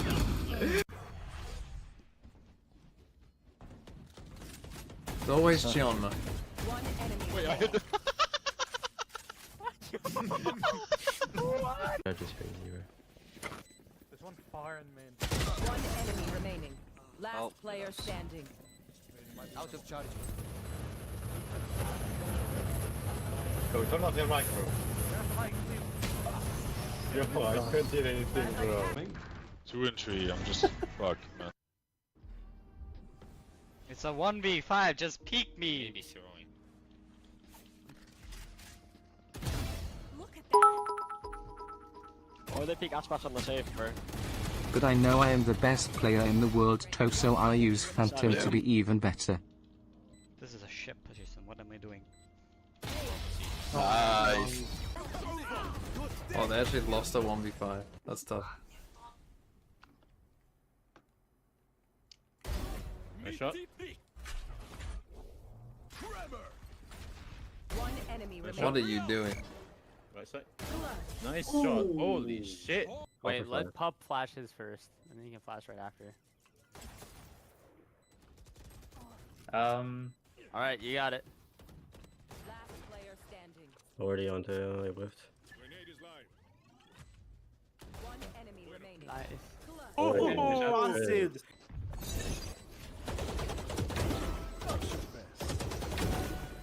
It's always Chion. One enemy. Wait, I hit the... What? Judge is crazy, bro. There's one far in main. One enemy remaining. Last player standing. Out of charge. Oh, turn off your mic, bro. Yo, I couldn't hear anything, bro. 2 and 3, I'm just fucked, man. It's a 1v5, just peek me. Maybe throwing. Look at that. Or they peek Ashbash on the safe, bro. But I know I am the best player in the world, so I use Phantom to be even better. This is a shit position, what am I doing? Nice. Oh, they actually lost a 1v5. That's tough. Nice shot. One enemy remaining. What are you doing? Right side. Nice shot. Holy shit. Wait, let Pup flash his first, and then you can flash right after. Alright, you got it. Last player standing. Already on the left. One enemy remaining. Nice. Oh, acid!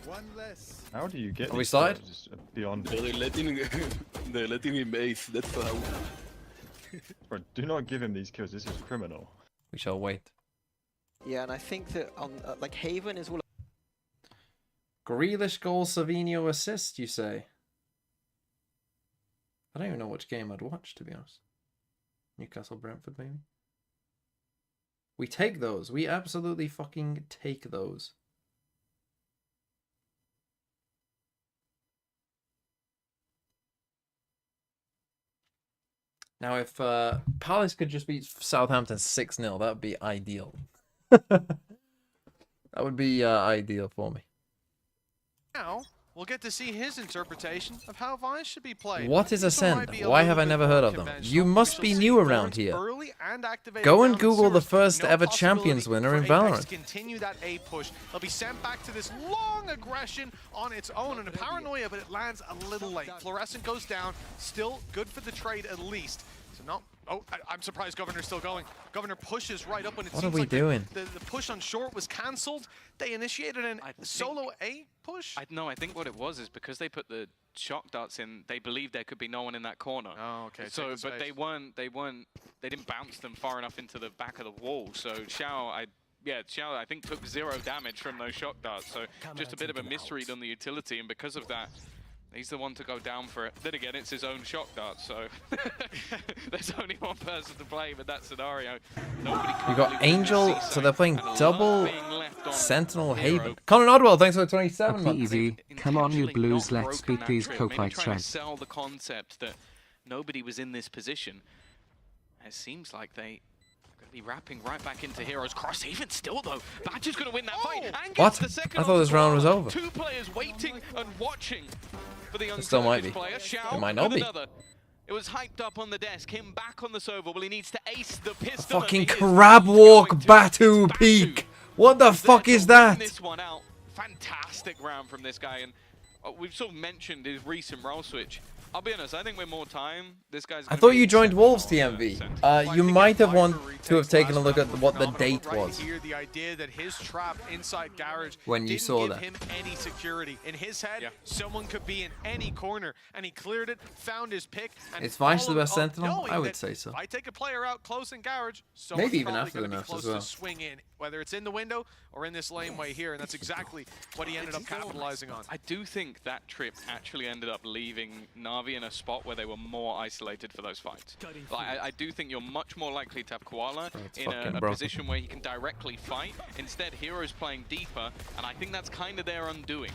One less. How do you get Are we these side? guys? Just beyond They're letting him ace, that's how. Bro, do not give him these kills, this is criminal. We shall wait. Yeah, and I think that on like Haven is all. Grealish goal, Savinho assist, you say? I don't even know which game I'd watch, to be honest. Newcastle, Brentford, maybe? We take those. We absolutely fucking take those. Now, if Palace could just beat Southampton 6-0, that would be ideal. That would be ideal for me. Now, we'll get to see his interpretation of how Vice should be played. What is This one might Ascend? be a Why little have I bit never more heard of them? conventional. You We must shall be see new around Thorns here. early and activated Go and down Google the Sirius. first No ever possibility Champions winner in for Apex Valorant. to continue that A push. They'll be sent back to this long aggression on its own, and a paranoia, but it lands a little late. Fluorescent goes down, still good for the trade at least. So no. Oh, I'm surprised Governor's still going. Governor pushes right up when it What seems are we like doing? The push on short was cancelled. They initiated a solo A push. No, I think what it was is because they put the shock darts in, they believed there could be no one in that corner. Oh, okay. So, but they didn't bounce them far enough into the back of the wall. So Xiao, I think took 0 damage from those shock darts. So just a bit of a misread on the utility, and because of that, he's the one to go down for it. Then again, it's his own shock dart, so there's only one person to blame in that scenario. You got Angel, so they're playing double Sentinel Haven. Conan Oddwell, thanks for the 27 months. Easy. Come on, you blues, let's beat these coke like trying to tread. sell the concept that nobody was in this position. It seems like they be wrapping right back into Heroes Cross. Even still, though, Badger's going to win that fight. And gets What? the second I thought this round was over. 2 players waiting and watching for the It still might be. player. Xiao It might not with be. another. It was hyped up on the desk. Him back on the Sova. Well, he needs to ace the pistol. Fucking crab walk Batu peak. What the fuck is that? This one out. Fantastic round from this guy, and we've sort of mentioned his recent role switch. I'll be honest, I think with more time, this guy's... I thought you joined Wolves TMV. You might have wanted to have taken a look at what the date was. Here, the idea that his trap inside garage when you saw that. didn't give him any security. In his head, someone could be in any corner, and he cleared it, found his pick, and Is Vice the best followed up, Sentinel? knowing I would that say so. If I take a player out close in garage, someone's Maybe even probably after the gonna be nerfs close as well. to swing in, whether it's in the window or in this laneway here, and that's exactly what he ended up capitalizing on. I do think that trip actually ended up leaving Navi in a spot where they were more isolated for those fights. Like, I do think you're much more likely to have Koala in a position where he can directly fight. Instead, Hero's playing deeper, and I think that's kind of their undoing.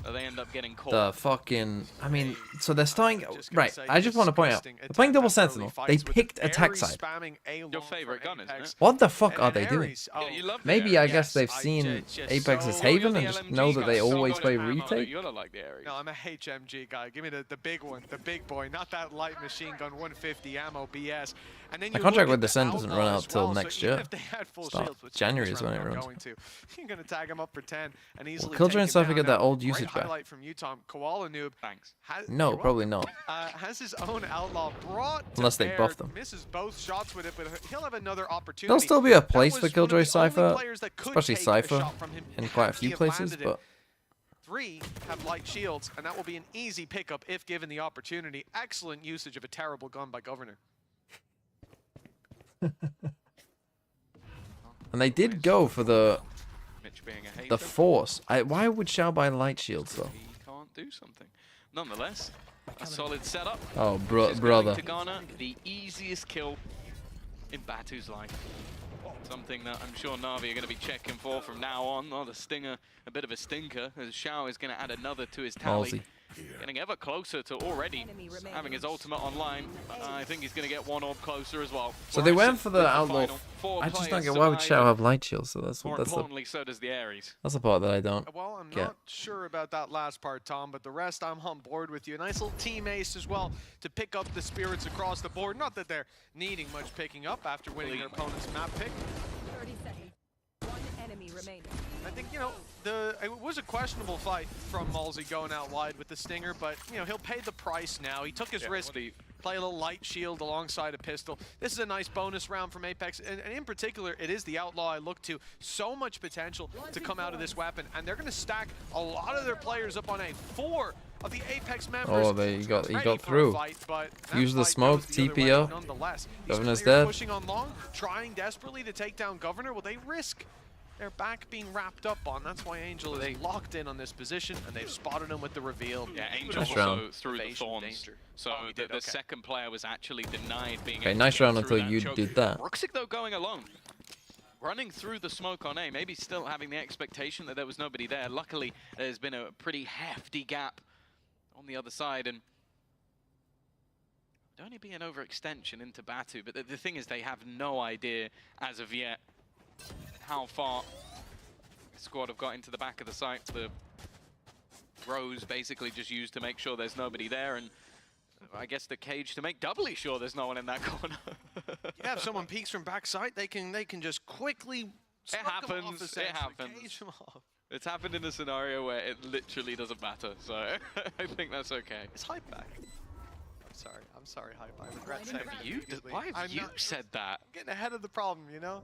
They end up getting caught. The fucking... I mean, so they're starting... Right, I just want to point out. They're playing double Sentinel. They picked attack side. Your favorite gun, isn't it? What the fuck are they doing? Yeah, you love Maybe I guess they've seen Apex's Haven and just know that they always play retake. You're not like the Ares. No, I'm a HMG guy. Give me the big one, the big boy, not that light machine gun 150 ammo BS. And then My contract with Descent doesn't run out till next year. January is when it runs. You're going to tag him up for 10 and easily Killjoy and stuff, down. get that old Great usage back. highlight from you, Tom. Koala Noob. Thanks. No, probably not. Has his own outlaw brought Unless they bear, buff them. misses both shots with it, but he'll have another opportunity. There'll still be a place That for was Killjoy one of the only Cypher, players that could especially take a Cypher, shot from him in quite a had he few have places, landed it. but... 3 have light shields, and that will be an easy pickup if given the opportunity. Excellent usage of a terrible gun by Governor. And they did go for the the Force. Why would Xiao buy light shields though? He can't do something. Nonetheless, a solid setup. Oh, Which is brother. going to garner the easiest kill in Batu's life. Something that I'm sure Navi are going to be checking for from now on. Not a stinger, a bit of a stinker, as Xiao is going to add another to his tally. Ballsy. Getting ever closer to already having his ultimate online. I think he's going to get one orb closer as well. So they went for the With outlaw. final. 4 I just don't players get why would survive. Xiao have light shields. So More importantly, so does the Ares. that's the part that I don't Well, I'm get. not sure about that last part, Tom, but the rest I'm on board with you. A nice little team ace as well to pick up the spirits across the board. Not that they're needing much picking up after winning their opponent's map pick. 30 seconds. One enemy remaining. I think, you know, it was a questionable fight from Malsey going out wide with the stinger, but, you know, he'll pay the price now. He took his risk, play a little light shield alongside a pistol. This is a nice bonus round from Apex, and in particular, it is the Outlaw I look to. So much potential to come out of this weapon, and they're going to stack a lot of their players up on A. 4 of the Apex members. Oh, he got ready for a through. fight, but that Use the fight smoke, goes the other way TPO. nonetheless. These Governor's players dead. pushing on long, trying desperately to take down Governor. Will they risk their back being wrapped up on? That's why Angel is locked in on this position, and they've spotted him with the reveal. Yeah, Angel Nice also round. through the thorns. So the second player was actually denied being Okay, able nice to get round through until that you choke. did that. Ruxic, though, going alone. Running through the smoke on A, maybe still having the expectation that there was nobody there. Luckily, there's been a pretty hefty gap on the other side, and it'd only be an overextension into Batu, but the thing is they have no idea as of yet how far the squad have got into the back of the site. The rows basically just used to make sure there's nobody there, and I guess the cage to make doubly sure there's no one in that corner. Yeah, if someone peeks from backside, they can just quickly. It happens. It happens. Cage them off. It's happened in a scenario where it literally doesn't matter, so I think that's okay. Is Hype back? I'm sorry, Hype. I regret saying that. Why have you said that? I'm getting ahead of the problem, you know?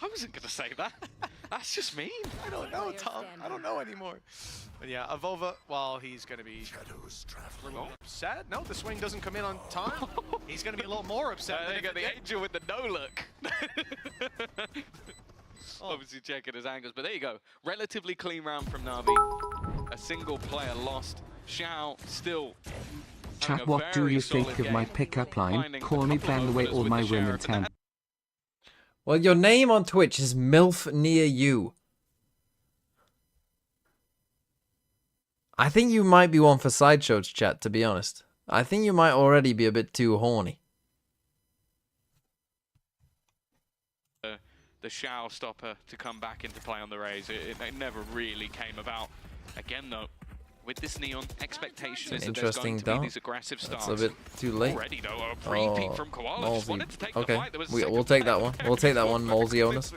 I wasn't going to say that. That's just mean. I don't know, Tom. I don't know anymore. But yeah, Avova, well, he's going to be a little upset. No, the swing doesn't come in on time. He's going to be a little more upset. There you go, the Angel with the no look. Obviously checking his angles, but there you go. Relatively clean round from Navi. A single player lost. Xiao still. Chat, what do you think of my pickup line? Call me bang away all my women 10. Well, your name on Twitch is MILF Near You. I think you might be one for sideshows, chat, to be honest. I think you might already be a bit too horny. The Xiao stopper to come back into play on the Rays. It never really came about. Again, though, with this Neon, expectation is that there's going to be these aggressive starts. That's a bit too late. Already, though, a pre-peek from Koala. Just wanted to take the Okay, fight. There was we'll take that one. We'll take that one, Molesy owners.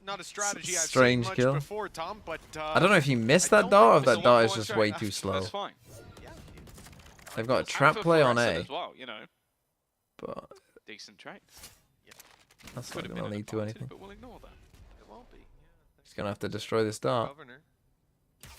Not a strategy I've Strange seen much kill. Before, Tom, but I don't know if he missed that dart or if that dart is just way too slow. That's fine. They've got a trap play on A. As well, you know. But decent trade. That's not going to lead to anything. But we'll ignore that. It won't be. He's going to have to destroy this dart.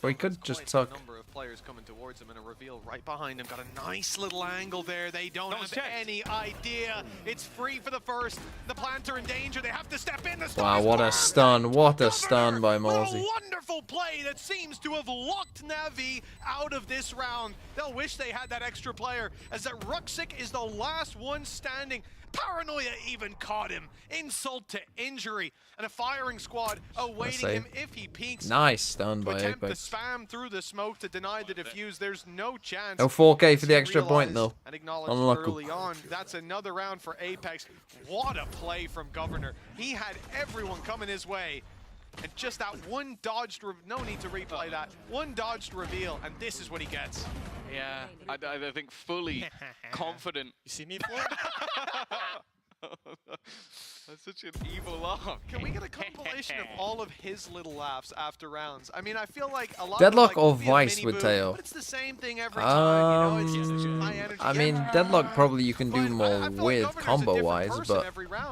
Or he could just tuck. Number of players coming towards him and a reveal right behind him. Got a nice little angle there. They don't have any idea. It's free for the first. The plants are in danger. They have to step in. Wow, what a stun. What a stun by Molesy. A wonderful play that seems to have locked Navi out of this round. They'll wish they had that extra player, as that Ruxic is the last one standing. Paranoia even caught him. Insult to injury. And a firing squad awaiting him if he peeks. Nice stun by Attempt Apex. to spam through the smoke to deny the defuse. There's no chance. No 4K for the extra point though. And acknowledged Unlucky. early on. That's another round for Apex. What a play from Governor. He had everyone coming his way. And just that one dodged, no need to replay that. One dodged reveal, and this is what he gets. Yeah, I think fully confident. You see me, Floyd? That's such an evil laugh. Can we get a compilation of all of his little laughs after rounds? I mean, I feel like a lot Deadlock of, or like, Vice with Teo? But it's the same thing every time, you know? It's just high energy. I mean, Deadlock probably you can do more with combo-wise, but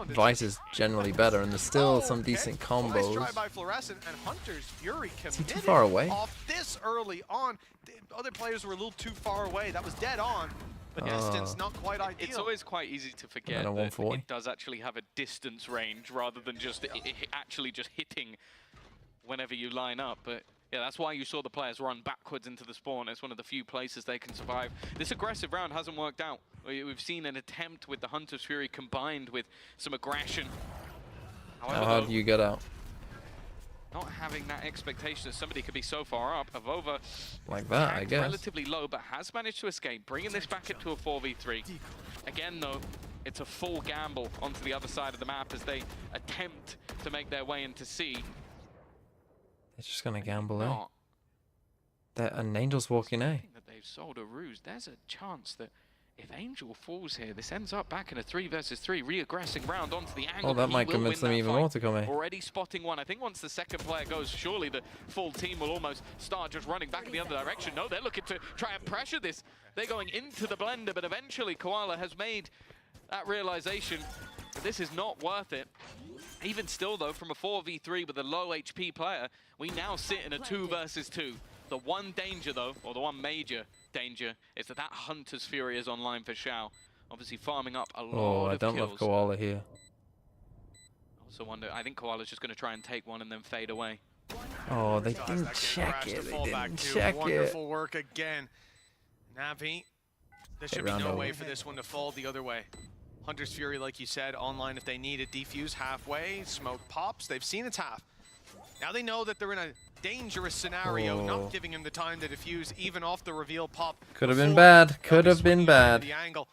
Vice is generally better, and there's still some decent Nice combos. try by Fluorescent, and Hunter's Fury Is he committed too far away? off this early on. The other players were a little too far away. That was dead on. But distance not quite ideal. It's always quite easy to forget that it does actually have a distance range rather than just actually just hitting whenever you line up. But yeah, that's why you saw the players run backwards into the spawn. It's one of the few places they can survive. This aggressive round hasn't worked out. We've seen an attempt with the Hunter's Fury combined with some aggression. However, How do you get out? not having that expectation that somebody could be so far up. Avova Like that, I guess. relatively low, but has managed to escape, bringing this back into a 4v3. Again, though, it's a full gamble onto the other side of the map as they attempt to make their way into C. They're just gonna gamble, eh? And Angel's walking, eh? That they've sold a ruse. There's a chance that if Angel falls here, this ends up back in a 3 versus 3 re-aggressing round onto the angle. Oh, that He might will convince win them that even fight. more to come in. Already spotting one. I think once the second player goes, surely the full team will almost start just running back in the other direction. No, they're looking to try and pressure this. They're going into the blender, but eventually Koala has made that realization that this is not worth it. Even still, though, from a 4v3 with a low HP player, we now sit in a 2 versus 2. The one danger, though, or the one major danger, is that that Hunter's Fury is online for Xiao. Obviously farming up a lot of kills. Oh, I don't love Koala here. Also wonder, I think Koala's just going to try and take one and then fade away. Oh, they didn't check it. They didn't check it. Wonderful work again. Navi, there should be no way for this one to fall the other way. Hunter's Fury, like you said, online if they need it. Defuse halfway, smoke pops. They've seen it's half. Now they know that they're in a dangerous scenario, not giving him the time to defuse even off the reveal pop. Could have been bad. Could have been bad. The angle.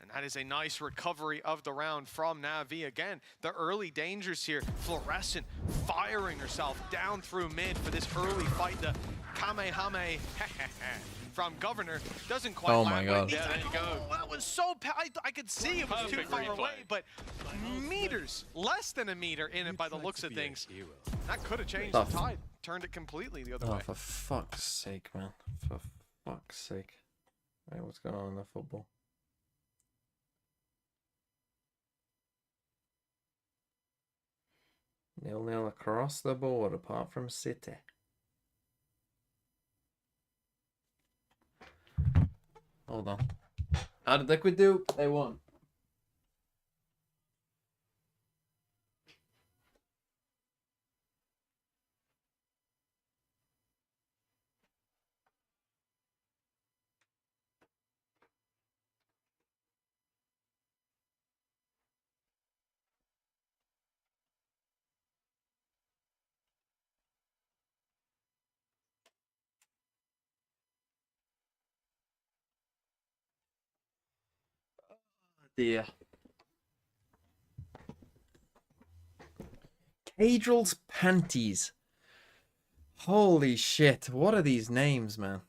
And that is a nice recovery of the round from Navi. Again, the early dangers here. Fluorescent firing herself down through mid for this early fight. The Kamehame from Governor doesn't quite Oh land. my god. Yeah, there you go. Oh, that was so I could see it was too far away, but meters, less than a meter in it by the looks of things. That could have changed the tide. Turned it completely the other way. Oh, for fuck's sake, man. For fuck's sake. Right, what's going on in the football? 0-0 across the board, apart from City. Hold on. How did Liquid do? They won. Dear. Cadral's Panties. Holy shit. What are these names, man?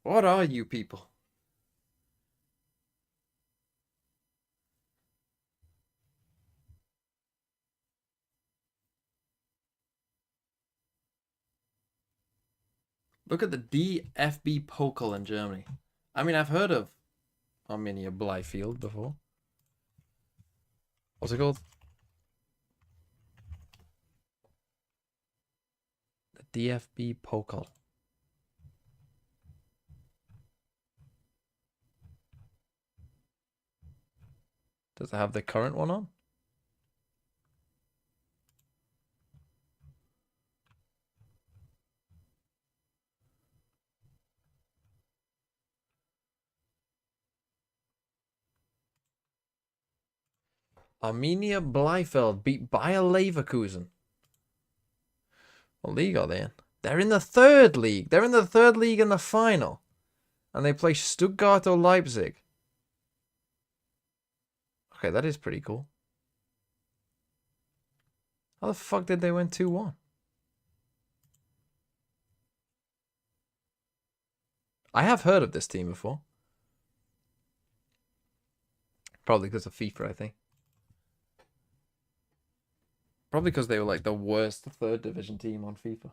What are you people? Look at the DFB Pokal in Germany. I mean, I've heard of Arminia Blyfield before. What's it called? The DFB Pokal. Does it have the current one on? Arminia Bielefeld beat Bayer Leverkusen. What league are they in? They're in the third league. They're in the third league in the final. And they play Stuttgart or Leipzig. Okay, that is pretty cool. How the fuck did they win 2-1? I have heard of this team before. Probably because of FIFA, I think. Probably because they were like the worst third division team on FIFA.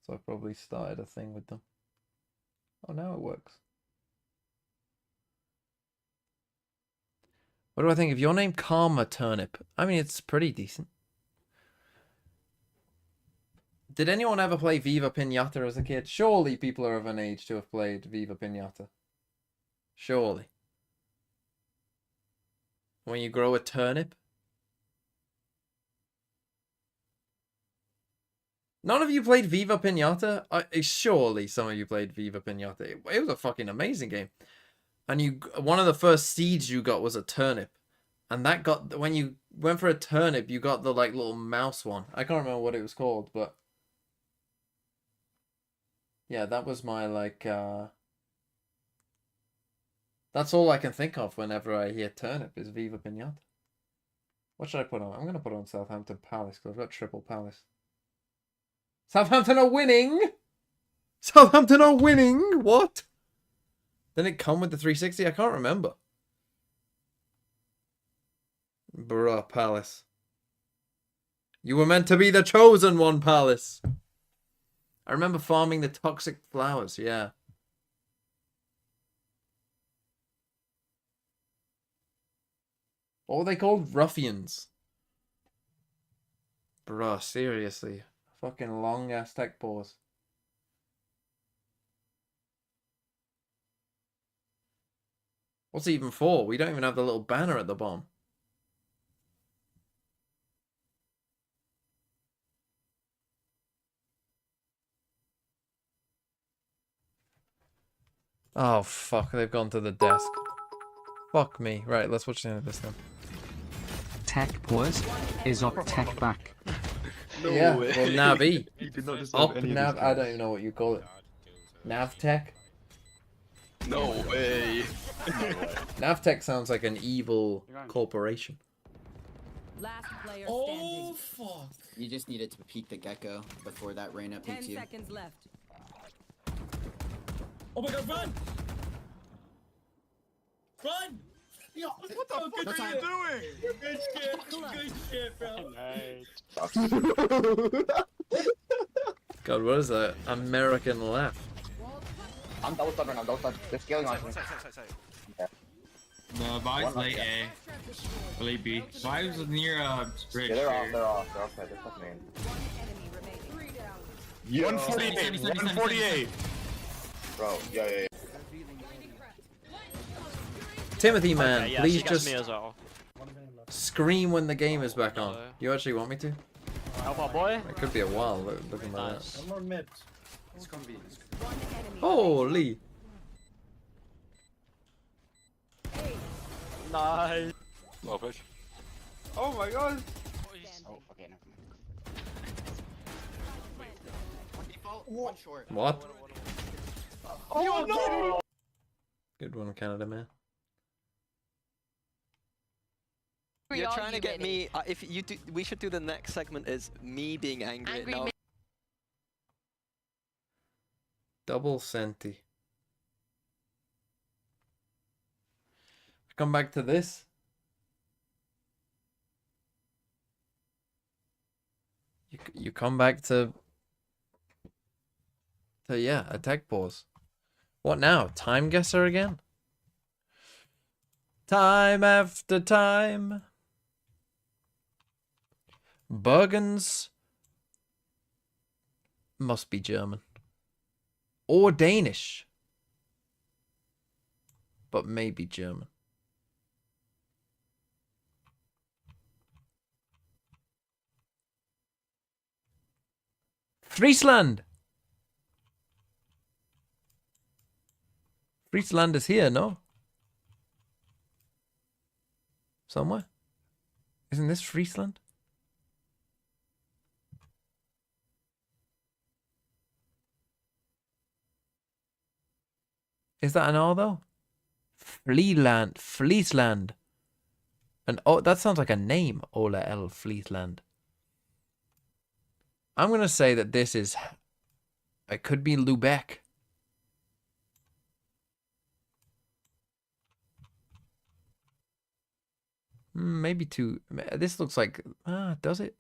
So I probably started a thing with them. Oh, now it works. What do I think of your name? Karma Turnip. I mean, it's pretty decent. Did anyone ever play Viva Pinata as a kid? Surely people are of an age to have played Viva Pinata. Surely. When you grow a turnip? None of you played Viva Pinata? Surely some of you played Viva Pinata. It was a fucking amazing game. And one of the first seeds you got was a turnip. And that got, when you went for a turnip, you got the like little mouse one. I can't remember what it was called, but yeah, that was my like, that's all I can think of whenever I hear turnip is Viva Pinata. What should I put on? I'm going to put on Southampton Palace because I've got triple Palace. Southampton are winning! Southampton are winning! What? Didn't it come with the 360? I can't remember. Bruh, Palace. You were meant to be the chosen one, Palace. I remember farming the toxic flowers, yeah. What were they called? Ruffians. Bruh, seriously. Fucking long ass tech pause. What's it even for? We don't even have the little banner at the bottom. Oh fuck, they've gone to the desk. Fuck me. Right, let's watch the end of this then. Tech pause. Is op tech back? No yeah, way. Well, Navi. Op Nav, I don't even know what you call it. Navtech? No way. Navtech sounds like an evil corporation. Last player Oh standing. fuck! You just needed to peek the gecko before that Reyna 10 peeks you. seconds left. Oh my god, run! Run! Yo, what the fuck are you doing? Good shit, bro. God, what is that? American laugh. I'm double stuck right now, double stuck. They're scaling on me. Side. Yeah. The Vi's late A. Or late B. Vi's near bridge. Yeah, they're off. here. They're off. They're offside. They're fucking in. 148. 148. Bro, yeah. Timothy, man, Okay, yeah, please she gets just me as well. scream when the game is back on. You actually want me to? Help our boy. It could be a while looking like Nice. that. One more mid. It's gonna be. Holy! Nice. Low push. Oh my god. Oh, okay, never mind. One default, one short. What? Oh no! Good one, Canada, man. You're trying to get me. If you do, we should do the next segment is me being angry. Now. Double Senti. Come back to this. You come back to yeah, attack pause. What now? Time guesser again? Time after time. Bergens must be German. Or Danish. But maybe German. Friesland! Friesland is here, no? Somewhere? Isn't this Friesland? Is that an R though? Fleetland. And oh, that sounds like a name. Ola L. Fleetland. I'm gonna say that this is. It could be Lubeck. Maybe two. This looks like. Does it?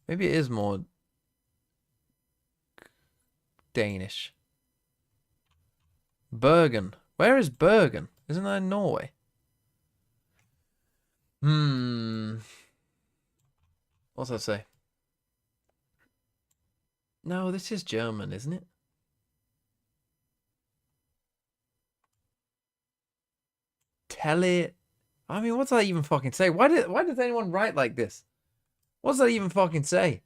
Maybe it is more Danish. Bergen. Where is Bergen? Isn't that in Norway? What's that say? No, this is German, isn't it? Tele. I mean, what's that even fucking say? Why does anyone write like this? What's that even fucking say?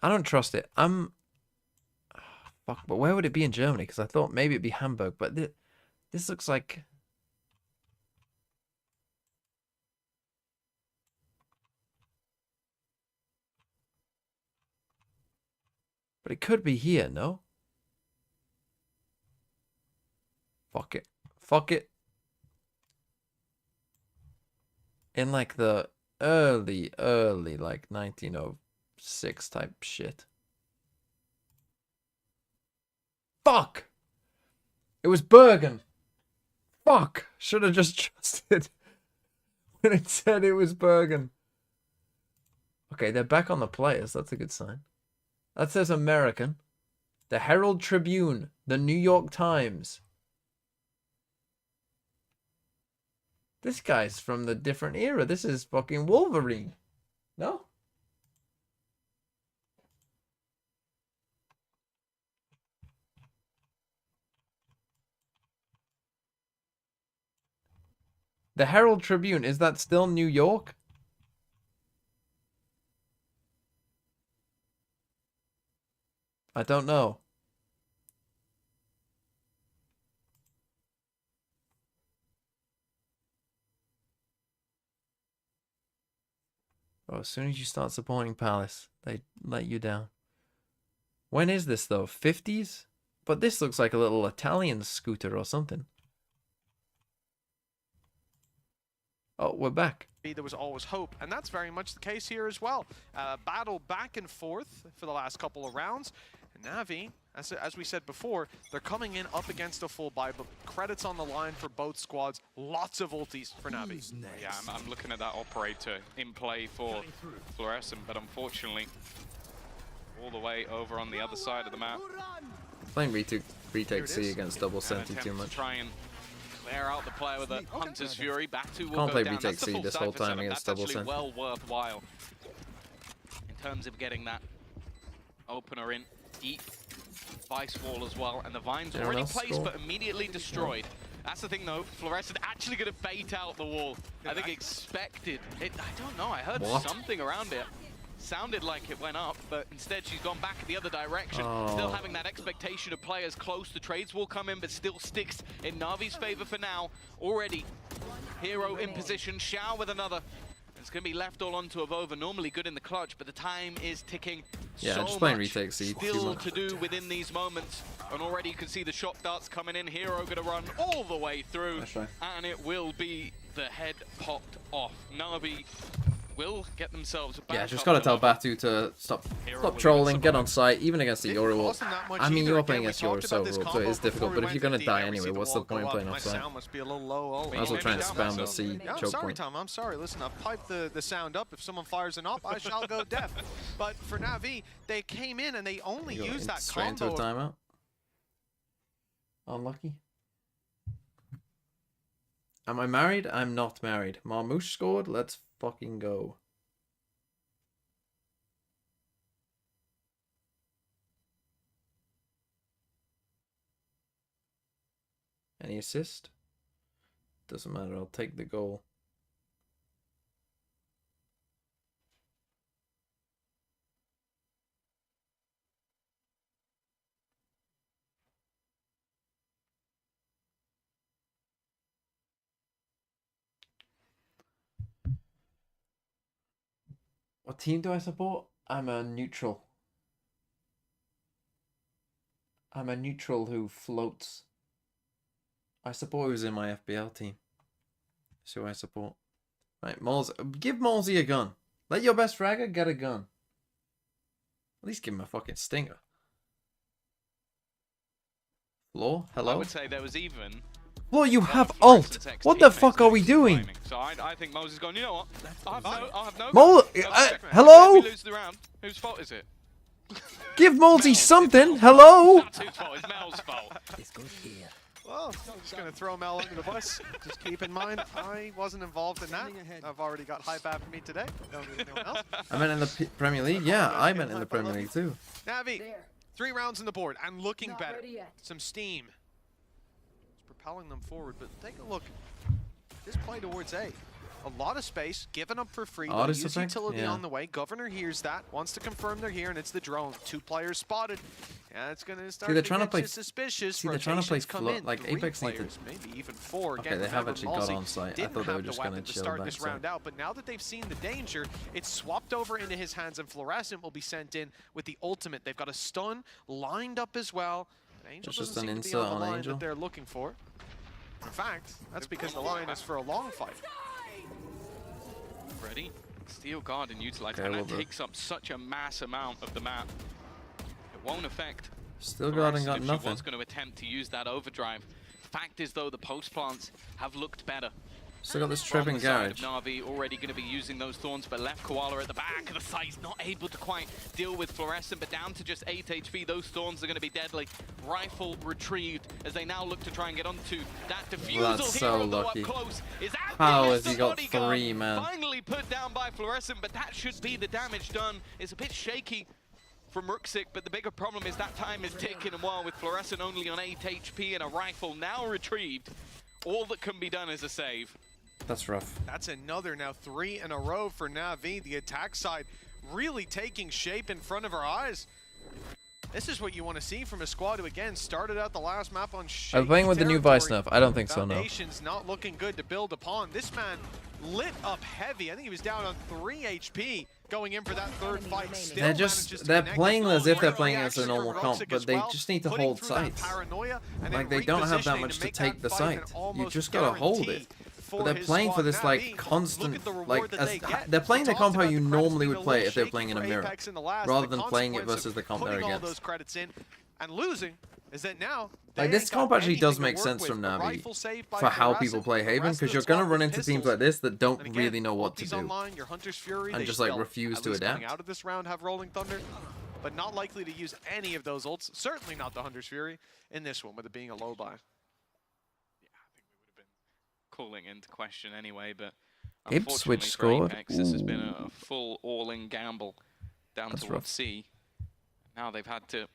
I don't trust it. Fuck, but where would it be in Germany? Because I thought maybe it'd be Hamburg, but this looks like. But it could be here, no? Fuck it. Fuck it. In like the early, like 1906 type shit. Fuck! It was Bergen. Fuck! Should have just trusted when it said it was Bergen. Okay, they're back on the players. That's a good sign. That says American. The Herald Tribune. The New York Times. This guy's from the different era. This is fucking Wolverine. No? The Herald Tribune, is that still New York? I don't know. Oh, as soon as you start supporting Palace, they let you down. When is this though? 50s? But this looks like a little Italian scooter or something. Oh, we're back. There was always hope, and that's very much the case here as well. Battle back and forth for the last couple of rounds. And Navi As we said before, they're coming in up against a full buy, but credits on the line for both squads. Lots of ultis for Navi. Yeah, I'm looking at that operator in play for Fluorescent, but unfortunately, all the way over on the other side of the map. Playing retake C against double senti too much. Try and clear out the player with a Hunter's Fury. Batu will Can't go play down. retake That's the C full this side whole for time Seven. against That's double actually senti. well worthwhile in terms of getting that opener in deep. Vice wall as well, and the Vine's already placed but immediately destroyed. That's the thing though, Fluorescent actually going to bait out the wall. I think expected it. I don't know, I heard something around it. Sounded like it went up, but instead she's gone back in the other direction. Still having that expectation of players close. The trades will come in, but still sticks in Navi's favor for now. Already, Hero in position, Xiao with another. It's going to be left all onto Avova, normally good in the clutch, but the time is ticking. Yeah, so just playing much retake C too still much. to do within these moments. And already you can see the shock darts coming in. Hero going to run all the way through, and it will be the head popped off. Navi will get themselves back. Yeah, just gotta tell Batu to stop trolling, get on site, even against the Yori wall. I mean, you are playing against Yori so it is difficult, but if you're gonna die anyway, what's the point of playing offside? Might as well try and spam the C I'm choke sorry, point. Tom. I'm sorry. Listen, I've piped the sound up. If someone fires an op, I shall go deaf. But for Navi, they came in and they only used that Straight into a combo. timeout. Unlucky. Am I married? I'm not married. Marmouche scored. Let's fucking go. Any assist? Doesn't matter. I'll take the goal. What team do I support? I'm a neutral. I'm a neutral who floats. I support who's in my FBL team. That's who I support. Right, Moles, give Molesy a gun. Let your best fragger get a gun. At least give him a fucking stinger. Floor, hello? I would say there was even... Floor, you have ult! What the fuck are we doing? So I think Moses is going, you know what? I have no Mole, hello? If we lose the round, whose fault is it? Give Molesy something, hello? That's whose fault, it's Mel's fault. Well, I'm just going to throw Mel under the bus. Just keep in mind, I wasn't involved in that. I've already got hype after me today. Don't need anyone else. I meant in the Premier League? Yeah, I meant in the Premier League too. Navi, 3 rounds on the board and looking better. Some steam. It's propelling them forward, but take a look. This play towards A. A lot of space, given up for free. Use utility on the way. Governor hears that, wants to confirm they're here, and it's the drone. 2 players spotted. Yeah, it's going to start they're trying to play suspicious. See, they're trying to play come in. like 3 Apex need players, maybe even 4. Okay, Again, they have remember, actually got Malsey on site. I didn't thought they were have just the going to weapon chill start back this round out, but now that they've seen the danger, it's swapped over into his hands, and Fluorescent will be sent in with the ultimate. They've got a stun lined up as well. Angel It's just doesn't an seem to be on insert the on line Angel. that they're looking for. In fact, that's because the line is for a long fight. Ready? Steel Guard and utilize, Okay, and well that takes up such a mass amount of the map. It won't affect. Steel Guard ain't got If nothing. she was going to attempt to use that overdrive. Fact is though, the post plants have looked better. Still got this From tripping the side of garage. Navi already going to be using those thorns, but left Koala at the back of the site, not able to quite deal with Fluorescent, but down to just 8 HP. Those thorns are going to be deadly. Rifle retrieved as they now look to try and get onto that defusal. Well, that's so Hero, though, lucky. up close, is out. How There's has he the got bodyguard. 3, man? Finally put down by Fluorescent, but that should be the damage done. It's a bit shaky from Ruxic, but the bigger problem is that time is ticking, and while with Fluorescent only on 8 HP and a rifle now retrieved, all that can be done is a save. That's rough. That's another now 3 in a row for Navi. The attack side really taking shape in front of our eyes. This is what you want to see from a squad who, again, started out the last map on shaky I'm playing with the new Vice territory. stuff. I don't think so, no. Foundation's not looking good to build upon. This man lit up heavy. I think he was down on 3 HP going in for that 3rd fight. Still They're playing as if they're playing as a normal comp, but they just need to hold sites. Like, they don't have that much to take the site. You just gotta hold it. But they're playing for this like constant, like they're playing the comp how you normally would play it if they're playing in a mirror, rather than playing it versus the comp they're against. And losing is that now Like, this comp actually does make sense from Navi for how people play Haven, because you're going to run into teams like this that don't really know what to do. And just, like, refuse to adapt. Out of this round have Rolling Thunder, but not likely to use any of those ults. Certainly not the Hunter's Fury in this one, with it being a low buy. Yeah, I think we would have been calling into question anyway, but Ape switch unfortunately for scored. Apex, this has been a full all-in gamble down That's towards rough. C. Now they've had to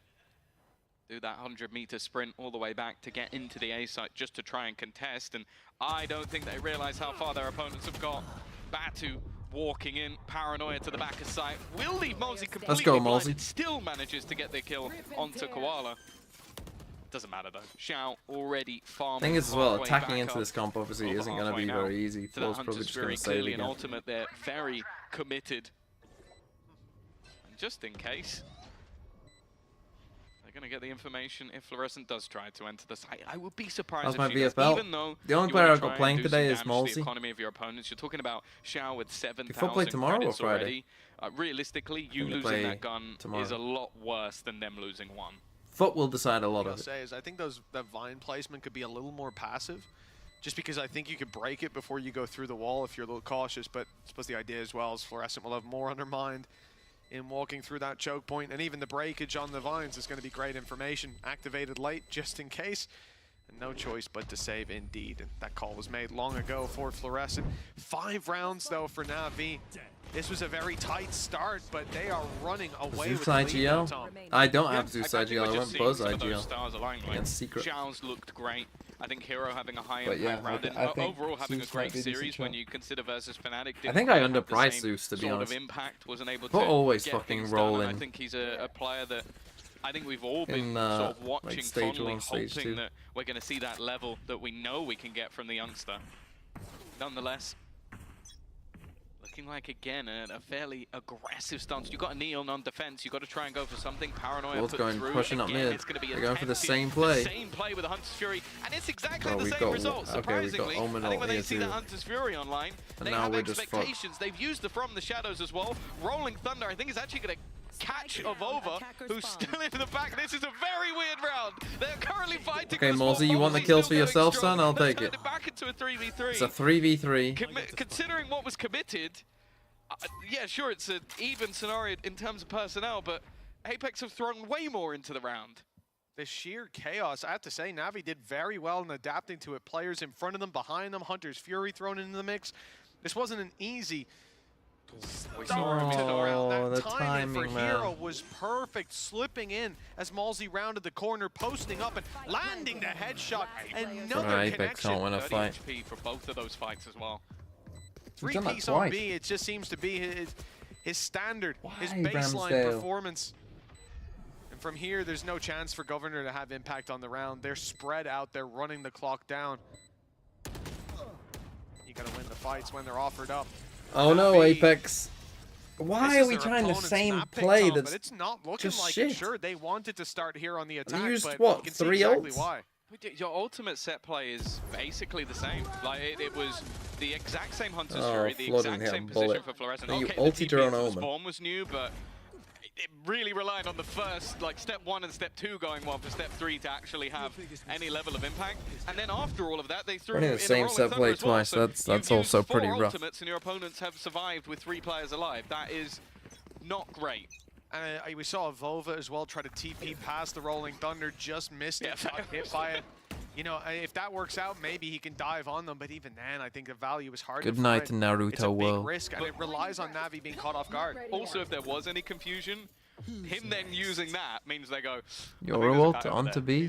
do that 100-meter sprint all the way back to get into the A site just to try and contest, and I don't think they realize how far their opponents have got. Batu walking in, paranoia to the back of site, will leave Mosey completely Let's go, blinded, Mosey. still manages to get the kill onto Koala. Doesn't matter though. Xiao already farming. Thing is as well, halfway attacking back into up. this comp obviously Over isn't going to halfway be now very easy. to that Flow's probably Hunter's just going Fury, to save clearly an again. ultimate. They're very committed. And just in case, they're going to get the information if Fluorescent does try to enter the site. I would be surprised That's if my she does, VFL. even though The only you player wanna I've got try and playing do today some is damage to Molsey. the economy of your opponents. You're talking about Xiao with Full play 7,000 tomorrow or credits Friday? already. Realistically, you Gonna losing play that gun tomorrow. is a lot worse than them losing one. Foot will decide a lot I'll of it. say is I think that Vine placement could be a little more passive, just because I think you could break it before you go through the wall if you're a little cautious. But I suppose the idea as well is Fluorescent will have more on her mind in walking through that choke point, and even the breakage on the Vines is going to be great information. Activated late just in case, and no choice but to save indeed. And that call was made long ago for Fluorescent. 5 rounds though for Navi. This was a very tight start, but they are running away with the lead now, IGL? Tom. I don't have Yeah, Zeus I think IGL, we're I just went seeing Buzz some of those IGL stars align. Like, against Secret. Xiao's looked great. I think Hero having a high But impact yeah, round, and I think overall having a Zeus great might be a decent series when shot. you consider versus Fnatic. I think I underpriced Zeus, to be sort honest. Of impact, wasn't able But to always get fucking things roll done, and in. I think he's a player that I think we've all been In, sort of like watching stage fondly, 1, stage hoping 2. that we're going to see that level that we know we can get from the youngster. Nonetheless, looking like again a fairly aggressive stance. You've got a Neon on defense. You've got to try and go for something. Paranoia World's put going through. pushing up Again, mid. it's going to be They're going for the attempted. same play. The same play with the Hunter's Fury, and it's exactly Well, the we've same got- result. okay, we've got Surprisingly, Omen I think ult when they here see too. the Hunter's Fury online, And they now have we're just fucked. expectations. They've used the From the Shadows as well. Rolling Thunder, I think, is actually going to catch Avova, who's still in the back. This is a very weird round. They're currently fighting. Okay, for the spot. Mosey, you want the Mosey's kills still for yourself, going strong. son? I'll Let's take turn it. Back into a 3v3. It's a 3v3. Considering what was committed, yeah, sure, it's an even scenario in terms of personnel, but Apex have thrown way more into the round. The sheer chaos, I have to say, Navi did very well in adapting to it. Players in front of them, behind them, Hunter's Fury thrown into the mix. This wasn't an easy start to the round. Oh, That the timing for timing, man. Hero was perfect, slipping in as Malsey rounded the corner, posting up and landing the headshot. Another Apex connection. can't win a 30 fight. HP for both of those fights as well. He's done that Three-piece on twice. B, it just seems to be his standard, his Why, baseline Ramsdale? performance. And from here, there's no chance for Governor to have impact on the round. They're spread out, they're running the clock down. You gotta win the fights when they're offered up. Oh no, Navi, Apex. Why this are is we their trying the opponent's same map pick, play Tom, that's but it's not looking just like shit? it. Sure, they wanted to start here on the attack, used, but what, you can see 3 exactly ults? why. Your ultimate set play is basically the same. Like it was the exact same Hunter's Oh, Fury, the flooding exact hit same and position bullet. for Fluorescent. Then you Okay, ulted the your own TP into the Omen. spawn was new, but it really relied on the first, like step 1 and step 2 going well for step 3 to actually have any level of impact. And then after all of that, they threw Running in the a same Rolling set Thunder play as well. twice, So that's you've also used 4 pretty rough. ultimates and your opponents have survived with 3 players alive. That is not great. We saw Avova as well try to TP past the Rolling Thunder, just missed it, got hit by it. You know, if that works out, maybe he can dive on them, but even then, I think the value is hard Good to night, find. Naruto It's a big world. risk, and it relies on Navi being caught off guard. Also, if there was any confusion, him then using that means they go, Your I think there's a ult guy over onto there. B.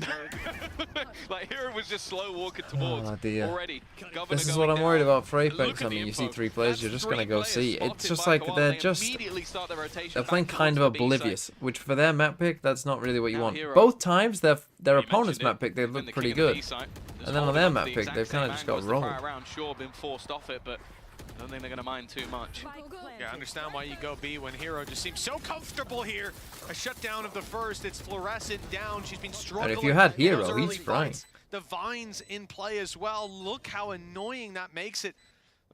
Like Hero was just slow walking towards Oh, dear. already. Governor This is going what I'm worried down. about for Look Apex. at I the mean, you see info. 3 players, That's you're just 3 gonna go players see. It's spotted just by like Koala. they're They just immediately start their rotation they're back playing kind of towards the B side. oblivious, which for their map pick, that's not really what you Now want. Hero, Both times, their opponent's mentioned map it, pick, they've been looked the pretty king of the good. B side. Just And then on holding their on to map the pick, exact they've kind same of just angle got as the rolled. prior round. Sure, been forced off it, but I don't think they're going to mind too much. Yeah, I understand why you go B when Hero just seems so comfortable here. A shutdown of the first, it's Fluorescent down. She's been struggling. And if you had in those Hero, he's early frying. fights. The Vines in play as well. Look how annoying that makes it.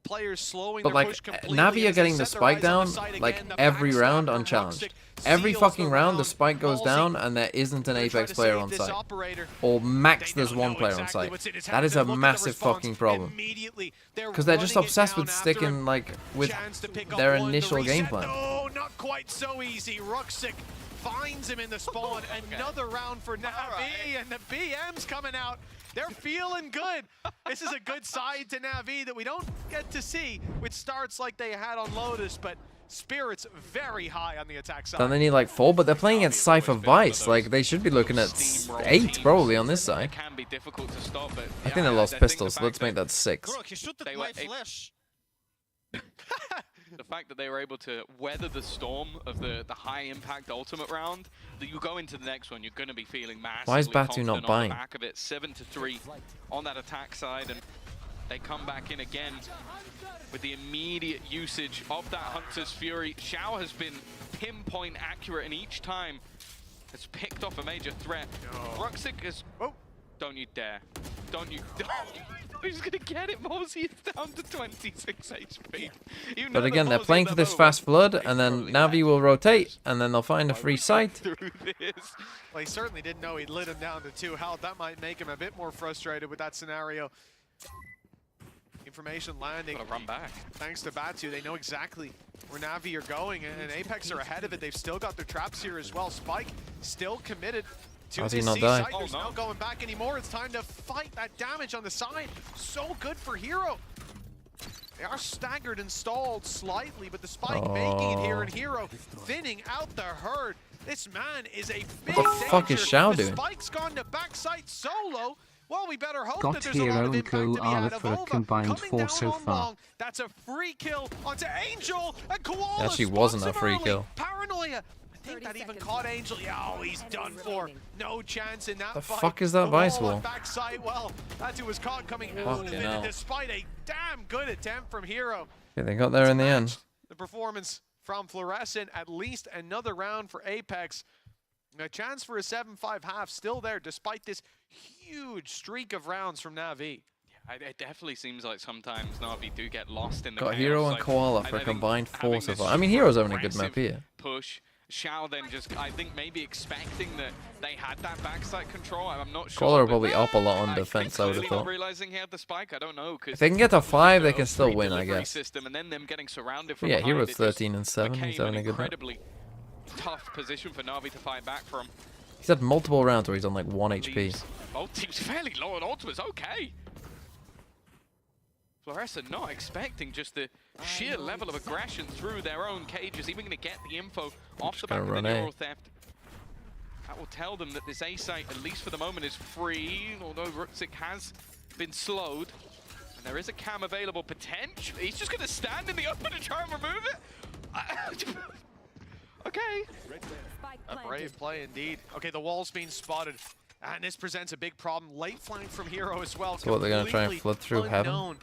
Players slowing But their like push completely Navi are as they getting the set their spike eyes on down the site like again. The every backstab round from unchallenged. Roxic Every seals fucking the round the round. spike goes Ballsy down and there isn't an gonna try Apex to player save on this site. operator. Or max They there's now one know player on exactly site. what's in his That hands, is a and look at the massive response. fucking problem. Immediately, they're Because they're just running it obsessed down with after him. sticking like with Chance to pick up their one, the initial game reset. plan. No, not quite so easy. Roxic finds him in the spawn. Another round for Navi, and the BM's coming out. They're feeling good. This is a good side to Navi that we don't get to see with starts like they had on Lotus, but spirits very high on the attack side. Then they need like 4, but they're playing against Cypher Vice. Like they should be looking at 8 probably on this side. It can be difficult to stop, but I think they lost pistols, so let's make that 6. they were the fact that they were able to weather the storm of the high impact ultimate round, that you go into the next one, you're going to be feeling massively Why is Batu not confident on buying? the back of it. 7-3 on that attack side, and they come back in again with the immediate usage of that Hunter's Fury. Xiao has been pinpoint accurate, and each time has picked off a major threat. Roxic is... Oh, don't you dare. Don't you... He's gonna get it, Mosey is down to 26 HP. But again, they're playing for this fast flood, and then Navi will rotate, and then they'll find a free site. Well, he certainly didn't know he'd lit him down to 2 health. That might make him a bit more frustrated with that scenario. Information landing. Gotta run back. Thanks to Batu, they know exactly where Navi are going, and Apex are ahead of it. They've still got their traps here as well. Spike still committed to How's he this not C die? site. There's no going back anymore. It's time to fight that damage on the side. So good for Hero. They are staggered and stalled slightly, but the Spike making it here, and Hero thinning out the herd. This man is a big What the fuck is Xiao the doing? Spike's gone to backside solo. Well, we better hope Got that there's a lot Hero of and impact to be Koala had of for a Ova combined coming 4 down so on far. long. That's a free kill onto Angel, and Koala It actually spots wasn't a him free early. kill. Paranoia. I think that even caught Angel. Yeah, oh, he's done for. No chance in that The fight. fuck is that The Vice wall on wall? backside. Well, Batu was caught coming out of Fucking it, hell. despite a damn good attempt from Hero. Yeah, they got there in the end. The performance from Fluorescent, at least another round for Apex. A chance for a 7-5 half still there, despite this huge streak of rounds from Navi. It definitely seems like sometimes Navi do get lost in the Got chaos. Hero and Like, Koala I for a think combined having 4 so this far. I mean, Hero's having a good aggressive map here. Push. Xiao then just, I think, maybe expecting that they had that backside control. I'm not sure. Koala are but probably up a lot on I defense, think I would have clearly not thought. realizing he had the spike. I don't know. If they can get to 5, they can still win, I guess. System, and then them getting surrounded But from yeah, behind, Hero's it just 13 and 7. He's became having an a good map. incredibly tough position for Navi to fight back from. He's had multiple rounds where he's on like 1 HP. Both teams fairly low on ultimates. Okay. Fluorescent not expecting just the sheer level of aggression through their own cages, even going to get the info off the back of the run neural theft. That will tell them that this A site, at least for the moment, is free, although Rutzik has been slowed. And there is a cam available potentially. He's just going to stand in the open and try and remove it. Okay. A brave play indeed. Okay, the wall's being spotted. And this presents a big problem. Late flank from Hero as well. So what, they're gonna try and Completely flood through heaven? unknown.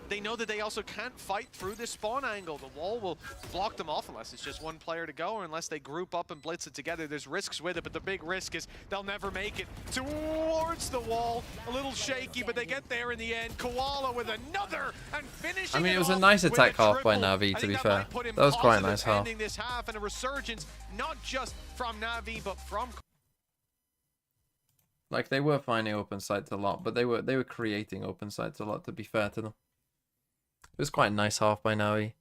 They know that they also can't fight through this spawn angle. The wall will block them off unless it's just one player to go, or unless they group up and blitz it together. There's risks with it, but the big risk is they'll never make it towards the wall. A little shaky, but they get there in the end. Koala with another and finishing. I mean, it was a off nice with attack a half by triple. Navi, I to think be that fair. might put him That was quite a positive nice half. ending this half, and a resurgence not just from Navi, but from. Like they were finding open sites a lot, but they were creating open sites a lot, to be fair to them. It was quite a nice half by Navi.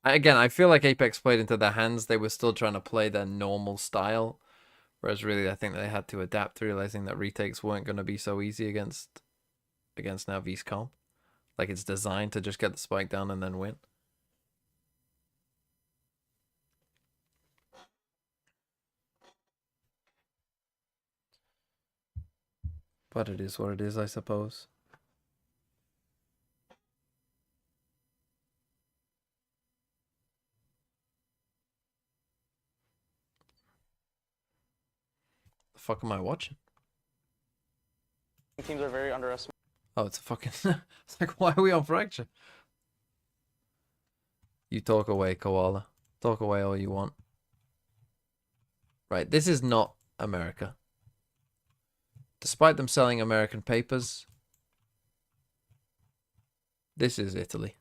Again, I feel like Apex played into their hands. They were still trying to play their normal style. Whereas really I think they had to adapt, realizing that retakes weren't going to be so easy against Navi's comp. Like it's designed to just get the spike down and then win. But it is what it is, I suppose. The fuck am I watching? Teams are very underestimated. Oh, it's a fucking... It's like, why are we on Fracture? You talk away, Koala. Talk away all you want. Right, this is not America. Despite them selling American papers, this is Italy.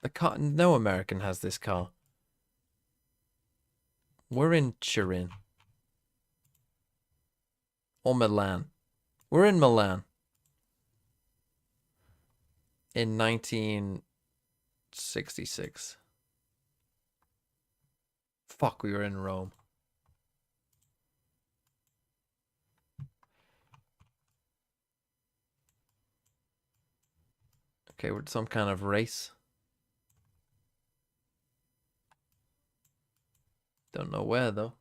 The car. No American has this car. We're in Turin. Or Milan. We're in Milan. In 1966. Fuck, we were in Rome. Okay, we're some kind of race. Don't know where, though.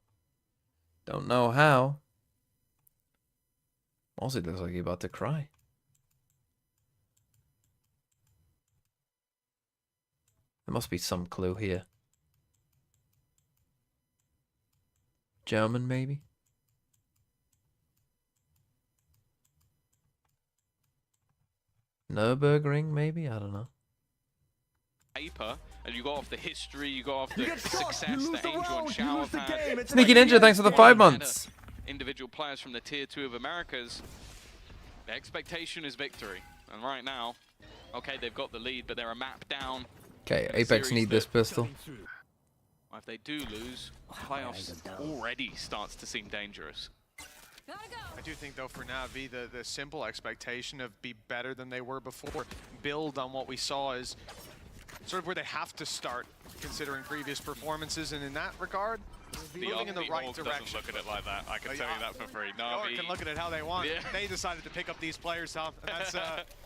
Don't know how. Also, looks like he's about to cry. There must be some clue here. German, maybe? Nürburgring, maybe? I don't know. Paper, and you go off the history, you go off the success that Angel and Shao have had. Sneaky Ninja, thanks for the 5 months. Individual players from the Tier 2 of Americas, the expectation is victory. And right now, okay, they've got the lead, but they're a map down. Okay, Apex need this pistol. If they do lose, playoffs already starts to seem dangerous. I do think, though, for Navi, the simple expectation of be better than they were before, build on what we saw is sort of where they have to start, considering previous performances, and in that regard, moving in the right direction. Doesn't look at it like that. I can tell you that for free. Navi can look at it how they want. Yeah. They decided to pick up these players, Tom. And that's,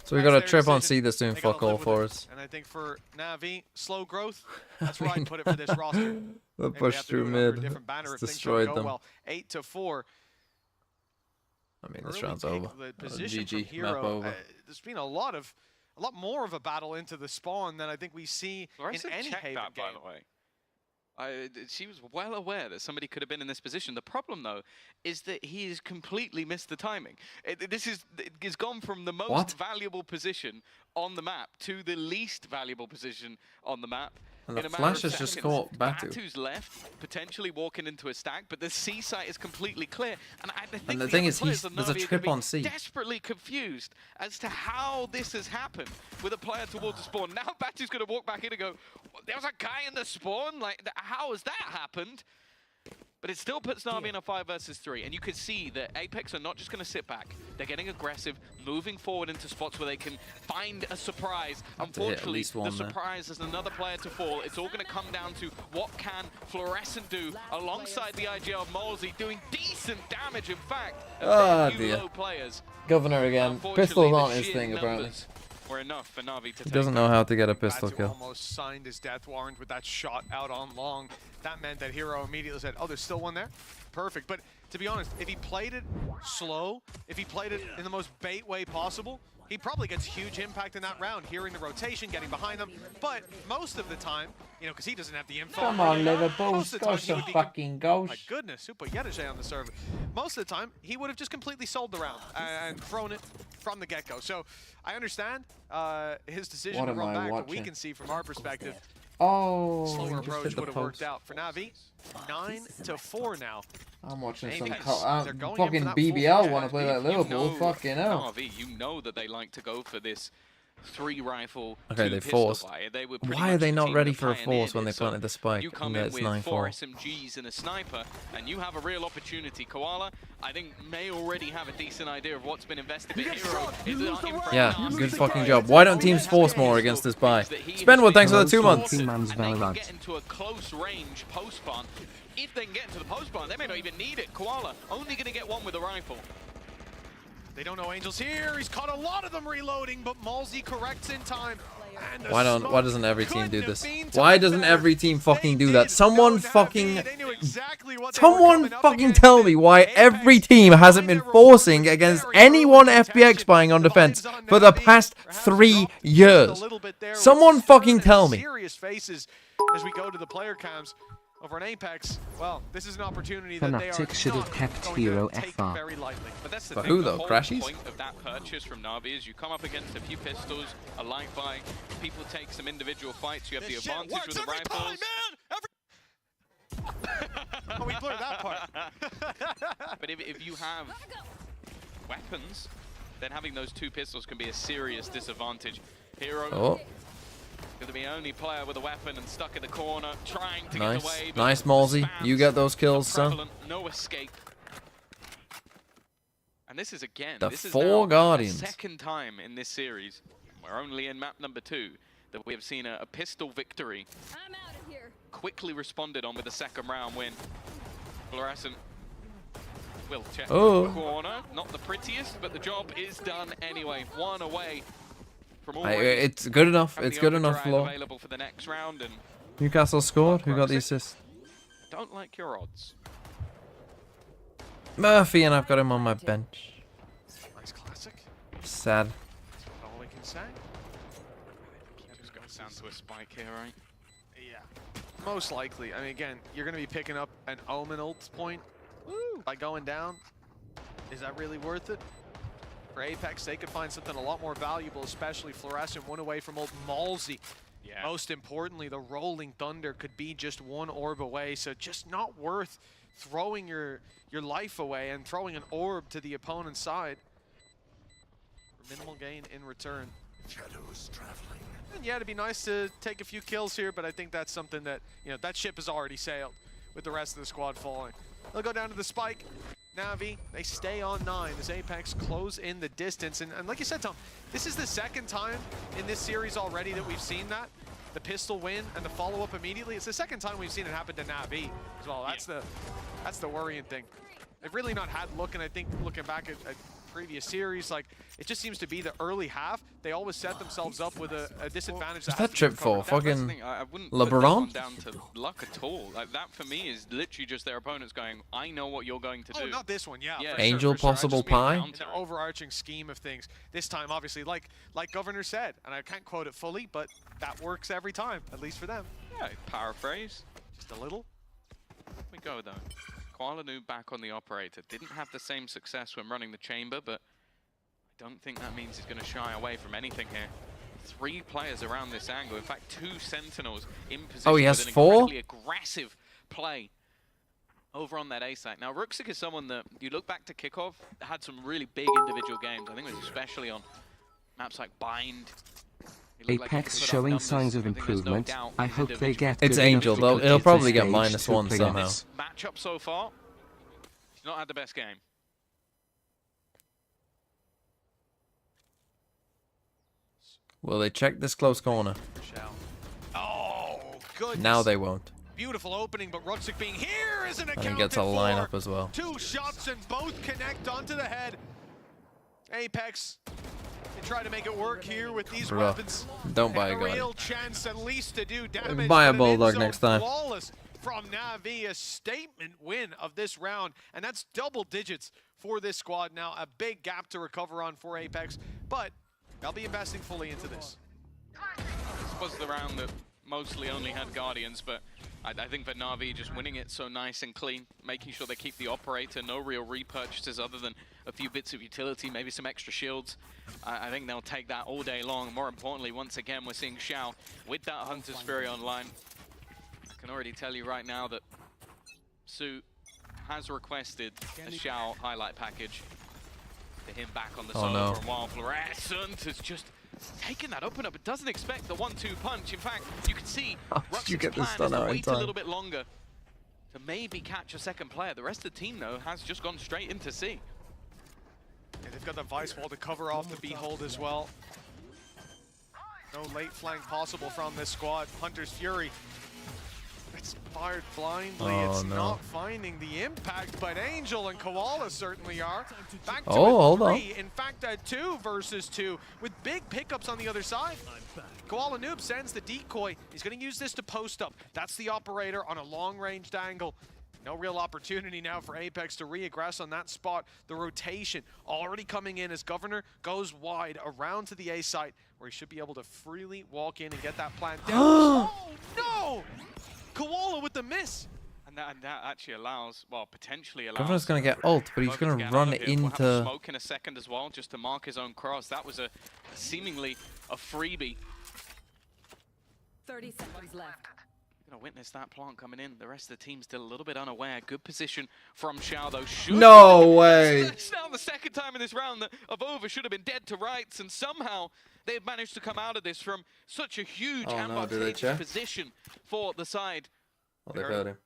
so we got a trip on C that's doing fuck all for us. And I think for Navi, slow growth, that's where I'd put it for this roster. The push through mid. It's destroyed them. Well, 8-4. I mean, this round's over. GG, map over. There's been a lot more of a battle into the spawn than I think we see in any Haven that, game. By the way. She was well aware that somebody could have been in this position. The problem, though, is that he has completely missed the timing. It's gone from the most valuable position on the map to the least valuable position on the map. And the flash has just caught Batu. Batu's left, potentially walking into a stack, but the C site is completely clear. And I think the thing is, there's a trip on C. Desperately confused as to how this has happened with a player towards the spawn. Now Batu's going to walk back in and go, there was a guy in the spawn? Like, how has that happened? But it still puts Navi in a 5 versus 3, and you can see that Apex are not just going to sit back. They're getting aggressive, moving forward into spots where they can find a surprise. Unfortunately, the surprise is another player to fall. It's all going to come down to what can Fluorescent do alongside the IGL of Molesy, doing decent damage, in fact, of their low players. Governor again. Pistols aren't his thing, apparently. Were enough for Navi to he doesn't know how to get a pistol Batu kill. Almost signed his death warrant with that shot out on long. That meant that Hero immediately said, oh, there's still one there? Perfect. But to be honest, if he played it slow, if he played it in the most bait way possible, he probably gets huge impact in that round, hearing the rotation, getting behind them. But most of the time, you know, because he doesn't have the info. Come on, Liverpool, score some fucking goals. My goodness, Super Yedishe on the server. Most of the time, he would have just completely sold the round and thrown it from the get-go. So I understand his decision to run back, but we can see from our perspective, slower approach would have worked out. For Navi, 9-4 now. I'm watching some fucking BBL want to play like Liverpool. Fucking hell. Navi, you know that they like to go for this 3-rifle. Okay, they forced. Why are they not ready for a force when they planted the spike? You come in with 4 SMGs and a sniper, and you have a real opportunity. Koala, I think, may already have a decent idea of what's been invested in Hero. Yeah, good fucking job. Why don't teams force more against this buy? Spenwood, thanks for the 2 months. And they can get into a close range post-spawn. If they can get into the post-spawn, they may not even need it. Koala, only going to get one with a rifle. They don't know Angel's here. He's caught a lot of them reloading, but Malsey corrects in time. Why doesn't every team do this? Why doesn't every team fucking do that? Someone fucking tell me why every team hasn't been forcing against anyone FBX buying on defense for the past 3 years. Someone fucking tell me. Serious faces as we go to the player cams. Over an Apex, well, this is an opportunity that they are should have kept Hero FR. Very lightly. But that's the For thing, who though? the whole Crashies? point of that purchase from Navi is you come up against a few pistols, a light buy, people take some individual fights, you have the advantage with the rifles. Oh, we blurred that part. But if you have weapons, then having those 2 pistols can be a serious disadvantage. Hero Going to be only player with a weapon and stuck in the corner, trying to Nice. get away. Nice, Malsey. You get those kills, son. No escape. And this is again, The this is 4 now Guardians. the second time in this series, we're only in map number 2, that we have seen a pistol victory. I'm out of here. Quickly responded on with the second round win. Fluorescent will check Oh. the corner. Not the prettiest, but the job is done anyway. 1 away from all. It's good enough. It's good enough, Law. Available for the next round, and Newcastle scored. Who got the assist? don't like your odds. Murphy, and I've got him on my bench. Nice classic. Sad. That's all we can say. Just goes down to a spike here, right? Yeah. Most likely. I mean, again, you're going to be picking up an Omen ult point by going down. Is that really worth it? For Apex, they could find something a lot more valuable, especially Fluorescent, 1 away from old Malsey. Yeah. Most importantly, the Rolling Thunder could be just 1 orb away, so just not worth throwing your life away and throwing an orb to the opponent's side for minimal gain in return. Shadows traveling. And yeah, it'd be nice to take a few kills here, but I think that's something that, you know, that ship has already sailed with the rest of the squad falling. They'll go down to the spike. Navi, they stay on 9 as Apex close in the distance. And like you said, Tom, this is the second time in this series already that we've seen that. The pistol win and the follow-up immediately. It's the second time we've seen it happen to Navi as well. That's the worrying thing. They've really not had look, and I think looking back at previous series, like, it just seems to be the early half, they always set themselves up with a disadvantage. What's that trip for? Fucking I wouldn't put that one LeBron? down to luck at all. Like, that for me is literally just their opponents going, I know what you're going to do. Oh, not this one, yeah. Yeah, Angel for sure. possible I just mean pie? In the overarching scheme of things. This time, obviously, like Governor said, and I can't quote it fully, but that works every time, at least for them. Yeah, paraphrase. Just a little. Here we go, though. Koala Noob back on the operator. Didn't have the same success when running the chamber, but I don't think that means he's going to shy away from anything here. 3 players around this angle. In fact, 2 Sentinels in position. Oh, he has with an 4? incredibly aggressive play over on that A site. Now, Ruxic is someone that, you look back to kickoff, had some really big individual games. I think it was especially on maps like Bind. Apex showing signs of improvement. I hope they get It's good Angel, enough though. He'll probably get stage to -1 play somehow. this. Matchup so far, he's not had the best game. Will they check this close corner? Oh, goodness. Now they won't. Beautiful opening, but Ruxic being here isn't And accounted he gets a lineup as well. 2 shots and both connect onto the head. Apex, they try to make it work here with these Bruh. weapons. Don't buy a And gun. real chance at least to do damage. Buy a but an Bulldog end-zone next time. Flawless from Navi, a statement win of this round, and that's double digits for this squad now. A big gap to recover on for Apex, but they'll be investing fully into this. This was the round that mostly only had Guardians, but I think that Navi just winning it so nice and clean, making sure they keep the operator, no real repurchases other than a few bits of utility, maybe some extra shields. I think they'll take that all day long. More importantly, once again, we're seeing Xiao with that Hunter's Fury online. I can already tell you right now that Su has requested a Xiao highlight package to him back on the Oh, solo no. for a while. Fluorescent has just taken that opener, but doesn't expect the 1-2 punch. In fact, you can see How did you Ruxic's get this plan done is to out in wait a time? little bit longer to maybe catch a second player. The rest of the team, though, has just gone straight into C. Yeah, they've got the Vice Wall to cover off the Behold as well. No late flank possible from this squad. Hunter's Fury. It's fired blindly. Oh, it's no. not finding the impact, but Angel and Koala certainly are. Back to Oh, a hold on. 3. In fact, a 2 versus 2 with big pickups on the other side. Koala Noob sends the decoy. He's going to use this to post up. That's the operator on a long-ranged angle. No real opportunity now for Apex to re-aggress on that spot. The rotation already coming in as Governor goes wide around to the A site, where he should be able to freely walk in and get that plant down. Oh, no! Koala with the miss. And that actually allows, well, potentially allows. Governor's going to get ult, but he's Logan going to to get run out of here. We'll have into... smoke in a second as well, just to mark his own cross. That was a seemingly a freebie. 30 seconds left. Gonna witness that plant coming in. The rest of the team still a little bit unaware. Good position from Xiao, though. No way! It's now the second time in this round that Avova should have been dead to rights, and somehow they've managed to come out of this from such a huge Oh, and no, did they advantageous check? position for the side. Oh, they've heard him.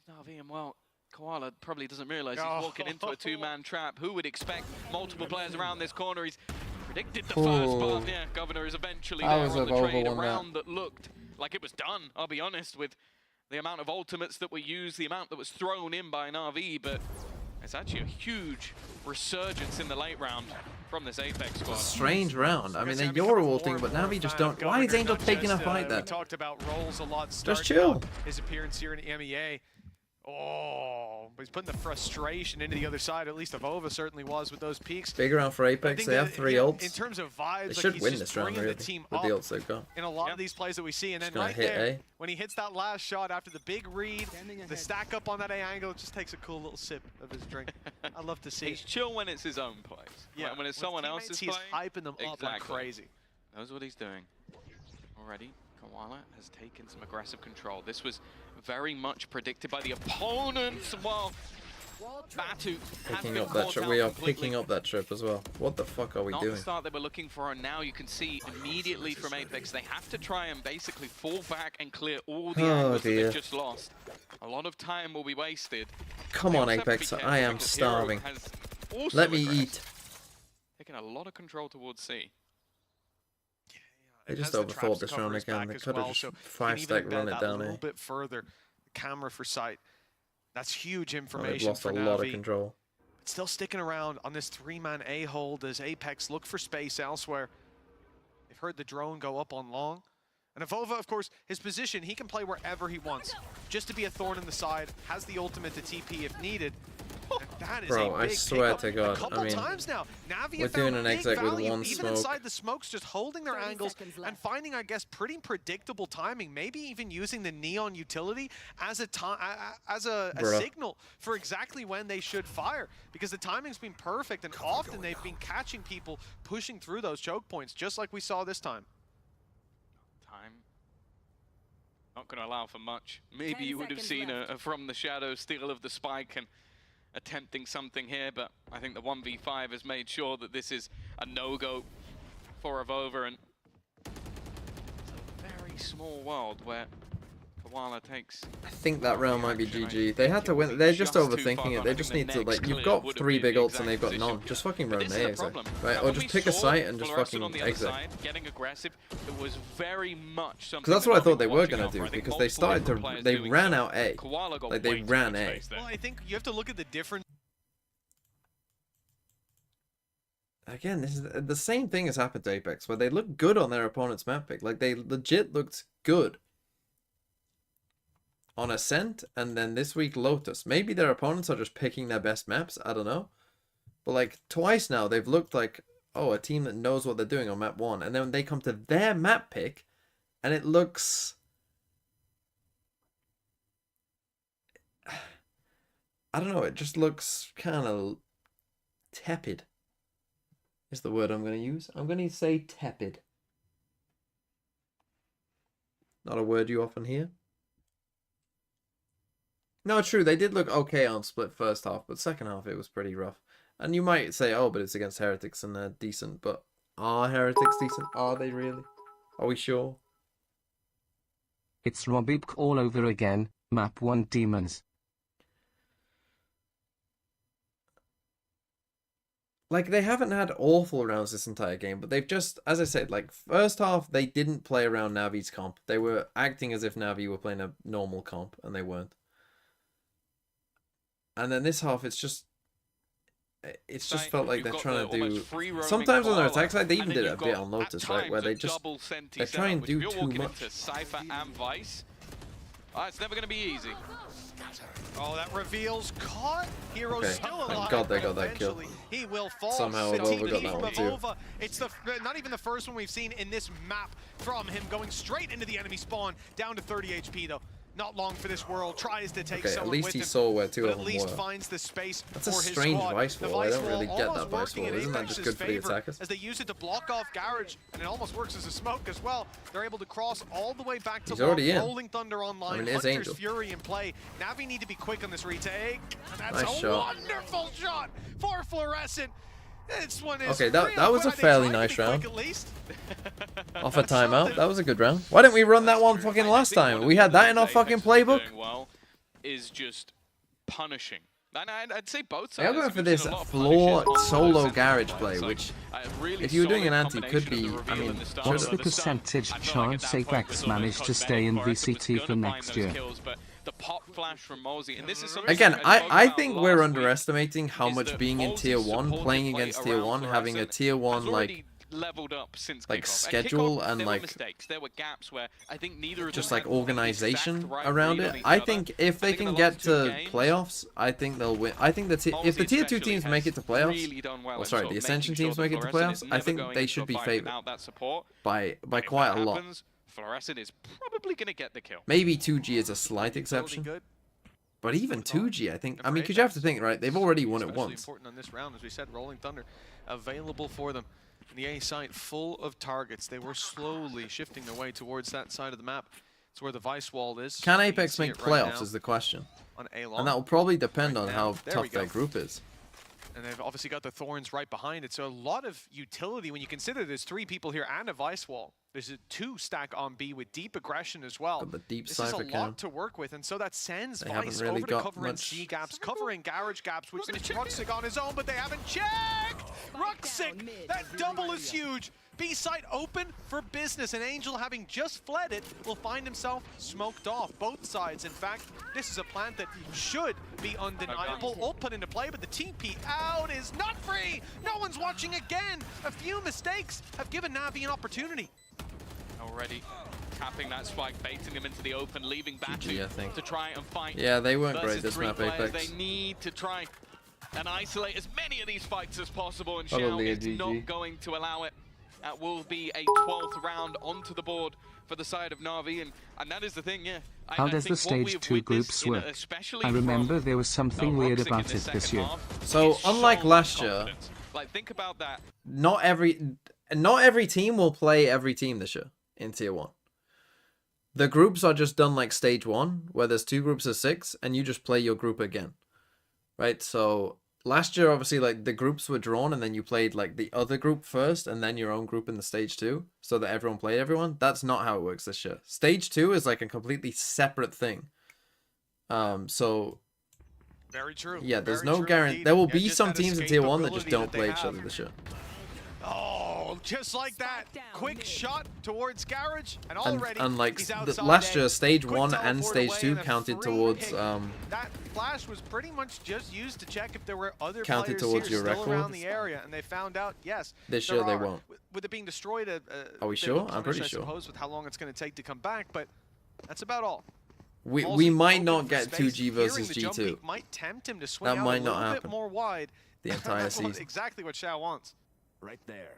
Navi, and well, Koala probably doesn't realize he's walking into a two-man trap. Who would expect multiple players around this corner? He's predicted the first part. Yeah, Governor is eventually there on the trade. A round that looked like it was done, I'll be honest, with the amount of ultimates that were used, the amount that was thrown in by Navi, but it's actually a huge resurgence in the late round from this Apex squad. Strange round. I mean, they're Euro ulting, but Navi just don't. Why is Angel taking a fight then? We talked about roles a lot. Just chill. His appearance here in EMEA. Oh, but he's putting the frustration into the other side. At least Avova certainly was with those peaks. Big round for Apex. They have 3 ults. In terms of vibes, they should win this round really, the team with the ults they've got. In a lot of these plays that we see, and then just right there, when he hits that last shot after the big read, the stack up on that A angle, just takes a cool little sip of his drink. I love to see. He's chill when it's his own plays. Yeah, like when it's someone else's he's play, hyping them up like crazy. Knows what he's doing. Already, Koala has taken some aggressive control. This was very much predicted by the opponents. Well, Batu picking up that trip. We are picking up that trip as well. What the fuck are we doing? Not the start they were looking for, and now you can see immediately from Apex they have to try and basically fall back and clear all the angles that they've just lost. A lot of time will be wasted. Come on, Apex. I am starving. Let me eat. Taking a lot of control towards C. They just overthought this round again. They could have just 5-stack run it down a here. little bit further. Camera for sight. That's huge They've information lost for a Navi. lot of control. But still sticking around on this 3-man A hold as Apex look for space elsewhere. They've heard the drone go up on long. And Avova, of course, his position, he can play wherever he wants. Just to be a thorn in the side, has the ultimate to TP if needed. And that is Bro, a I big swear pickup. to God, A couple I mean, times now. Navi we're doing an exec with one even smoke. inside the smokes, just holding their angles and finding, I guess, pretty predictable timing. Maybe even using the neon utility as a signal for exactly when they should fire, because the timing's been perfect, and often they've been catching people pushing through those choke points, just like we saw this time. Not going to allow for much. Maybe you would have seen a from the shadow steal of the spike and attempting something here, but I think the 1v5 has made sure that this is a no-go for Avova, and it's a very small world where Koala takes... I think that round might be GG. They had to win. They're just overthinking it. They just need to, like, you've got 3 big ults and they've got none. Just fucking run an A exec. Right, or just pick a site and just fucking exec. Getting aggressive, it was very much something. Because that's what I thought they were going to do, because they started to, they ran out A. Like, they ran A. Well, I think you have to look at the difference. Again, this is the same thing has happened to Apex, where they look good on their opponent's map pick. Like, they legit looked good on Ascent, and then this week Lotus. Maybe their opponents are just picking their best maps, I don't know. But like twice now they've looked like, oh, a team that knows what they're doing on map 1, and then they come to their map pick and it looks, I don't know, it just looks kind of tepid is the word I'm going to use. I'm going to say tepid. Not a word you often hear. No, true, they did look okay on split first half, but second half it was pretty rough. And you might say, oh, but it's against Heretics and they're decent, but are Heretics decent? Are they really? Are we sure? It's Robibk all over again, map 1 demons. Like, they haven't had awful rounds this entire game, but they've just, as I said, like, first half, they didn't play around Navi's comp. They were acting as if Navi were playing a normal comp, and they weren't. And then this half, it's just felt like they're trying to do... Sometimes on their attack side, they even did it a bit on Lotus, right? Where they try and do too much. Cypher and Vice. It's never going to be easy. Oh, that reveals caught. Hero's still alive. Thank God they got that kill. He will fall. Somehow Avova got that one too. It's not even the first one we've seen in this map from him, going straight into the enemy spawn, down to 30 HP though. Not long for this world. Tries to take someone with him. At least he saw where 2 of them were. At least finds the space. That's a strange vice wall. I don't really get that vice wall. Isn't that just good for the attackers? As they use it to block off Garage, and it almost works as a smoke as well. They're able to cross all the way back to He's already in. Rolling Thunder online. I mean, it's Angel. Fury in play. Navi need to be quick on this retake. And that's nice a wonderful shot for Fluorescent. This one is Okay, that was a fairly nice round. at least. Off a timeout. That was a good round. Why didn't we run that one fucking last time? We had that in our fucking playbook. Well, is just punishing. And I'd say both Yeah, sides. I'm going for We've this seen a lot of floor punishes on solo both garage sides. play, So, which, really if you were doing an solid anti, could combination be, of the I reveal mean, and the start What's of the the percentage stun. I feel chance at that point Apex was almost managed to cosmetic stay in for us. It was VCT good for to next find those year? kills, but the pop flash from Mosey, and this is something again, I spoke I about think last we're week, underestimating how is much that being in Mosey's tier 1, supported playing play against tier around 1, having a Fluorescent tier 1 has already leveled up since like kickoff. schedule At kickoff, and there were like mistakes. There were gaps where I think neither of just them like had the organization exact right around read it. on each I other. think if they I think in can the get last two to games, playoffs, I think they'll win. I think that if the tier 2 especially teams make it to has playoffs, really done well or in sorry, sort the of Ascension making teams sure make that it to Fluorescent is playoffs, I never think going they into should a be fight favored without that support. by And if quite that a lot. happens, Fluorescent is probably going to get the kill. Maybe 2G is a slight exception. But even 2G, I think, I mean, because you have to think, right, they've already won it Especially once. important on this round, as we said, Rolling Thunder available for them. And the A site full of targets. They were slowly shifting their way towards that side of the map. It's where the Vice Wall is. Can You Apex see make it right playoffs now is the question. on A-Long. And that will probably depend on now. how There we tough go. their group is. And they've obviously got the Thorns right behind it. So a lot of utility when you consider there's 3 people here and a Vice Wall. There's a 2 stack on B with deep aggression as well. Got the deep This is a cypher lot cam. to work with, and so that sends They haven't Vice really over to got covering much- C gaps, covering garage gaps, which leaves Ruxic on his own, but they haven't checked! Ruxic! That double is huge! B site open for business, and Angel, having just fled it, will find himself smoked off. Both sides, in fact, this is a plant that should be undeniable. All put into play, but the TP out is not free! No one's watching again! A few mistakes have given Navi an opportunity. Already tapping that spike, baiting him into the open, leaving Batu I think. to try and fight. Yeah, they weren't great versus this 3 map, players. Apex. They need to try and isolate as many of these fights as possible, and Probably Xiao a is GG. not going to allow it. That will be a 12th round onto the board for the side of Navi, and that is the thing, yeah. How does the stage 2 groups work? I remember there was something weird about it this year. So, unlike last year, Like, think about that. not every team will play every team this year in tier 1. The groups are just done like stage 1, where there's 2 groups of 6, and you just play your group again. Right? So last year, obviously, like the groups were drawn, and then you played like the other group first, and then your own group in the stage 2, so that everyone played everyone. That's not how it works this year. Stage 2 is like a completely separate thing. So Very true. yeah, there's Very no true guarantee. indeed. There will Yeah, be just some that teams in tier 1 that just escapability don't they play each have. other this year. Oh, just like that. Quick shot towards garage, and already And like he's outside. last year, stage Quick 1 and teleport stage away 2 and a counted free towards pick. That flash was pretty much just used to check if there were other Counted players towards here your still record? around the area, and they found out yes. This there year they are. won't. With it being destroyed, Are we bit of a sure? I'm punish, pretty I sure. suppose, with how long it's going to take to come back, but that's about all. We Halsey might open not for get space. 2G versus Hearing the jump G2. peek might tempt him to swing That out might a not little bit happen more wide. the entire That's season. exactly what Xiao wants. Right there.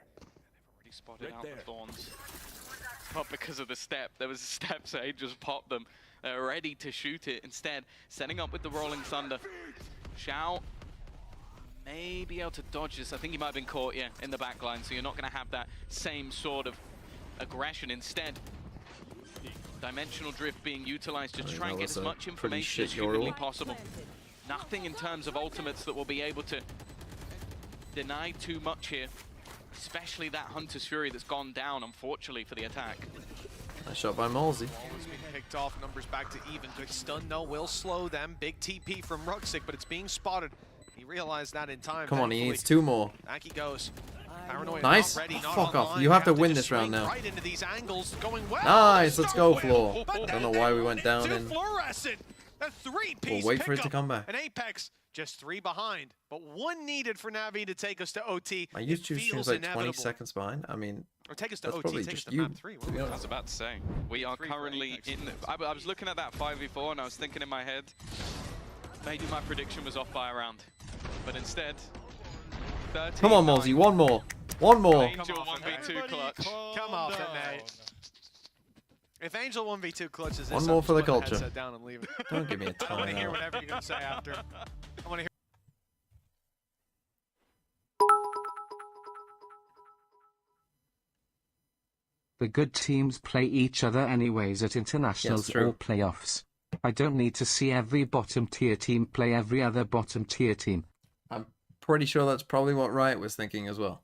Already spotted out the Thorns. Not because of the step. There was a step, so he just popped them. Ready to shoot it. Instead, setting up with the Rolling Thunder. Xiao may be able to dodge this. I think he might have been caught, yeah, in the back line, so you're not going to have that same sort of aggression. Instead, dimensional drift being utilized to try and get as much information as humanly possible. Nothing in terms of ultimates that will be able to deny too much here. Especially that Hunter's Fury that's gone down, unfortunately, for the attack. Nice shot by Malsey. Ball is being picked off, numbers back to even. Good stun, though, will slow them. Big TP from Ruxic, but it's being spotted. He realized that in time. Come on, he thankfully. needs 2 more. Back he goes. Paranoia Nice. not ready, Oh, not fuck off. online. You have to They win just this round swing now. Right into these angles, going well. Nice, let's go, Start Floor. with, but Don't know then why they we went down to in. Fluorescent. A 3-piece We'll wait for it to pickup. come back. An Apex, just 3 behind, but 1 needed for Navi to take us to OT. My It YouTube stream's feels like 20 inevitable. seconds behind. I mean, Or take us to that's OT, probably take us just to you. map 3. to be I honest. was about to say, we are currently in... I was looking at that 5v4 and I was thinking in my head, maybe my prediction was off by a round. But instead, 13-9. Come on, Malsey, 1 more. 1 more. Angel 1v2 clutch. Come off it, mate. If Angel 1v2 clutches this, One I'm more just for the putting culture. headset down and leave it. Don't give me a I want to hear timeout. whatever you're going to say after. I want to hear. The good teams play each other anyways at internationals true. or playoffs. I don't need to see every bottom tier team play every other bottom tier team. pretty sure that's probably what Riot was thinking as well.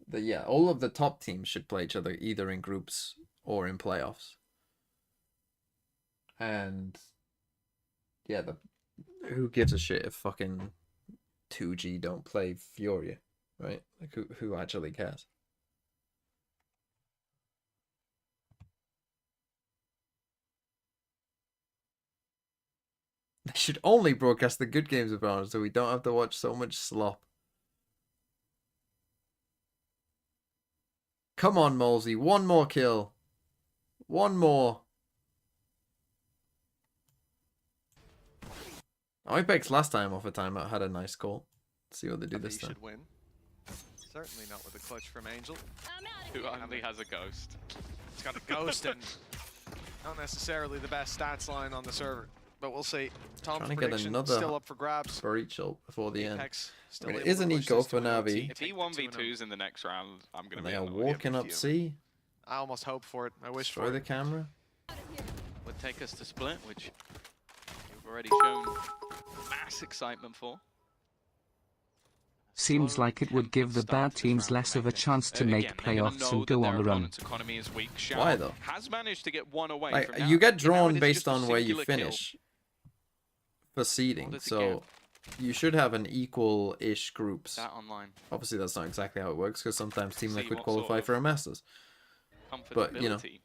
That yeah, all of the top teams should play each other either in groups or in playoffs. And yeah, who gives a shit if fucking 2G don't play Furia, right? Like who actually cares? They should only broadcast the good games of Valorant so we don't have to watch so much slop. Come on, Molesy. One more kill. One more. Apex last time off a timeout had a nice goal. Let's see what they do this time. Should win. Certainly not with a clutch from Angel. Who only has a ghost. It's got a ghost and not necessarily the best stats line on the server. But we'll see. Tom's Trying to get prediction another still up for grabs. for each ult before the end. Apex still I mean, it able is to an push eco this for to an OT. Navi. If he 1v2s in the next round, I'm going to And be they are annoyed. walking up C. I almost hope for it. I wish Destroy for the it. camera. Would take us to split, which we've already shown mass excitement for. Seems like it would give the bad teams less of a chance to make Again, they're gonna playoffs know and that go their on the run. opponent's economy is weak. Shao Why though? has managed to get one away Like from now. you get Now drawn it is based just a on where you singular kill. finish for seeding, Hold it so again. you should have an equal-ish groups. That online. Obviously, that's not exactly how it works because sometimes Team See Liquid what qualify sort of for a Masters. But you know, Comfortability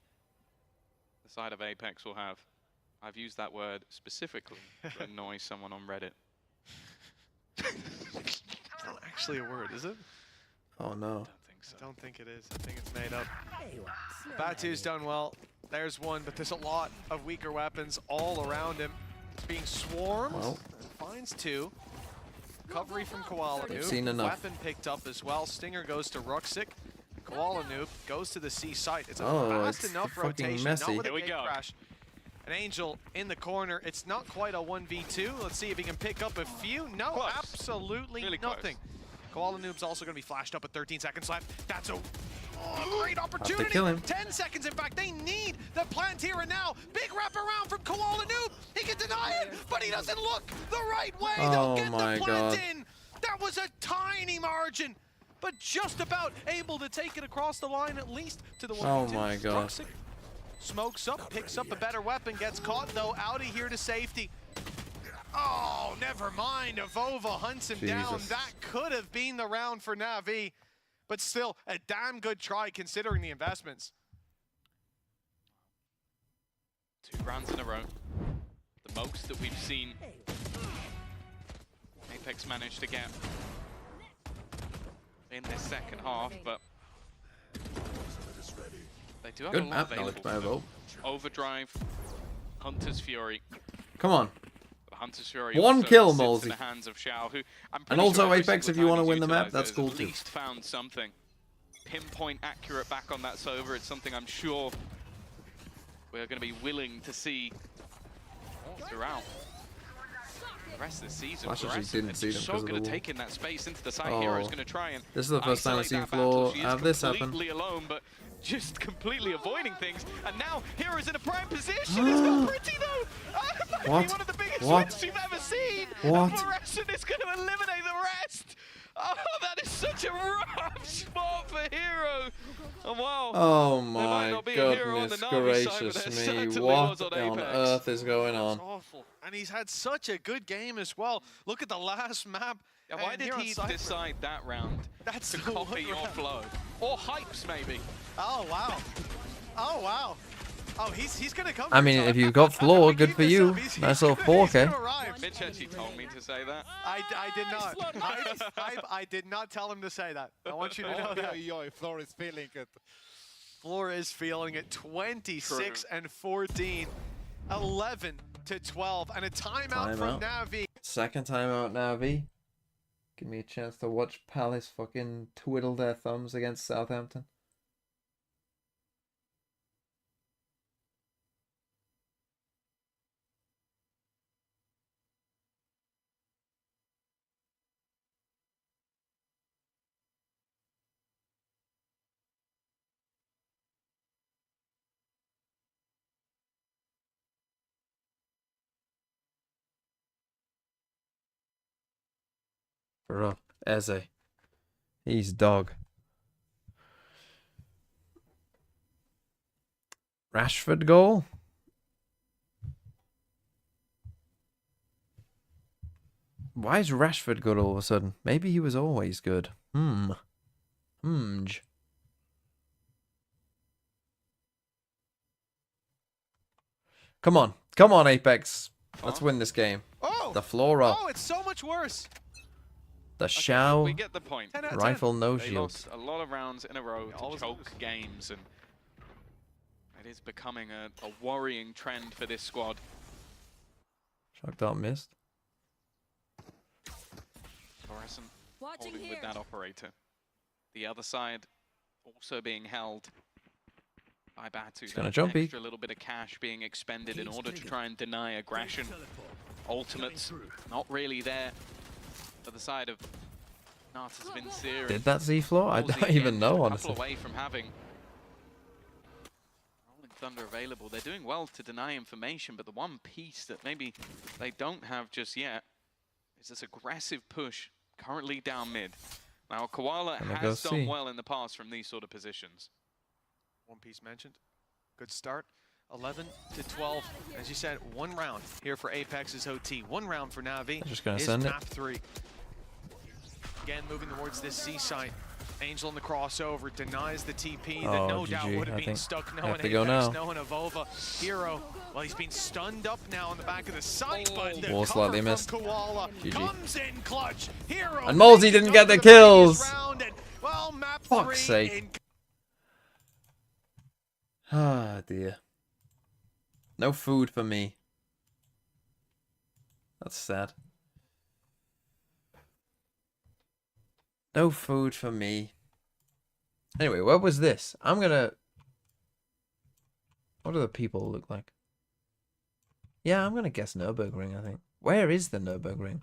the side of Apex will have. I've used that word specifically to annoy someone on Reddit. It's not actually a word, is it? oh no. I don't think it is. I think it's made up. Batu's done well. There's one, but there's a lot of weaker weapons all around him. It's being swarmed. Well. Finds two. Recovery from Koala They've Noob. seen enough. Weapon picked up as well. Stinger goes to Ruxic. Koala Noob goes to the C site. It's a Oh, fast it's enough fucking rotation. messy. Not with a Here we gate go. crash. An Angel in the corner. It's not quite a 1v2. Let's see if he can pick up a few. No, Close. absolutely Really close. nothing. Koala Noob's also going to be flashed up at 13 seconds left. That's a great opportunity. kill him. 10 seconds, in fact. They need the plant here and now. Big wrap around from Koala Noob. He can deny it, but he doesn't look the right way. Oh They'll get my the plant God. in. That was a tiny margin, but just about able to take it across the line, at least to the 1v2. Oh my God. Ruxic smokes up, picks up a better weapon, gets caught though, out of here to safety. Oh, never mind. Avova hunts him down. Jesus. That could have been the round for Navi, but still a damn good try considering the investments. 2 rounds in a row. The most that we've seen Apex managed to get in this second half, but they do have Good a lot map knowledge available by for them. Evo. Overdrive, Hunter's Fury. Come on. But Hunter's Fury One also kill, sits in Molesy. the hands of Shao, who I'm And pretty also sure every Apex, single if you time want to he's win the map, utilised that's it, cool has too. At least found something. Pinpoint accurate back on that server. It's something I'm sure we're going to be willing to see throughout the rest of the season. Flash actually Flores didn't is see them so 'cause of good the at wall. taking that space into the side. Hero's going to try and This is the first time I've isolate seen that battle. Floor She is have this happen. completely alone, but just completely avoiding things. And now Hero's in a prime position. It's got pretty though. Might be What? one of the biggest What? wins we've ever seen. What? And Fluorescent is going to eliminate the rest. Oh, that is such a rough spot for Hero. Oh, wow. Oh There might my not be a hero on the goodness Navi side, but gracious there me, certainly what was on on Apex. earth is going It's on? awful. And he's had such a good game as well. Look at the last map. Yeah, why and did here on he Cypher. decide that round That's to the copy one your round. flow? Or Hypes, maybe? Oh, wow. Oh, wow. Oh, he's going to come. I mean, if you've got Floor, good for you. Nice little 4K. Mitch actually told me to say that. I did not. I did not tell him to say that. I want you to know that. Floor is feeling it. Floor is feeling it. 26 and 14. 11 to 12. And a timeout from Navi. Second timeout, Navi. Give me a chance to watch Palace fucking twiddle their thumbs against Southampton. Bro, Eze. He's dog. Rashford goal? Why is Rashford good all of a sudden? Maybe he was always good. Come on. Come on, Apex. Let's win this game. Oh! The floor up. Oh, it's so much worse. The Shao We get the point. rifle no They shield. lost a lot of rounds in a row to choke games, and it is becoming a worrying trend for this squad. Shock dart missed. Fluorescent holding with that operator. The other side also being held by Batu. He's gonna That jumpy. extra little bit of cash being expended in order to try and deny aggression. Ultimates not really there for the side of Natas Vincere. Did that see floor? I don't even know, honestly. Away from having Rolling Thunder available. They're doing well to deny information, but the one piece that maybe they don't have just yet is this aggressive push currently down mid. Now, Koala has done well in the past from these sort of positions. One Piece mentioned. Good start. 11 to 12. As you said, one round here for Apex's OT. One round for Navi. Just gonna is send it. map 3. Again, moving towards this C site. Angel in the crossover denies the TP that no doubt GG, would have I been think. stuck. No Have one to go Apex, now. no one Avova. Hero, well, he's been stunned up now on the back of the site, but the Wall slightly cover missed. from Koala GG. comes in clutch. Hero And Molesy makes it didn't get over the previous kills. round, and, well, map Fuck's 3 sake. in Ah, dear. No food for me. That's sad. No food for me. Anyway, what was this? I'm gonna... What do the people look like? Yeah, I'm gonna guess Nürburgring, I think. Where is the Nürburgring?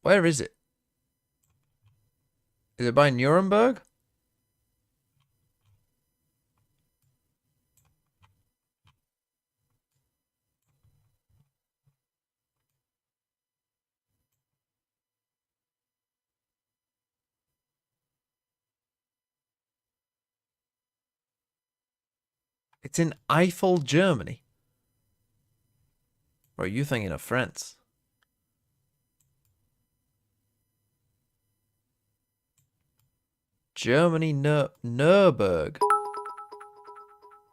Where is it? Is it by Nuremberg? It's in Eiffel, Germany. Or are you thinking of France? Germany, Nuremberg.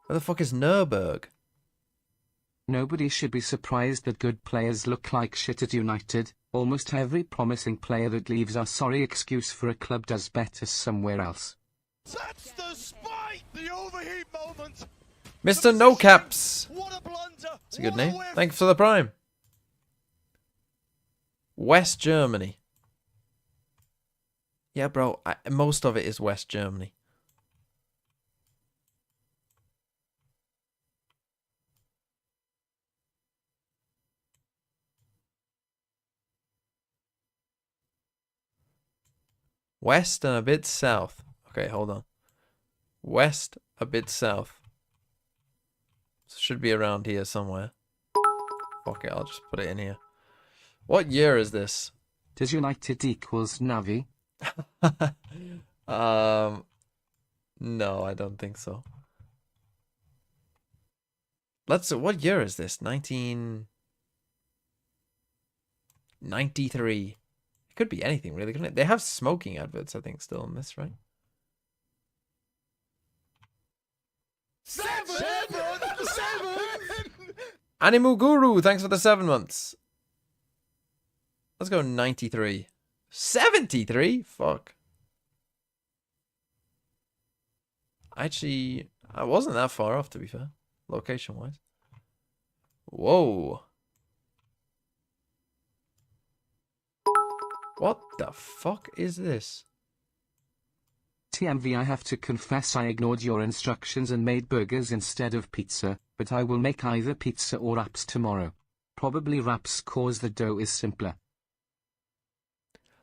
Where the fuck is Nuremberg? Nobody should be surprised that good players look like shit at United. Almost every promising player that leaves our sorry excuse for a club does better somewhere else. That's the spike! The overheat moment! Mr. No Caps. What a blunder! It's a good name. Thanks for the prime. West Germany. Yeah, bro. Most of it is West Germany. West and a bit south. Okay, hold on. West, a bit south. So should be around here somewhere. Fuck it, I'll just put it in here. What year is this? Does United equals Navi? No, I don't think so. What year is this? 1993. It could be anything, really, couldn't it? They have smoking adverts, I think, still in this, right? Seven! Animu Guru, thanks for the 7 months. Let's go 93. 73? Fuck. Actually, I wasn't that far off, to be fair. Location-wise. Whoa. What the fuck is this? TMV, I have to confess I ignored your instructions and made burgers instead of pizza, but I will make either pizza or wraps tomorrow. Probably wraps cause the dough is simpler.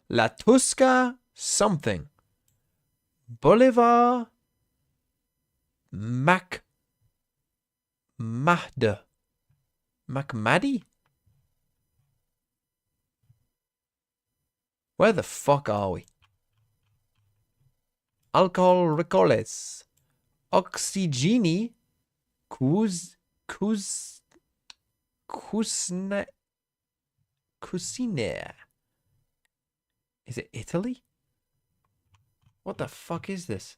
La Tusca something. Bolivar Mac Mahda. Macmadi? Where the fuck are we? Alcohol recoles. Oxygeni. Cusine. Is it Italy? What the fuck is this?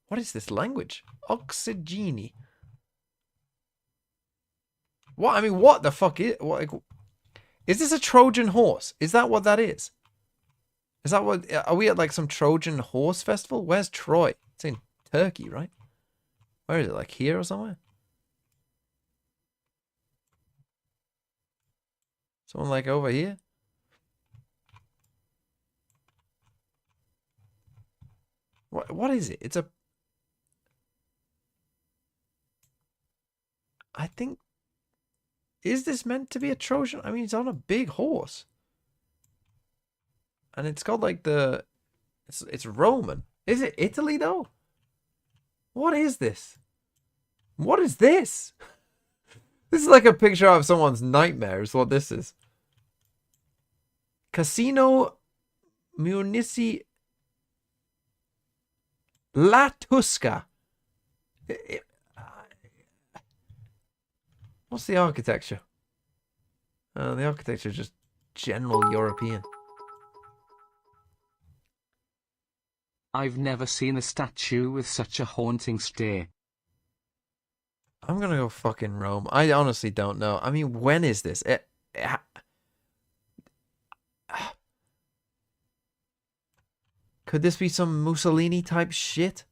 What is this language? Oxygeni. What? I mean, what the fuck is... What, is this a Trojan horse? Is that what that is? Is that what... Are we at like some Trojan horse festival? Where's Troy? It's in Turkey, right? Where is it? Like here or somewhere? Someone like over here? What is it? It's a... I think... Is this meant to be a Trojan? I mean, it's on a big horse. And it's got like the... It's Roman. Is it Italy though? What is this? What is this? This is like a picture of someone's nightmare is what this is. Casino Munici La Tusca. What's the architecture? The architecture is just general European. I've never seen a statue with such a haunting stare. I'm gonna go fucking Rome. I honestly don't know. I mean, when is this? Could this be some Mussolini type shit?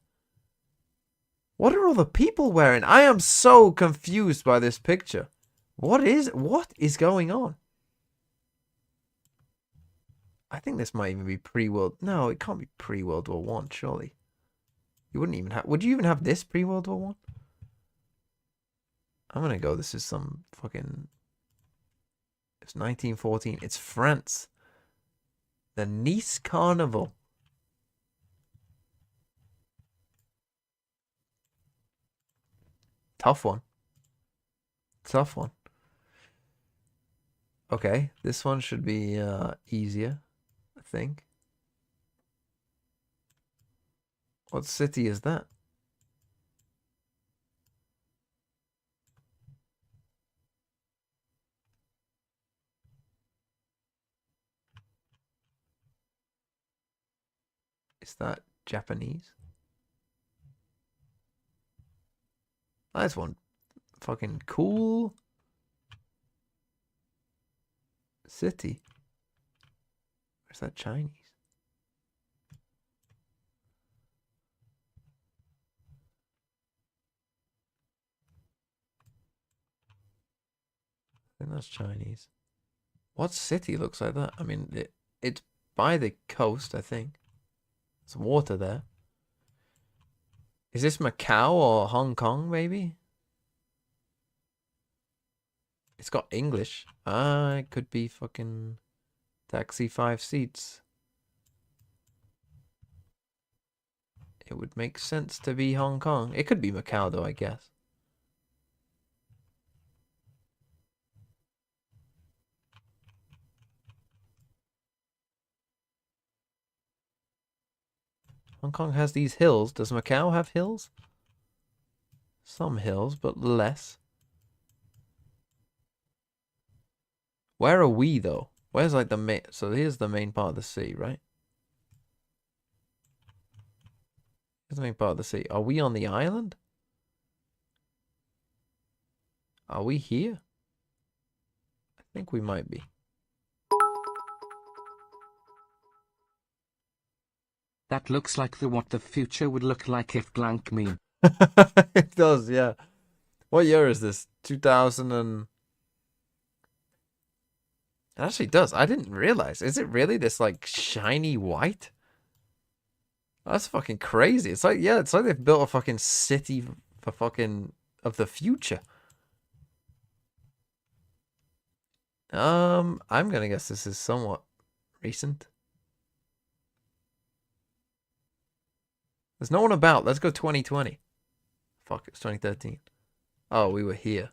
What are all the people wearing? I am so confused by this picture. What is going on? I think this might even be pre-World... No, it can't be pre-World War One, surely. You wouldn't even have... Would you even have this pre-World War One? I'm gonna go, this is some fucking... It's 1914. It's France. The Nice Carnival. Tough one. Tough one. Okay, this one should be easier, I think. What city is that? Is that Japanese? That's one fucking cool city. Where's that Chinese? I think that's Chinese. What city looks like that? I mean, it's by the coast, I think. There's water there. Is this Macau or Hong Kong, maybe? It's got English. Ah, it could be fucking Taxi 5 Seats. It would make sense to be Hong Kong. It could be Macau, though, I guess. Hong Kong has these hills. Does Macau have hills? Some hills, but less. Where are we, though? Where's like the main... So here's the main part of the sea, right? Here's the main part of the sea. Are we on the island? Are we here? I think we might be. That looks like what the future would look like if blank meme. It does, yeah. What year is this? 2000 and... It actually does. I didn't realize. Is it really this like shiny white? That's fucking crazy. It's like, yeah, it's like they've built a fucking city for fucking of the future. I'm gonna guess this is somewhat recent. There's no one about. Let's go 2020. Fuck, it's 2013. Oh, we were here.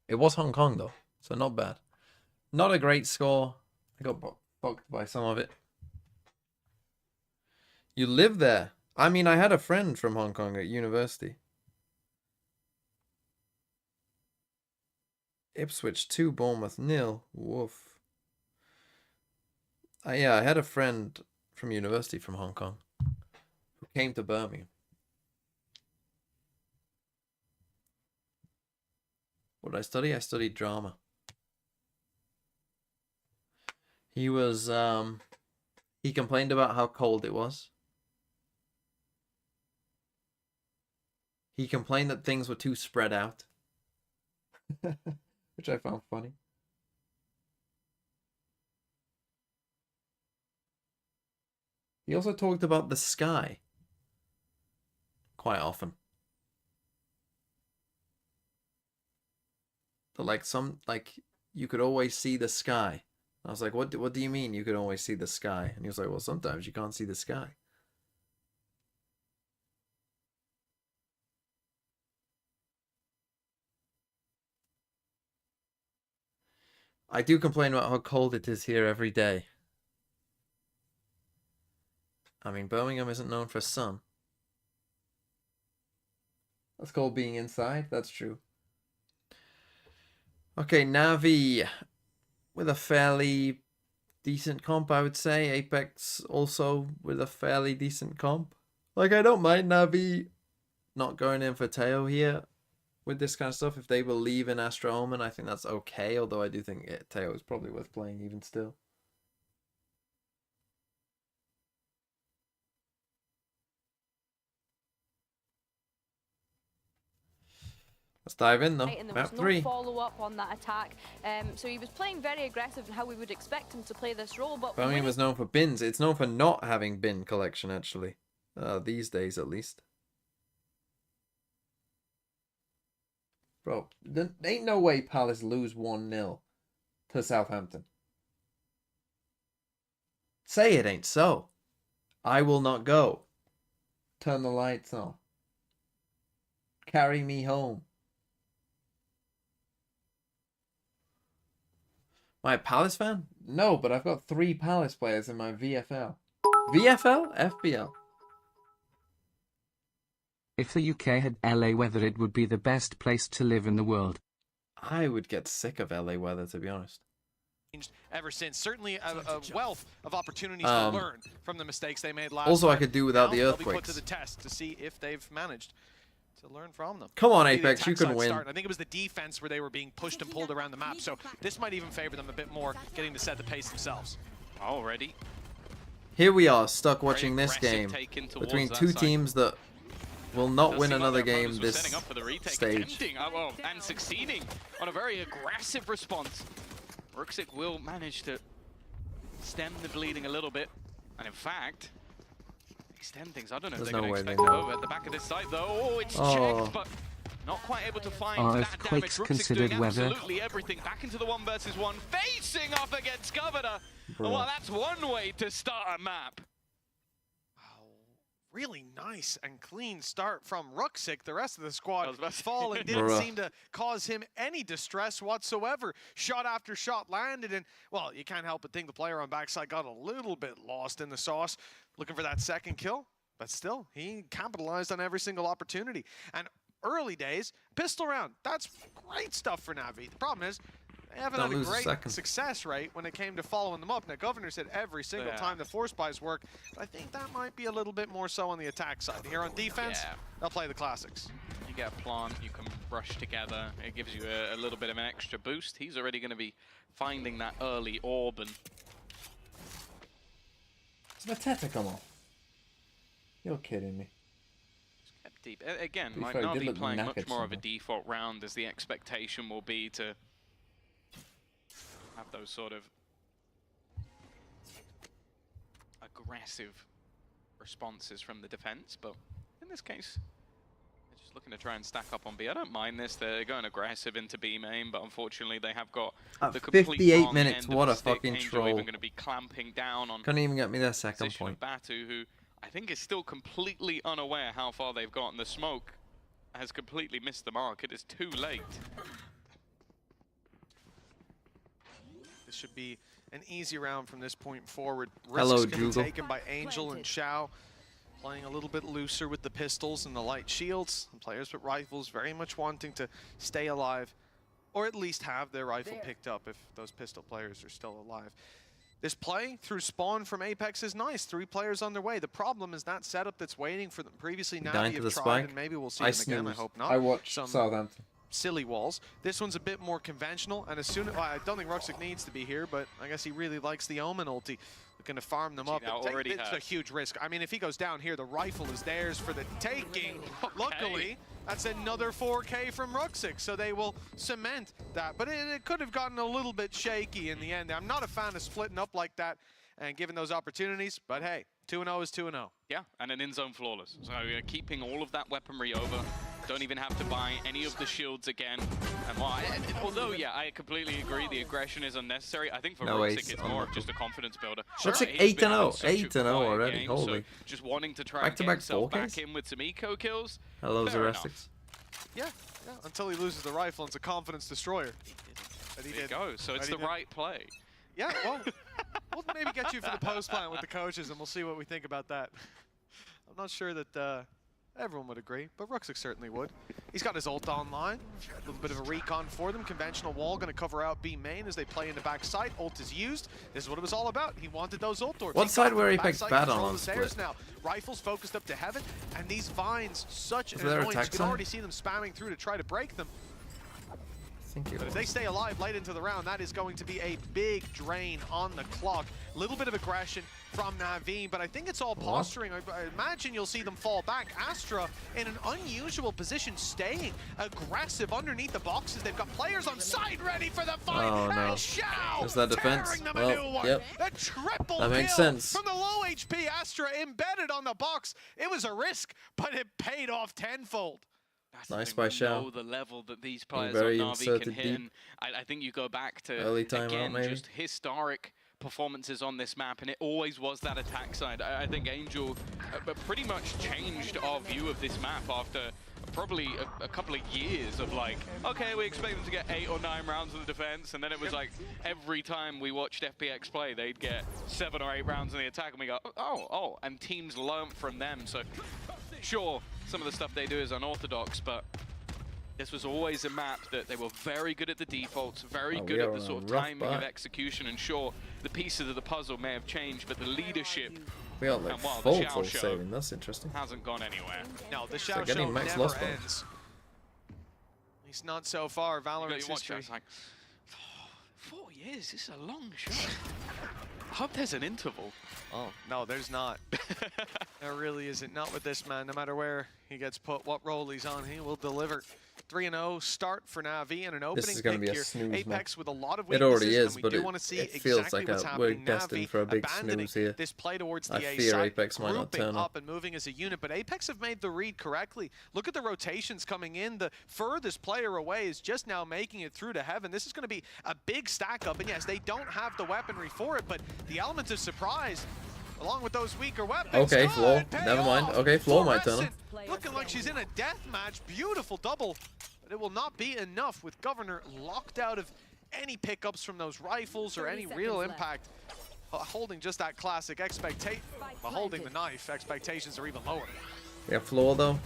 It was Hong Kong, though, so not bad. Not a great score. I got fucked by some of it. You live there? I mean, I had a friend from Hong Kong at university. Ipswich 2, Bournemouth 0. Woof. Yeah, I had a friend from university from Hong Kong who came to Birmingham. What did I study? I studied drama. He was, he complained about how cold it was. He complained that things were too spread out. Which I found funny. He also talked about the sky quite often. But like you could always see the sky. I was like, what do you mean you could always see the sky? And he was like, well, sometimes you can't see the sky. I do complain about how cold it is here every day. I mean, Birmingham isn't known for sun. That's called being inside. That's true. Okay, Navi with a fairly decent comp, I would say. Apex also with a fairly decent comp. Like, I don't mind Navi not going in for Teo here with this kind of stuff. If they believe in Astro Omen, I think that's okay. Although I do think Teo is probably worth playing even still. Let's dive in though. And there was no follow-up on that attack, so he was playing very aggressive in how we would expect him to play this role. But Birmingham was known for bins. It's known for not having bin collection, actually. These days, at least. Bro, there ain't no way Palace lose 1-0 to Southampton. Say it ain't so. I will not go. Turn the lights on. Carry me home. Am I a Palace fan? No, but I've got 3 Palace players in my VFL. VFL? FBL. If the UK had LA weather, it would be the best place to live in the world. I would get sick of LA weather, to be honest. Ever since, certainly a wealth of opportunities to learn from the mistakes they made last Also, time. I could do without the They'll be put earthquakes. to the test to see if they've managed to learn from them. Come on, Maybe the Apex, you attack can side win. start. I think it was the defense where they were being pushed and pulled around the map, so this might even favor them a bit more, getting to set the pace themselves. Already. Here we are, stuck watching this game between 2 teams that will not win another game this stage. And succeeding on a very aggressive response. Ruxic will manage to stem the bleeding a little bit, and in fact, extend things. I don't know if they're going to expect it over at the back of this site, though. Oh, it's checked, but not quite able to find Are that damage. earthquakes Ruxic's considered doing weather? absolutely everything. Back into the 1 versus 1, facing off against Governor. Well, that's one way to start a map. Really nice and clean start from Ruxic. The rest of the squad fall and didn't seem to cause him any distress whatsoever. Shot after shot landed, and, well, you can't help but think the player on backside got a little bit lost in the sauce, looking for that second kill. But still, he capitalized on every single opportunity. And early days, pistol round, that's great stuff for Navi. The problem is, they haven't had a great success rate when it came to following them up. Now, Governor said every single time the force buys work, but I think that might be a little bit more so on the attack side. Here on defense, they'll play the classics. You get a plant, you can rush together. It gives you a little bit of an extra boost. He's already going to be finding that early orb. And Is Mateta come on? You're kidding me. kept deep. Again, Be like fair, he did Navi look playing knackered much more of a somehow. default round, as the expectation will be to have those sort of aggressive responses from the defense, but in this case, Just looking to try and stack up on B. I don't mind this. They're going aggressive into B main, but unfortunately they have got At the complete 58 wrong minutes, end of what the a stick. fucking Angel troll. even going to be clamping down on Couldn't even get me their second position point. of Batu, who I think is still completely unaware how far they've gotten. The smoke has completely missed the mark. It is too late. This should be an easy round from this point forward. Hello, Risks gonna be Jugal. taken by Angel and Xiao, playing a little bit looser with the pistols and the light shields. And players with rifles very much wanting to stay alive, or at least have their rifle picked up if those pistol players are still alive. This play through spawn from Apex is nice. 3 players on their way. The problem is that setup that's waiting for them. Previously, Navi have tried, and maybe we'll see them again. I hope not. I watched Some Southampton. silly walls. This one's a bit more conventional, and as soon as I don't think Ruxic needs to be here, but I guess he really likes the Omen ulti. Looking to farm them up. It's a huge risk. I mean, if he goes down here, the rifle is theirs for the taking. Luckily, that's another 4K from Ruxic, so they will cement that. But it could have gotten a little bit shaky in the end. I'm not a fan of splitting up like that and giving those opportunities, but hey, 2-0 is 2-0. Yeah, and an in-zone flawless. So keeping all of that weaponry over. Don't even have to buy any of the shields again. And although, yeah, I completely agree, the aggression is unnecessary. I think for Ruxic, it's more of just a confidence builder. Ruxic He's 8-0, been 8-0 already. Game, Holy. so just wanting to try and get Back-to-back himself 4Ks? back in with some eco kills. Hello, Fair Zerastics. Yeah, until he loses the rifle, it's a confidence destroyer. There you go. So it's the right play. Yeah, well, we'll maybe get you for the post plan with the coaches, and we'll see what we think about that. I'm not sure that everyone would agree, but Ruxic certainly would. He's got his ult online. A little bit of a recon for them. Conventional wall going to cover out B main as they play in the back side. Ult is used. This is what it was all about. He wanted those ult orbs. What side were Apex bad on split? Now. Rifles focused up to heaven, and these vines, such an there annoyance. attack You can side? already see them spamming through to try to break them. But if they stay alive late into the round, that is going to be a big drain on the clock. A little bit of aggression from Navi, but I think it's all posturing. I imagine you'll see them fall back. Astra in an unusual position, staying aggressive underneath the boxes. They've got players on side ready for the fight. Oh, no. And Xiao There's that defense. tearing them Well, a new one. yep. A triple That makes kill sense. from the low HP Astra embedded on the box. It was a risk, but it paid off tenfold. Nice by Xiao. Know the level that these players Very on Navi can inserted hit. deep. And I think you go back to, Early timeout, again, maybe? just historic performances on this map, and it always was that attack side. I think Angel pretty much changed our view of this map after probably a couple of years of like, okay, we expect them to get 8 or 9 rounds in the defense, and then it was like every time we watched FPX play, they'd get 7 or 8 rounds in the attack, and we go, oh, and teams learn from them. So sure, some of the stuff they do is unorthodox, but this was always a map that they were very good at the defaults, very good at the sort of timing of execution, and sure, the pieces of the puzzle may have changed, but the leadership We got like and while the full Xiao show saving. That's interesting. hasn't gone anywhere. No, the like Xiao getting show max never loss points. ends. At least not so far. Valorant's You watch that, history. it's like, 4 years, this is a long shot. I hope there's an interval. Oh, no, there's not. There really isn't. Not with this man. No matter where he gets put, what role he's on, he will deliver. 3-0 start for Navi and an opening This is going to pick be a here. snooze Apex match. with a lot of It weaknesses, already is, and we but do want to see it feels exactly like what's we're happening. destined Navi for a big abandoning snooze here. this play towards the I A fear side, Apex might not grouping turn up. and moving as a unit, but Apex have made the read correctly. Look at the rotations coming in. The furthest player away is just now making it through to heaven. This is going to be a big stack up, and yes, they don't have the weaponry for it, but the element of surprise along with those weaker weapons. Okay, could Floor. pay Never mind. off. Okay, Floor might turn up. Fluorescent looking like she's in a death match. Beautiful double. But it will not be enough with Governor locked out of any pickups from those rifles or any real impact. Holding just that classic expectation. Holding the knife, expectations are even lower. Yeah, Floor though.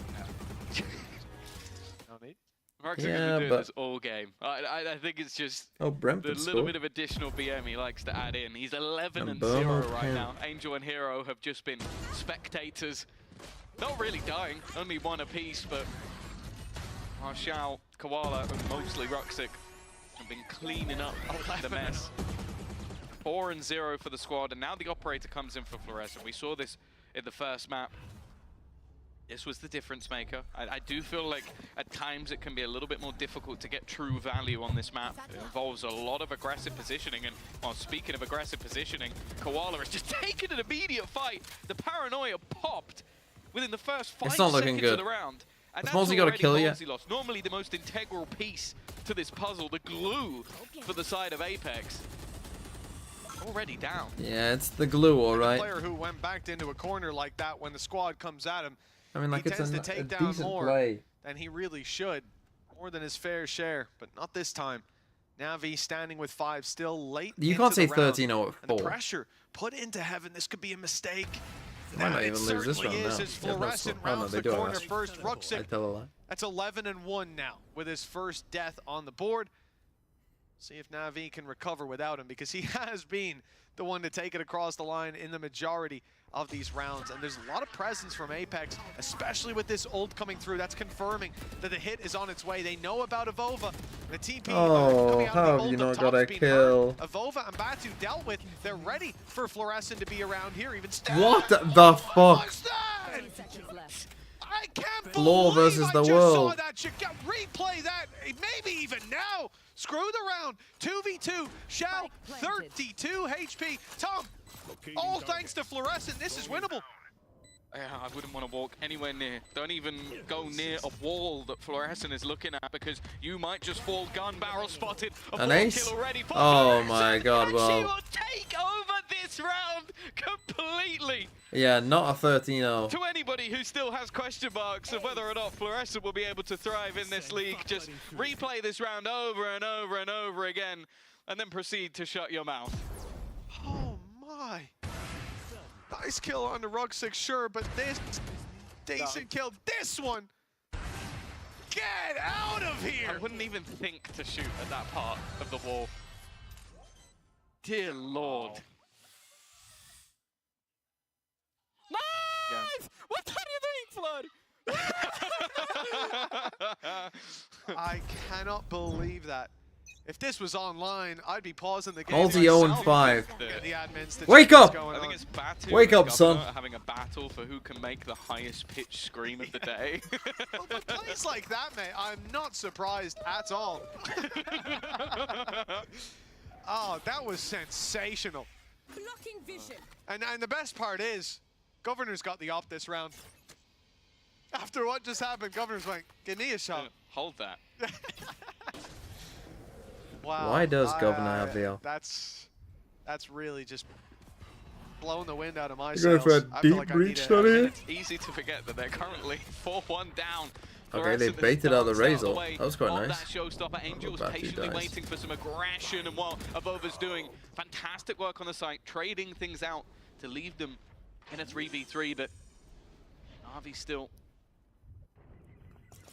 No need. Mark's Yeah, going to do but- this all game. I think it's just Oh, the Brentford little scored. bit of additional BM he likes to add in. He's 11 and Burma 0 right Pimp. now. Angel and Hero have just been spectators. Not really dying, only one apiece, but Xiao, Koala, and mostly Ruxic have been cleaning up the mess. 4 and 0 for the squad, and now the operator comes in for Fluorescent. We saw this in the first map. This was the difference maker. I do feel like at times it can be a little bit more difficult to get true value on this map. It involves a lot of aggressive positioning, and well, speaking of aggressive positioning, Koala has just taken an immediate fight. The paranoia popped within the first 5 It's not looking seconds of good. the round. And Has that's Mozzie got a already kill yet? Mozzie lost. Normally the most integral piece to this puzzle, the glue for the side of Apex. Already down. Yeah, it's the glue, all A right. player who went backed into a corner like that when the squad comes at him, I mean, like, he it's tends a to take down decent more play. than he really should. More than his fair share, but not this time. Navi standing with 5, still late. You can't say into the round. 13-0 at And the 4. pressure put into heaven. This could be a mistake. They might It even lose this certainly round is now. as Yeah, no, Fluorescent oh, no, rounds they the do have corner that. first. I Ruxic, tell a lie. that's 11-1 now with his first death on the board. See if Navi can recover without him, because he has been the one to take it across the line in the majority of these rounds. And there's a lot of presence from Apex, especially with this ult coming through. That's confirming that the hit is on its way. They know about Avova. The TP Oh, coming out how of have the you ult up not got top's a been kill? heard. Avova and Batu dealt with. They're ready for Fluorescent to be around here. Even What the fuck? I can't Floor believe versus I the just world. saw that. You can replay that, maybe even now. Screw the round. 2v2. Shao, 32 HP. Tom, all thanks to Fluorescent, this is winnable. Yeah, I wouldn't want to walk anywhere near. Don't even go near a wall that Fluorescent is looking at, because you might just fall gun barrel spotted. An ace? Kill already for Oh Fluorescent, my god, and she well. will take over this round completely. Yeah, not a 13-0. To anybody who still has question marks of whether or not Fluorescent will be able to thrive in this league, just replay this round over and over and over again, and then proceed to shut your mouth. Oh my. Nice kill on the Ruxic, sure, but this decent kill. This one. Get out of here. I wouldn't even think to shoot at that part of the wall. Dear Lord. Nice! What do you think, Flood? I cannot believe that. If this was online, I'd be pausing the game. Mozzie myself. 0-5. Get the admins to Wake check what's up! going I think on. it's Batu Wake and up, son. Governor having a battle for who can make the highest pitch scream of the day. Well, but plays like that, mate, I'm not surprised at all. Oh, that was sensational. Blocking vision. And the best part is, Governor's got the op this round. After what just happened, Governor's like, give me a shot. Hold that. Wow. Why does Governor have the op? That's really just blowing the wind out of my You're going sails. for a I feel deep like I breach, need don't you? It's easy to forget that they're currently 4-1 down. Okay, they Fluorescent baited out the danced Razor. the way That was quite of nice. That showstopper. Angel's Batu patiently dies. waiting for some aggression, and while Avova's doing fantastic work on the site, trading things out to leave them in a 3v3, but Navi still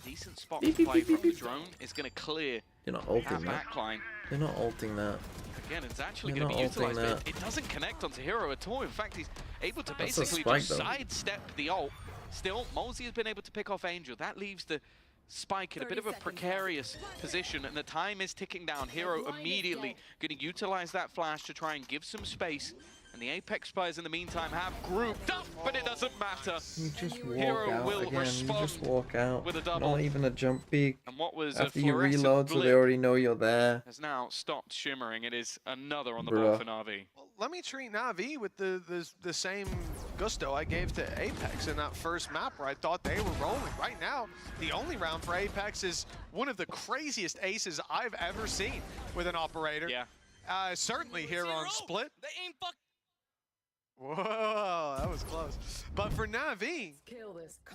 decent spot to play from the drone. Is going to clear You're not that ulting that. backline. You're not ulting that. Again, it's actually You're going to be not ulting utilized, but that. it doesn't connect onto Hero at all. In fact, he's able to That's a basically spike, just though. sidestep the ult. Still, Mozzie has been able to pick off Angel. That leaves the Spike in a bit of a precarious position, and the time is ticking down. Hero immediately going to utilize that flash to try and give some space. And the Apex players in the meantime have grouped up, but it doesn't matter. You just walk Hero out will again. You respond just walk out. with a double. Not even a jump peek. And what was After a you fluorescent reload, so they blip already know you're there. has now stopped shimmering. It is another on the board Bruh. for Navi. Well, let me treat Navi with the same gusto I gave to Apex in that first map where I thought they were rolling. Right now, the only round for Apex is one of the craziest aces I've ever seen with an operator. Yeah. Certainly here on Split. They ain't fuck. Whoa, that was close. But for Navi,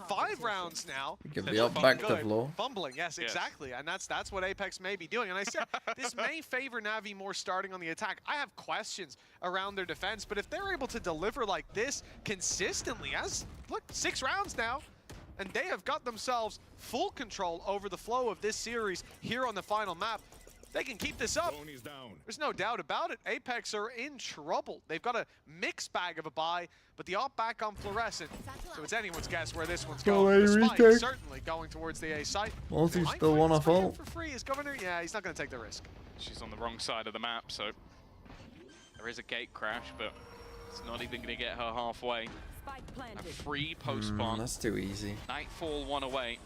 5 rounds now. Give the up back to floor. Fumbling, yes, exactly. And that's what Apex may be doing. And I said, this may favor Navi more starting on the attack. I have questions around their defense, but if they're able to deliver like this consistently, look, 6 rounds now, and they have got themselves full control over the flow of this series here on the final map. They can keep this up. There's no doubt about it. Apex are in trouble. They've got a mixed bag of a buy, but the op back on Fluorescent. So it's anyone's guess where this one's going. The Spike certainly going towards the A site. Mozzie's still one off ult. For free is Governor. Yeah, he's not going to take the risk. She's on the wrong side of the map, so there is a gate crash, but it's not even going to get her halfway. A free post-spawn. That's too easy. Nightfall 1 away.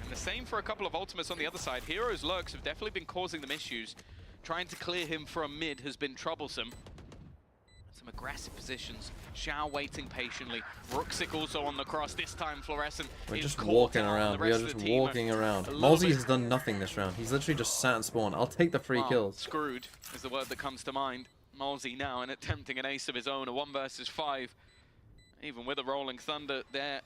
And the same for a couple of ultimates on the other side. Hero's lurks have definitely been causing them issues. Trying to clear him from mid has been troublesome. Some aggressive positions. Xiao waiting patiently. Ruxic also on the cross. This time Fluorescent We're is just caught walking out. around. The We are rest of just the team are walking around. a little Malzi bit- has done nothing this round. He's literally just sat and spawned. I'll take the 3 Well, kills. Screwed is the word that comes to mind. Malzi now and attempting an ace of his own, a 1 versus 5. Even with a Rolling Thunder, their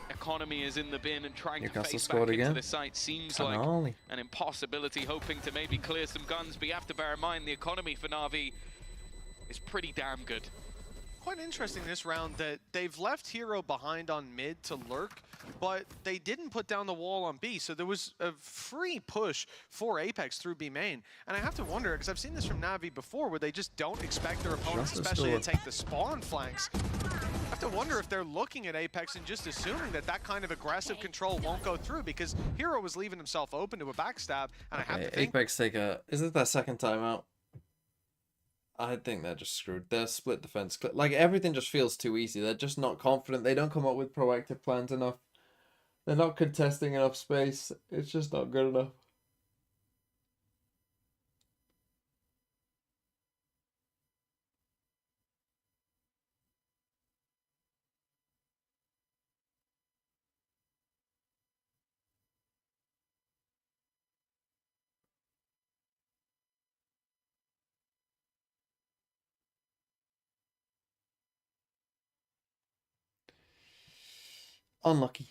economy is in the bin, and trying to Newcastle face scored back again. into the site seems like Finale. an impossibility, hoping to maybe clear some guns. But you have to bear in mind the economy for Navi is pretty damn good. Quite interesting this round that they've left Hero behind on mid to lurk, but they didn't put down the wall on B, so there was a free push for Apex through B main. And I have to wonder, because I've seen this from Navi before, where they just don't expect their opponents, especially to take the spawn flanks. I have to wonder if they're looking at Apex and just assuming that that kind of aggressive control won't go through, because Hero was leaving himself open to a backstab, and I have to think... Apex take a... Is it their second timeout? I think they're just screwed. They're split defense. Like, everything just feels too easy. They're just not confident. They don't come up with proactive plans enough. They're not contesting enough space. It's just not good enough. Unlucky.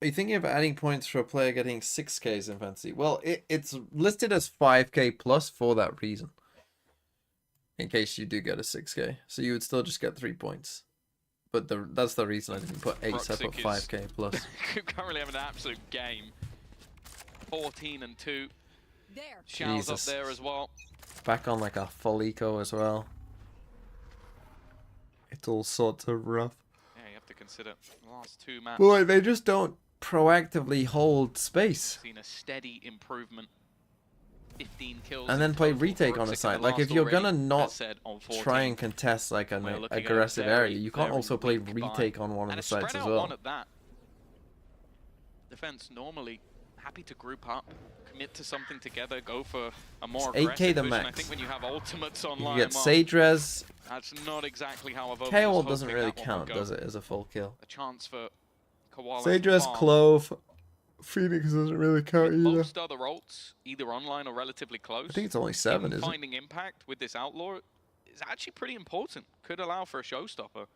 Are you thinking of adding points for a player getting 6Ks in Fantasy? Well, it's listed as 5K plus for that reason. In case you do get a 6K. So you would still just get 3 points. But that's the reason I didn't put 8, I put 5K plus. Currently having an absolute game. 14 and 2. There. Xiao's up there as well. Back on like a full eco as well. It's all sorts of rough. Yeah, you have to consider the last 2 maps. Boy, they just don't proactively hold space. Seen a steady improvement. 15 kills. And then play retake on the side. Like, if you're gonna not try and contest like an aggressive area, you can't also play retake on one of the sides as well. At that. Defense normally happy to group up, commit to something together, go for a more aggressive 8K the push. max. And I think when you have ultimates online, You get Sage Res. that's not exactly how I've KO doesn't really count, does it, as a full kill? A chance for Koala. Sage Res, Clove, Phoenix doesn't really count either. Most other ults, either online or relatively close. I think it's only 7, isn't it? Finding impact with this Outlaw is actually pretty important. Could allow for a showstopper.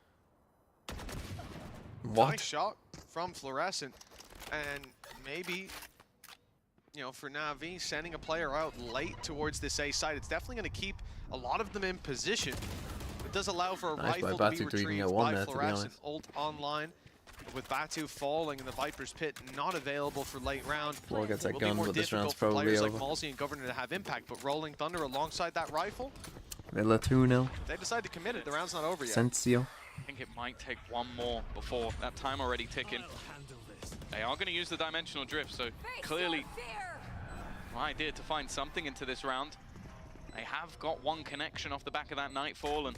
What? Nice shot from Fluorescent, and maybe, you know, for Navi, sending a player out late towards this A side, it's definitely going to keep a lot of them in position. It does allow for a rifle to be retrieved by Fluorescent. Ult online, with Batu falling and the Viper's Pit not available for late round. Floor gets that Will gun, be more but this difficult round's for probably players over. like Malzi and Governor to have impact, but Rolling Thunder alongside that rifle, Villa 2-0. if they decide to commit it, the round's not over yet. Sensio. I think it might take one more before that time already ticking. They are going to use the dimensional drift, so clearly my idea to find something into this round. They have got one connection off the back of that Nightfall, and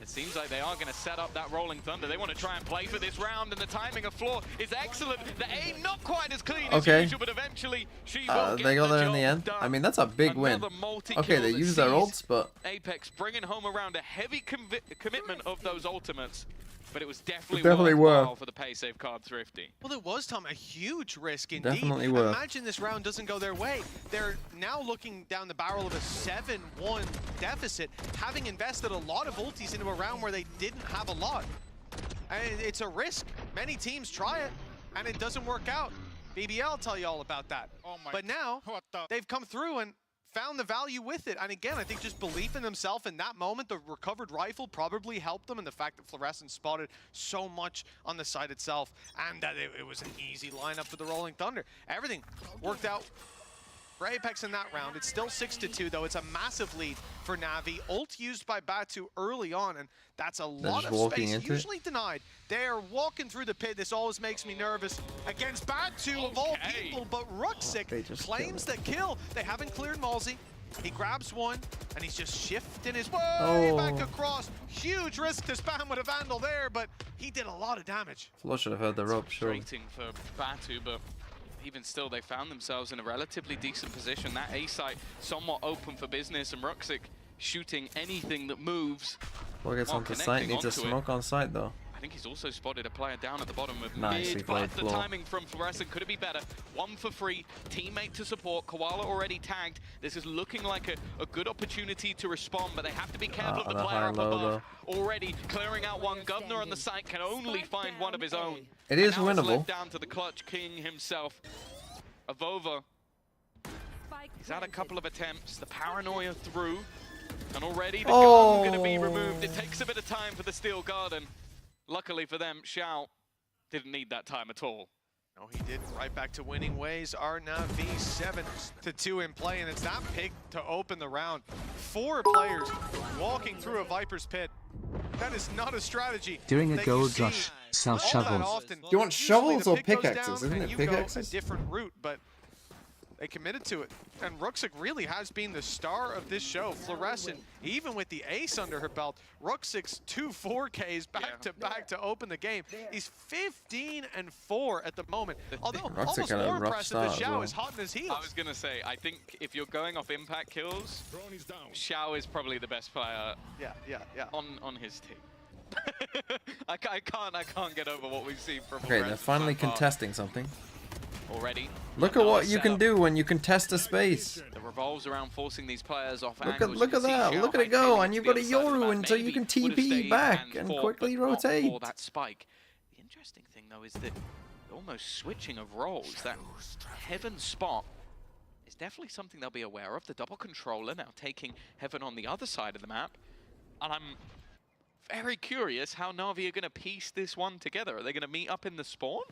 it seems like they are going to set up that Rolling Thunder. They want to try and play for this round, and the timing of Floor is excellent. The aim not quite as clean as usual, but eventually she will get they got there in the job end. done. I mean, that's a big win. Another multi-kill Okay, they that used their sees ults, but Apex bringing home around a heavy commitment of those ultimates. But it was definitely worthwhile for the pay save card Thrifty. Well, it was, Tom, a huge risk indeed. Definitely were. Imagine this round doesn't go their way. They're now looking down the barrel of a 7-1 deficit, having invested a lot of ultis into a round where they didn't have a lot. And it's a risk. Many teams try it, and it doesn't work out. BBL will tell you all about that. But now, they've come through and found the value with it. And again, I think just belief in themselves in that moment, the recovered rifle probably helped them, and the fact that Fluorescent spotted so much on the site itself, and that it was an easy lineup for the Rolling Thunder. Everything worked out for Apex in that round. It's still 6-2 though. It's a massive lead for Navi. Ult used by Batu early on, and that's a lot of space usually denied. They're walking through the pit. This always makes me nervous against Batu of all people, but Ruxic claims the kill. They haven't cleared Malzi. He grabs one, and he's just shifting his way back across. Huge risk to spam with a Vandal there, but he did a lot of damage. Flo should have heard the rope, surely. Frustrating for Batu, but even still, they found themselves in a relatively decent position. That A site somewhat open for business, and Ruxic shooting anything that moves. Flo gets onto site, needs a smoke on site though. I think he's also spotted a player down at the bottom of Nicely mid, played, but the Flo. timing from Fluorescent, could it be better? One for free, teammate to support, Koala already tagged. This is looking like a good opportunity to respond, but they have to be careful of the player up above. Already clearing out one. Governor on the site can only find one of his own. It is and now it's winnable. led down to the clutch king himself. Avova. He's had a couple of attempts, the paranoia through, and already the gun going to be removed. It takes a bit of time for the Steel Garden. Luckily for them, Xiao didn't need that time at all. No, he didn't. Right back to winning ways are Navi 7-2 in play, and it's that pick to open the round. 4 players walking through a Viper's pit. That is not a strategy. Doing a gold rush, sell shovels. Do you want shovels or pickaxes? Isn't it you pickaxes? go a different route, but they committed to it. And Ruxic really has been the star of this show. Fluorescent, even with the ace under her belt, Ruxic's 2 4Ks back-to-back to open the game. He's 15-4 at the moment. Although almost more impressive, the Xiao is hot in his heels. I was going to say, I think if you're going off impact kills, Xiao is probably the best player on his team. I can't get over what we've seen from Okay, they're finally contesting something. Already. Look at what you can do when you contest a space. It revolves around forcing these players off Look angles. at that! Look at it go! And you've got a Yoru, and so you can TP back and quickly rotate. For that spike. The interesting thing though is that almost switching of roles. That Heaven spot is definitely something they'll be aware of. The double controller now taking Heaven on the other side of the map, and I'm very curious how Navi are going to piece this one together. Are they going to meet up in the spawn?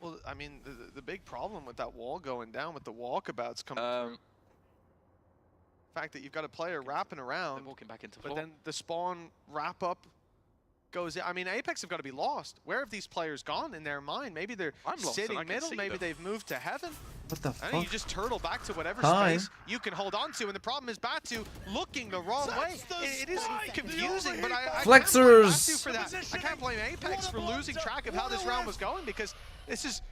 Well, I mean, the big problem with that wall going down, with the walkabouts coming through, the fact that you've got a player wrapping around, walking back into but then the spawn wrap-up goes in. I mean, Apex have got to be lost. Where have these players gone in their mind? Maybe they're sitting middle, maybe they've moved to Heaven. What the I fuck? think you just turtle back to whatever space you can hold on to, and the problem is Batu looking the wrong way. It is confusing, but I can't blame Batu for that. I can't blame Apex for losing track of how this round was going, because this is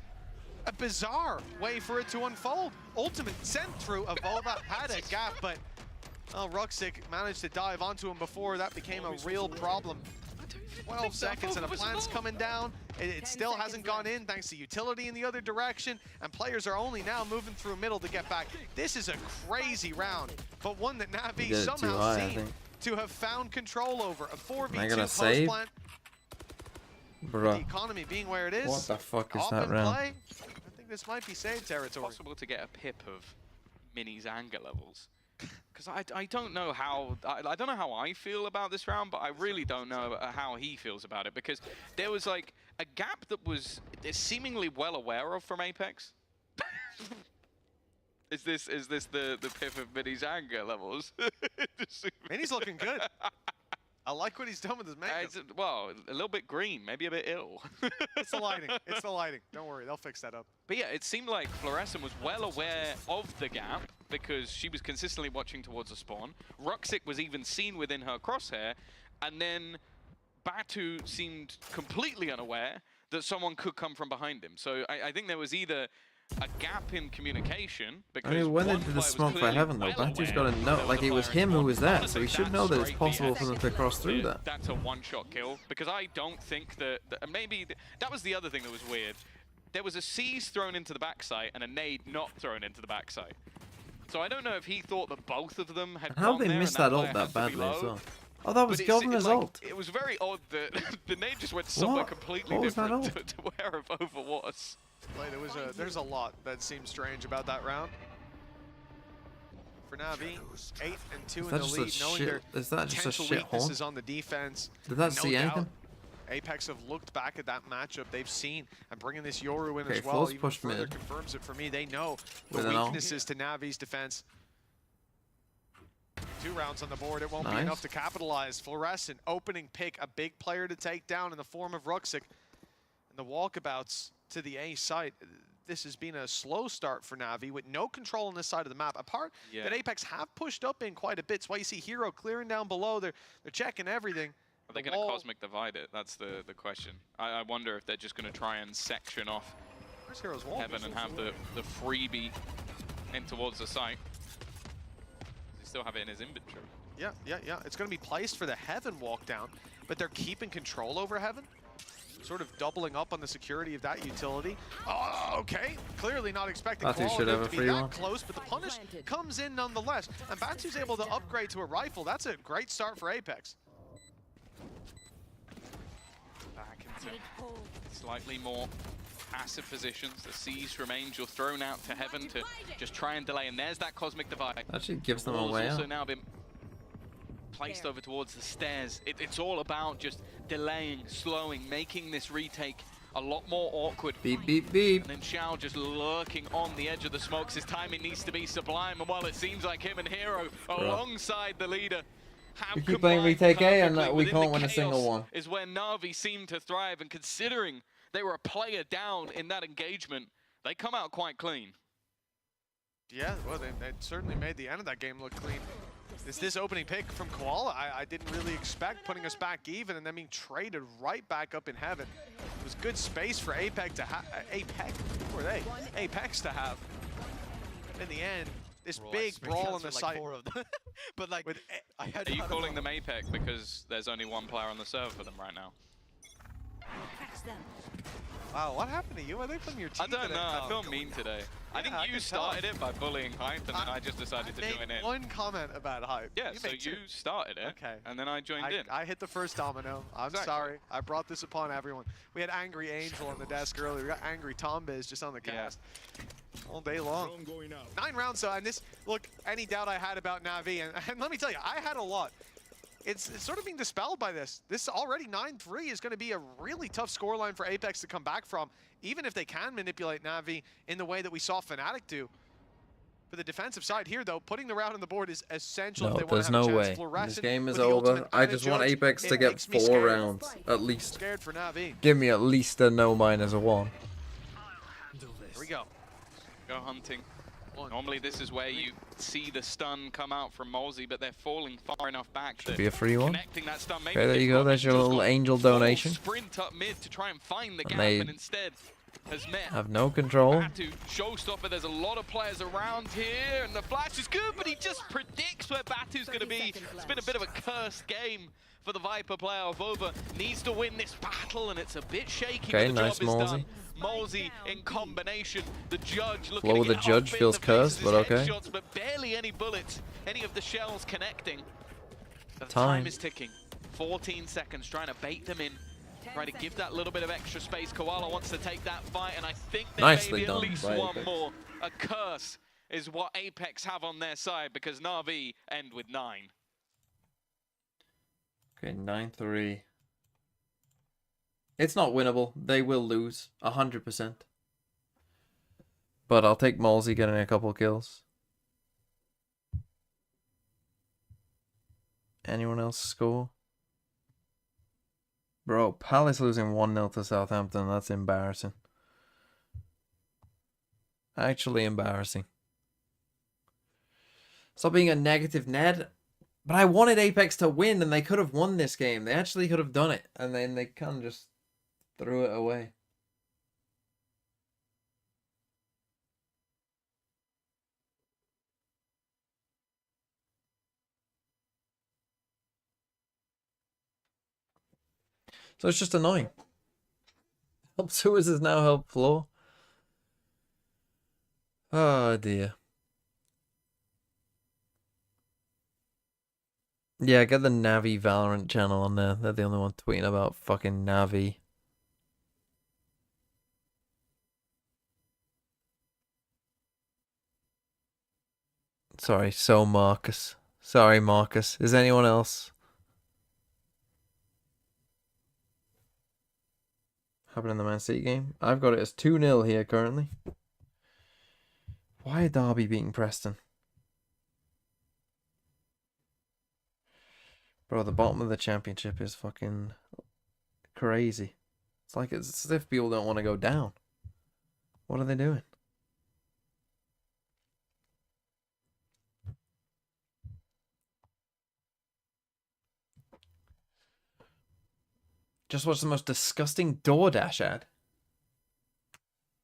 a bizarre way for it to unfold. Ultimate sent through. Avova had a gap, but Ruxic managed to dive onto him before that became a real problem. 12 seconds and a plant's coming down. It still hasn't gone in thanks to utility in the other direction, and players are only now moving through middle to get back. This is a crazy round, but one that Navi somehow seemed to have found control over. A 4v2 post-plant. Bruh. The economy being where it is. What the fuck is Up that in round? play. I think this might be save territory. Possible to get a pip of Mini's anger levels. Because I don't know how I don't know how I feel about this round, but I really don't know how he feels about it, because there was like a gap that was seemingly well aware of from Apex. Is this the pip of Mini's anger levels? Mini's looking good. I like what he's done with his makeup. Well, a little bit green, maybe a bit ill. It's the lighting. It's the lighting. Don't worry, they'll fix that up. But yeah, it seemed like Fluorescent was well aware of the gap because she was consistently watching towards the spawn. Ruxic was even seen within her crosshair, and then Batu seemed completely unaware that someone could come from behind him. So I think there was either a gap in communication, because I mean, when they did the smoke for Heaven though, Batu's got to know, like it was him who was there, so he should know that it's possible for them to cross through that. That's a one-shot kill, because I don't think that maybe that was the other thing that was weird. There was a seize thrown into the backside and a nade not thrown into the backside. So I don't know if he thought that both of them had How gone they there missed and that ult player that had to be badly as low. well. Oh, that was Governor's ult. It was very odd that the nade just went somewhere completely What was that different to where Avova was. There's a lot that seems strange about that round. For Navi, 8-2 in the lead, knowing their potential weaknesses on the defense. Did that see anything? Apex have looked back at that matchup they've seen and bringing this Yoru in as well. Flo's Even pushed further mid. confirms it for me. They know the With an ult. weaknesses to Navi's defense. 2 rounds on the board. It won't be Nice. enough to capitalize. Fluorescent opening pick, a big player to take down in the form of Ruxic. And the walkabouts to the A site. this has been a slow start for Navi with no control on this side of the map. A part that Apex have pushed up in quite a bit. That's why you see Hero clearing down below. They're checking everything. Are they going to Cosmic Divide it? That's the question. I wonder if they're just going to try and section off Heaven and have the freebie in towards the site. They still have it in his inventory. Yeah. It's going to be placed for the Heaven walk down, but they're keeping control over Heaven. Sort of doubling up on the security of that utility. Oh, okay. Clearly not expecting Koala to be that close, but the punish comes in nonetheless. And Batu's able to upgrade to a rifle. That's a great start for Apex. Back into slightly more passive positions. The siege from Angel thrown out to Heaven to just try and delay. And there's that Cosmic Divide. Actually gives them a way out. Also now been placed over towards the stairs. It's all about just delaying, slowing, making this retake a lot more awkward. Beep, beep, beep. And then Xiao just lurking on the edge of the smokes. His timing needs to be sublime. And while it seems like him and Hero alongside the leader we keep playing retake A and we can't win a single one. Is where Navi seemed to thrive, and considering they were a player down in that engagement, they come out quite clean. Yeah, well, they certainly made the end of that game look clean. This opening pick from Koala, I didn't really expect, putting us back even and then being traded right back up in Heaven. It was good space for Apex to have. Who are they? Apex to have. In the end, this big brawl on the site. But like, Are you calling them Apex because there's only one player on the server for them right now? Wow, what happened to you? Are they from your team? I don't today? know. I feel mean today. I think you started it by bullying Hype, and then I just decided to join in. One comment about Hype. Yeah, so you started it, okay, and then I joined in. I hit the first domino. I'm sorry. I brought this upon everyone. We had Angry Angel on the desk earlier. We got Angry Tombiz just on the cast. All day long. 9 rounds, so, and this, look, any doubt I had about Navi, and let me tell you, I had a lot. It's sort of being dispelled by this. This already 9-3 is going to be a really tough scoreline for Apex to come back from, even if they can manipulate Navi in the way that we saw Fnatic do. For the defensive side here, though, putting the round on the board is essential if they want to have a chance. There's no way. This game is over. I just want Apex to get 4 rounds, at least. Scared for Navi. Give me at least a no minus a 1. Here we go. Go hunting. Normally this is where you see the stun come out from Molzy, but they're falling far enough back. Should be a free one. Connecting that stun. Okay, there you go. There's your little Angel donation. Sprint up mid to try and find the gap, and instead has met. Have no control. Batu, showstopper. There's a lot of players around here, and the flash is good, but he just predicts where Batu's going to be. It's been a bit of a cursed game for the Viper player. Vova needs to win this battle, and it's a bit shaky. Okay, but the nice job is Molzy. done. Molzy in combination. The judge looking Flow to the get judge up in feels the cursed, faces, but okay. headshots, but barely any bullets. Any of the shells connecting. The Time is ticking. 14 seconds, trying to bait them in. Trying to give that little bit of extra space. Koala wants to take that fight, and I think there may be at least one more. A curse is what Apex have on their side, because Navi end with 9. Okay, 9-3. It's not winnable. They will lose 100%. But I'll take Molzy getting a couple kills. Anyone else score? Bro, Palace losing 1-0 to Southampton. That's embarrassing. Actually embarrassing. Stop being a negative Ned. But I wanted Apex to win, and they could have won this game. They actually could have done it. And then they kind of just threw it away. So it's just annoying. Help Sewers is now help Floor. Oh dear. Yeah, get the Navi Valorant channel on there. They're the only one tweeting about fucking Navi. Sorry, so Marcus. Sorry, Marcus. Is anyone else? Happened in the Man City game. I've got it as 2-0 here currently. Why are Derby beating Preston? Bro, the bottom of the championship is fucking crazy. It's like it's as if people don't want to go down. What are they doing? Just watched the most disgusting DoorDash ad.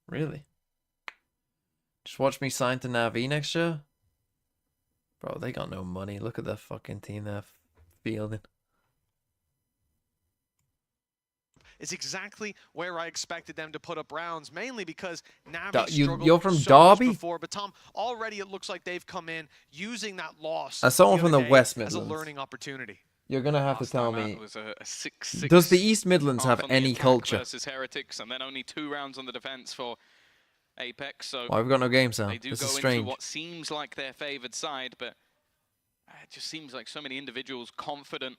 Really? Just watch me sign to Navi next year? Bro, they got no money. Look at the fucking team they're fielding. Is exactly where I expected them to put up rounds, mainly because Navi struggled You're from so Derby? much before. But Tom, already it looks like they've come in using that loss As someone from the other day West as a Midlands, learning opportunity. you're gonna have to Last tell time me. out was a 6-6 Does the East Midlands half have on the any attack culture? versus Heretics, and then only 2 rounds on the defense for Apex. So Well, I've got no game sound. they do This go is into strange. what seems like their favored side, but it just seems like so many individuals confident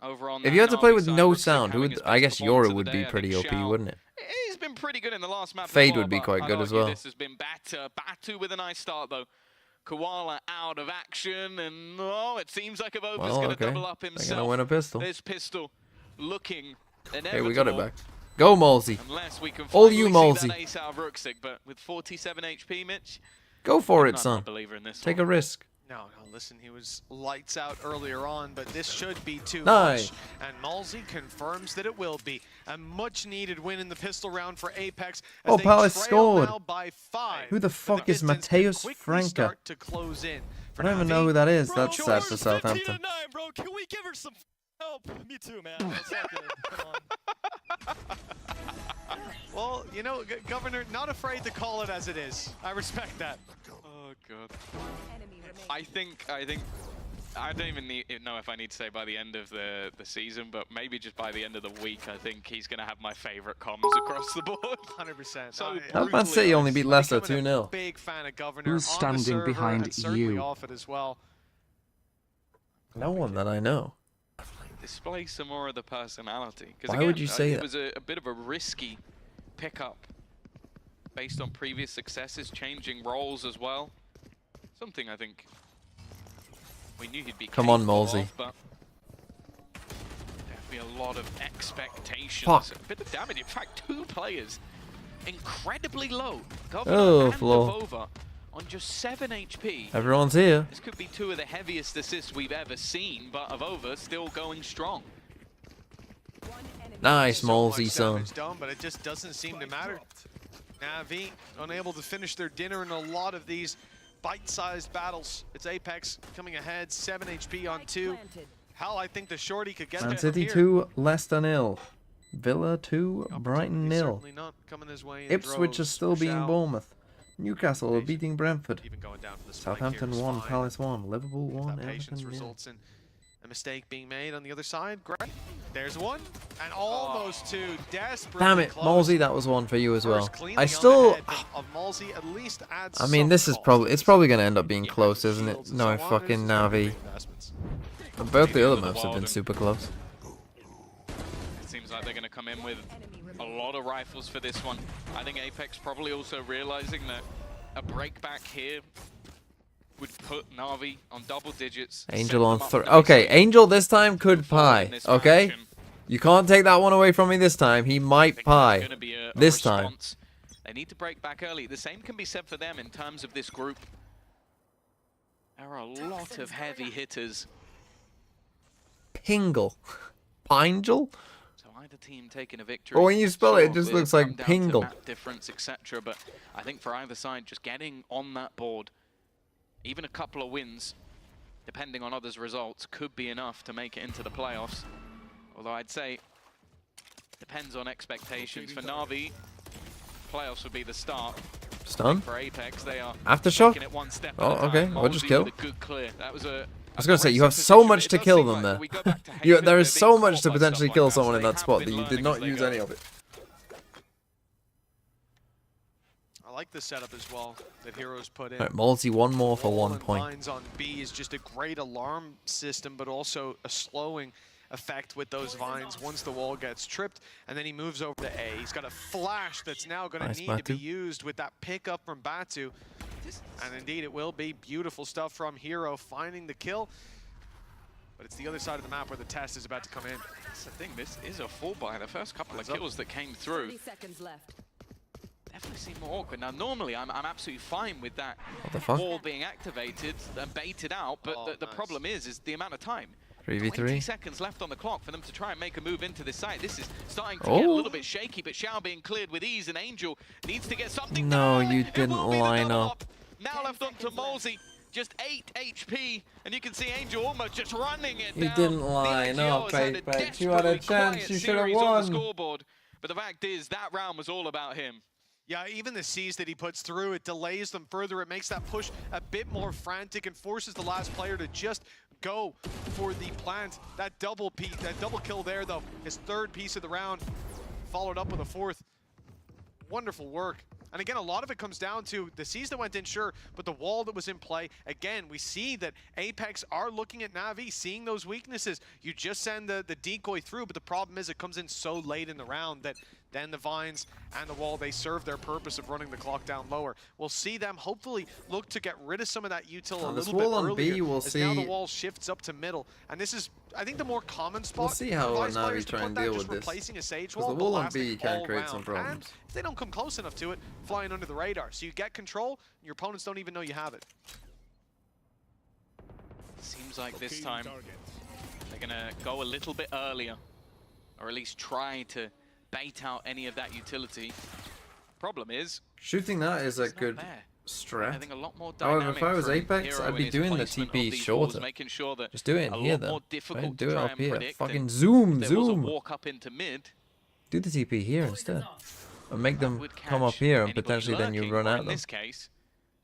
over on. If you had to play Navi with side. no Rooksik sound, who having would? his I best guess performance Yora of would the be day. I pretty think OP, Shao, wouldn't it? He's been pretty good in the last map. Fade before, would be but quite I'd good as argue well. This has been better. Batu with a nice start though. Koala out of action, and it seems like Avova's Well, going to okay. double up They're himself. gonna win a pistol. This pistol looking inevitable. Okay, we got it back. Go, Malsey. Unless we can All finally you, see Malsey. that ace out of Rooksik, but with 47 HP, Mitch. Go for I'm it, not son. a believer in this Take one. a risk. No, listen, he was lights out earlier on, but this should be too Nice. much. And Malsey confirms that it will be. A much-needed win in the pistol round for Apex. As Oh, they Palace trail scored. now by 5. Who the But fuck is distance can Mateus quickly Franca? start to close in. I don't even know who that is. That's sad for 15 Southampton. to 9, bro. Can we give her some help? Me too, man. It's not good. Come on. Well, you know, Governor, not afraid to call it as it is. I respect that. Oh god. I think I don't even know if I need to say by the end of the season, but maybe just by the end of the week, I think he's going to have my favorite comms across the board. 100%. So Man City only beat Leicester 2-0. Big fan of Governor. Who's on the standing server behind and certainly you? off it as well. No one that I know. Display some more of the personality. Why Again, would you say it that? was a bit of a risky pickup based on previous successes, changing roles as well. Something I think we knew he'd be Come on, capable Malsey. of, but definitely a lot of expectations. Fuck. A bit of damage. In fact, 2 players incredibly low. Governor Oh, and floor. Avova on just 7 HP. Everyone's here. This could be 2 of the heaviest assists we've ever seen, but Avova still going strong. Nice, So Malsey, much son. damage done, but it just doesn't seem to matter. Navi unable to finish their dinner in a lot of these bite-sized battles. It's Apex coming ahead, 7 HP on 2. Hell, I think the shorty could get Man there City from 2, Leicester 0. Villa 2, Brighton 0. Certainly not coming his way in Ipswich droves is still for beating Shao. Bournemouth. Newcastle are beating Brentford. Even going down to the spike here Southampton is 1, fine. Palace 1, Liverpool 1, That patience Everton 0. results in a mistake being made on the other side. Great. There's one, and almost 2. Desperately Damn it, close. Malsey, that was one for you as well. First cleanly I on still... the head of Malsey at least adds I mean, some this is cost. it's probably going to end up being close, isn't it? No, fucking Navi. But both the other maps have been super close. It seems like they're going to come in with a lot of rifles for this one. I think Apex probably also realizing that a break back here would put Navi on double digits. Angel on 3. Okay, Angel this time could pie, okay? You can't take that one away from me this time. He might pie. This time. They need to break back early. The same can be said for them in terms of this group. There are a lot of heavy hitters. Pingle. Pingel? So either team taking a victory. But when you spell it, it sure, just will looks like come down to Pingle. map difference, etc. But I think for either side, just getting on that board, even a couple of wins, depending on others' results, could be enough to make it into the playoffs. Although I'd say depends on expectations. For Navi, playoffs would be the start. Stun? For Apex, they are Aftershock? taking it one step Oh, at a okay. time. Or just Malsey kill. with a good clear. That was a I was going to say, you have so much to kill them there. There is so much to potentially kill someone in that spot that you did not use any of it. I like the setup as well that Heroes put in. Alright, Malsey, one more for Wall 1 and point. Vines on B is just a great alarm system, but also a slowing effect with those vines once the wall gets tripped, and then he moves over to A. He's got a flash that's now going Nice, to need to Batu. be used with that pickup from Batu. And indeed, it will be beautiful stuff from Hero finding the kill. But it's the other side of the map where the test is about to come in. That's the thing, this is a full buy. The first couple of kills that came through, 30 seconds left. they're definitely seem more awkward. Now, normally, I'm absolutely fine with that What the fuck? wall being activated and baited out, but the problem is the amount of time. 3v3. 20 seconds left on the clock for them to try and make a move into this site. This is starting to get a little bit shaky, but Xiao being cleared with ease, and Angel needs to get something. No, going. you It didn't will be the line double up. Now left on to Molsey. Just 8 HP, and you can see Angel almost just running it You down. didn't The line NGO up, has had a Apex. You had a desperately chance. quiet You should have series on the won. scoreboard. But the fact is, that round was all about him. Yeah, even the C's that he puts through, it delays them further. It makes that push a bit more frantic and forces the last player to just go for the plant. That double kill there, though, his third piece of the round, followed up with a fourth. Wonderful work. And again, a lot of it comes down to the C's that went in, sure, but the wall that was in play. Again, we see that Apex are looking at Navi, seeing those weaknesses. You just send the decoy through, but the problem is it comes in so late in the round that then the Vines and the wall, they serve their purpose of running the clock down lower. We'll see them hopefully look to get rid of some of that util a little bit on earlier. B, we'll as see. now the wall shifts up to middle. And this is, I think, the more common spot. We'll see how Vice Navi players to try put and that deal just with this. replacing a Sage Because wall, the wall but on B lasting can all create some round. problems. And if they don't come close enough to it, flying under the radar. So you get control, and your opponents don't even know you have it. Seems like this time they're gonna go a little bit earlier, or at least try to bait out any of that utility. Problem is, Shooting that is a it's not good there. strat. I think a lot more However, if I dynamic was from Apex, Hero I'd be in his doing the placement of TP these shorter. walls, making sure that Just do it in a here, lot though. more difficult Right? Do to it try up and here. predict, Fucking and zoom, if there was a zoom. walk up into mid, Do the TP here instead. And make them would come up catch here, and anybody potentially then you lurking, run or at in them. this case,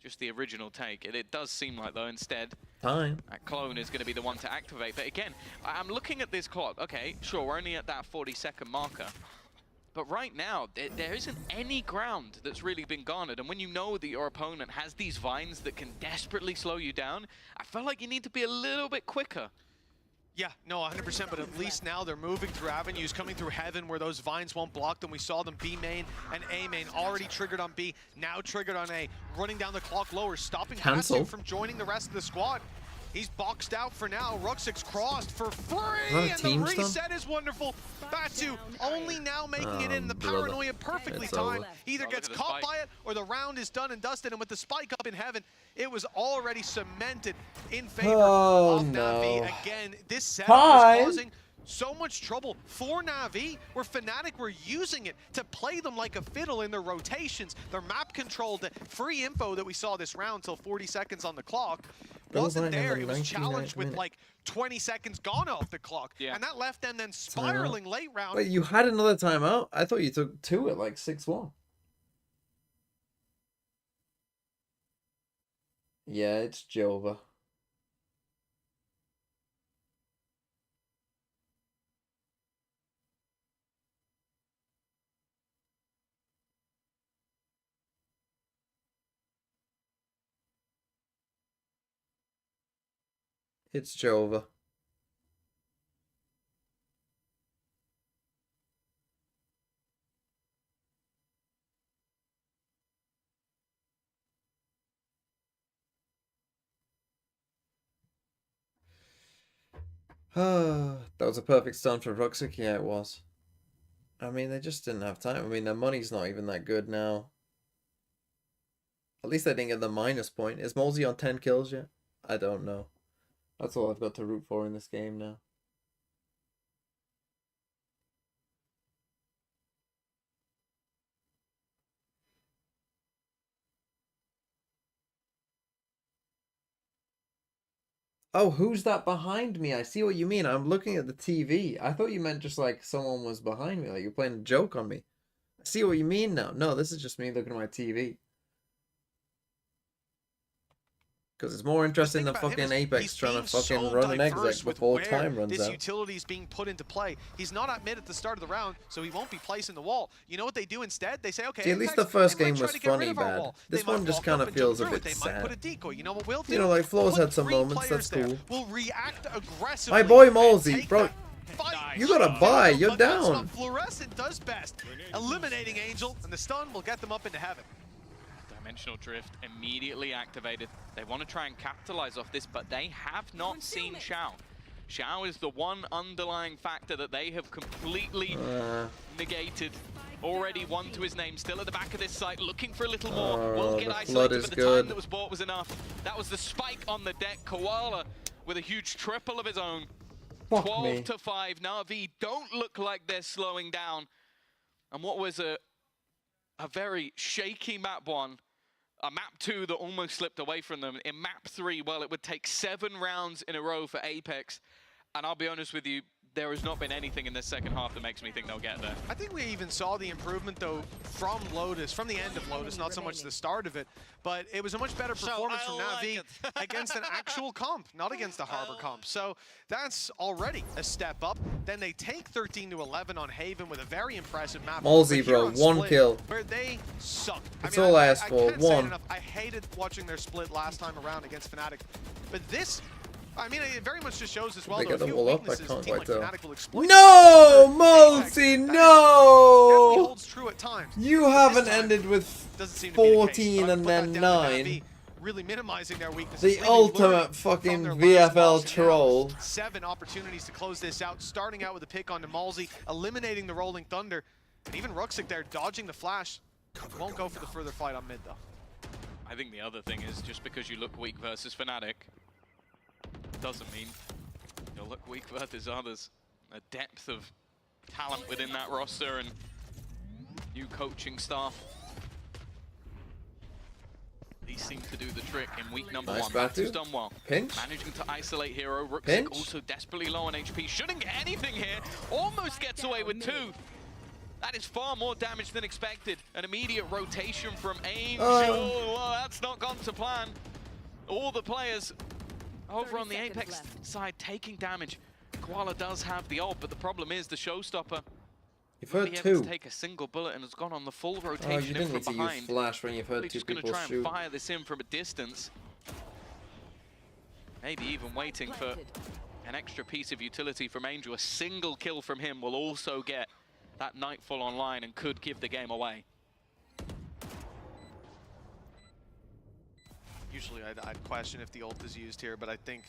just the original take. It does seem like, though, instead, Time. that clone is going to be the one to activate. But again, I'm looking at this clock. Okay, sure, we're only at that 40-second marker. But right now, there isn't any ground that's really been garnered. And when you know that your opponent has these vines that can desperately slow you down, I feel like you need to be a little bit quicker. Yeah, no, 100%, but at least now they're moving through avenues, coming through heaven where those vines won't block them. We saw them B main and A main, already triggered on B, now triggered on A, running down the clock lower, stopping Hatsu from joining the rest of the squad. He's boxed out for now. Rucksack's crossed for free, and the reset is wonderful. Batu only now making it in. The paranoia perfectly timed. Either gets caught by it or the round is done and dusted. And with the spike up in heaven, it was already cemented in favor of Navi. Again, this set was causing so much trouble for Navi, where Fnatic were using it to play them like a fiddle in their rotations. Their map control, the free info that we saw this round till 40 seconds on the clock wasn't there. It was challenged with like 20 seconds gone off the clock. And that left them then spiraling late round. Wait, you had another timeout? I thought you took 2 at like 6-1. Yeah, it's Jova. It's Jova. That was a perfect stun for Rucksack. Yeah, it was. I mean, they just didn't have time. I mean, their money's not even that good now. At least they didn't get the minus point. Is Molsey on 10 kills yet? I don't know. That's all I've got to root for in this game now. Oh, who's that behind me? I see what you mean. I'm looking at the TV. I thought you meant just like someone was behind me, like you're playing a joke on me. I see what you mean now. No, this is just me looking at my TV. Because it's more interesting than fucking Apex trying to fucking run an exec before time runs this out. utility is being put into play. He's not at mid at the start of the round, so he won't be placing the wall. You know what they do instead? They say, okay, See, at least the first game was funny bad. This one just kind of feels a bit sad. Put a decoy. You know what we'll do? You know, like Flo's had some moments. That's cool. We'll react aggressively. My boy Molsey, bro. You gotta buy. You're down. Fluorescent does best, eliminating Angel, and the stun will get them up into heaven. Dimensional Drift immediately activated. They want to try and capitalize off this, but they have not seen Xiao. Xiao is the one underlying factor that they have completely negated. Already one to his name, still at the back of this site, looking for a little more. Will get the isolated, flood but is the good. time that was bought was enough. That was the spike on the deck. Koala with a huge triple of his own. Fuck 12 me. to 5. Navi don't look like they're slowing down. And what was a very shaky map 1, a map 2 that almost slipped away from them. In map 3, well, it would take 7 rounds in a row for Apex. And I'll be honest with you, there has not been anything in this second half that makes me think they'll get there. I think we even saw the improvement, though, from Lotus, from the end of Lotus, not so much the start of it, but it was a much better performance from Navi against an actual comp, not against a Harbor comp. So that's already a step up. Then they take 13-11 on Haven with a very impressive map. Malzy, bro, 1 kill. Where they suck. That's all I asked for, can't say it 1. enough. I hated watching their split last time around against Fnatic, but this, I mean, it very much just shows as well. They get the wall up. I can't quite tell. No, No, Malzy, no! holds true at times. You haven't ended with 14 and then 9. Really minimizing their weaknesses. The ultimate fucking VFL troll. 7 opportunities to close this out, starting out with a pick onto Malzy, eliminating the Rolling Thunder, and even Ruxic there dodging the flash. Won't go for the further fight on mid though. I think the other thing is just because you look weak versus Fnatic doesn't mean you'll look weak versus others. A depth of talent within that roster and new coaching staff. These seem to do the trick in week number 1. Batu's done well. Pinch. Managing to isolate Hero. Ruxic Pinch. also desperately low on HP. Shouldn't get anything here. Almost gets away with 2. That is far more damage than expected. An immediate rotation from Angel. Well, that's not gone to plan. All the players over on the Apex side taking damage. Koala does have the ult, but the problem is the showstopper. You've heard Able 2. to take a single bullet and has gone on the full Oh, you rotation in didn't from need to behind. use flash when you've heard Probably 2 just going to people try shoot. and fire this in from a distance. Maybe even waiting for an extra piece of utility from Angel. A single kill from him will also get that Nightfall online and could give the game away. Usually I'd question if the ult is used here, but I think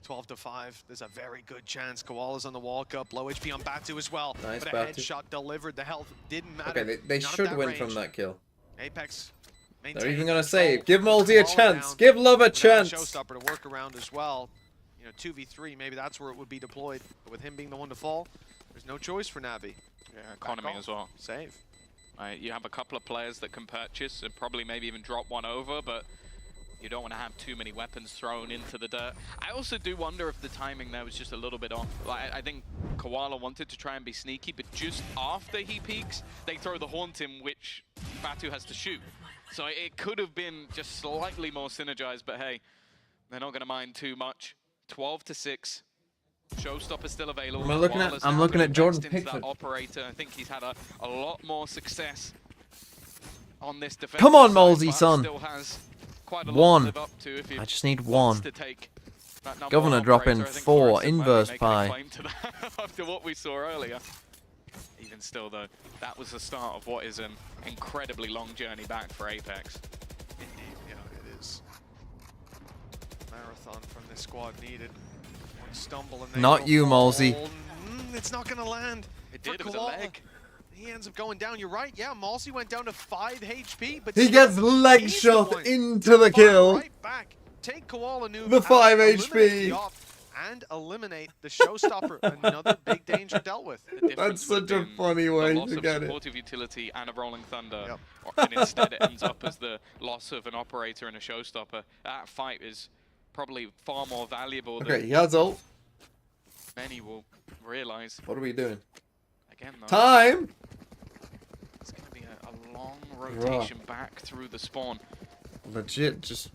12 to 5, there's a very good chance. Koala's on the walk up, low HP on Batu as well. Nice, but a Batu. headshot delivered, the health didn't matter. Okay, they Not at should that win range. from that kill. Apex They're even gonna control, save. Give Malzy a Koala chance. down, Give Love a without chance. Showstopper to work around as well. You know, 2v3, maybe that's where it would be deployed. But with him being the one to fall, there's no choice for Navi. Yeah, economy as well. Save. You have a couple of players that can purchase and probably maybe even drop one over, but you don't want to have too many weapons thrown into the dirt. I also do wonder if the timing there was just a little bit off. Like, I think Koala wanted to try and be sneaky, but just after he peeks, they throw the Haunt him, which Batu has to shoot. So it could have been just slightly more synergized, but hey, they're not going to mind too much. 12 to 6. Showstopper still available. I'm looking at Jordan Pickford. That operator. I think he's had a lot more success on this defense. Come on, Malzy, son. Still has quite a lot 1. to live up to if he I just need wants 1. to take that number Governor one dropping operator. I think 4. Forrest might be Inverse making a pie. claim to that after what we saw earlier. Even still, though, that was the start of what is an incredibly long journey back for Apex. Indeed, yeah, it is. Marathon from this squad needed. One stumble and they Not go you, for Malzy. all. It's not going to land. It for did, it was a Koala. leg. He ends up going down. You're right. Yeah, Malzy went down to 5 HP, but He still, gets leg he's the shot one into the to kill. fire right back. Take Koala Noob The out, 5 eliminate HP. the op, and eliminate the showstopper. Another big danger dealt with. That's such a funny way loss to of get it. supportive utility and a Rolling Thunder, and instead it ends up as the loss of an operator and a showstopper. That fight is probably far more valuable Okay, than he has ult. many will realize. What are we doing? Again, though, Time! it's going to be a long rotation back through the spawn. Legit, just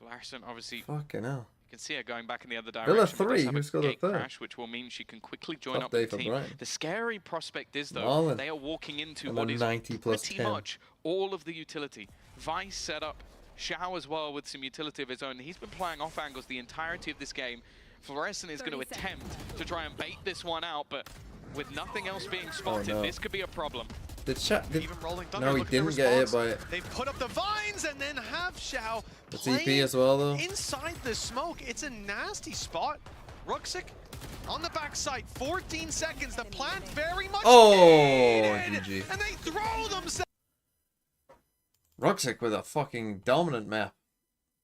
Larson, obviously, fucking hell. you can see her going back in the other Villa direction. but 3, does have who's a got a gate third? crash, which will mean she can quickly join Tough up day with the for team. Brian. The scary prospect is, though, Marlon. they are walking into And what a is 90 plus pretty 10. much all of the utility. Vice set up, Shao as well with some utility of his own. He's been playing off angles the entirety of this game. Fluorescent is going to attempt to try and bait this one out, but with nothing else being spotted, no. this could be a problem. Did Even Rolling Thunder No, he looking at didn't get hit response. by it. They put up the vines and then have Shao The playing TP as well, though. inside the smoke. It's a nasty spot. Ruxic On the backside, 14 seconds. The plant very much GG. and they throw themselves. Rucksack with a fucking dominant map.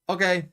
Okay.